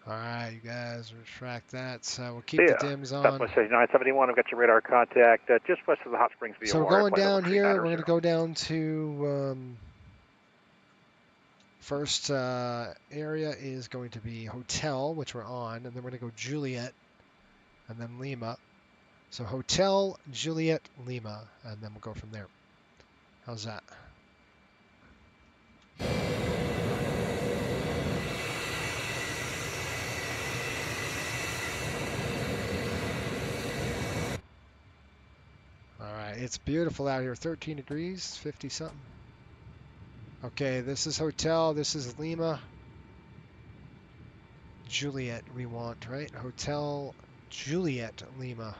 All right, you guys, retract that. So we'll keep the dims on. Southwest 5971, I've got your radar contact just west of the Hot Springs VOR. So we're going down here. We're going to go down to first area is going to be Hotel, which we're on, and then we're going to go Juliet, and then Lima. So Hotel, Juliet, Lima, and then we'll go from there. How's that? All right, it's beautiful out here. 13 degrees, 50 something. Okay, this is Hotel, this is Lima. Juliet we want, right? Hotel, Juliet, Lima.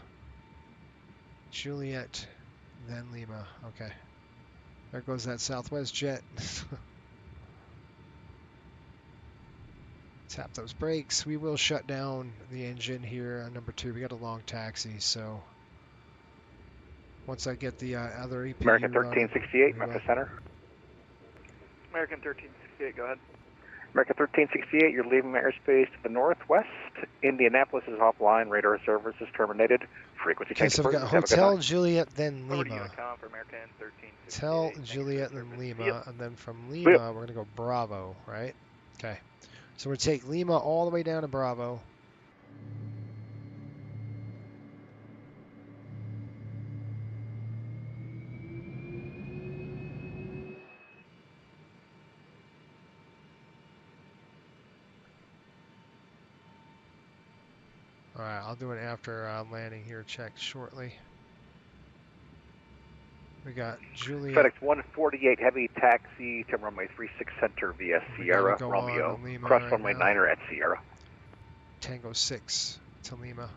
Juliet, then Lima. Okay. There goes that Southwest jet. Tap those brakes. We will shut down the engine here on number 2. We got a long taxi, so once I get the other EPU American 1368, Memphis Center. American 1368, go ahead. American 1368, you're leaving my airspace to the northwest. Indianapolis is offline. Radar service is terminated. Frequency okay, change so we got approved. Hotel Juliet, then Over to Lima. Unicom for American 1368. Hotel Juliet, then Lima, Yep. and then from Lima, we're going to go Bravo, right? Okay. So we're going to take Lima all the way down to Bravo. All right, I'll do an after landing here check shortly. We got Juliet. FedEx 148 heavy taxi to runway 36 center via Sierra Romeo. Cross right runway now. 9er at Sierra. Tango 6 to Lima.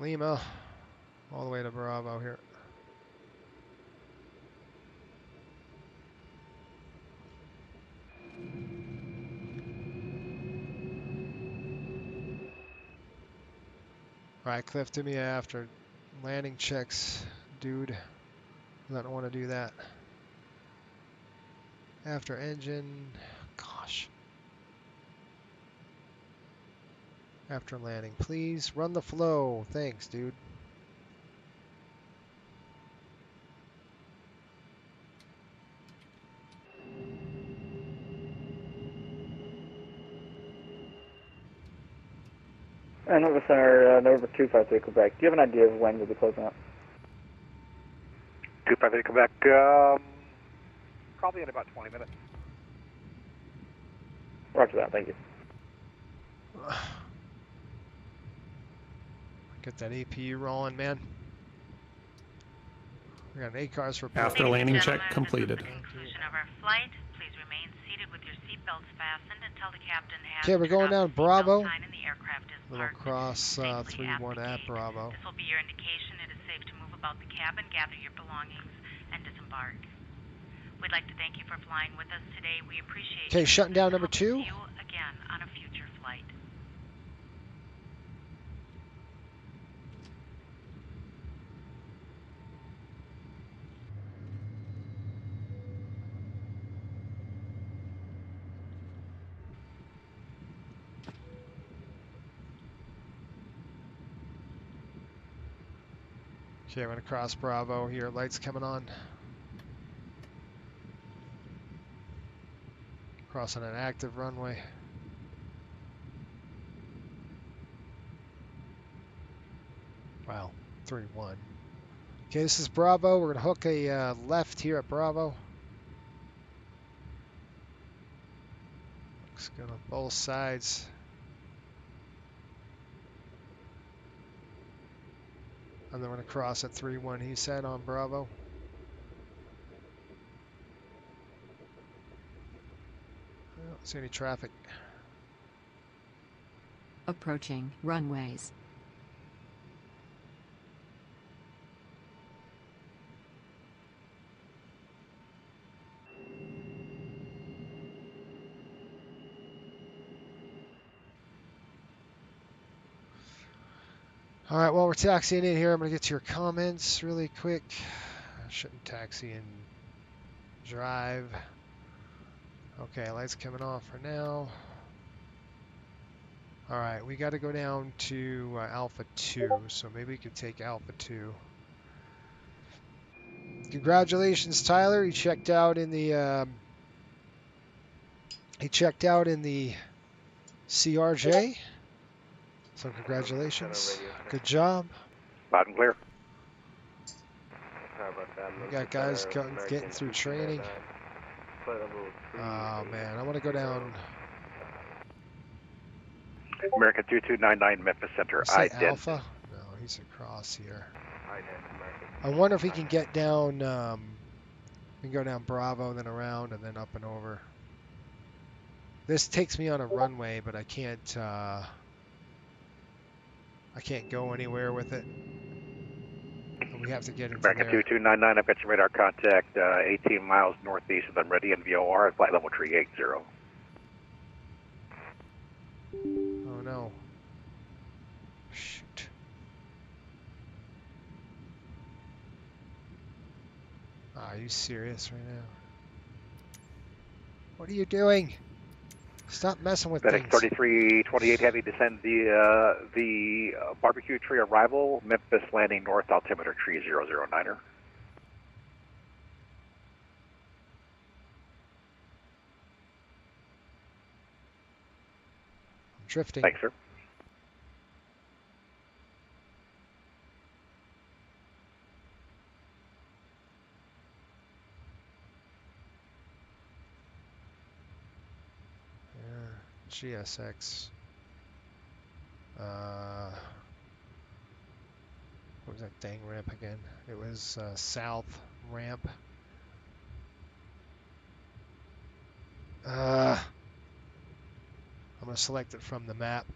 Lima, all the way to Bravo here. All right, Cliff, do me after landing checks, dude. I don't want to do that. After engine, gosh. After landing, please run the flow. Thanks, dude. Nova Center, Nova 253 Quebec. Do you have an idea of when you'll be closing up? 253 Quebec, probably in about 20 minutes. Roger that, thank you. Get that APU rolling, man. We got 8 cars for After landing check completed. Conclusion of our flight, please remain seated with your seatbelts fastened until the captain has okay, we're going down Bravo. sign and the aircraft is We'll cross 3-1 at Bravo. This will be your indication it is safe to move about the cabin, gather your belongings, and disembark. We'd like to thank you for flying with us today. We appreciate Okay, shutting down number 2. See you again on a future flight. Okay, I'm gonna cross Bravo here. Lights coming on. Crossing an active runway. Wow, 3-1. Okay, this is Bravo. We're gonna hook a left here at Bravo. Looks good on both sides. And then we're gonna cross at 3-1, he said, on Bravo. I don't see any traffic. Approaching runways. All right, while we're taxiing in here, I'm going to get to your comments really quick. I shouldn't taxi and drive. Okay, lights coming off for now. All right, we got to go down to Alpha 2, so maybe we could take Alpha 2. Congratulations, Tyler. He checked out in the CRJ. So congratulations. Good job. Loud and clear. Sorry about that. We got guys getting through training. Oh man, I want to go down. American 2299 Memphis Center. Say Alpha? No, he's across here. I wonder if he can get down. We can go down Bravo, then around, and then up and over. This takes me on a runway, but I can't go anywhere with it. And we have to get into American there. 2299, I've got your radar contact 18 miles northeast of the Meridian VOR at flight level 380. Oh no. Shoot. Are you serious right now? What are you doing? Stop messing with FedEx things. 3328 Heavy, descend the barbecue tree arrival, Memphis landing north, altimeter tree 009er. I'm drifting. Thanks, sir. GSX. What was that dang ramp again? It was south ramp. I'm going to select it from the map.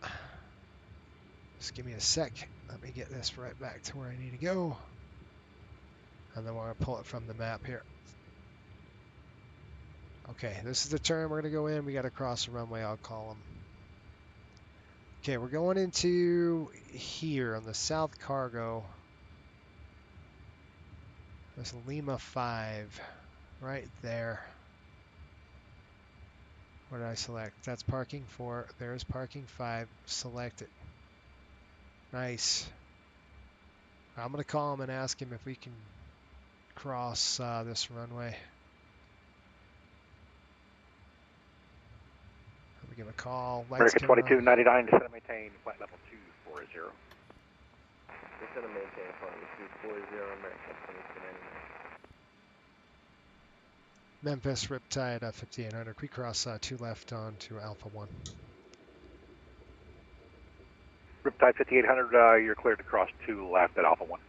Just give me a sec. Let me get this right back to where I need to go. And then we're going to pull it from the map here. Okay, this is the turn we're going to go in. We got to cross the runway. I'll call them. Okay, we're going into here on the south cargo. There's Lima 5 right there. What did I select? That's parking 4. There's parking 5. Select it. Nice. I'm going to call him and ask him if we can cross this runway. Let me give a call. Lights American coming on. 2299, descend and maintain flight level 240. Descend and maintain flight level 240, American 2299. Memphis, Riptide 5800. We cross 2 left on to Alpha 1. Riptide 5800, you're cleared to cross 2 left at Alpha 1.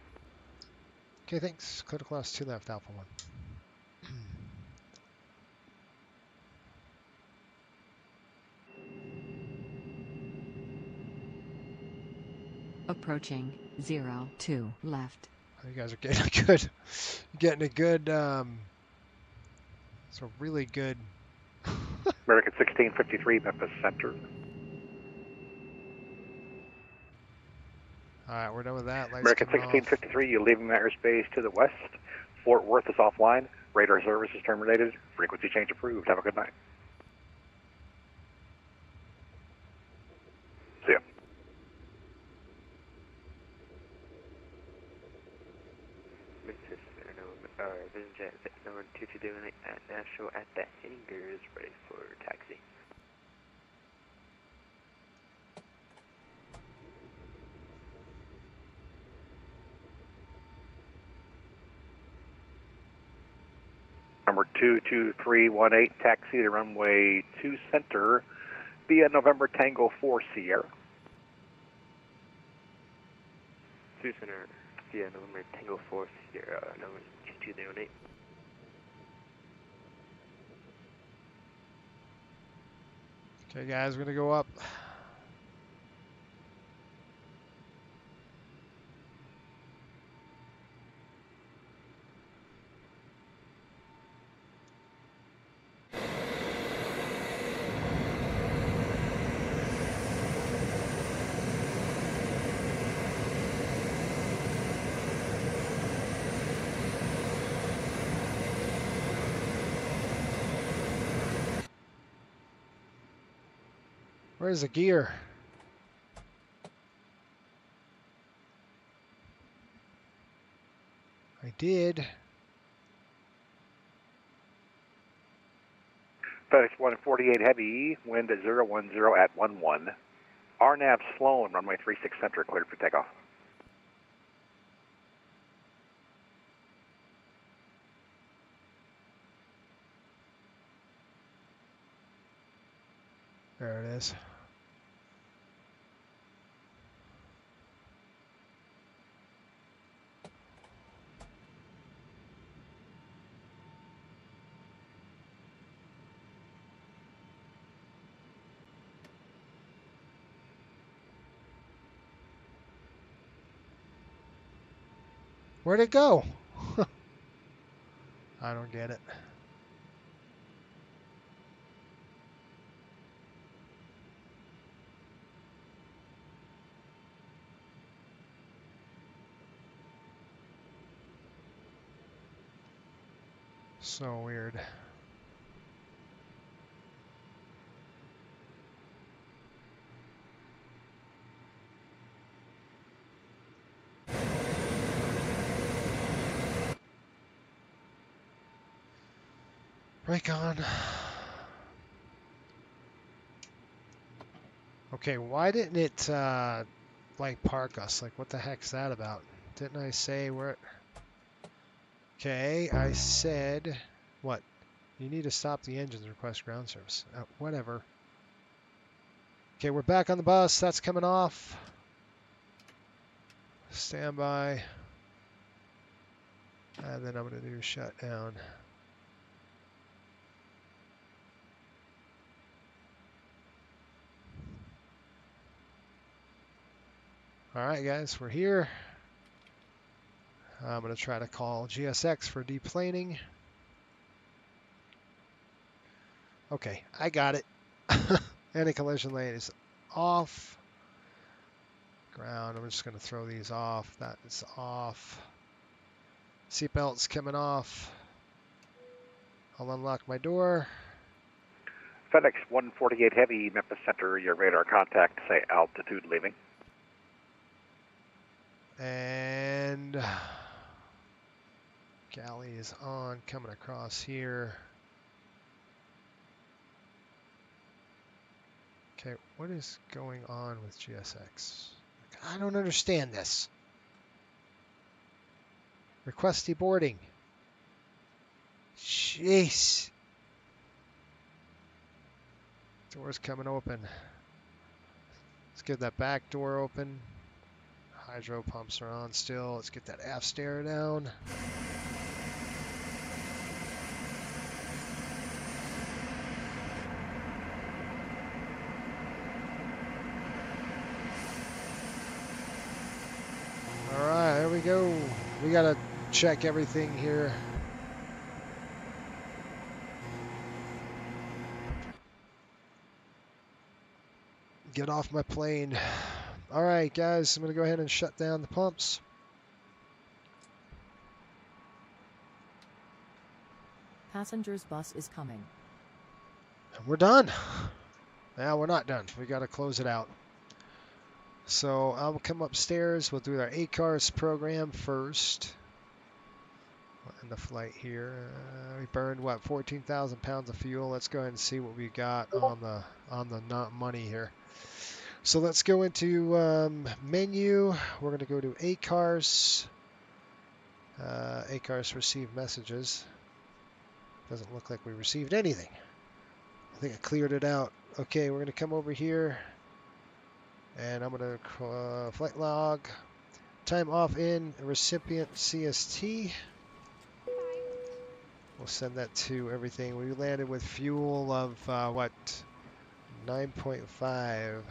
Okay, thanks. Clear to cross 2 left, Alpha 1. Approaching 02 left. You guys are getting a good, it's a really good. American 1653, Memphis Center. All right, we're done with that. Lights American coming off. 1653, you're leaving the airspace to the west. Fort Worth is offline. Radar service is terminated. Frequency change approved. Have a good night. See ya. Vision Jet number 2208 at Nashville at the hangars, ready for taxi. Number 22318, taxi to runway 2 center via November Tango 4 Sierra. 2 center via November Tango 4 Sierra, number 2208. Okay, guys, we're going to go up. Where's the gear? I did. FedEx 148 Heavy, wind at 010 at 11. RNAV Sloan, runway 36 center, cleared for takeoff. There it is. Where'd it go? I don't get it. So weird. Brake on. Okay, why didn't it like park us? Like, what the heck's that about? Didn't I say where it... Okay, I said, what? You need to stop the engines, request ground service. Whatever. Okay, we're back on the bus. That's coming off. Stand by. And then I'm going to do shutdown. All right, guys, we're here. I'm going to try to call GSX for deplaning. Okay, I got it. Anti-collision lane is off. Ground, I'm just going to throw these off. That is off. Seatbelt's coming off. I'll unlock my door. FedEx 148 Heavy, Memphis Center, your radar contact, say altitude leaving. And galley is on, coming across here. Okay, what is going on with GSX? I don't understand this. Request deboarding. Jeez. Door's coming open. Let's get that back door open. Hydro pumps are on still. Let's get that aft stair down. All right, there we go. We gotta check everything here. Get off my plane. All right, guys, I'm going to go ahead and shut down the pumps. Passenger's bus is coming. And we're done. Now we're not done. We got to close it out. So I'll come upstairs. We'll do our ACARS program first. in the flight here. We burned what, 14,000 pounds of fuel. Let's go ahead and see what we got on the not money here. So let's go into menu. We're going to go to ACARS. ACARS received messages. Doesn't look like we received anything. I think I cleared it out. Okay, we're going to come over here, and I'm going to flight log. Time off in recipient CST. We'll send that to everything. We landed with fuel of what? 9.5.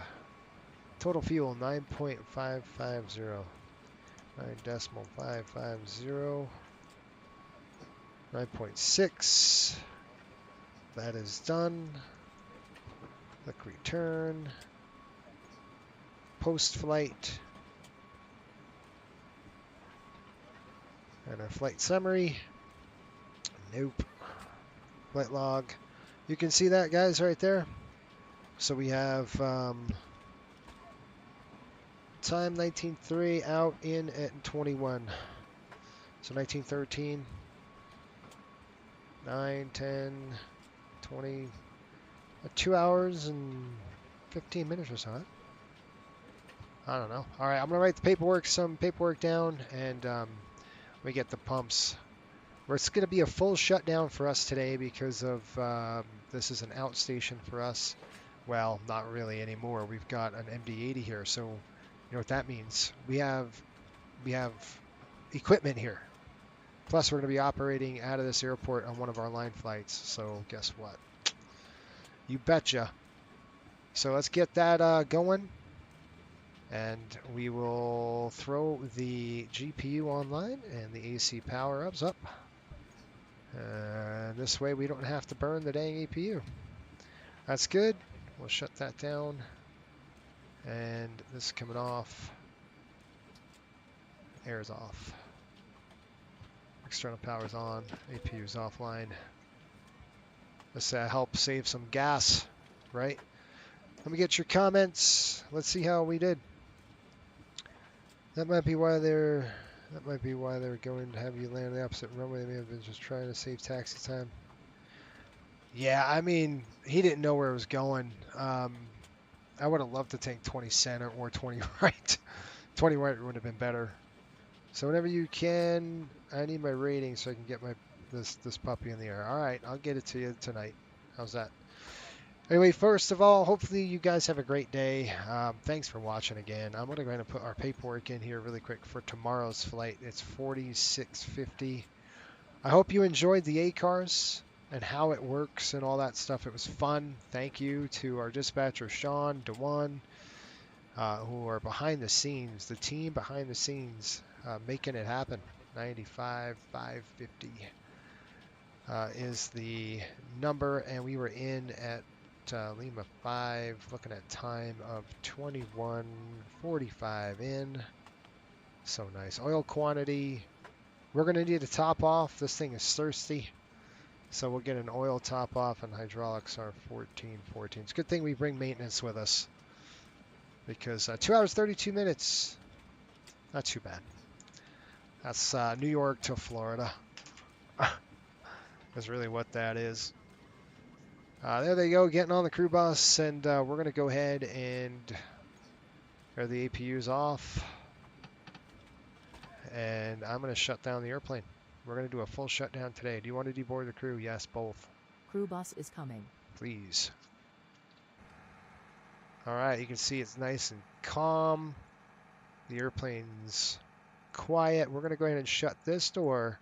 Total fuel 9.550. 9.550. 9.6. That is done. Click return. Post flight. And our flight summary. Nope. Flight log. You can see that, guys, right there. So we have time 19.3, out in at 21. So 19.13, 9, 10, 20, 2 hours and 15 minutes or so. Huh? I don't know. All right, I'm gonna write the some paperwork down, and we get the pumps. It's going to be a full shutdown for us today because of this is an outstation for us. Well, not really anymore. We've got an MD-80 here, so you know what that means. We have equipment here. Plus, we're going to be operating out of this airport on one of our line flights. So guess what? You betcha. So let's get that going, and we will throw the GPU online and the AC power-ups up. This way we don't have to burn the dang EPU. That's good. We'll shut that down. And this is coming off. Air's off. External power's on. APU's offline. This helps save some gas, right? Let me get your comments. Let's see how we did. That might be why they're going to have you land on the opposite runway. They may have been just trying to save taxi time. Yeah, I mean, he didn't know where it was going. I would have loved to take 20 center or 20 right. 20 right would have been better. So whenever you can, I need my rating so I can get this puppy in the air. All right, I'll get it to you tonight. How's that? Anyway, first of all, hopefully you guys have a great day. Thanks for watching again. I'm going to go ahead and put our paperwork in here really quick for tomorrow's flight. It's 4650. I hope you enjoyed the ACARS and how it works and all that stuff. It was fun. Thank you to our dispatcher, Sean, Dewan, who are behind the scenes, the team behind the scenes, making it happen. 95,550 is the number, and we were in at Lima 5, looking at time of 21:45 in. So nice. Oil quantity. We're going to need a top off. This thing is thirsty. So we'll get an oil top off, and hydraulics are 14. It's a good thing we bring maintenance with us, because 2 hours 32 minutes. Not too bad. That's New York to Florida. That's really what that is. There they go, getting on the crew bus, and we're going to go ahead and are the APUs off, and I'm going to shut down the airplane. We're going to do a full shutdown today. Do you want to deboard the crew? Yes, both. Crew bus is coming. Please. All right, you can see it's nice and calm. The airplane's quiet. We're going to go ahead and shut this door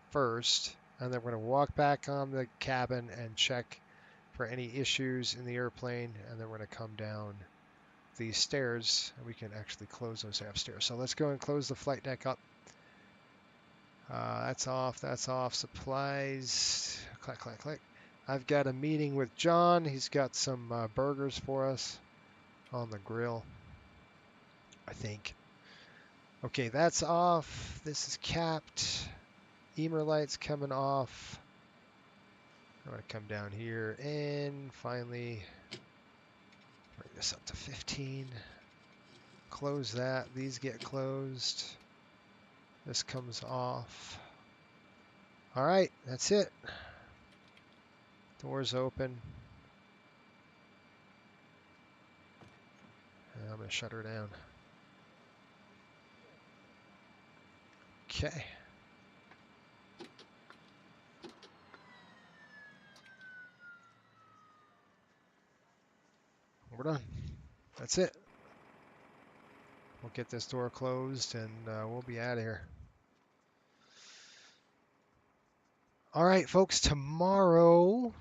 first, and then we're going to walk back on the cabin and check for any issues in the airplane, and then we're going to come down these stairs, and we can actually close those aft stairs. So let's go and close the flight deck up. That's off. Supplies. Click, click, click. I've got a meeting with John. He's got some burgers for us on the grill, I think. Okay, that's off. This is capped. Emer lights coming off. I'm going to come down here and finally bring this up to 15. Close that. These get closed. This comes off. All right, that's it. Doors open. And I'm going to shut her down. Okay. We're done. That's it. We'll get this door closed and we'll be out of here. All right, folks, tomorrow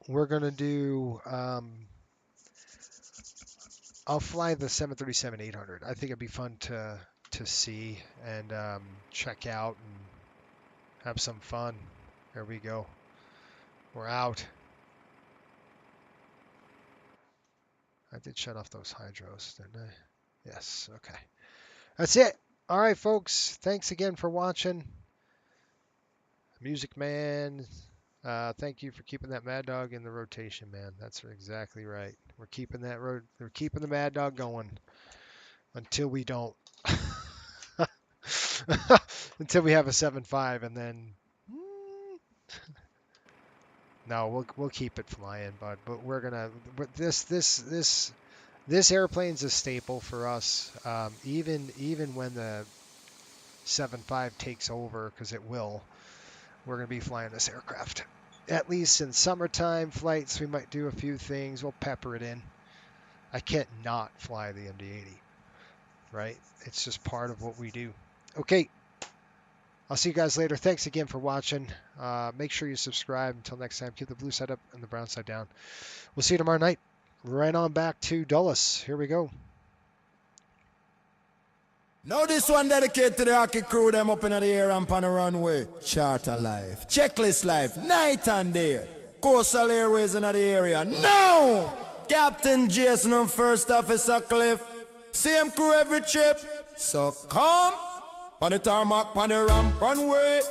we're going to do, I'll fly the 737-800. I think it'd be fun to see and check out and have some fun. There we go. We're out. I did shut off those hydros, didn't I? Yes, okay. That's it. All right, folks. Thanks again for watching. Music Man, thank you for keeping that Mad Dog in the rotation, man. That's exactly right. We're keeping that we're keeping the Mad Dog going until we don't. Until we have a 7.5 and then no, we'll keep it flying, bud. But we're gonna. But this airplane's a staple for us. Even when the 7.5 takes over, because it will, we're gonna be flying this aircraft. At least in summertime flights, we might do a few things. We'll pepper it in. I can't not fly the MD-80, right? It's just part of what we do. Okay. I'll see you guys later. Thanks again for watching. Make sure you subscribe. Until next time, keep the blue side up and the brown side down. We'll see you tomorrow night. Right on back to Dulles. Here we go. Now this one dedicated to the hockey crew, them up in the air and on the runway. Charter life, checklist life, night and day. Coastal Airways in the area. Now! Captain Jason and First Officer Cliff. Same crew every trip. So come on the tarmac, on the ramp, runway.